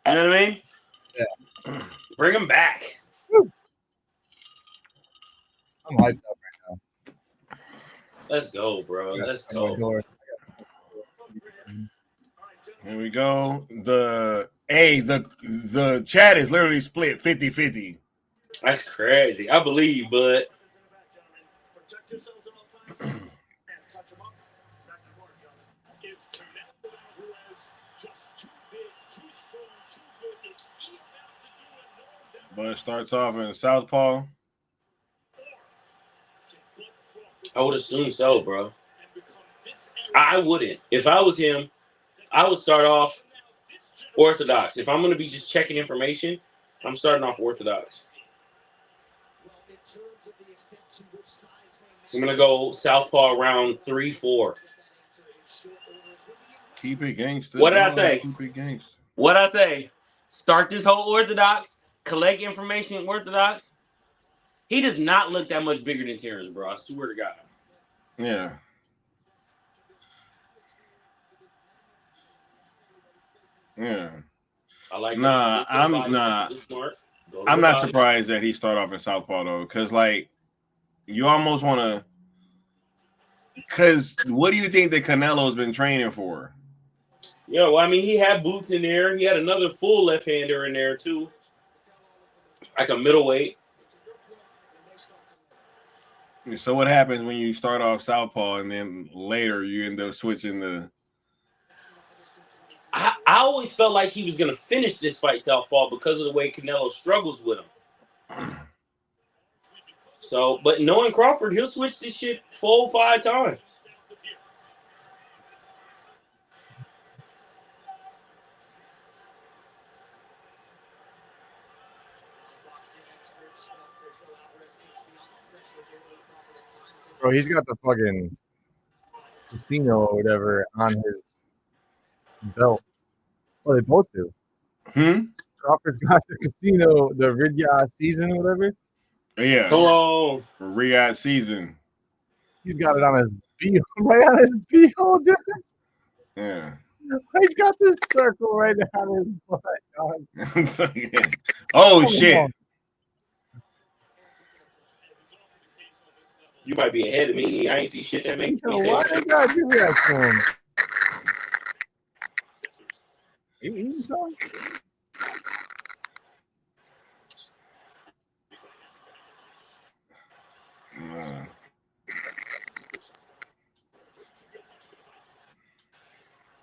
what I mean? Yeah. Bring them back. Woo. I'm hyped up right now. Let's go, bro. Let's go. Here we go. The chat is literally split 50-50. That's crazy. I believe, but it starts off in southpaw. I would assume so, bro. I wouldn't. If I was him, I would start off orthodox. If I'm going to be just checking information, I'm starting off orthodox. I'm going to go southpaw around 3-4. Keep it gangster. What did I say? Keep it gangster. What did I say? Start this whole orthodox, collect information in orthodox. He does not look that much bigger than Terence, bro. I swear to God. Yeah. Yeah. I like I'm not surprised that he started off in southpaw though, because like you almost want to. Because what do you think that Canelo's been training for? Yeah, well, I mean, he had boots in there. He had another full left-hander in there too, like a middleweight. So what happens when you start off southpaw and then later you end up switching the? I always felt like he was going to finish this fight southpaw because of the way Canelo struggles with him. So, but knowing Crawford, he'll switch this shit 4 or 5 times. Bro, he's got the fucking casino or whatever on his belt. Well, they both do. Crawford's got the casino, the Riyadh season or whatever. Yeah. Hello. Riyadh season. He's got it on his beehole, right on his beehole, dude. Yeah. He's got this circle right on his butt, dog. Oh, shit. You might be ahead of me. I ain't see shit that makes me why they gotta do that to him? You eating something?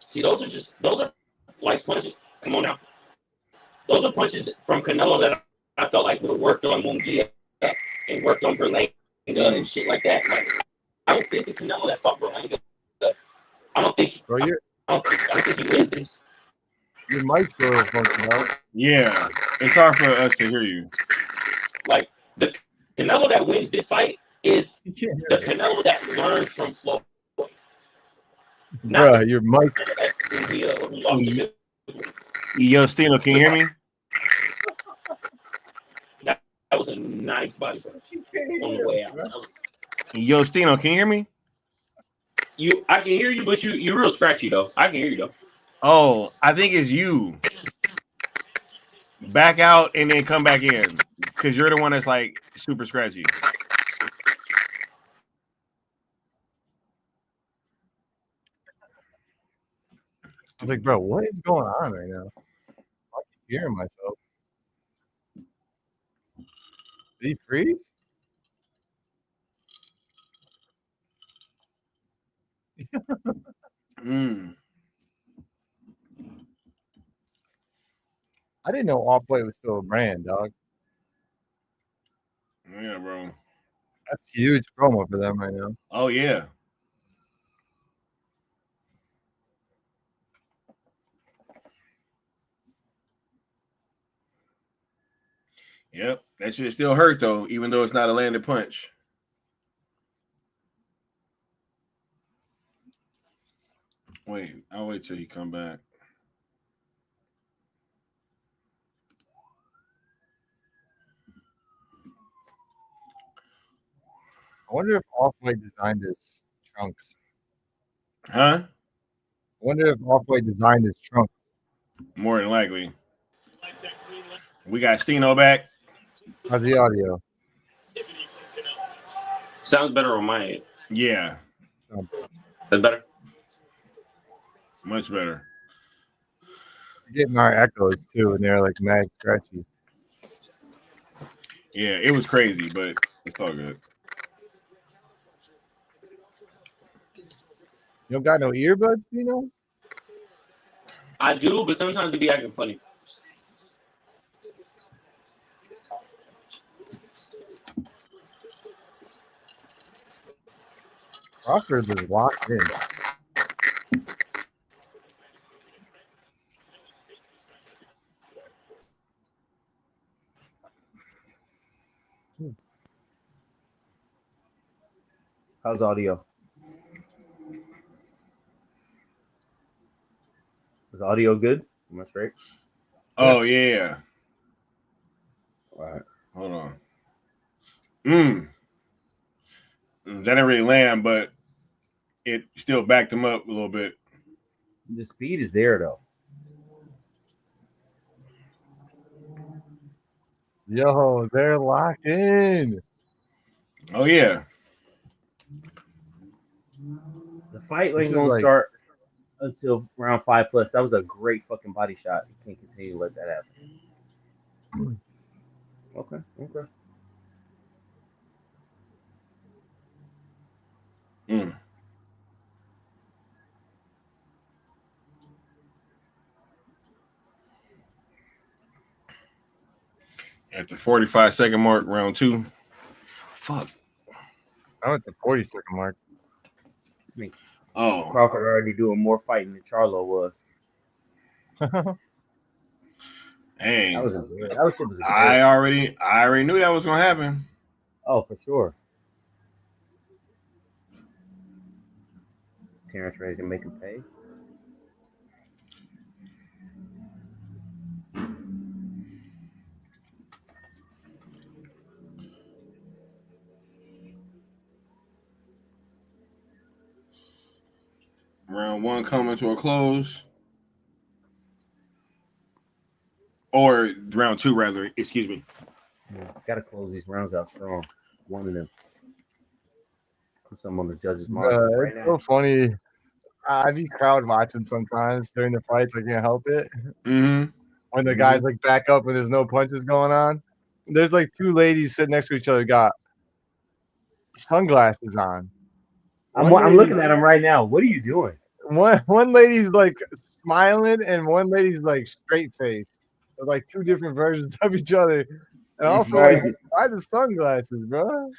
See, those are like punches. Come on now. Those are punches from Canelo that I felt like would have worked on Munguia and worked on Berlanga and shit like that. Like, I don't think the Canelo that fought Berlanga. I don't think he wins this. Your mic's still functioning out. Yeah, it's hard for us to hear you. Like the Canelo that wins this fight is the Canelo that learned from Floyd. Bruh, your mic. Yo, Stino, can you hear me? That was a nice body punch on the way out. Yo, Stino, can you hear me? I can hear you, but you're real scratchy though. I can hear you though. Oh, I think it's you. Back out and then come back in, because you're the one that's like super scratchy. was like, bro, what is going on right now? I keep hearing myself. Did he freeze? I didn't know Off-White was still a brand, dog. Yeah, bro. That's a huge promo for them right now. Oh, yeah. Yep. That shit still hurt, though, even though it's not a landed punch. Wait, I'll wait till he come back. I wonder if Off-White designed his trunks. Huh? I wonder if Off-White designed his trunks. More than likely. We got Steno back. How's the audio? Sounds better on my end. Yeah. That's better? Much better. We're getting our echoes, too, and they're like mad scratchy. Yeah, it was crazy, but it's all good. You don't got no earbuds, you know? I do, but sometimes it be acting funny. Crawford is locked in. How's audio? Is audio good? Am I straight? Oh, yeah. All right. Hold on. That didn't really land, but it still backed him up a little bit. The speed is there, though. Yo, they're locked in. Oh, yeah. The fight This ain't is going to like- start until round 5+. That was a great fucking body shot. You can't continue to let that happen. Okay. At the 45-second mark, round 2. Fuck. I'm at the 40-second mark. It's me. Oh. Crawford already doing more fighting than Charlo was. Hey. That was good. I already knew that was gonna happen. Oh, for sure. Terence ready to make him pay. Round 1 coming to a close. Or round 2, rather. Excuse me. Yeah, gotta close these rounds out strong. One of them. Put some on the judges' mark right it's now. so funny. I be crowd watching sometimes during the fights. I can't help it. Mm-hmm. When the guys like back up and there's no punches going on. There's like two ladies sitting next to each other got sunglasses on. I'm looking at them right now. What are you doing? One lady's like smiling and one lady's like straight faced. They're like two different versions of each other. And also like, why the sunglasses, bro?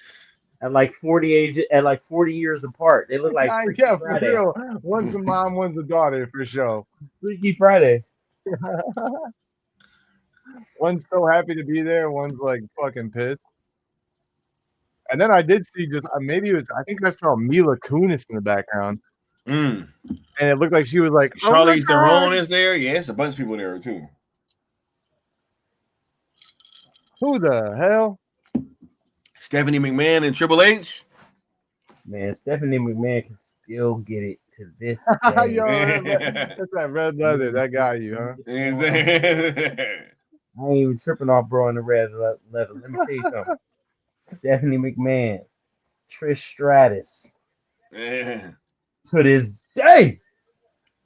At like 40 years apart, they look like yeah, for Friday. real. One's a mom, one's a daughter for sure. Freaky Friday. One's so happy to be there, one's like fucking pissed. And then I did see just maybe it was I think I saw Mila Kunis in the background. And it looked like she was like Charlize Theron is there. Yeah, it's a bunch of people there too. Who the hell? Stephanie McMahon and Triple H. Man, Stephanie McMahon can still get it to this day. Yo, that's that red leather. That got you, huh? I ain't even tripping off, bro, in the red leather. Let me tell you something. Stephanie McMahon, Trish Stratus. Yeah. To this day.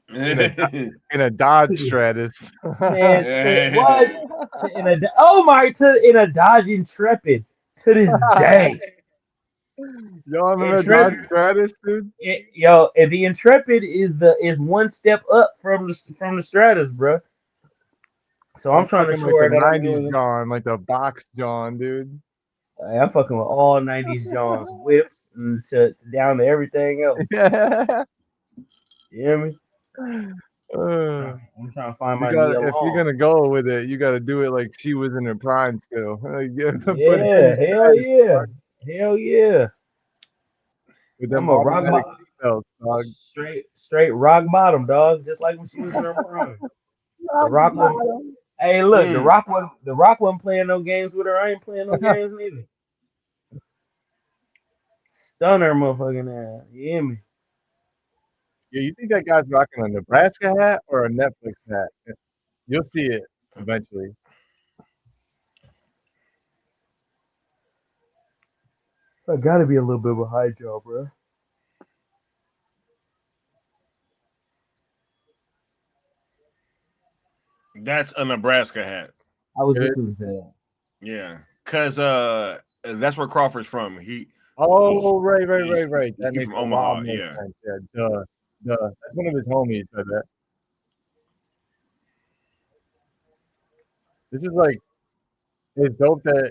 in a Dodge Stratus. Man, what? In a Dodge Intrepid to this day. Y'all remember Dodge Stratus, dude? And the Intrepid is one step up from the Stratus, bro. So I'm trying to show her like that the 90s John, like the box John, dude. I'm fucking with all 90s Johns, whips and to down to everything else. You hear me? I'm trying to find my Nia if you're gonna go with it, you gotta do it like she was in her prime still. Yeah, hell yeah. With them automatic seatbelts, dog. Straight rock bottom, dog. Just like when she was in her prime. The Rock one. Hey, look, the Rock wasn't playing no games with her. I ain't playing no games neither. Stunner, motherfucking ass. You hear me? Yeah, you think that guy's rocking a Nebraska hat or a Netflix hat? You'll see it eventually. I gotta be a little bit of a high job, bro. That's a Nebraska hat. I was just gonna say that. Yeah, because that's where Crawford's from. Right. That makes from Omaha. Yeah. Sense. Yeah, duh. That's one of his homies said that. This is like, it's dope that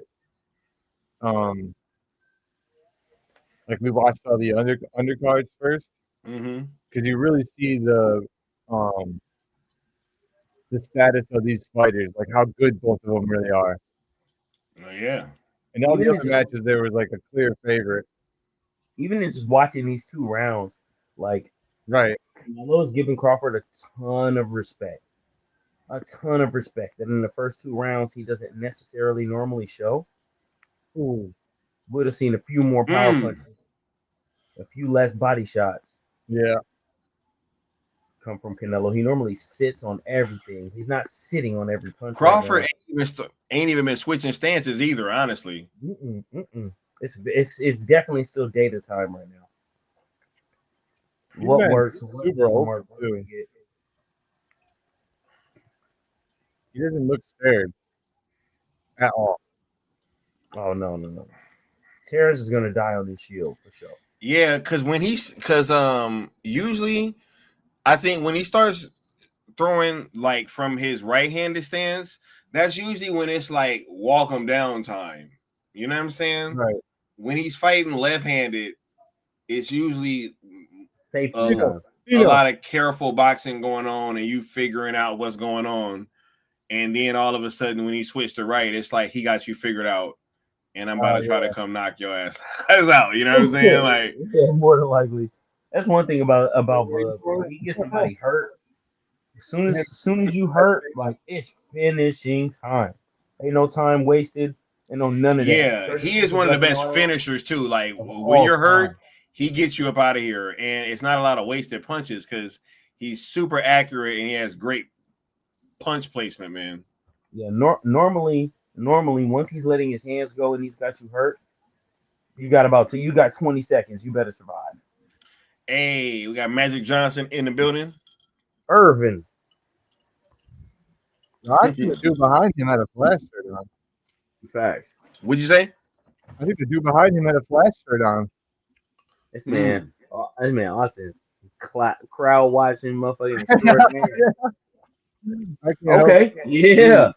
like we watched all the undercards first, because you really see the status of these fighters, like how good both of them really are. Oh yeah. And all the other matches, there was like a clear favorite. Even in just watching these 2 rounds, like, right, Canelo's giving Crawford a ton of respect. A ton of respect that in the first 2 rounds he doesn't necessarily normally show. Ooh. Would have seen a few more power punches, a few less body shots. Yeah. Come from Canelo. He normally sits on everything. He's not sitting on every punch. Crawford ain't even been switching stances either, honestly. It's definitely still data time right now. What works? What doesn't work? He doesn't look scared at all. Oh no. Terence is gonna die on this shield for sure. Yeah, because usually I think when he starts throwing like from his right-handed stance, that's usually when it's like walk him down time. You know what I'm saying? Right. When he's fighting left-handed, it's usually a lot of careful boxing going on and you figuring out what's going on. And then all of a sudden when he switched to right, it's like he got you figured out. And I'm about to try to come knock your ass out. You know what I'm saying? Like, yeah, more than likely. That's one thing about Bud. When you get somebody hurt, as soon as you hurt, like, it's finishing time. Ain't no time wasted. Ain't no none of that. Yeah, he is one of the best finishers too. Like when you're hurt, he gets you up out of here, and it's not a lot of wasted punches because he's super accurate and he has great punch placement, man. Yeah, normally once he's letting his hands go and he's got you hurt, you got 20 seconds. You better survive. Hey, we got Magic Johnson in the building. Irvin. I think the dude behind him had a flash shirt on. Facts. What'd you say? I think the dude behind him had a flash shirt on. This man Austin's crowd watching motherfucking. Okay. Yeah.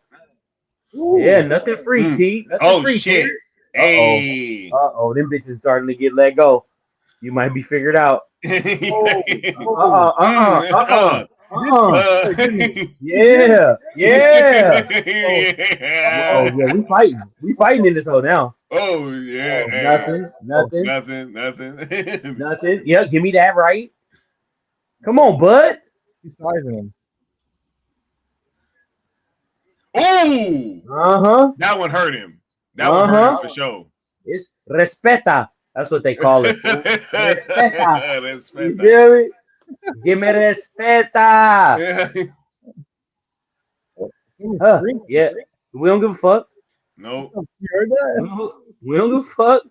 Yeah, nothing free, T. Nothing free, shit. T. Hey. Them bitches starting to get let go. You might be figured out. Yeah. Oh yeah, we fighting in this hole now. Oh yeah. Nothing. Nothing. Yeah, give me that right. Come on, bud. He's sizing him. Oh, that one hurt him. That one hurt him for sure. It's respeta. That's what they call it. Respeta. You feel me? Give me respeta. Yeah. We don't give a fuck. Nope. You heard that? We don't give a fuck.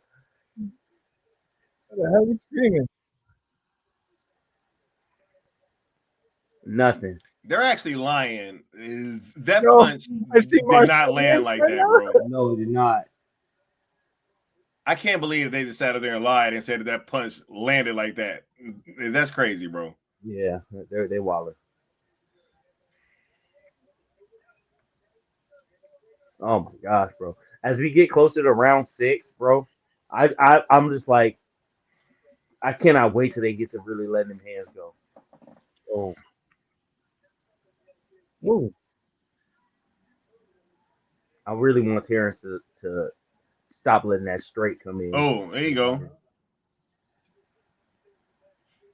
What the hell are you screaming? Nothing. They're actually lying. That punch did not land like that, bro. No, it did not. I can't believe they just sat up there and lied and said that punch landed like that. That's crazy, bro. Yeah, they wilder. Oh my gosh, bro. As we get closer to round 6, bro, I'm just like, I cannot wait till they get to really letting them hands go. Oh. Ooh. I really want Terence to stop letting that straight come in. Oh, there you go.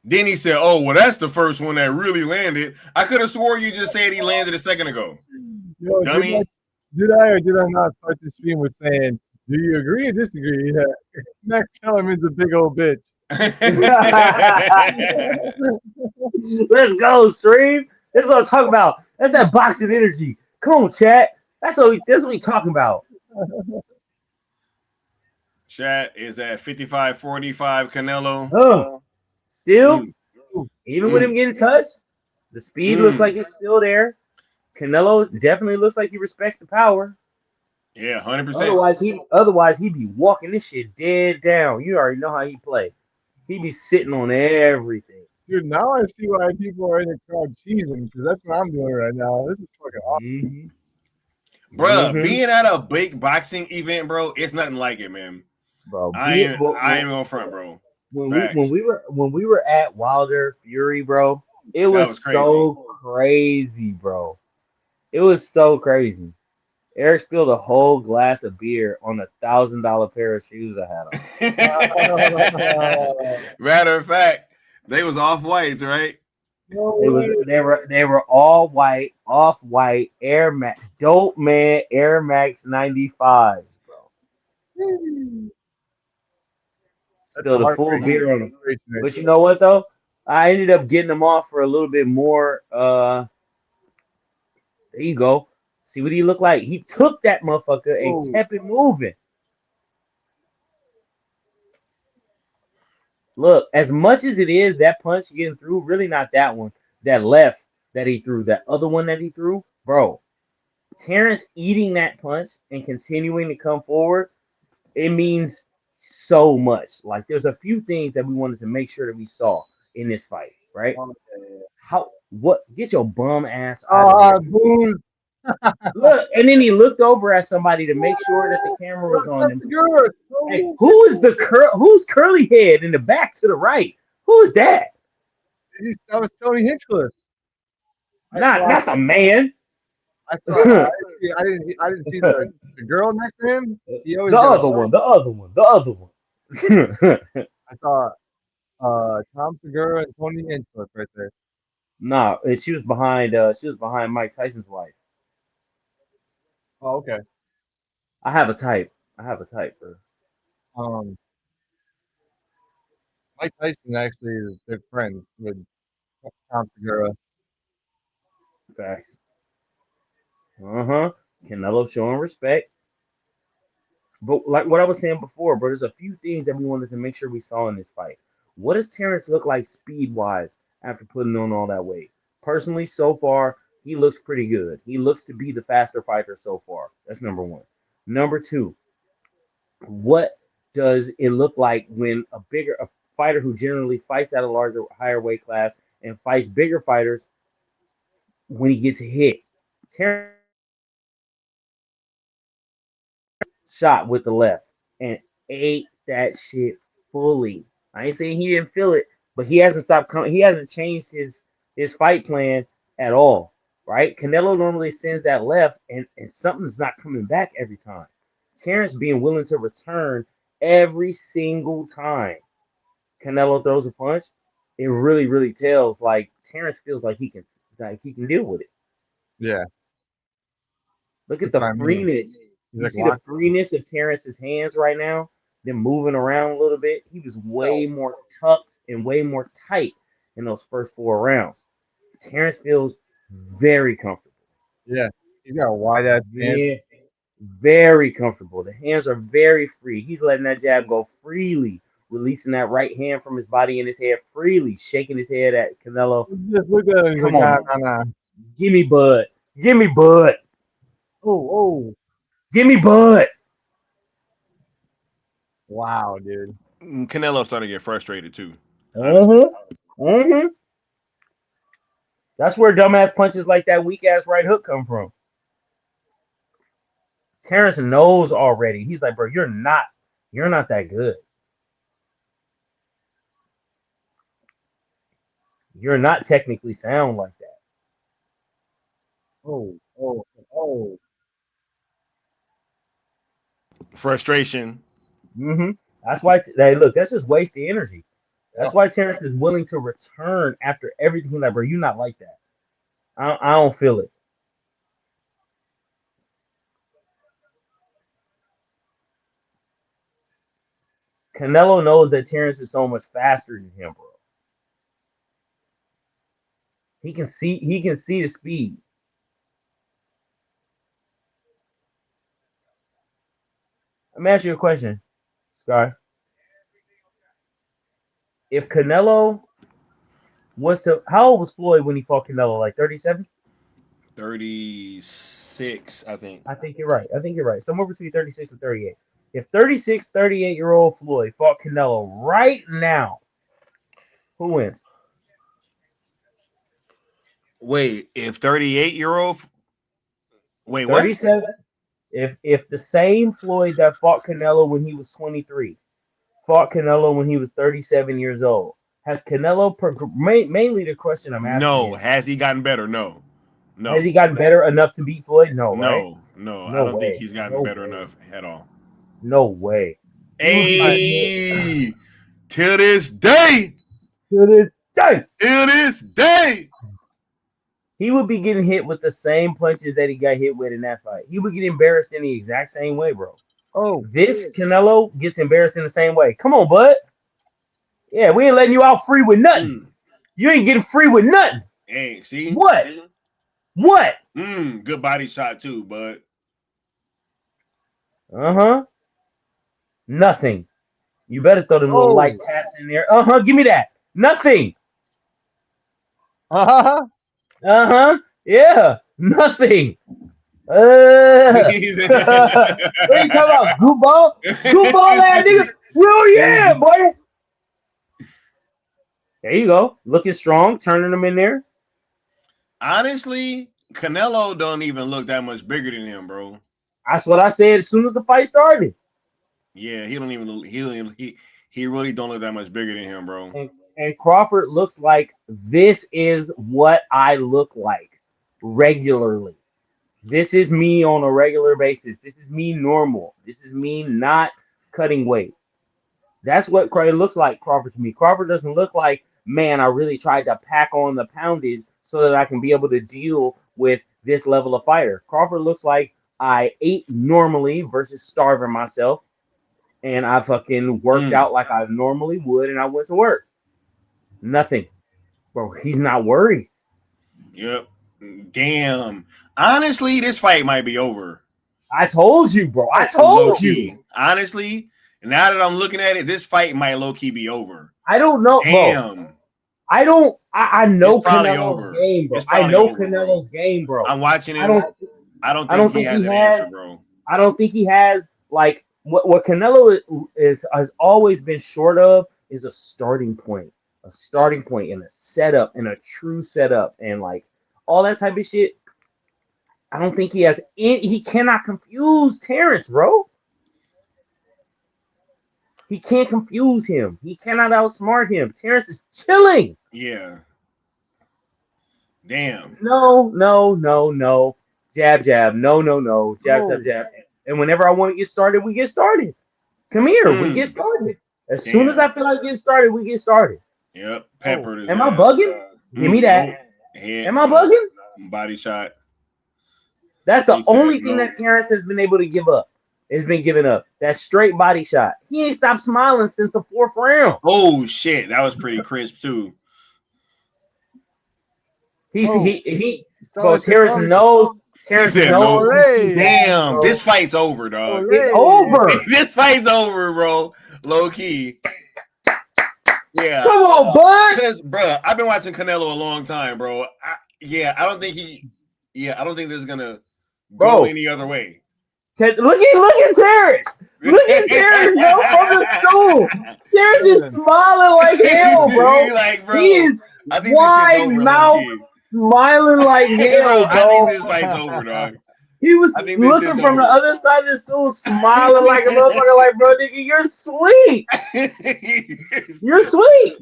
Then he said, "Oh, well, that's the first one that really landed." I could have swore you just said he landed a second ago. Yo, dummy. Did I or did I not start the stream with saying, "Do you agree or disagree?" Yeah. Max Kellerman's a big old bitch. Let's go, stream. That's what I'm talking about. That's that boxing energy. Come on, chat. That's what we talking about. Chat is at 55-45 Canelo. Still, even with him getting touched, the speed looks like it's still there. Canelo definitely looks like he respects the power. Yeah, 100%. Otherwise he'd be walking this shit dead down. You already know how he play. He'd be sitting on everything. Dude, now I see why people are in the crowd cheesing, because that's what I'm doing right now. This is fucking awesome. Bro, being at a big boxing event, bro, it's nothing like it, man. Bro, I ain't on front, bro. When we were at Wilder Fury, bro, it was so crazy, bro. It was so crazy. Eric spilled a whole glass of beer on $1,000 pair of shoes I had on. Matter of fact, they was off whites, right? They were all white, off white Air Max, dope man Air Max 95s, bro. Spilled a full beer on them. But you know what though? I ended up getting them off for a little bit more. There you go. See what he looked like? He took that motherfucker and kept it moving. Look, as much as it is that punch getting through, really not that one. That left that he threw, that other one that he threw, bro. Terence eating that punch and continuing to come forward, it means so much. Like, there's a few things that we wanted to make sure that we saw in this fight, right? Get your bum ass out of here. Booze. Look, and then he looked over at somebody to make sure that the camera was on him. Hey, who's curly head in the back to the right? Who is that? That was Tony Hinchcliffe. Not the man. I saw. I didn't see the girl next to him. The other one. I saw Tom Segura and Tony Hinchcliffe right there. No, she was behind Mike Tyson's wife. Oh, okay. I have a type, bro. Mike Tyson actually is good friends with Tom Segura. Facts. Canelo showing respect. But like what I was saying before, bro, there's a few things that we wanted to make sure we saw in this fight. What does Terence look like speed-wise after putting on all that weight? Personally, so far, he looks pretty good. He looks to be the faster fighter so far. That's number one. Number two, what does it look like when a fighter who generally fights at a higher weight class and fights bigger fighters when he gets hit? Terence shot with the left and ate that shit fully. I ain't saying he didn't feel it, but he hasn't stopped coming. He hasn't changed his fight plan at all, right? Canelo normally sends that left, and something's not coming back every time. Terence being willing to return every single time Canelo throws a punch, it really, really tells like Terence feels like he can deal with it. Yeah. Look at the freeness. You see the freeness of Terence's hands right now? Them moving around a little bit. He was way more tucked and way more tight in those first 4 rounds. Terence feels very comfortable. Yeah, he's got a wide ass hand. Very comfortable. The hands are very free. He's letting that jab go freely releasing that right hand from his body and his head freely, shaking his head at Canelo. Just look at him. Come on, nah. Give me Bud. Give me Bud. Oh. Give me Bud. Wow, dude. Canelo's starting to get frustrated too. That's where dumbass punches like that weak ass right hook come from. Terence knows already. He's like, bro, you're not that good. You're not technically sound like that. Oh. Frustration. That's why. Look, that's just wasted energy. That's why Terence is willing to return after everything. He's like, bro, you're not like that. I don't feel it. Canelo knows that Terence is so much faster than him, bro. He can see the speed. Let me ask you a question, Sky. If Canelo was to, how old was Floyd when he fought Canelo? Like 37? 36, I think. I think you're right. Somewhere between 36 and 38. If 36, 38-year-old Floyd fought Canelo right now, who wins? Wait, if 38-year-old, wait, 37. What? If the same Floyd that fought Canelo when he was 23 fought Canelo when he was 37 years old, has Canelo mainly the question I'm asking? No. Has he gotten better? No. Has he gotten better enough to beat Floyd? No, right? No. I don't think he's gotten better enough at all. No way. Hey, till this day. He would be getting hit with the same punches that he got hit with in that fight. He would get embarrassed in the exact same way, bro. This Canelo gets embarrassed in the same way. Come on, bud. Yeah, we ain't letting you out free with nothing. You ain't getting free with nothing. Hey, see? What? Good body shot too, bud. Nothing. You better throw them little light taps in there. Give me that. Nothing. Yeah, nothing. What are you talking about? Goofball? Goofball ass nigga. Well, yeah, boy. There you go. Looking strong, turning them in there. Honestly, Canelo don't even look that much bigger than him, bro. That's what I said as soon as the fight started. Yeah, he really don't look that much bigger than him, bro. And Crawford looks like this is what I look like regularly. This is me on a regular basis. This is me normal. This is me not cutting weight. That's what it looks like, Crawford, to me. Crawford doesn't look like, man, I really tried to pack on the poundage so that I can be able to deal with this level of fighter. Crawford looks like I ate normally versus starving myself, and I fucking worked out like I normally would, and I went to work. Nothing. Bro, he's not worried. Yep. Damn. Honestly, this fight might be over. I told you, bro. I told you. Honestly, now that I'm looking at it, this fight might low-key be over. I don't know. Damn. Bro. I know Canelo's game, bro. I know Canelo's game, bro. I'm watching it. I don't think he has an answer, bro. I don't think he has, like, what Canelo has always been short of is a starting point. A starting point and a setup and a true setup and like all that type of shit. I don't think he has he cannot confuse Terence, bro. He can't confuse him. He cannot outsmart him. Terence is chilling. Yeah. Damn. No. Jab. No. Jab. And whenever I want to get started, we get started. Come here, we get started. As soon as I feel like getting started, we get started. Yep. Peppered. Am I bugging? Give me that. Am I bugging? Body shot. That's the only thing that Terence has been able to give up. It's been given up. That straight body shot. He ain't stopped smiling since the 4th round. Oh shit, that was pretty crisp too. So Terence knows. Terence knows. Damn, this fight's over, dog. It's over. This fight's over, bro. Low key. Yeah. Come on, bud. Because, bro, I've been watching Canelo a long time, bro. I don't think this is gonna go any other way. Look at Terrence. Look at Terrence, bro, from the school. Terrence is smiling like hell, bro. Like, bro, He is I think wide mouth, smiling like hell, bro. I think this fight's over, dog. He was looking from the other side of the school, smiling like a motherfucker, like, bro, nigga, you're sweet. You're sweet.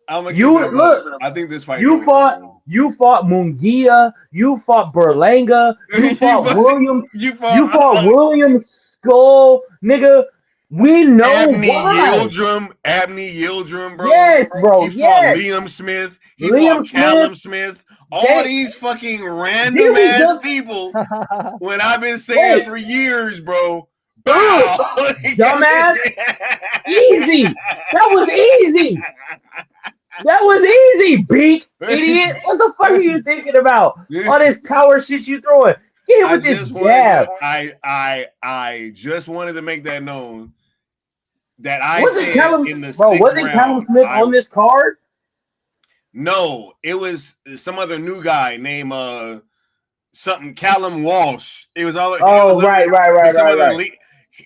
Look. I think this fight. You fought Munguia. You fought Berlanga. You fought Williams. You fought William Skull, nigga. We know why. Abney Yildirim, bro. Yes, bro. He fought Liam Smith. He fought Callum Smith. All these fucking random ass people. When I've been saying for years, bro. Dumbass. Easy. That was easy. That was easy, beak, idiot. What the fuck are you thinking about? All this power shit you throwing. Get with this jab. I just wanted to make that known that I wasn't said Callum, in the bro, sixth wasn't round, Callum Smith on this card? No, it was some other new guy named something Callum Walsh. It was all. Right.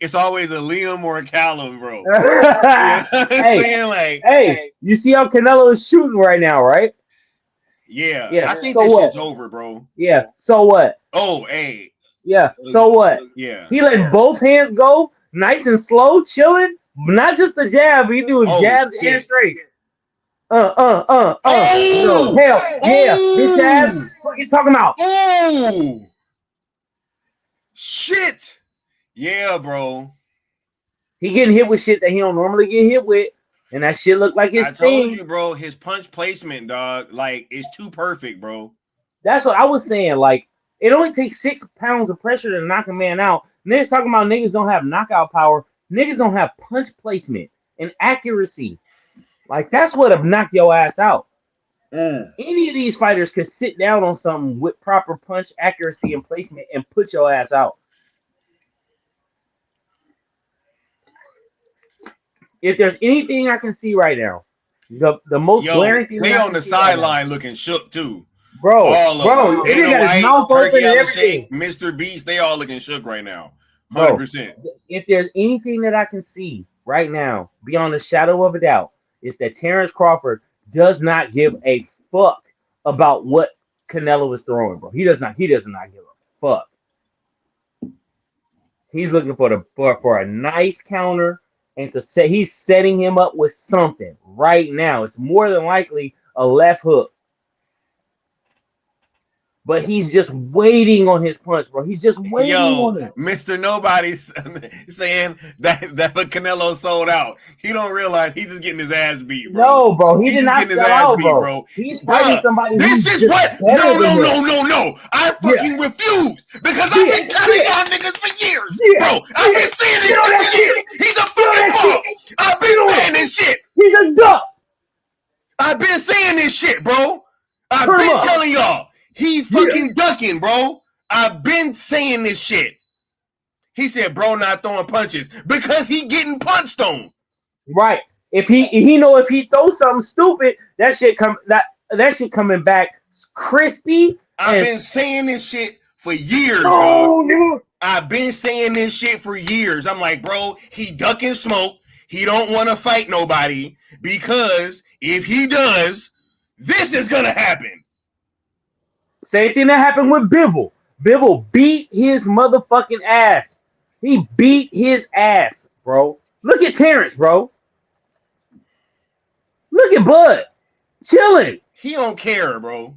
It's always a Liam or a Callum, bro. Hey, you see how Canelo is shooting right now, right? Yeah. I think this shit's over, bro. Yeah, so what? Oh, hey. Yeah, so what? Yeah. He let both hands go, nice and slow, chilling. Not just the jab, he doing jabs and straight. No, hell, yeah. His jabs, what you talking about? Oh, shit. Yeah, bro. He getting hit with shit that he don't normally get hit with, and that shit look like his thing. I told you, bro, his punch placement, dog, like, is too perfect, bro. That's what I was saying. Like, it only takes 6 pounds of pressure to knock a man out. Niggas talking about niggas don't have knockout power. Niggas don't have punch placement and accuracy. Like, that's what'll knock your ass out. Any of these fighters could sit down on something with proper punch accuracy and placement and put your ass out. If there's anything I can see right now, the most glaring thing they on the sideline looking shook too, bro. They got his mouth open and everything. Mr. Beast, they all looking shook right now, 100%. If there's anything that I can see right now, beyond a shadow of a doubt, is that Terence Crawford does not give a fuck about what Canelo is throwing, bro. He does not give a fuck. He's looking for a nice counter. And to say he's setting him up with something right now. It's more than likely a left hook. But he's just waiting on his punch, bro. He's just waiting on it. Mr. Nobody's saying that Canelo sold out. He don't realize he's just getting his ass beat, bro. No, bro. He did not sell out, bro. He's fighting somebody. This is what? No. I fucking refuse because I've been telling y'all niggas for years, bro. I've been saying this shit for years. He's a fucking bum. I've been saying this shit. He's a duck. I've been saying this shit, bro. I've been telling y'all. He fucking ducking, bro. I've been saying this shit. He said, bro, not throwing punches because he getting punched on. Right. If he throws something stupid, that shit coming back crispy. I've been saying this shit for years, bro. I've been saying this shit for years. I'm like, bro, he ducking smoke. He don't want to fight nobody because if he does, this is gonna happen. Same thing that happened with Bivol. Bivol beat his motherfucking ass. He beat his ass, bro. Look at Terrence, bro. Look at Bud. Chilling. He don't care, bro.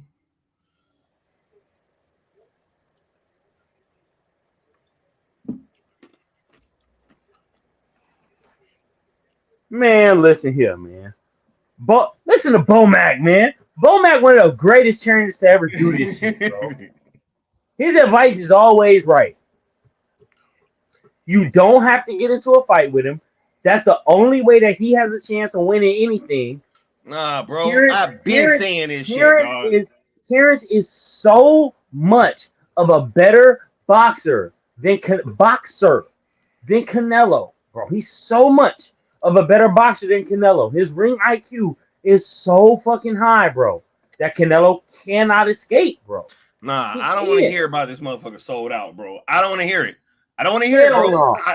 Man, listen here, man. But listen to Bomac, man. Bomac, one of the greatest trainers to ever do this shit, bro. His advice is always right. You don't have to get into a fight with him. That's the only way that he has a chance of winning anything. Nah, bro. I've been saying this shit, dog. Terrence is so much of a better boxer than Canelo, bro. He's so much of a better boxer than Canelo. His ring IQ is so fucking high, bro, that Canelo cannot escape, bro. Nah, I don't want to hear about this motherfucker sold out, bro. I don't want to hear it. I don't want to hear it,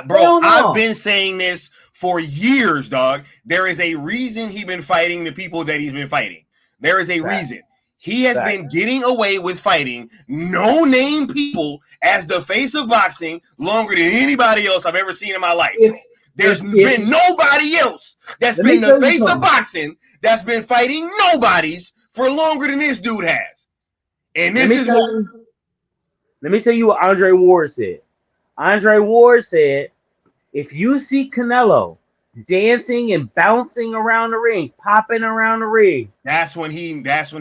bro. I've been saying this for years, dog. There is a reason he's been fighting the people that he's been fighting. There is a reason. He has been getting away with fighting no-name people as the face of boxing longer than anybody else I've ever seen in my life. There's been nobody else that's been the face of boxing that's been fighting nobodies for longer than this dude has. And this is what... Let me tell you what Andre Ward said. Andre Ward said, if you see Canelo dancing and bouncing around the ring, popping around the ring, that's when he got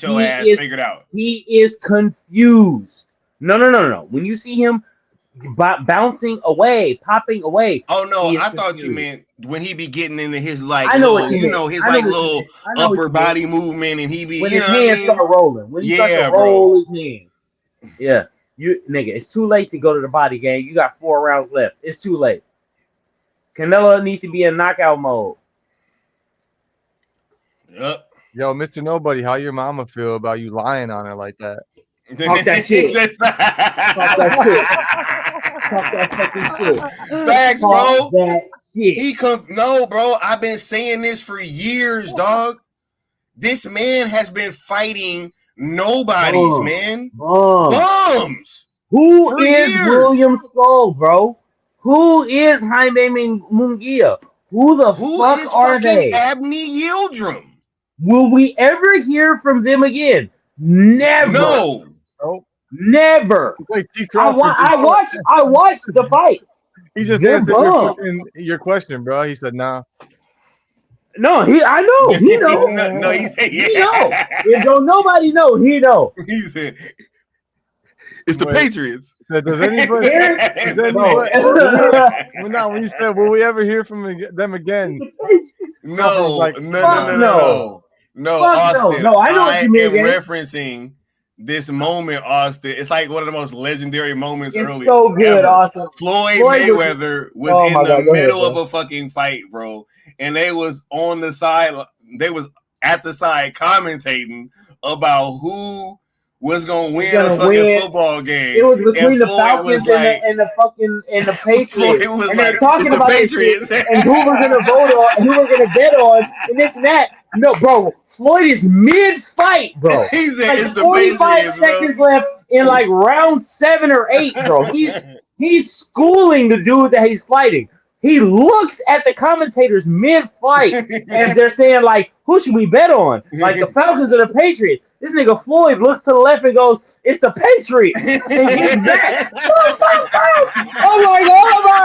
your ass figured out. He is confused. No. When you see him bouncing away, popping away. Oh no, I thought you meant when he be getting into his like little upper body movement, and he be when his hands start rolling. When he starts to roll his hands. Yeah. You nigga, it's too late to go to the body game. You got 4 rounds left. It's too late. Canelo needs to be in knockout mode. Yep. Yo, Mr. Nobody, how your mama feel about you lying on her like that? Talk that shit. Talk that shit. Talk that fucking shit. Facts, bro. That shit. No, bro. I've been saying this for years, dog. This man has been fighting nobodies, man. Bums. Who is William Skull, bro? Who is Jaime Munguia? Who fuck are they? Abney Yildirim. Will we ever hear from them again? Never. No. Never. Like I watched the fights. He just answered your question, bro. He said, nah. No, I know. He know. No, he said, yeah. He know. If don't nobody know, he know. He said, it's the Patriots. Said, does anybody? When you said, will we ever hear from them again? No, like, no, Austin. No, I know what you mean. I am referencing this moment, Austin. It's like one of the most legendary moments it's so good, ever. Austin. Floyd Mayweather was in the middle of a fucking fight, bro. And they was on the side, they was at the side commentating about who was gonna win a fucking football game. It was between the Falcons and the Patriots. And they're talking about Patriots and who we're gonna vote on and who we're gonna bet on and this and that. No, bro, Floyd is mid-fight, bro. He said like it's the 45 Patriots, seconds bro. left in like round 7 or 8, bro. He's schooling the dude that he's fighting. He looks at the commentators mid-fight and they're saying, like, who should we bet on? Like the Falcons or the Patriots? This nigga Floyd looks to the left and goes, it's the Patriots. And he's back. Oh my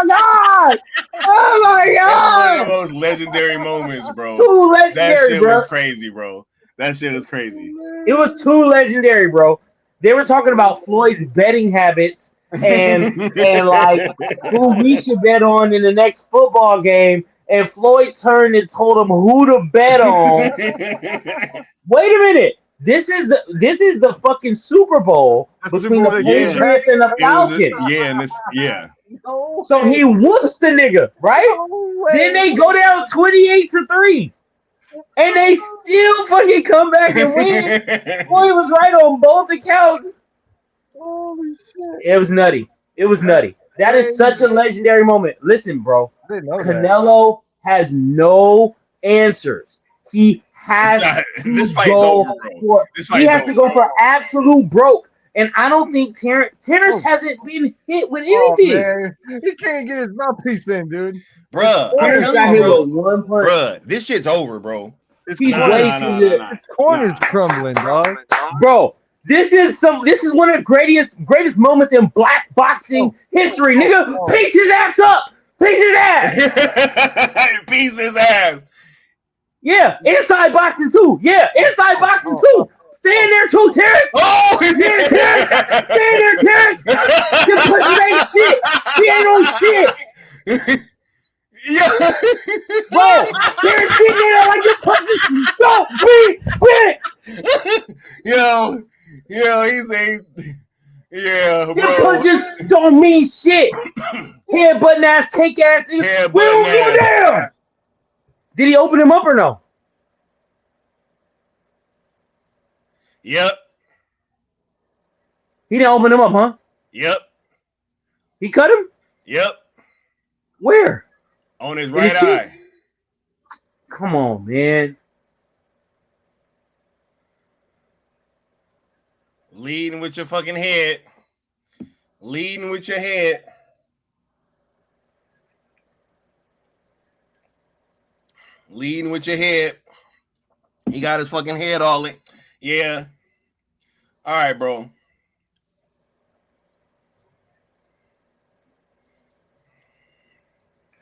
God. Oh my God. That's one of the most legendary moments, bro. Too legendary, that shit bro. was crazy, bro. That shit was crazy. It was too legendary, bro. They were talking about Floyd's betting habits and like who we should bet on in the next football game. And Floyd turned and told him who to bet on. Wait a minute. This is the fucking Super Bowl between the Patriots and the Falcons. So he whoops the nigga, right? Then they go down 28-3. And they still fucking come back and win. Floyd was right on both accounts. Holy shit. It was nutty. It was nutty. That is such a legendary moment. Listen, bro. Canelo has no answers. He has this fight's over, bro. He has to go for absolute broke. And I don't think Terence hasn't been hit with anything. Man. He can't get his mouthpiece in, dude. Bruh, this shit's over, bro. He's way too good. His corner's crumbling, dog. Bro, this is one of the greatest moments in black boxing history. Nigga, piece his ass up. Piece his ass. Piece his ass. Yeah, inside boxing too. Inside boxing too. Stand there too, Terence. Oh, stand there, Terence. This pussy ain't shit. He ain't on shit. Yeah. Bro, Terence sitting there like your pussy don't be shit. Yo, he's a bro. Your punches don't mean shit. Headbutting ass, take ass. We don't go down. Did he open him up or no? Yep. He didn't open him up, huh? Yep. He cut him? Yep. Where? On his right eye. Come on, man. Leading with your fucking head. Leading with your head. Leading with your head. He got his fucking head all in. Yeah. All right, bro.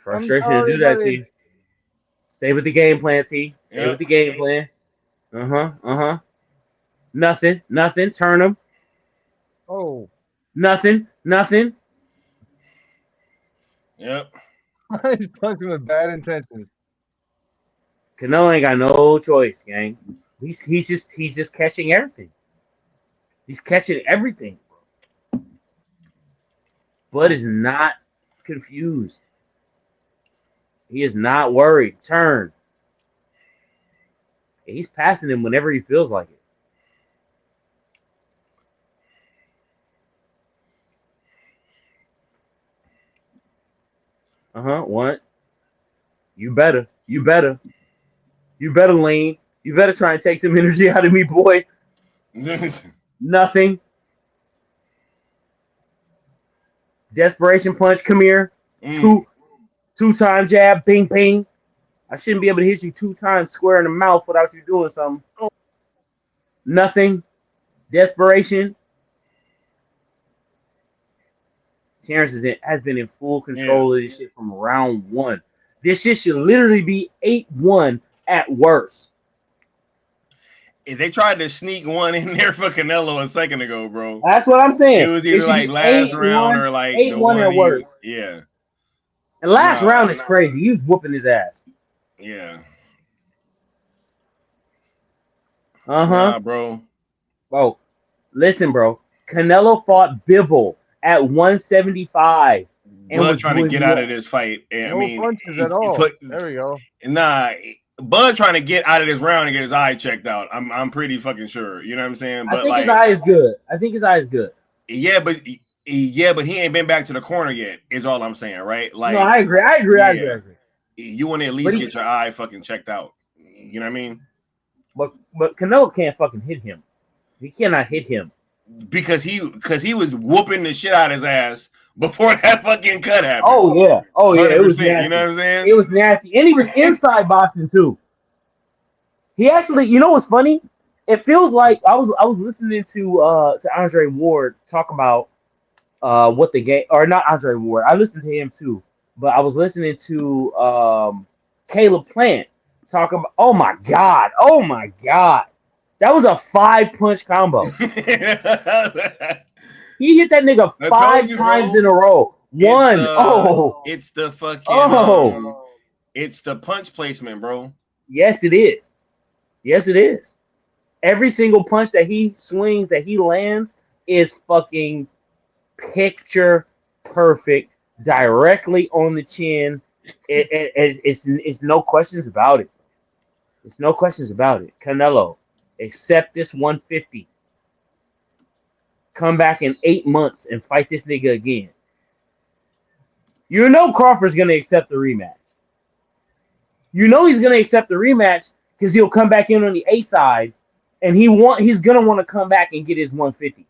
Frustration to do that, T. Stay with the game plan, T. Stay with the game plan. Nothing. Turn him. Oh. Nothing. Yep. He's punching with bad intentions. Canelo ain't got no choice, gang. He's just catching everything. He's catching everything. Bud is not confused. He is not worried. Turn. He's passing him whenever he feels like it. What? You better lean. You better try and take some energy out of me, boy. Nothing. Desperation punch. Come here. Two-time jab. Bing, bing. I shouldn't be able to hit you 2 times square in the mouth without you doing something. Nothing. Desperation. Terence has been in full control of this shit from round 1. This shit should literally be 8-1 at worst. If they tried to sneak one in there for Canelo a second ago, bro. That's what I'm saying. It was either like last round or like 8-1 at worst. Yeah. And last round is crazy. He was whooping his ass. Yeah. Nah, bro. Bro, listen, bro. Canelo fought Bivol at 175 and Bud was trying to get out of this fight. And, no punches at all. There we go. Nah, Bud trying to get out of this round and get his eye checked out. I'm pretty fucking sure. You know what I'm saying? But I think his eye is good. Yeah, but he ain't been back to the corner yet. Is all I'm saying, right? Like, no, I agree. You want to at least get your eye fucking checked out. You know what I mean? But Canelo can't fucking hit him. He cannot hit him because he was whooping the shit out of his ass before that fucking cut happened. Oh yeah, it was nasty. You know what I'm saying? It was nasty, and he was inside boxing too. He actually, you know what's funny? It feels like I was listening to Andre Ward talk about what the game, or not Andre Ward. I listened to him too, but I was listening to Caleb Plant talk about. Oh my god, that was a 5-punch combo. He hit that nigga 5 times in a row. It's the fucking it's the punch placement, bro. Yes, it is. Every single punch that he swings, that he lands, is fucking picture perfect, directly on the chin. It's no questions about it. It's no questions about it. Canelo, accept this 150. Come back in 8 months and fight this nigga again. You know Crawford's gonna accept the rematch. You know he's gonna accept the rematch because he'll come back in on the A side, and he's gonna want to come back and get his 150.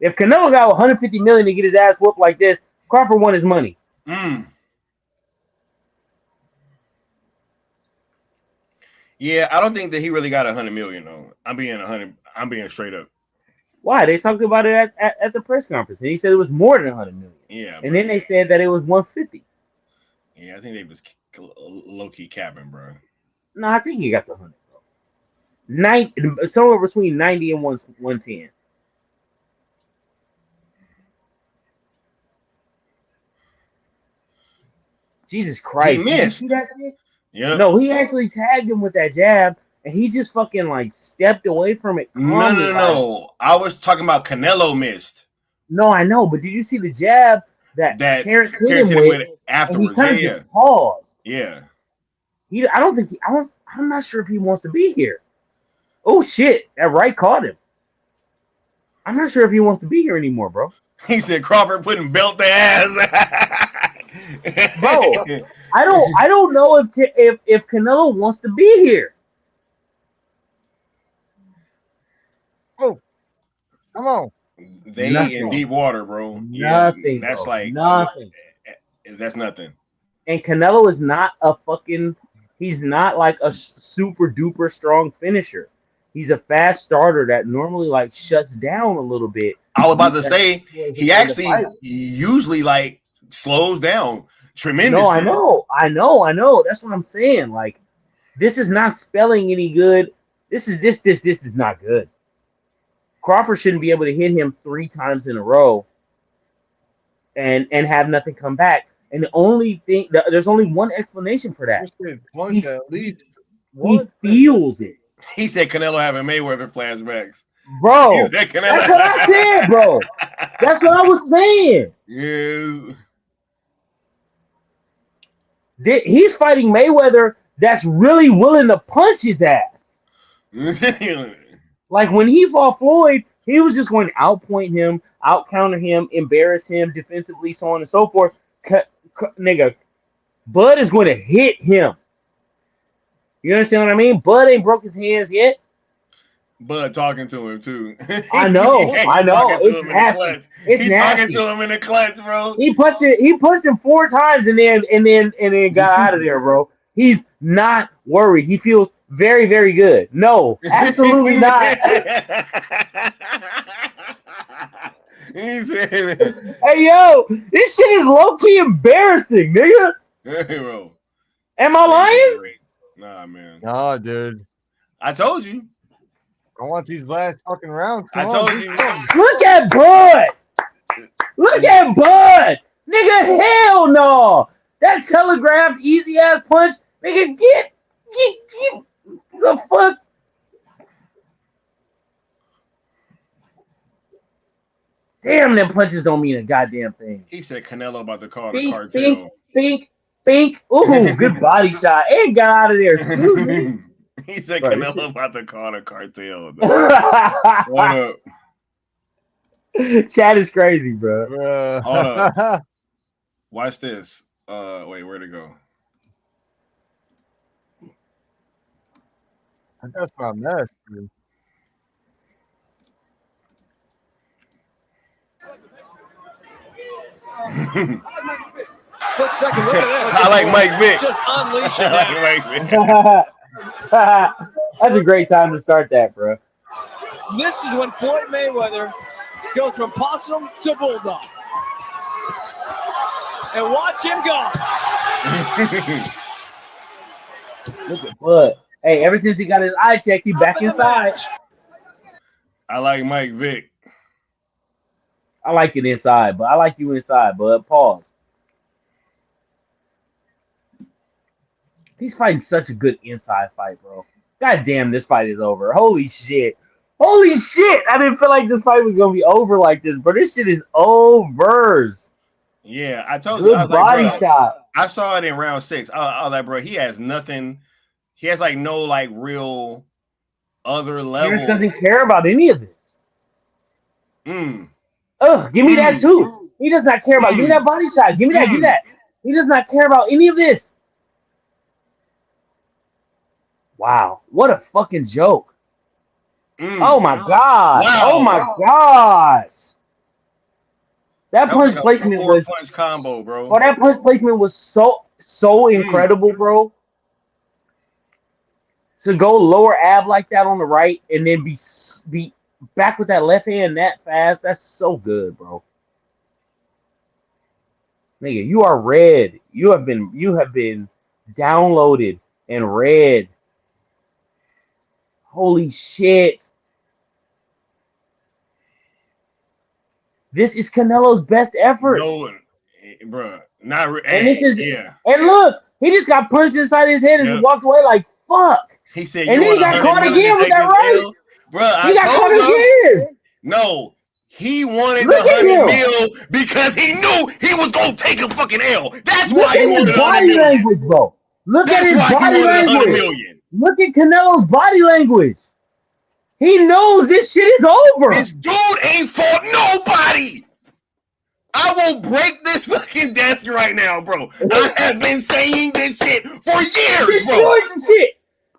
If Canelo got 150 million to get his ass whooped like this, Crawford won his money. Yeah, I don't think that he really got 100 million though. I'm being straight up. Why? They talked about it at the press conference, and he said it was more than 100 million. Yeah, and then they said that it was 150. Yeah, I think they was low key capping, bro. No, I think he got the 100. Bro. 90, somewhere between 90 and 110. Jesus Christ! He missed. Did you see that thing? Yeah. No, he actually tagged him with that jab, and he just fucking like stepped away from it. No. I was talking about Canelo missed. No, I know, but did you see the jab that Terence hit him with afterwards? And he kind of just paused. Yeah. I'm not sure if he wants to be here. Oh shit, that right caught him. I'm not sure if he wants to be here anymore, bro. He said Crawford putting belt their ass. Bro, I don't know if Canelo wants to be here. Oh, come on. They Nothing. in deep water, bro. Nothing. Yeah, that's bro. like nothing. That's nothing. And Canelo is not he's not like a super duper strong finisher. He's a fast starter that normally like shuts down a little bit. I was about to say he actually usually like slows down tremendously. No, I know. That's what I'm saying. Like, this is not spelling any good. This is not good. Crawford shouldn't be able to hit him 3 times in a row and have nothing come back. And the only thing there's only one explanation for that. He feels it. He said Canelo having Mayweather flashbacks. Bro, that's what I said, bro. That's what I was saying. Yeah. He's fighting Mayweather that's really willing to punch his ass. Like when he fought Floyd, he was just going to outpoint him, out counter him, embarrass him defensively, so on and so forth. Nigga, Bud is going to hit him. You understand what I mean? Bud ain't broke his hands yet. Bud talking to him too. I know. It's nasty. He's talking to him in the clutch, bro. He pushed him 4 times and then got out of there, bro. He's not worried. He feels very, very good. No, absolutely not. He said, hey, yo, this shit is low-key embarrassing, nigga. Hey, bro. Am I lying? Nah, man. Nah, dude. I told you. I want these last fucking rounds. I told you. Look at Bud. Look at Bud. Nigga, hell no. That telegraphed easy-ass punch. Nigga, get the fuck. Damn, them punches don't mean a goddamn thing. He said Canelo about to call the cartel. Think. Ooh, good body shot. And got out of there. Excuse me. He said Canelo about to call the cartel. What up? Chad is crazy, bro. Hold up. Watch this. Wait, where'd it go? That's my mess, dude. Split second. Look at that. I like Mike Vick. Just unleashing that. That's a great time to start that, bro. This is when Floyd Mayweather goes from possum to bulldog. And watch him go. Look at Bud. Hey, ever since he got his eye checked, he back inside. I like Mike Vick. I like it inside, but I like you inside, Bud. Pause. He's fighting such a good inside fight, bro. God damn, this fight is over. Holy shit. Holy shit. I didn't feel like this fight was going to be over like this, but this shit is over. Yeah, I told you. Good body like, shot. I saw it in round 6. I was like, bro, he has nothing. He has like no like real other level. Terence doesn't care about any of this. Give me that too. He does not care about. Give me that body shot. Give me that. Give me that. He does not care about any of this. Wow, what a fucking joke. Oh my god. Wow. Oh my gosh. That punch was placement was punch combo, bro. Oh, that punch placement was so incredible, bro. To go lower ab like that on the right and then be back with that left hand that fast, that's so good, bro. Nigga, you are red. You have been downloaded and red. Holy shit. This is Canelo's best effort. No, bro. Not and this is yeah. And look, he just got punched inside his head and he walked away like fuck. He said, and then he got caught again with that right. Bro, he got caught again. No, He wanted the 100 mil because he knew he was gonna take a fucking L. That's why he wanted 100 million. Language, bro. Look at his body language. Look at Canelo's body language. He knows this shit is over. This dude ain't fought nobody. I will break this fucking desk right now, bro. I have been saying this shit for years, bro.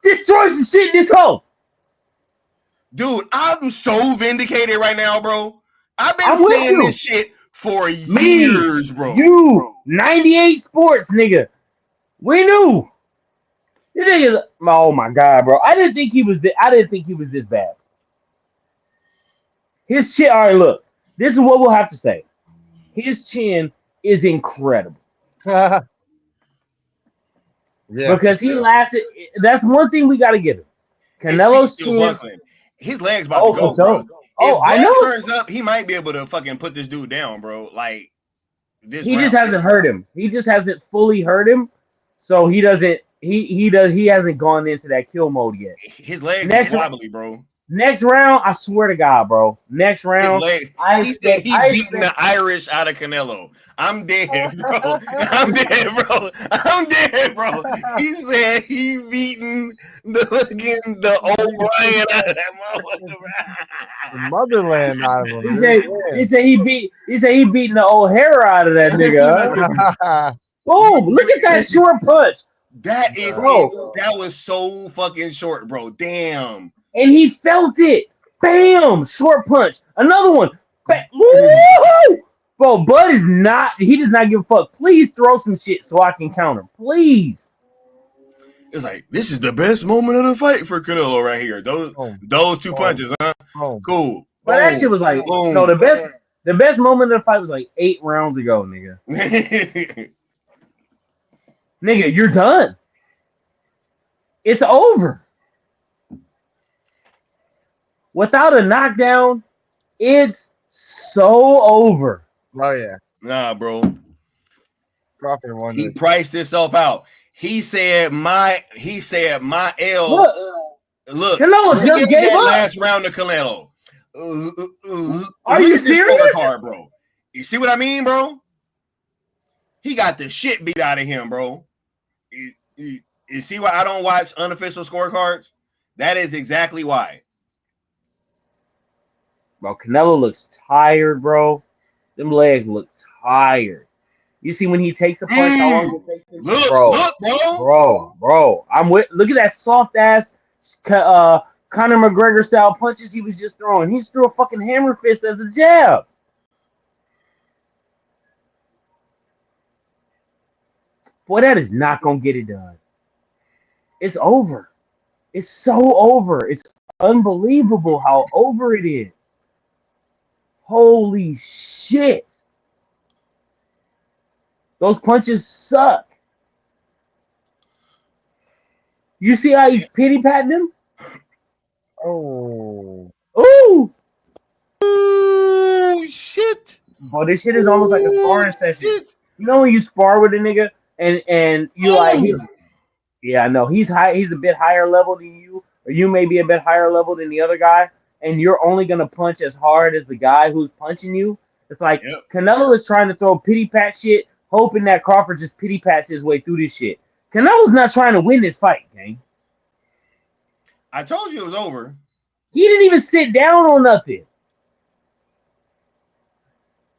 Destroys the shit in this hole. Dude, I'm so vindicated right now, bro. I've been saying this shit for years, bro. Dude, 98 Sports, nigga. We knew. This nigga, oh my god, bro. I didn't think he was this bad. His chin, all right, look. This is what we'll have to say. His chin is incredible. Yeah. Because he lasted. That's one thing we got to give him. Canelo's chin. His legs about to go, bro. Oh, I know. If turns up, he might be able to fucking put this dude down, bro. Like this. He just hasn't hurt him. He just hasn't fully hurt him. So he doesn't. He hasn't gone into that kill mode yet. His legs are wobbly, bro. Next round, I swear to God, bro. Next round, he said he beating the Irish out of Canelo. I'm dead, bro. I'm dead, bro. I'm dead, bro. He said he beating the O'Brien out of that motherfucker. The motherland out of him. He said he beating the O'Hara out of that nigga. Boom! Look at that short punch. That is it. That was so fucking short, bro. Damn. And he felt it. Bam! Short punch. Another one. Woo-hoo! Bro, Bud is not. He does not give a fuck. Please throw some shit so I can counter. Please. It's like this is the best moment of the fight for Canelo right here. Those two punches, huh? Cool. But that shit was like no. The best moment of the fight was like 8 rounds ago, nigga. Nigga, you're done. It's over. Without a knockdown, it's so over. Oh yeah. Nah, bro. Crawford won. He priced himself out. He said my L. Look Canelo just gave that up. last round to Canelo. Are you serious, bro? You see what I mean, bro? He got the shit beat out of him, bro. You see why I don't watch unofficial scorecards? That is exactly why. Bro, Canelo looks tired, bro. Them legs look tired. You see when he takes a punch, how long it takes him? Look, bro. Look at that soft ass Conor McGregor style punches he was just throwing. He just threw a fucking hammer fist as a jab. Boy, that is not gonna get it done. It's over. It's so over. It's unbelievable how over it is. Holy shit. Those punches suck. You see how he's pity patting him? Oh. Ooh. Ooh, shit. Boy, this shit is almost like a sparring session. Shit. You know when you spar with a nigga and you like, yeah, I know he's high. He's a bit higher level than you, or you may be a bit higher level than the other guy, and you're only gonna punch as hard as the guy who's punching you. It's like Canelo is trying to throw pity pat shit, hoping that Crawford just pity pats his way through this shit. Canelo's not trying to win this fight, gang. I told you it was over. He didn't even sit down on nothing.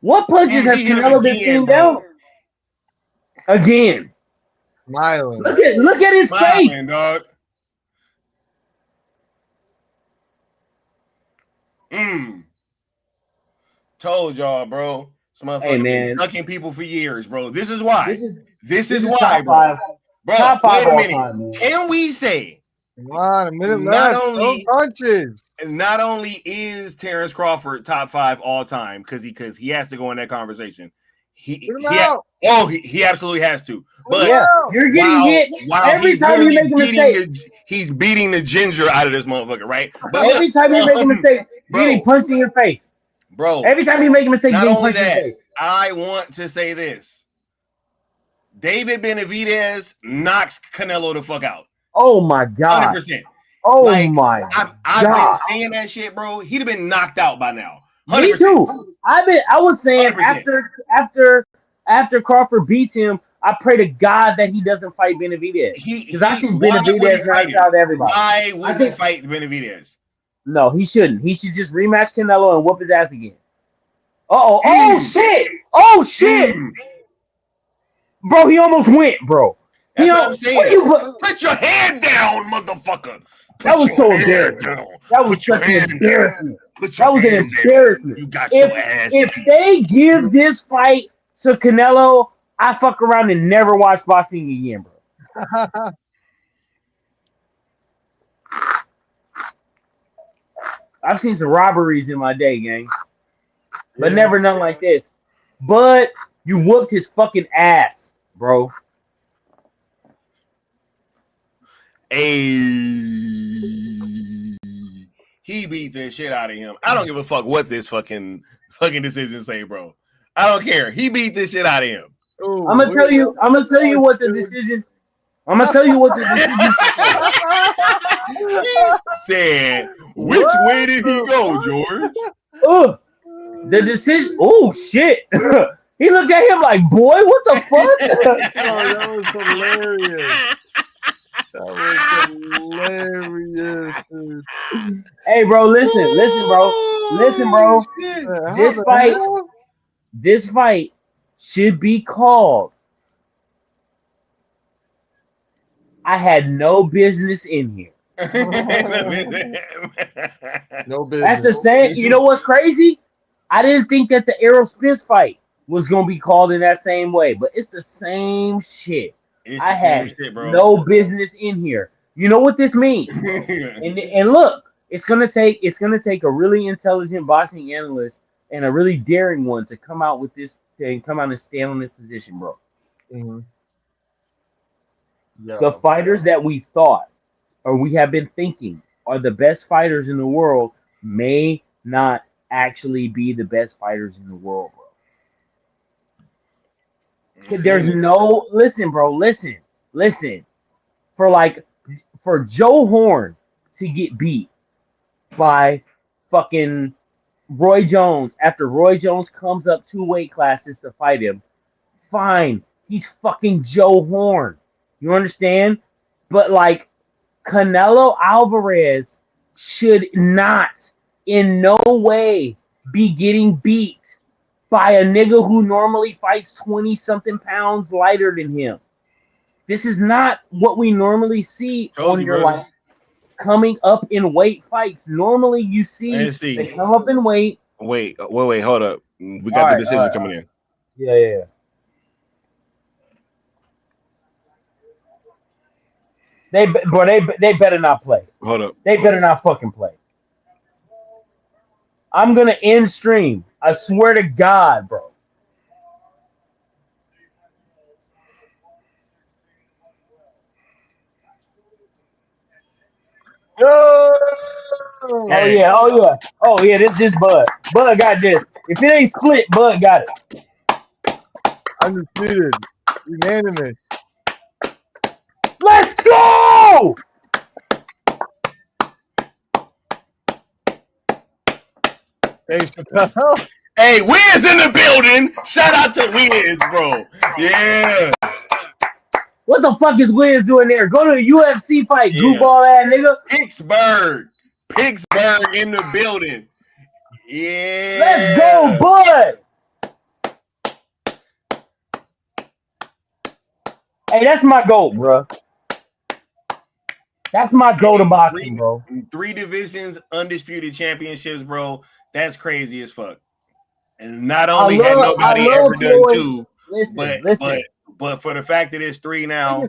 What punches has Canelo been sitting down? Again. Smiling. Look at his face. Dog. Told y'all, bro. Some motherfuckers been ducking people for years, bro. This is why. This is why, bro. Bro, top five wait a minute. Time, can we say come on, a minute left. Punches. Not only is Terence Crawford top 5 all time because he has to go in that conversation. He absolutely has to. But you're getting hit every time you make a mistake. He's beating the ginger out of this motherfucker, right? But every time you make a mistake, you're getting punched in your face. Bro, every time you make a mistake, you're getting punched in your face. I want to say this. David Benavidez knocks Canelo the fuck out. Oh my god. 100%. Oh my I've been saying that shit, bro. He'd have been knocked out by now. Me 100%. too. I was saying 100%. after Crawford beats him, I pray to God that he doesn't fight Benavidez. Because I think Why would he Benavidez fight knocks him? out everybody. Why would he fight Benavidez? No, he shouldn't. He should just rematch Canelo and whoop his ass again. Uh-oh. Oh, shit. Oh, shit. Bro, he almost went, bro. That's what I'm saying. Put your hand down, motherfucker. That was so embarrassing. That was such an embarrassment. That was an embarrassment. You got your ass. If they give this fight to Canelo, I fuck around and never watch boxing again, bro. I've seen some robberies in my day, gang. But never nothing like this. But you whooped his fucking ass, bro. He beat the shit out of him. I don't give a fuck what this fucking decision say, bro. I don't care. He beat the shit out of him. I'm gonna tell you what the decision. I'm gonna tell you what the decision He said, which way did he go, George? The decision. Oh shit. He looked at him like, boy, what the fuck? That was hilarious. That was hilarious, dude. Hey, bro, listen, bro. This fight should be called I had no business in here. No business. That's the same. You know what's crazy? I didn't think that the Errol Spence fight was gonna be called in that same way, but it's the same shit. I had no business in here. You know what this means? and look, it's gonna take a really intelligent boxing analyst and a really daring one to come out with this and come out and stand on this position, bro. Mm-hmm. The fighters that we thought or we have been thinking are the best fighters in the world may not actually be the best fighters in the world, bro. There's no listen. For Joe Horn to get beat by fucking Roy Jones after Roy Jones comes up 2 weight classes to fight him, fine. He's fucking Joe Horn. You understand? But like Canelo Álvarez should not in no way be getting beat by a nigga who normally fights 20-something pounds lighter than him. This is not what we normally see on your like coming up in weight fights. Normally you see they come up in weight. Wait, hold up. We got the decision coming in. Yeah. They better not play. Hold up. They better not fucking play. I'm gonna end stream. I swear to God, bro. Oh yeah. This Bud. Bud got this. If it ain't split, Bud got it. Undisputed. Unanimous. Let's go! Hey, Chappelle. Hey, Wiz in the building. Shout out to Wiz, bro. Yeah. What the fuck is Wiz doing there? Go to a UFC fight, goofball ass nigga. Pittsburgh in the building. Yeah. Let's go, Bud. Hey, that's my goal, bro. That's my go to boxing, bro. 3 divisions, undisputed championships, bro. That's crazy as fuck. And not only had nobody ever done 2, but for the fact that it's 3 now,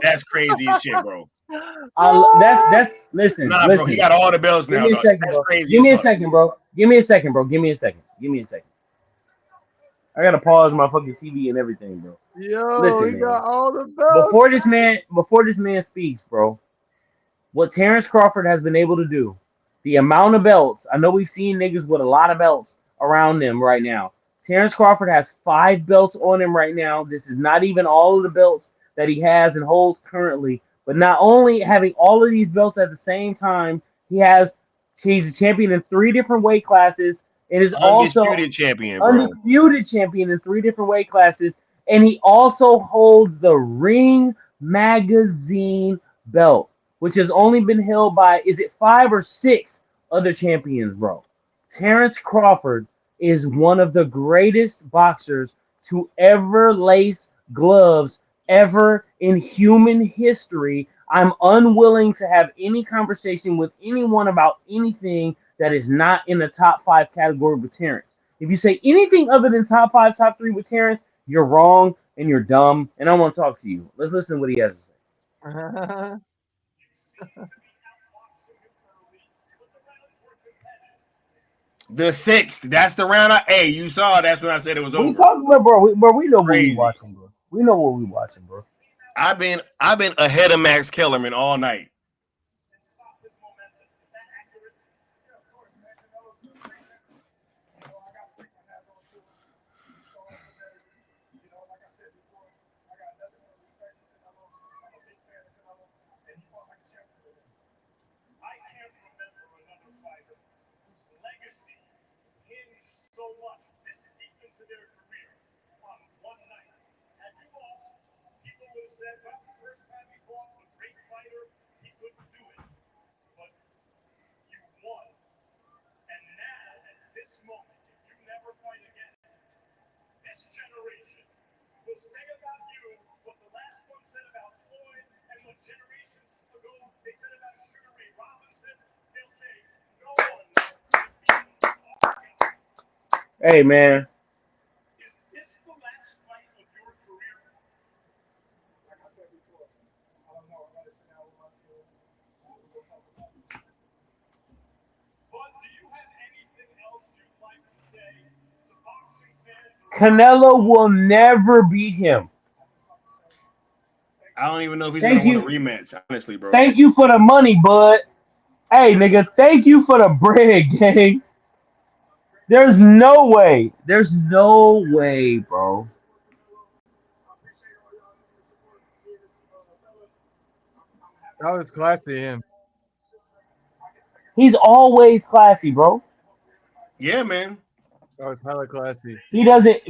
that's crazy as shit, bro. Listen. Bro, he got all the belts now. Give me a second, bro. Give me a second. I gotta pause my fucking TV and everything, bro. Listen, he got all the belts. Before this man speaks, bro, what Terence Crawford has been able to do, the amount of belts. I know we've seen niggas with a lot of belts around them right now. Terence Crawford has 5 belts on him right now. This is not even all of the belts that he has and holds currently. But not only having all of these belts at the same time, he's a champion in 3 different weight classes, It is undisputed champion, bro. Undisputed champion in 3 different weight classes. And he also holds the Ring Magazine belt, which has only been held by, is it 5 or 6 other champions, bro? Terence Crawford is one of the greatest boxers to ever lace gloves ever in human history. I'm unwilling to have any conversation with anyone about anything that is not in the top 5 category with Terence. If you say anything other than top 5, top 3 with Terence, you're wrong and you're dumb, and I want to talk to you. Let's listen to what he has to say. The 6th. That's the round. Hey, you saw. That's when I said it was over. We talking about, bro. We know what we watching, bro. We know what we watching, bro. I've been ahead of Max Kellerman all night. Hey, man. Is this the last fight of your career? Like I said before, I don't know. I gotta sit down with my team. We'll talk about it. But do you have anything else you'd like to say to boxing fans? Canelo will never beat him. I don't even know if he's gonna want a rematch, honestly, bro. Thank you for the money, bud. Hey, nigga, thank you for the bread, gang. There's no way. There's no way, bro. That was classy, him. He's always classy, bro. Yeah, man. That was hella classy. He doesn't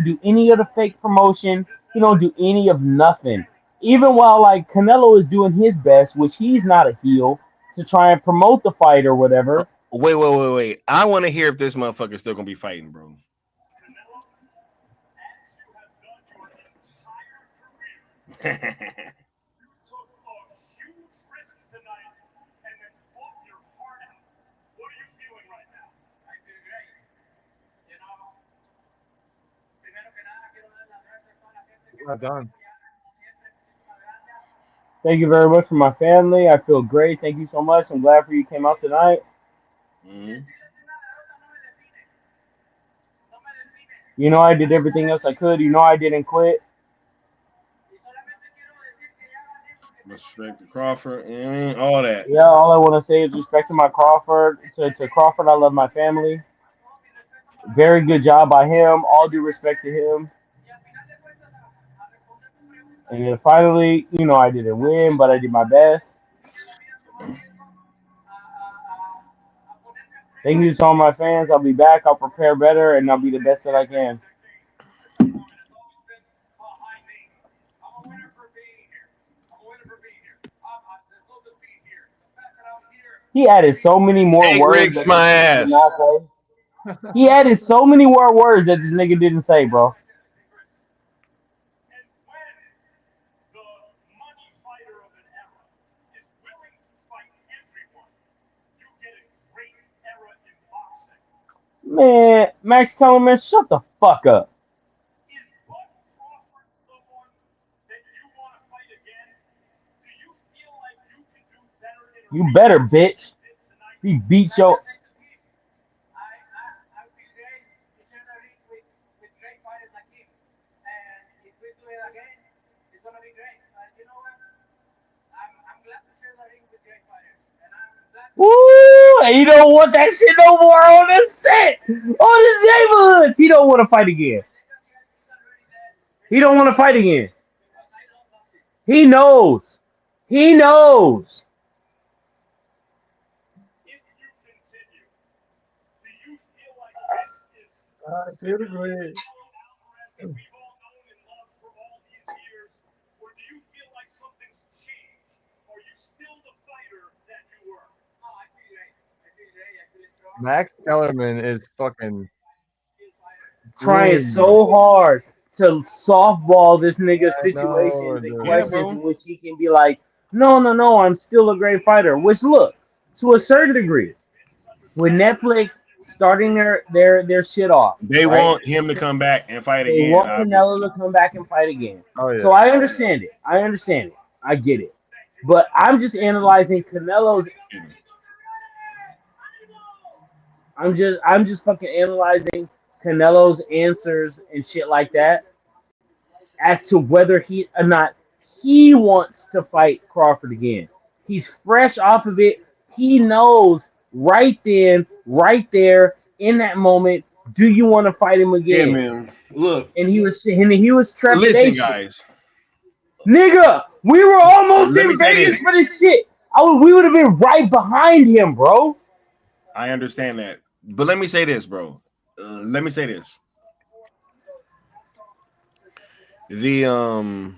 do any of the fake promotion. He don't do any of nothing. Even while like Canelo is doing his best, which he's not a heel, to try and promote the fight or whatever. Wait. I want to hear if this motherfucker's still gonna be fighting, bro. Not done. Thank you very much for my family. I feel great. Thank you so much. I'm glad for you came out tonight. Mm-hmm. You know I did everything else I could. You know I didn't quit. Respect to Crawford and all that. Yeah, all I want to say is respect to my Crawford. To Crawford, I love my family. Very good job by him. All due respect to him. And then finally, you know, I didn't win, but I did my best. Thank you to all my fans. I'll be back. I'll prepare better, and I'll be the best that I can. He added so many more words. Riggs my ass. He added so many more words that this nigga didn't say, bro. Man, Max Kellerman, shut the fuck up. You better, bitch. He beats your. Woo! He don't want that shit no more on the set, on the neighborhood. He don't want to fight again. He don't want to fight again. He knows. He knows. Beautifully. Max Kellerman is fucking Trying groomed. so hard to softball this nigga's I know, situations and dude. Yeah, questions bro. in which he can be like, no, I'm still a great fighter. Which look, to a certain degree, with Netflix starting their shit off, They right? want him to come back and fight They again, want Canelo obviously. to come back and fight again. Oh yeah. So I understand it. I get it. But I'm just analyzing Canelo's. I'm just fucking analyzing Canelo's answers and shit like that as to whether he or not he wants to fight Crawford again. He's fresh off of it. He knows right then, right there, in that moment, do you want to fight him Yeah, again? man. Look, And he was listen, trepidation. guys. Nigga, we were almost Let me in say Vegas this. for this shit. We would have been right behind him, bro. I understand that, but let me say this, bro. Let me say this. The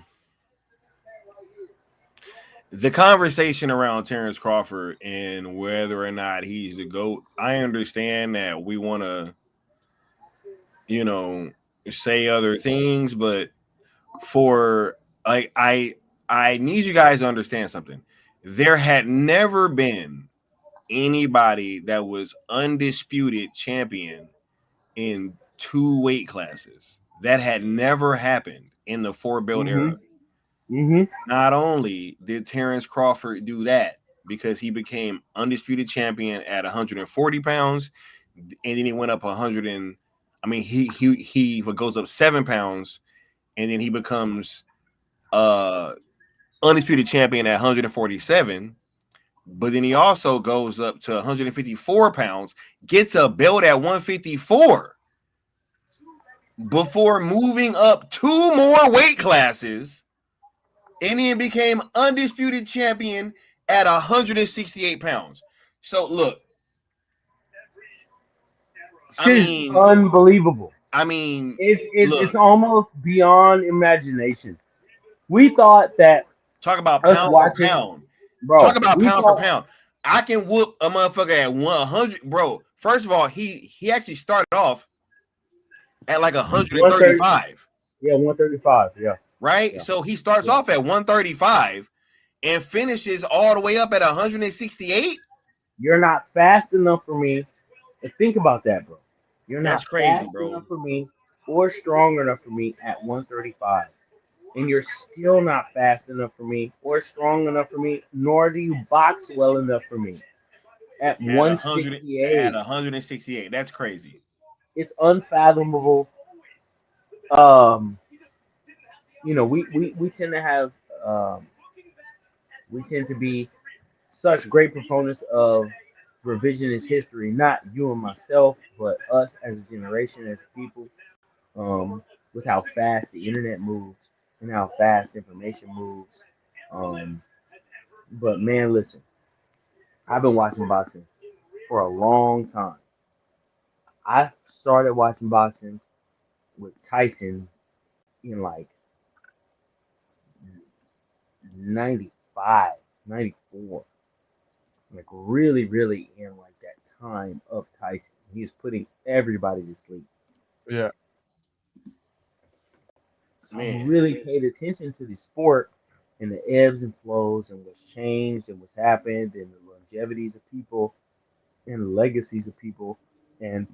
the conversation around Terence Crawford and whether or not he's the GOAT, I understand that we want to, you know, say other things, but for like I need you guys to understand something. There had never been anybody that was undisputed champion in 2 weight classes. That had never happened in the 4-belt era. Not only did Terence Crawford do that because he became undisputed champion at 140 pounds, and then he went up 100 and I mean he goes up 7 pounds, and then he becomes undisputed champion at 147. But then he also goes up to 154 pounds, gets a belt at 154 before moving up 2 more weight classes, and then became undisputed champion at 168 pounds. So look, Shit is unbelievable. I mean, It's almost beyond imagination. We thought that talk about us pound for watching, pound. bro. Talk about We pound for thought, pound. I can whoop a motherfucker at 100, bro. First of all, he actually started off at like 135. Yeah, 135. Yeah. Right? Yeah. So he starts off at 135 and finishes all the way up at 168. You're not fast enough for me. And think about that, bro. You're That's not crazy, fast bro. enough for me or strong enough for me at 135. And you're still not fast enough for me or strong enough for me, nor do you box well enough for me at 168. At 168. That's crazy. It's unfathomable. We tend to have we tend to be such great proponents of revisionist history, not you and myself, but us as a generation, as people, with how fast the internet moves and how fast information moves. But man, listen, I've been watching boxing for a long time. I started watching boxing with Tyson in like 95, 94. Like really, really in like that time of Tyson. He's putting everybody to sleep. Yeah. So I really paid attention to the sport and the ebbs and flows and what's changed and what's happened and the longevities of people and the legacies of people. And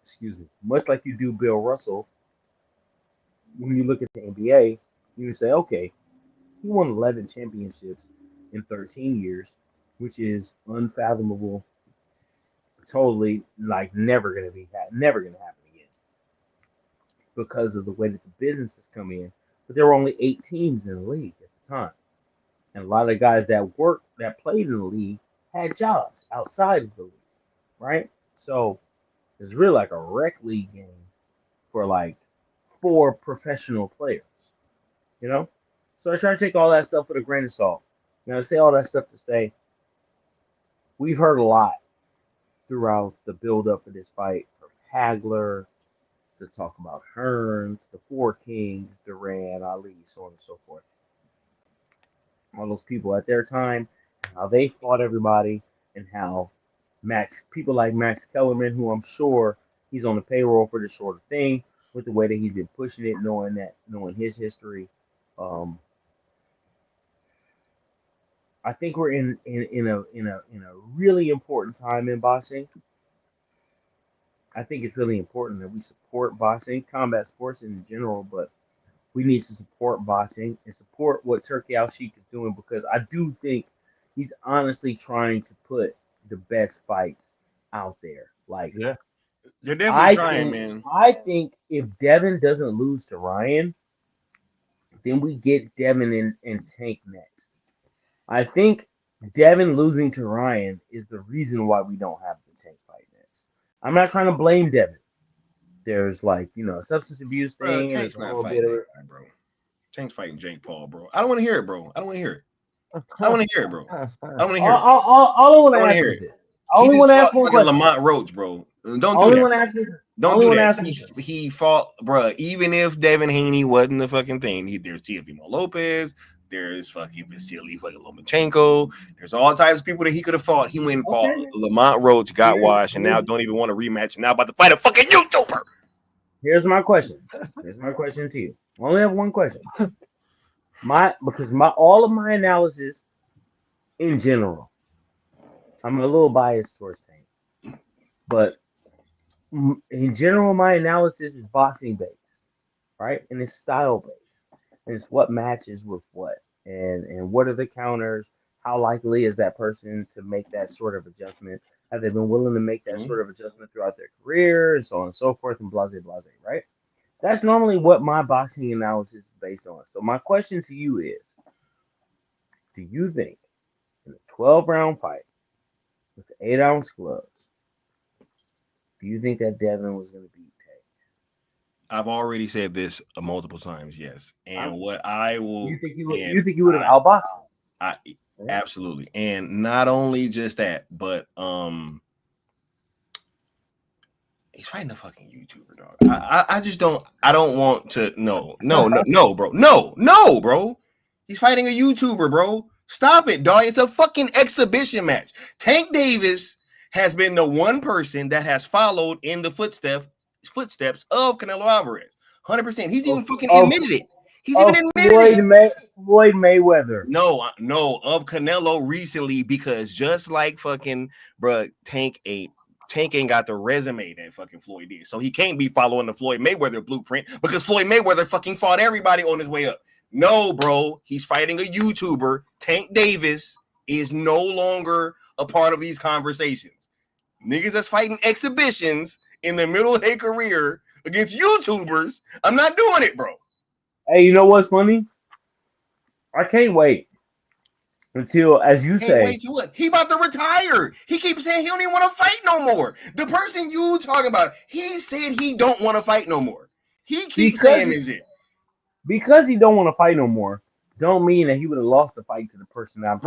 excuse me, much like you do Bill Russell, when you look at the NBA, you say, okay, he won 11 championships in 13 years, which is unfathomable, totally like never gonna happen again because of the way that the businesses come in. But there were only 8 teams in the league at the time, and a lot of the guys that played in the league had jobs outside of the league, right? So it's really like a rec league game for like 4 professional players, you know. So I try to take all that stuff with a grain of salt. Now I say all that stuff to say we've heard a lot throughout the build up for this fight from Hagler to talk about Hearns, the Four Kings, Duran, Ali, so on and so forth. All those people at their time, how they fought everybody, and how people like Max Kellerman, who I'm sure he's on the payroll for this sort of thing, with the way that he's been pushing it, knowing his history. I think we're in a really important time in boxing. I think it's really important that we support boxing, combat sports in general, but we need to support boxing and support what Turki Al-Sheikh is doing, because I do think he's honestly trying to put the best fights out there. Like, yeah, they're definitely trying, man. I think if Devin doesn't lose to Ryan, then we get Devin and Tank next. I think Devin losing to Ryan is the reason why we don't have the Tank fight next. I'm not trying to blame Devin. There's like, a substance abuse thing. Bro, Tank's not fighting that guy, bro. Tank's fighting Jake Paul, bro. I don't want to hear it, bro. I don't want to hear it. I don't want to hear it, bro. I don't want to hear it. All I want to hear it. I only want to ask one question. Lamont Roach, bro. Don't do that. Don't do that. He fought, bro. Even if Devin Haney wasn't the fucking thing, there's Teofimo Lopez. There's fucking Vasily Lomachenko. There's all types of people that he could have fought. He went and fought Lamont Roach, got washed, and now don't even want to rematch. And now about to fight a fucking YouTuber. Here's my question. Here's my question to you. I only have one question. All of my analysis in general, I'm a little biased towards Tank, but in general, my analysis is boxing based, right? And it's style based. And it's what matches with what, and what are the counters? How likely is that person to make that sort of adjustment? Have they been willing to make that sort of adjustment throughout their career, and so on and so forth, and blah, blah, blah, right? That's normally what my boxing analysis is based on. So my question to you is, do you think in a 12-round fight with 8-ounce gloves, do you think that Devin was going to beat Tank? I've already said this multiple times, yes. And what I will... You think you would have outboxed him? Absolutely. And not only just that, but he's fighting a fucking YouTuber, dog. I don't want to... No, bro. No, bro. He's fighting a YouTuber, bro. Stop it, dog. It's a fucking exhibition match. Tank Davis has been the one person that has followed in the footsteps of Canelo Álvarez. 100%. He's even fucking admitted it. He's even admitted it. Floyd Mayweather. No, of Canelo recently, because just like fucking Tank ain't got the resume that fucking Floyd did. So he can't be following the Floyd Mayweather blueprint, because Floyd Mayweather fucking fought everybody on his way up. No, bro. He's fighting a YouTuber. Tank Davis is no longer a part of these conversations. Niggas that's fighting exhibitions in the middle of their career against YouTubers. I'm not doing it, bro. Hey, you know what's funny? I can't wait until, as you say, wait to what? He about to retire. He keeps saying he don't even want to fight no more. The person you talking about, he said he don't want to fight no more. He keeps saying this shit. Because he don't want to fight no more, don't mean that he would have lost the fight to the person that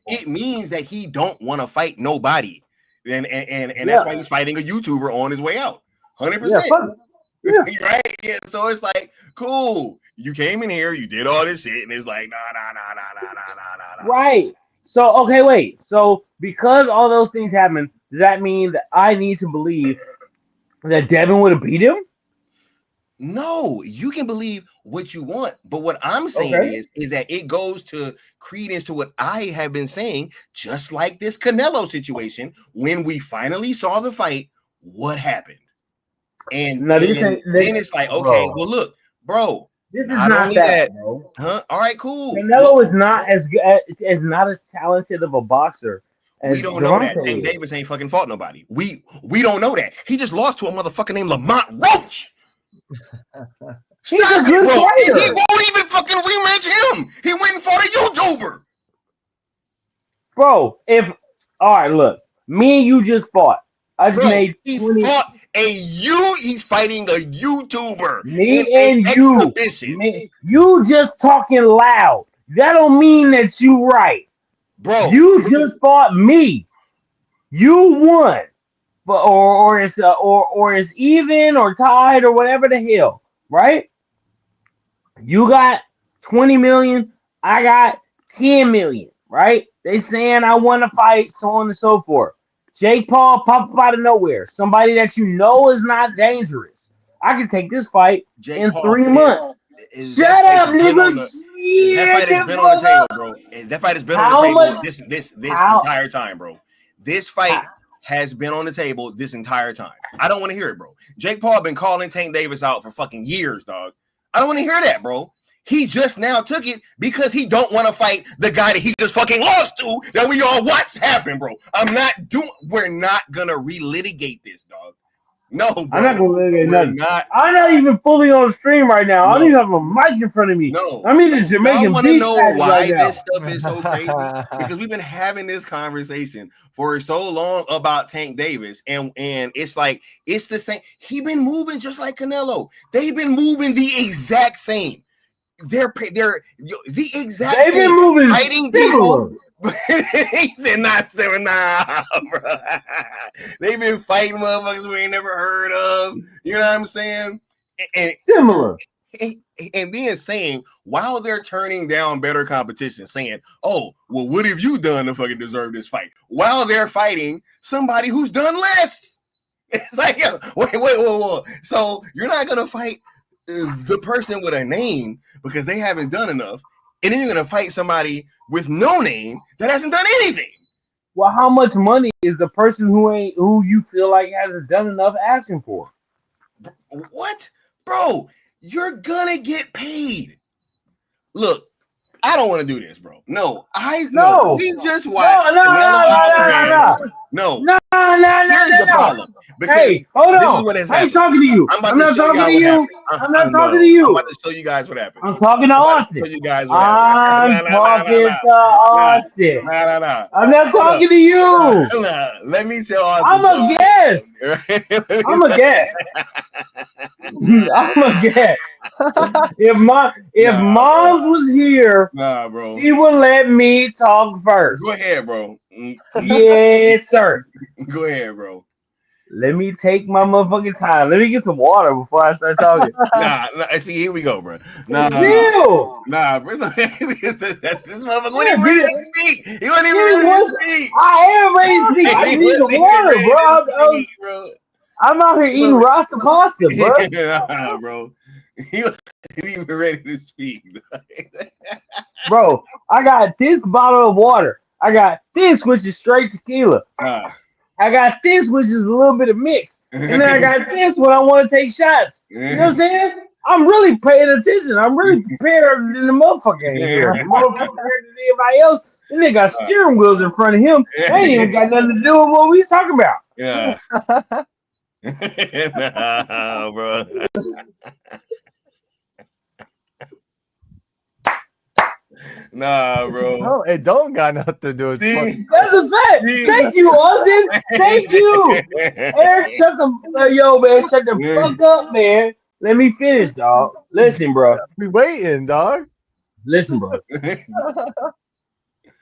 it means that he don't want to fight nobody. And that's why he's fighting a YouTuber on his way out. 100%. Yeah. Right? Yeah. So it's like, cool. You came in here, you did all this shit, and it's like, nah. Right. So, okay, wait. So, because all those things happened, does that mean that I need to believe that Devin would have beat him? No, you can believe what you want, but what I'm saying is that it goes to credence to what I have been saying, just like this Canelo situation. When we finally saw the fight, what happened? And then it's like, okay, well, look, bro. This is not that, bro. Huh? All right, cool. Canelo is not as talented of a boxer. We don't know that. Tank Davis ain't fucking fought nobody. We don't know that. He just lost to a motherfucker named Lamont Roach. He's a good fighter. He won't even fucking rematch him. He went and fought a YouTuber. Bro, all right, look, me and you just fought. I just made 20. He's fighting a YouTuber. Me and you. You just talking loud. That don't mean that you right. Bro. You just fought me. You won. but or it's even or tied or whatever the hell, right? You got 20 million, I got 10 million, right? They saying I want to fight, so on and so forth. Jake Paul pop up out of nowhere, somebody that you know is not dangerous. I can take this fight in 3 months. Shut up, niggas. That fight has been on the table, bro. That fight has been on the table this entire time, bro. This fight has been on the table this entire time. I don't want to hear it, bro. Jake Paul been calling Tank Davis out for fucking years, dog. I don't want to hear that, bro. He just now took it because he don't want to fight the guy that he just fucking lost to that we all watched happen, bro. We're not gonna relitigate this, dog. No, bro. I'm not gonna relitigate nothing. I'm not even fully on stream right now. I don't even have a mic in front of me. No. I'm in the Jamaican want to beach know right why now. this stuff is so crazy? Because we've been having this conversation for so long about Tank Davis, and it's like it's the same. He been moving just like Canelo. They've been moving the exact same. They're the exact They've same. been moving Fighting similar. people. He said not 7 nah, bro. They've been fighting motherfuckers we ain't never heard of. You know what I'm saying? And similar. And then saying while they're turning down better competition, saying, "Oh, well, what have you done to fucking deserve this fight?" While they're fighting somebody who's done less. It's like, yo, wait. So you're not gonna fight the person with a name because they haven't done enough, and then you're gonna fight somebody with no name that hasn't done anything. Well, how much money is the person who you feel like hasn't done enough asking for? What, bro? You're gonna get paid. Look, I don't want to do this, bro. No. We just watched. No. Here's the problem. Because hey, hold on. This is what has happened. I'm talking to you. I'm not talking to you. I'm not talking to you. I'm about to show you guys what happened. I'm talking to Austin. Show you guys what happened. I'm talking to Austin. Nah. I'm not talking to you. Let me tell Austin. I'm a guest. I'm a guest. I'm a guest. If Moms was here, bro, she would let me talk first. Go ahead, bro. Yes, sir. Go ahead, bro. Let me take my motherfucking time. Let me get some water before I start talking. Nah. See, here we go, bro. Nah, bro. This motherfucker wasn't even ready to speak. He wasn't even ready to speak. I am ready to speak. I need some water, bro. I'm out here eating Rasta pasta, bro. Nah, bro. He wasn't even ready to speak. Bro, I got this bottle of water. I got this, which is straight tequila. I got this, which is a little bit of mix. And then I got this when I want to take shots. You know what I'm saying? I'm really paying attention. I'm really prepared than the motherfucker here. More prepared than anybody else. And they got steering wheels in front of him. They ain't even got nothing to do with what we talking about. Yeah. Nah, bro. Nah, bro. No, it don't got nothing to do with it. That's a fact. Thank you, Austin. Thank you. Eric, shut the fuck up, man. Let me finish, dog. Listen, bro. We waiting, dog. Listen, bro.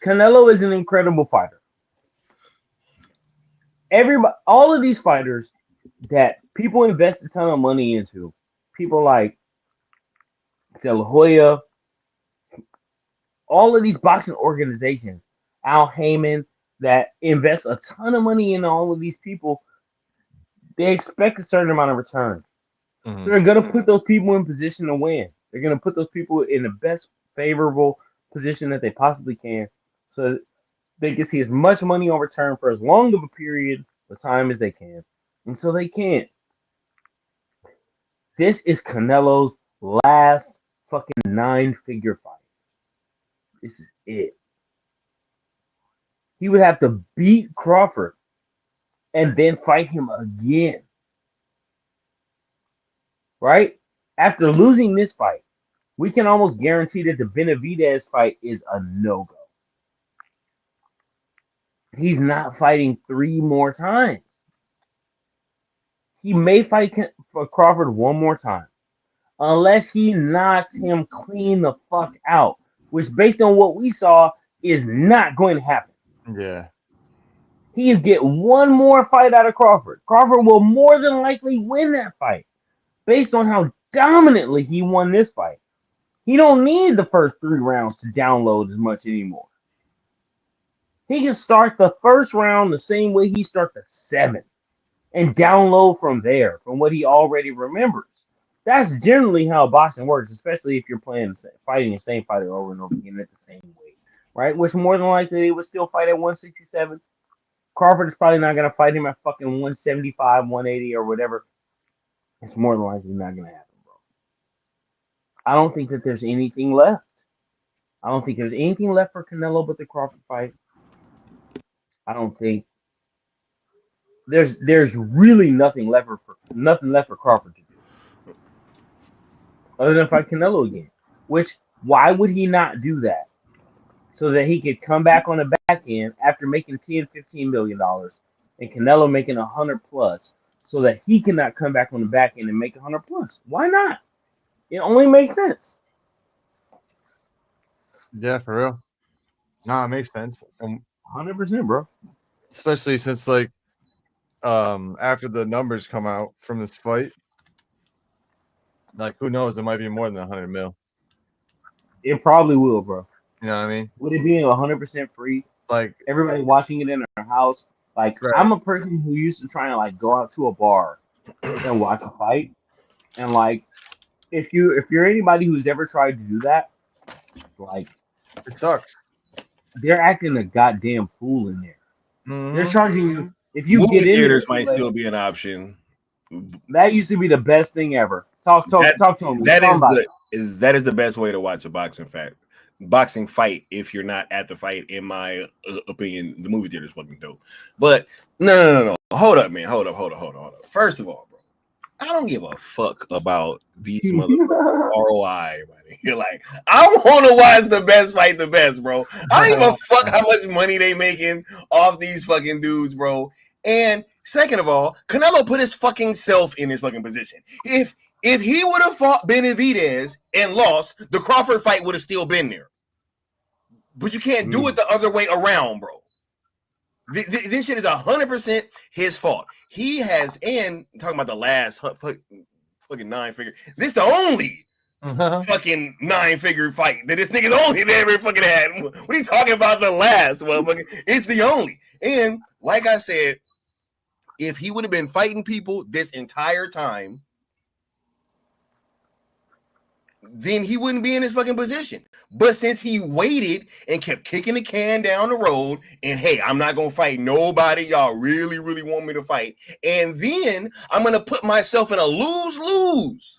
Canelo is an incredible fighter. All of these fighters that people invest a ton of money into, people like De La Hoya, all of these boxing organizations, Al Heyman, that invest a ton of money in all of these people, they expect a certain amount of return. Mm-hmm. So they're going to put those people in position to win. They're going to put those people in the best favorable position that they possibly can so they can see as much money on return for as long of a period of time as they can until they can't. This is Canelo's last fucking 9-figure fight. This is it. He would have to beat Crawford and then fight him again. Right? After losing this fight, we can almost guarantee that the Benavidez fight is a no-go. He's not fighting 3 more times. He may fight for Crawford 1 more time. Unless he knocks him clean the fuck out. Which, based on what we saw, is not going to happen. Yeah. He'd get one more fight out of Crawford. Crawford will more than likely win that fight based on how dominantly he won this fight. He don't need the first 3 rounds to download as much anymore. He can start the first round the same way he starts the 7th and download from there, from what he already remembers. That's generally how boxing works, especially if you're fighting the same fighter over and over again at the same weight, right? Which more than likely they would still fight at 167. Crawford is probably not going to fight him at fucking 175, 180, or whatever. It's more than likely not going to happen, bro. I don't think that there's anything left. I don't think there's anything left for Canelo but the Crawford fight. I don't think there's really nothing left for Crawford to do other than fight Canelo again. Which, why would he not do that? So that he could come back on the back end after making $10-15 million and Canelo making 100 plus, so that he cannot come back on the back end and make 100 plus. Why not? It only makes sense. Yeah, for real. Nah, it makes sense. 100%, bro. Especially since like after the numbers come out from this fight, like who knows, there might be more than 100 mil. It probably will, bro. You know what I mean? With it being 100% free, like everybody watching it in their house. Like right. I'm a person who used to try and like go out to a bar and watch a fight, and like if you're anybody who's ever tried to do that, like it sucks. They're acting a goddamn fool in there. Mm-hmm. They're charging you if you movie get in theaters there, might still be an option. That used to be the best thing ever. Talk to him. That is the best way to watch a boxing fight if you're not at the fight. In my opinion, the movie theater is fucking dope. But no. Hold up, man. Hold up. First of all, bro, I don't give a fuck about these motherfuckers ROI, buddy. You're like, I want to watch the best fight the best, bro. I don't give a fuck how much money they making off these fucking dudes, bro. And second of all, Canelo put his fucking self in his fucking position. If he would have fought Benavidez and lost, the Crawford fight would have still been there. But you can't do it the other way around, bro. This shit is 100% his fault. He has, and talking about the last fucking 9-figure. This the only fucking 9-figure fight that this nigga's only ever fucking had. What are you talking about? The last motherfucker? It's the only. And like I said, if he would have been fighting people this entire time, then he wouldn't be in his fucking position. But since he waited and kept kicking the can down the road, and hey, I'm not gonna fight nobody y'all really, really want me to fight, and then I'm gonna put myself in a lose-lose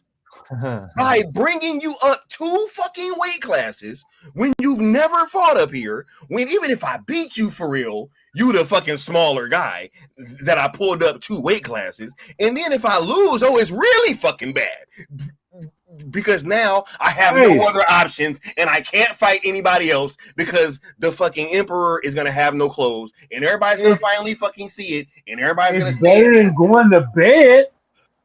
by bringing you up 2 fucking weight classes when you've never fought up here, when even if I beat you for real, you the fucking smaller guy that I pulled up 2 weight classes, and then if I lose, oh, it's really fucking bad. Because now I have no other options and I can't fight anybody else because the fucking emperor is going to have no clothes and everybody's going to finally fucking see it and everybody's going to see it. It's better than going to bed.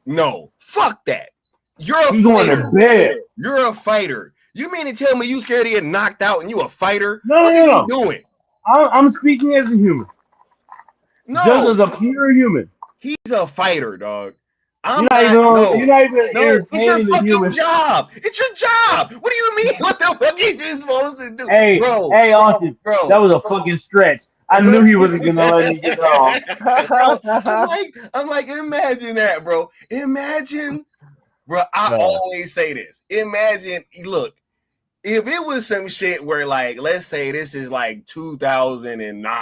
No, fuck that. You're a fighter. Going to bed. You're a fighter. You mean to tell me you scared to get knocked out and you a fighter? No, what are you doing? I'm speaking as a human. No. Just as a pure human. He's a fighter, dog. You're not even it's your fucking job. It's your job. What do you mean? What the fuck are you supposed to do? Hey, Austin, bro. That was a fucking stretch. I knew he wasn't gonna let me get off. I'm like, imagine that, bro. Imagine, bro. I always say this. Imagine, look, if it was some shit where, like, let's say this is like 2009.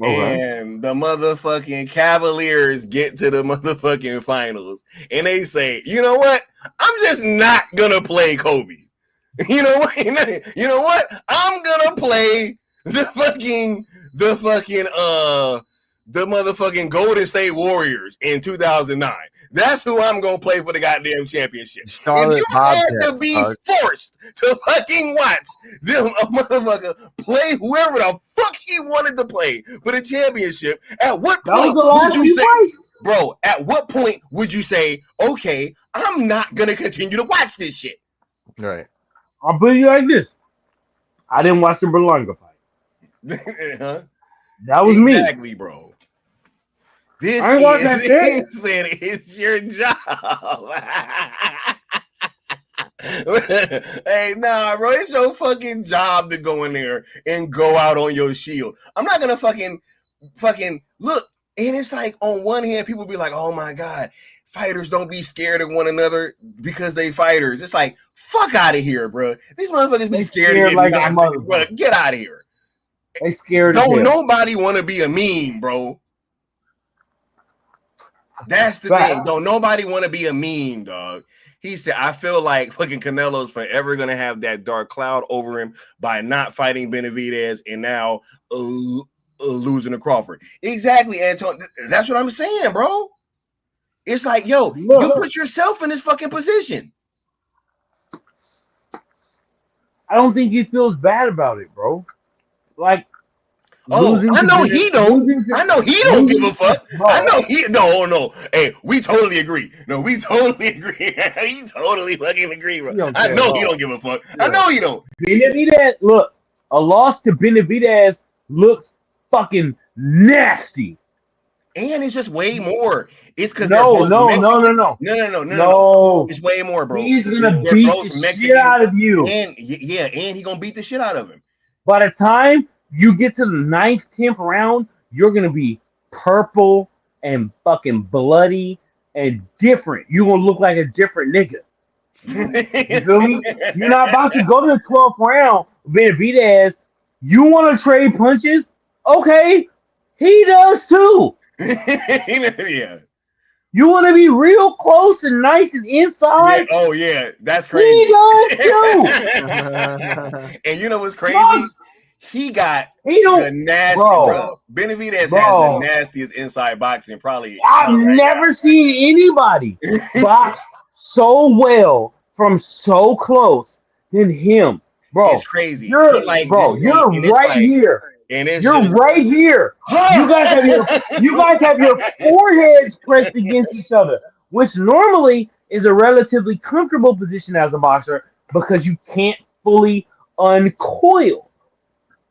And the motherfucking Cavaliers get to the motherfucking finals, and they say, "You know what? I'm just not gonna play Kobe. You know what? You know what? I'm gonna play the motherfucking Golden State Warriors in 2009. That's who I'm gonna play for the goddamn championship. If you had to be forced to fucking watch them a motherfucker play whoever the fuck he wanted to play for the championship, at what point would you say, bro? At what point would you say, okay, I'm not gonna continue to watch this shit? Right. I'll put you like this: I didn't watch the Berlanga fight. Huh? That was me. Exactly, bro. This I ain't watching that shit. saying it's your job. Hey, nah, bro, it's your fucking job to go in there and go out on your shield. I'm not gonna fucking look. And it's like, on one hand, people be like, oh my God, fighters don't be scared of one another because they fighters. It's like, fuck out of here, bro. These motherfuckers be scared to get like knocked, bro. Get out of here. They scared. Don't nobody want to be a meme, bro. That's the thing. Don't nobody want to be a meme, dog. He said, I feel like fucking Canelo's forever going to have that dark cloud over him by not fighting Benavidez and now losing to Crawford. Exactly, Antonio. That's what I'm saying, bro. It's like, yo, you put yourself in this fucking position. I don't think he feels bad about it, bro. Like, I know he don't. I know he don't give a fuck. Bro. I know he no. Hey, we totally agree. No, we totally agree. He totally fucking agree, bro. I know he don't give a fuck. Yeah. I know he don't. Benavidez, look, a loss to Benavidez looks fucking nasty. And it's just way more. It's because no. It's way more, bro. He's gonna beat the shit out of you. And he's gonna beat the shit out of him. By the time you get to the 9th, 10th round, you're gonna be purple and fucking bloody and different. You're gonna look like a different nigga. You feel me? You're not about to go to the 12th round, Benavidez. You want to trade punches? Okay, he does too. Yeah. You want to be real close and nice and inside? Yeah. Oh yeah, that's crazy. He does too. And you know what's crazy? He the nasty, bro. Benavidez has the nastiest inside boxing, probably. I've never seen anybody box so well from so close than him, bro. It's crazy. You're right here. And you're right here. You guys have your foreheads pressed against each other, which normally is a relatively comfortable position as a boxer because you can't fully uncoil.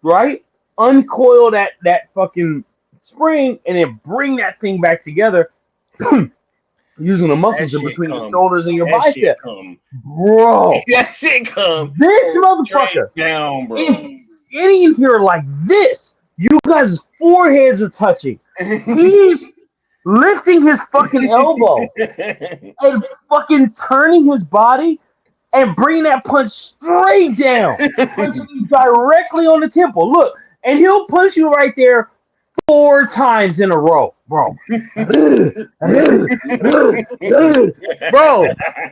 Right? Uncoil that fucking spring and then bring that thing back together using the muscles in between the shoulders and your bicep. Bro. That shit come. This motherfucker down, bro. is getting here like this. You guys' foreheads are touching. He's lifting his fucking elbow and fucking turning his body and bring that punch straight down, punching you directly on the temple. Look, and he'll punch you right there 4 times in a row, bro. Bro,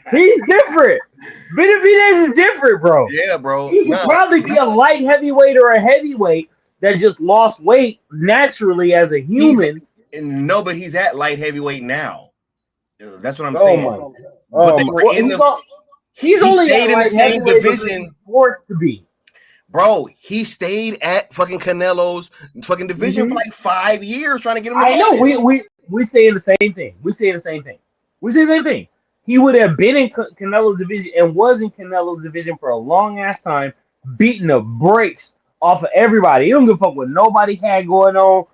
he's different. Benavidez is different, bro. Yeah, bro. He should probably be a light heavyweight or a heavyweight that just lost weight naturally as a human. But he's at light heavyweight now. That's what I'm saying. He's only stayed in the same division. To be. Bro, he stayed at fucking Canelo's fucking division for like 5 years trying to get him. I know. We saying the same thing. We say the same thing. He would have been in Canelo's division and was in Canelo's division for a long ass time, beating the brakes off of everybody. He don't give a fuck what nobody had going on.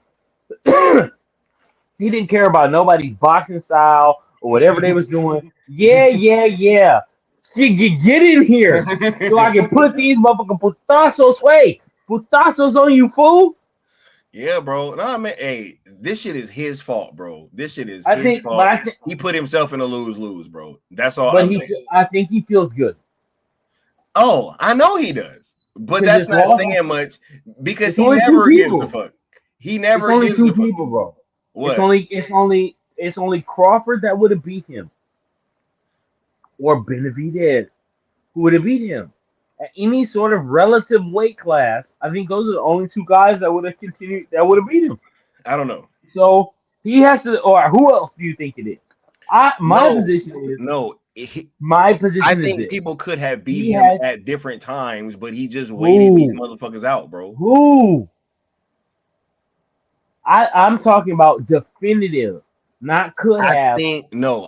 He didn't care about nobody's boxing style or whatever they was doing. Yeah. Get in here so I can put these motherfucking putazos on you, fool. Yeah, bro. No, man. Hey, this shit is his fault, bro. This shit is his fault. He put himself in a lose-lose, bro. That's all. But I think he feels good. Oh, I know he does, but that's not saying much because he never gives a fuck. He never gives a fuck. People, bro. What? It's only Crawford that would have beat him. Or Benavidez, who would have beat him at any sort of relative weight class. I think those are the only 2 guys that would have beat him. I don't know. So he has to, or who else do you think it is? My position is I think people could have beat him at different times, but he just waited these motherfuckers out, bro. Who? I'm talking about definitive. Not could have.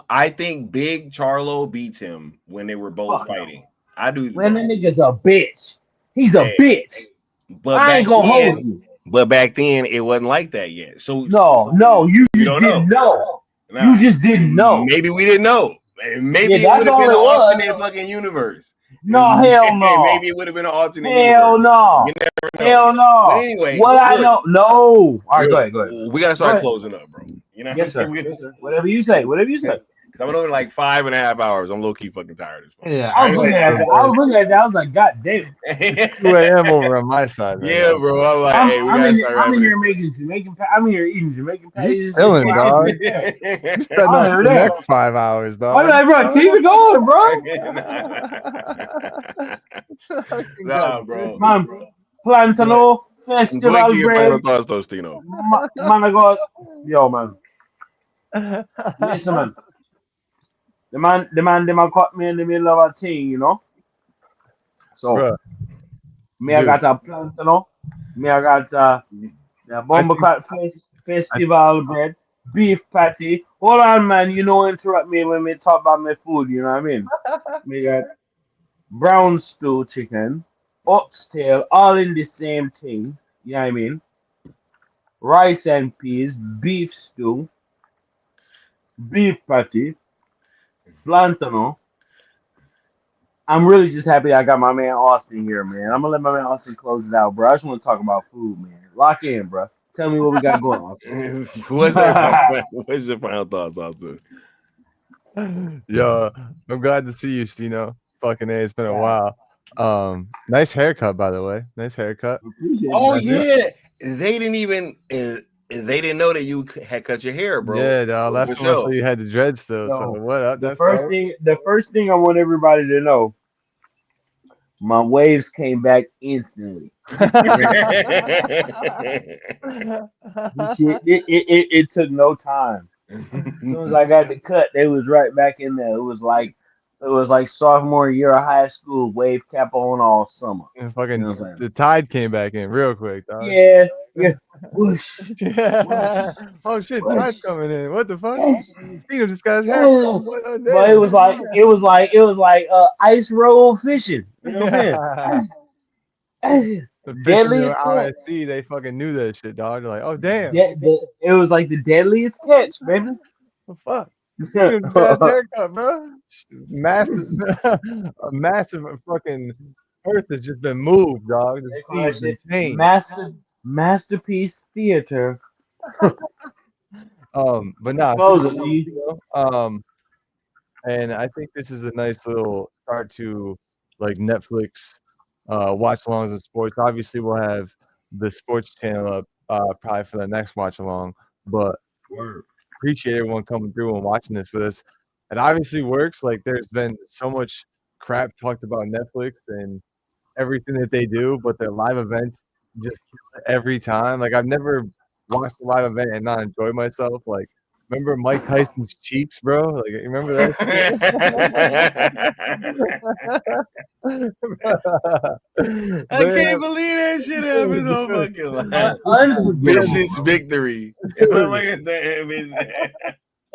I think Big Charlo beats him when they were both fighting. I do. When the nigga's a bitch. He's a bitch. But I ain't gonna hold you. But back then, it wasn't like that yet. So no, you just didn't know. Nah, you just didn't know. Maybe we didn't know. Maybe it would have been an alternate fucking universe. No, hell no. Maybe it would have been an alternate hell universe. No. You never know. Hell no. But anyway, what I know, no. All right, go ahead. We gotta start closing up, bro. You know, yes, sir. Whatever you say. I'm over like 5.5 hours. I'm low key fucking tired. Yeah, I was looking at that. I was like, God damn. 2 a.m. over on my side. Right yeah, now. bro. I'm like, hey, we gotta start. I'm in here making Jamaican. I'm in here eating Jamaican patties. Chilling, dog. You spent the next 5 hours, dog. I'm like, bro, keep it going, bro. Nah, bro. Man, Plantano Festival bread. Thoughts, though, Stino. Man, I go, yo, man. Listen, man. The man caught me in the middle of a thing, you know. So, I got a Plantano. I got the Bumblecart Festival bread, beef patty. Hold on, man. You know, interrupt me when we talk about my food. You know what I mean? We got brown stew chicken, oxtail, all in the same thing. You know what I mean? Rice and peas, beef stew, beef patty, Plantano. I'm really just happy I got my man Austin here, man. I'm gonna let my man Austin close it out, bro. I just want to talk about food, man. Lock in, bro. Tell me what we got going on. What's your final thoughts, Austin? Yo, I'm glad to see you, Stino. Fucking A, it's been a while. Nice haircut, by the way. Nice haircut. Oh yeah, they didn't know that you had cut your hair, bro. Yeah, dog. Last time I saw you had the dread still. So what up? The first thing I want everybody to know, my waves came back instantly. It took no time. As soon as I got the cut, they was right back in there. It was like sophomore year of high school, wave cap on all summer. And fucking the tide came back in real quick, dog. Yeah. Whoosh. Yeah. Oh shit, tide's coming in. What the fuck? Steve just got his hair. But it was like ice roll fishing. You know what I'm saying? The deadliest RSC, they fucking knew that shit, dog. They're like, oh damn. It was like the deadliest catch, baby. What the fuck? Steve just got his haircut, bro. A massive fucking earth has just been moved, dog. Masterpiece theater. But nah, and I think this is a nice little start to like Netflix watch alongs and sports. Obviously, we'll have the sports channel up probably for the next watch along, but appreciate everyone coming through and watching this with us. It obviously works. Like, there's been so much crap talked about Netflix and everything that they do, but their live events just kill it every time. Like, I've never watched a live event and not enjoy myself. Like, remember Mike Tyson's cheeks, bro? Like, you remember that? I can't believe that shit happened on fucking live. Vicious victory.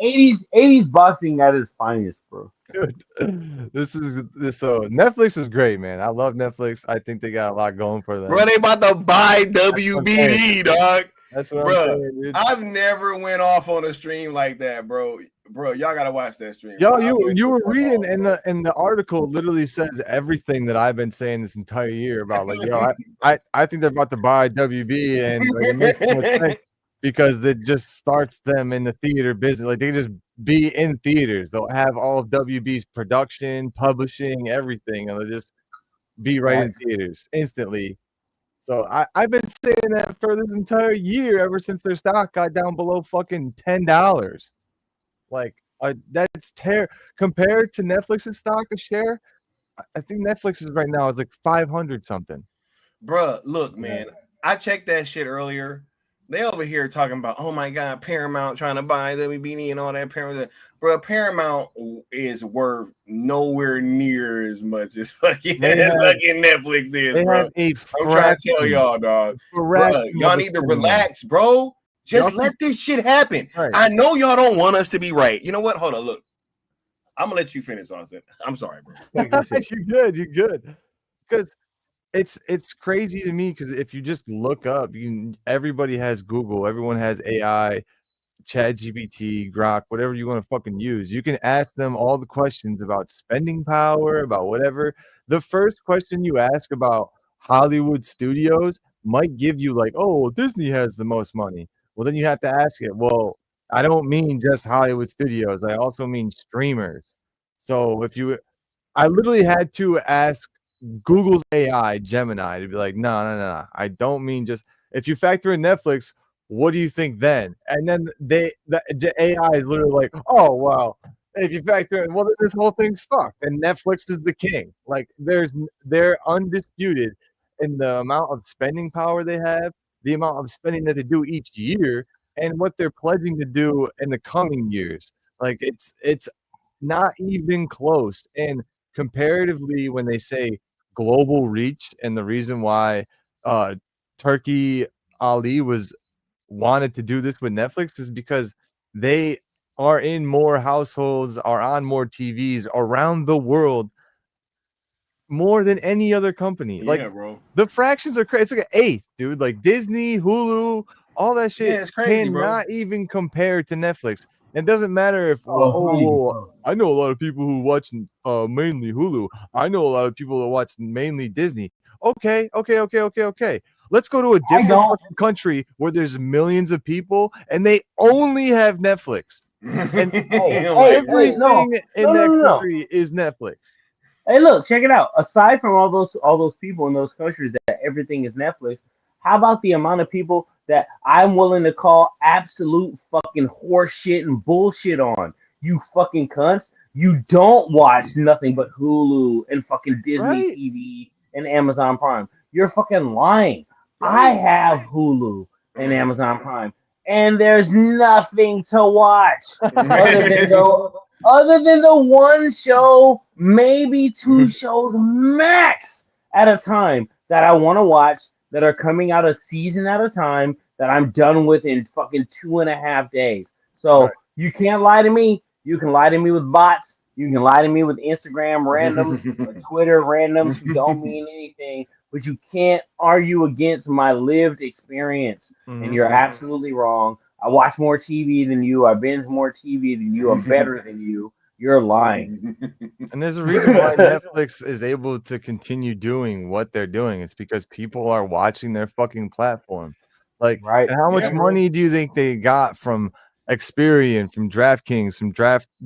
80s boxing at its finest, bro. Dude, so Netflix is great, man. I love Netflix. I think they got a lot going for them. Bro, they about to buy WBD, dog. That's what I'm saying, dude. I've never went off on a stream like that, bro. Bro, y'all gotta watch that stream. Yo, you were reading and the article literally says everything that I've been saying this entire year about, like, yo, I think they're about to buy WB, and like, it makes so much sense because it just starts them in the theater business. Like, they just be in theaters. They'll have all of WB's production, publishing, everything, and they'll just be right in theaters instantly. So I've been saying that for this entire year, ever since their stock got down below fucking $10. Like, that's compared to Netflix's stock a share. I think Netflix's right now is like 500 something. Bruh, look, man, I checked that shit earlier. They over here talking about, oh my God, Paramount trying to buy WBD and all that. Paramount is worth nowhere near as much as fucking Netflix is, bro. I'm trying to tell y'all, dog. Bruh, y'all need to relax, bro. Just let this shit happen. Right. I know y'all don't want us to be right. You know what? Hold on, look. I'm gonna let you finish, Austin. I'm sorry, bro. You're good. Because it's crazy to me because if you just look up, everybody has Google, everyone has AI, ChatGPT, Grok, whatever you want to fucking use. You can ask them all the questions about spending power, about whatever. The first question you ask about Hollywood studios might give you like, oh, well, Disney has the most money. Well, then you have to ask it. Well, I don't mean just Hollywood studios. I also mean streamers. So I literally had to ask Google's AI, Gemini, to be like, no. I don't mean just if you factor in Netflix, what do you think then? And then the AI is literally like, oh well, if you factor in, well, then this whole thing's fucked. And Netflix is the king. Like they're undisputed in the amount of spending power they have, the amount of spending that they do each year, and what they're pledging to do in the coming years. Like it's not even close. And comparatively, when they say global reach, and the reason why Turkey Ali wanted to do this with Netflix is because they are in more households, are on more TVs around the world more than any other company. Like, bro. The fractions are crazy. It's like an eighth, dude. Like Disney, Hulu, all that shit it's crazy, cannot bro. even compare to Netflix. It doesn't matter if I know a lot of people who watch mainly Hulu. I know a lot of people that watch mainly Disney. Okay. Let's go to a different country where there's millions of people and they only have Netflix. And everything in that country is Netflix. Hey, look, check it out. Aside from all those people in those countries that everything is Netflix, how about the amount of people that I'm willing to call absolute fucking horseshit and bullshit on? You fucking cunts. You don't watch nothing but Hulu and fucking Disney TV and Amazon Prime. You're fucking lying. I have Hulu and Amazon Prime, and there's nothing to watch other than the one show, maybe two shows max at a time that I want to watch that are coming out a season at a time that I'm done with in fucking 2.5 days. So you can't lie to me. You can lie to me with bots. You can lie to me with Instagram randoms or Twitter randoms who don't mean anything, but you can't argue against my lived experience. And you're absolutely wrong. I watch more TV than you. I binge more TV than you. I'm better than you. You're lying. And there's a reason why Netflix is able to continue doing what they're doing. It's because people are watching their fucking platform. Like, and how much money do you think they got from Experian, from DraftKings, from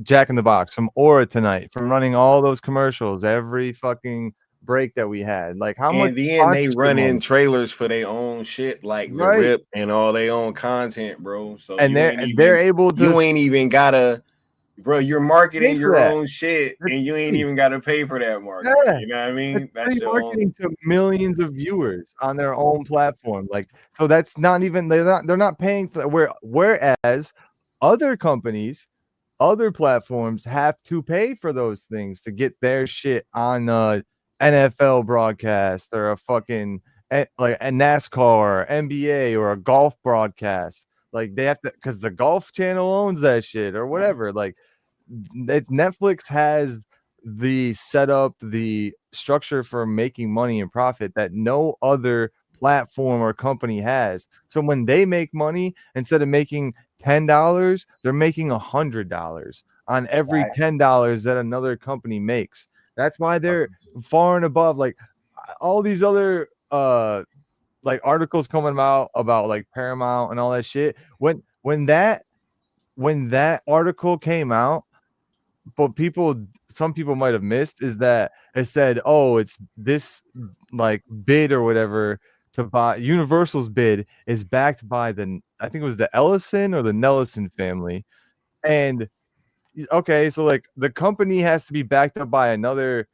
Jack in the Box, from Aura tonight, from running all those commercials every fucking break that we had? Like, how much? And then they run in trailers for their own shit, like the Rip and all their own content, bro. So and they're able to. You ain't even gotta, bro. You're marketing your own shit, and you ain't even gotta pay for that marketing. Yeah. You know what I mean? That's marketing to millions of viewers on their own platform. Like, so that's not even they're not paying for whereas other companies, other platforms have to pay for those things to get their shit on NFL broadcast or a fucking like a NASCAR, NBA, or a golf broadcast. Like they have to, because the Golf Channel owns that shit or whatever. Like it's Netflix has the setup, the structure for making money and profit that no other platform or company has. So when they make money, instead of making $10, they're making $100 on every $10 that another company makes. That's why they're far and above like all these other like articles coming out about like Paramount and all that shit. When that article came out, but some people might have missed is that it said, oh, it's this like bid or whatever to buy Universal's bid is backed by I think it was the Ellison or the Nellison family. And okay, so like the company has to be backed up by another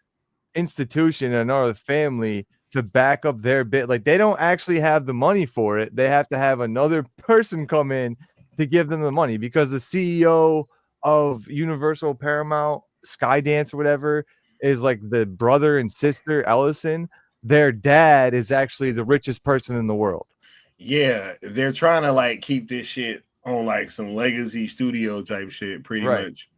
institution, another family to back up their bid. Like they don't actually have the money for it. They have to have another person come in to give them the money because the CEO of Universal, Paramount, Skydance or whatever is like the brother and sister Ellison. Their dad is actually the richest person in the world. Yeah, they're trying to like keep this shit on like some legacy studio type shit, pretty much,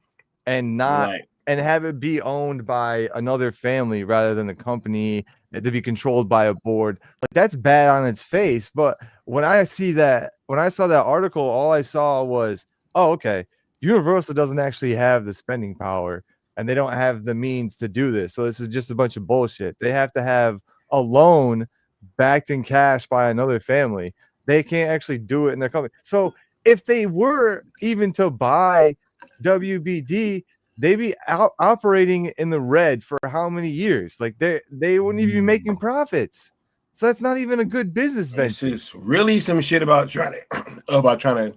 and not and have it be owned by another family rather than the company, to be controlled by a board. Like, that's bad on its face. But when I saw that article, all I saw was, oh, okay, Universal doesn't actually have the spending power and they don't have the means to do this. So this is just a bunch of bullshit. They have to have a loan backed in cash by another family. They can't actually do it in their company. So if they were even to buy WBD, they'd be operating in the red for how many years? Like, they wouldn't even be making profits. So that's not even a good business venture. It's just really some shit about trying to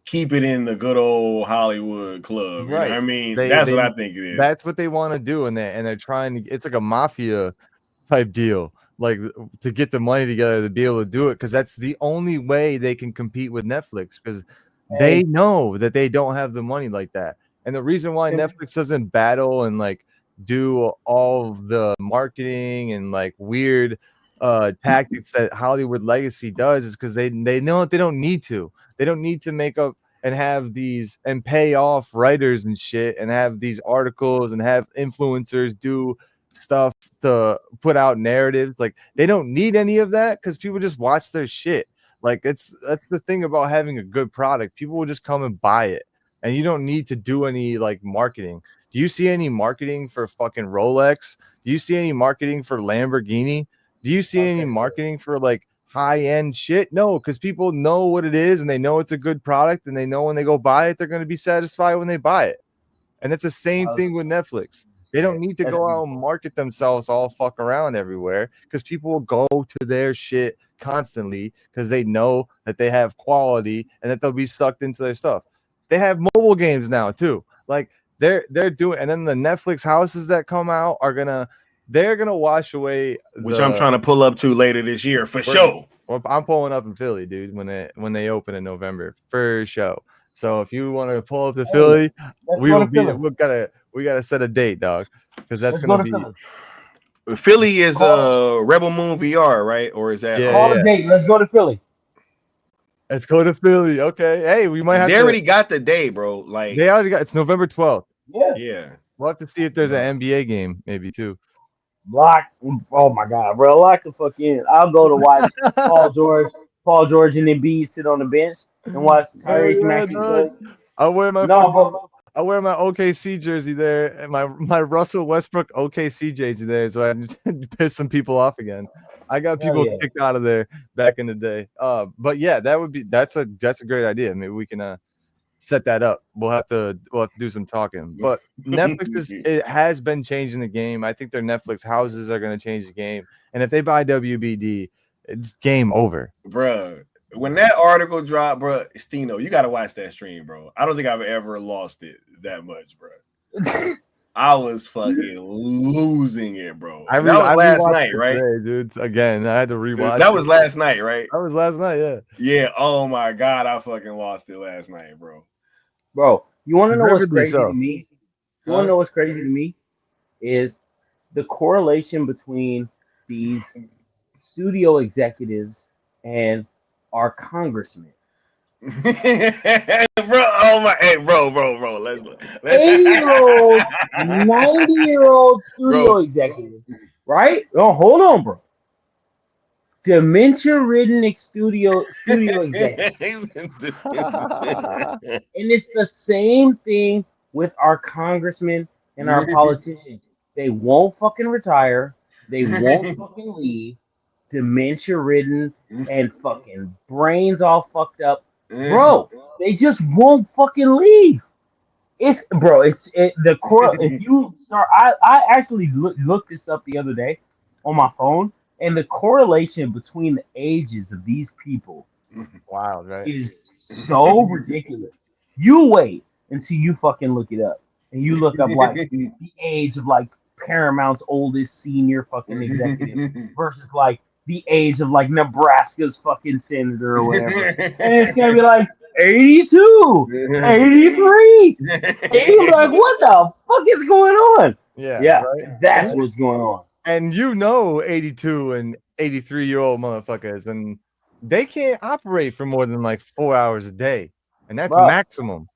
keep it in the good old Hollywood club. Right. You know what I mean, that's what I think it is. That's what they want to do, and they're trying to. It's like a mafia type deal, like, to get the money together to be able to do it, because that's the only way they can compete with Netflix, because they know that they don't have the money like that. And the reason why Netflix doesn't battle and like do all the marketing and like weird tactics that Hollywood Legacy does is because they know that they don't need to. They don't need to make up and have these and pay off writers and shit and have these articles and have influencers do stuff to put out narratives. Like, they don't need any of that because people just watch their shit. Like, that's the thing about having a good product. People will just come and buy it, and you don't need to do any like marketing. Do you see any marketing for fucking Rolex? Do you see any marketing for Lamborghini? Do you see any marketing for like high-end shit? No, because people know what it is and they know it's a good product, and they know when they go buy it, they're going to be satisfied when they buy it. And it's the same thing with Netflix. They don't need to go out and market themselves all fuck around everywhere, because people will go to their shit constantly because they know that they have quality and that they'll be sucked into their stuff. They have mobile games now too. Like, they're doing, and then the Netflix houses that come out they're gonna wash away. Which I'm trying to pull up to later this year for sure. Well, I'm pulling up in Philly, dude, when they open in November for show. So if you want to pull up to Philly, we gotta set a date, dog, because that's gonna be. Philly is Rebel Moon VR, right? Or is that call a date? Let's go to Philly. Let's go to Philly. Okay. Hey, we might have. They already got the day, bro. Like, they already got. It's November 12th. Yeah. We'll have to see if there's an NBA game, maybe too. Lock. Oh my God, bro! Lock the fuck in. I'll go to watch Paul George, and Embiid sit on the bench and watch Tyrese Maxey play. I'll wear my OKC jersey there, and my Russell Westbrook OKC jersey there, so I can piss some people off again. I got people kicked out of there back in the day. But yeah, that's a great idea. Maybe we can set that up. We'll have to do some talking. But Netflix it has been changing the game. I think their Netflix houses are going to change the game. And if they buy WBD, it's game over, bro. When that article dropped, bro, Stino, you got to watch that stream, bro. I don't think I've ever lost it that much, bro. I was fucking losing it, bro. That was last night, right? Today, dude. Again, I had to rewatch. That was last night, right? That was last night, yeah. Yeah. Oh my God, I fucking lost it last night, bro. Bro, you want to know what's crazy to me? You want to know what's crazy to me is the correlation between these studio executives and our congressmen. Bro, oh my, hey, bro. Let's 80-year-old, 90-year-old studio executives, right? Oh, hold on, bro. Dementia-ridden studio executives. And it's the same thing with our congressmen and our politicians. They won't fucking retire. They won't fucking leave. Dementia-ridden and fucking brains all fucked up. Bro, they just won't fucking leave. If you start, I actually looked this up the other day on my phone, and the correlation between the ages of these people, wild, right, is so ridiculous. You wait until you fucking look it up, and you look up like the age of like Paramount's oldest senior fucking executive versus like the age of like Nebraska's fucking senator or whatever. And it's gonna be like 82, 83. And you're like, what the fuck is going on? Yeah, right? That's what's going on. And 82 and 83-year-old motherfuckers, and they can't operate for more than like 4 hours a day. And that's maximum.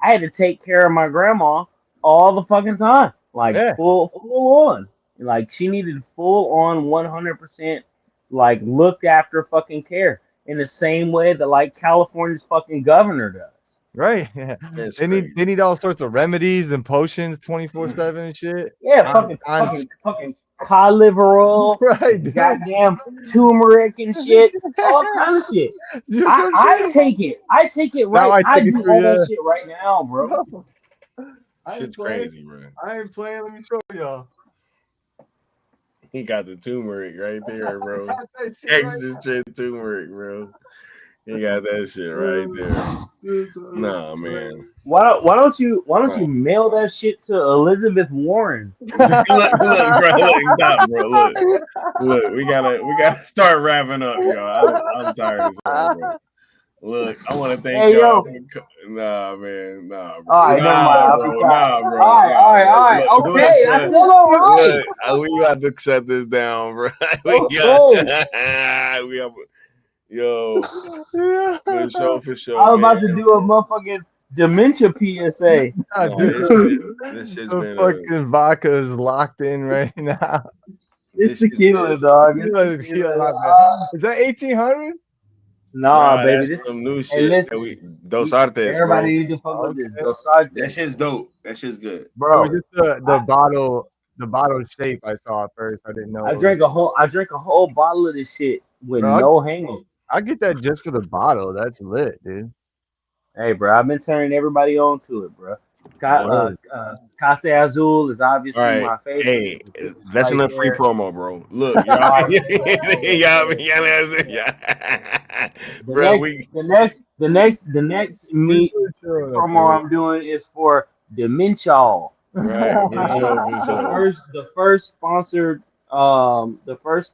I had to take care of my grandma all the fucking time, like Yeah. full on. Like she needed full on 100%, like looked after fucking care in the same way that like California's fucking governor does. Right. Yeah. They need all sorts of remedies and potions 24/7 and shit. Yeah, fucking cod liver oil, right, dude. goddamn turmeric and shit, all kind of shit. I take it. I take it right. I do all that shit right now, bro. Shit's crazy, bro. I ain't playing. Let me show y'all. He got the turmeric right there, bro. Extra shit turmeric, bro. He got that shit right there. Nah, man. Why don't you mail that shit to Elizabeth Warren? look, bro. Look, stop, bro. Look. We gotta start wrapping up, y'all. I'm tired of this, bro. Look, I want to thank y'all. Nah, man. Nah, bro. All right, never mind. Nah, bro. All right. Okay, I still all right. We got to shut this down, bro. Yo, for sure. I was about to do a motherfucking dementia PSA. This shit's been fucking vodka is locked in right now. It's tequila, dog. Is that 1800? Nah, baby, this is some new shit. Hey, listen, Dos Artes, everybody need to fuck with this. Dos Artes. That shit's dope. That shit's good, bro. Just the bottle shape I saw at first. I didn't know. I drank a whole bottle of this shit with no hanging. I get that just for the bottle. That's lit, dude. Hey, bro, I've been turning everybody on to it, bro. Casa Azul is obviously my favorite. Hey, that's enough free promo, bro. Look, y'all. The next meet promo I'm doing is for Dementia. Right, for sure. The first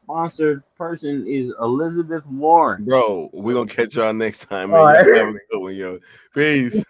sponsored person is Elizabeth Warren. Bro, we're gonna catch y'all next time, man. Have a good one, yo. Peace.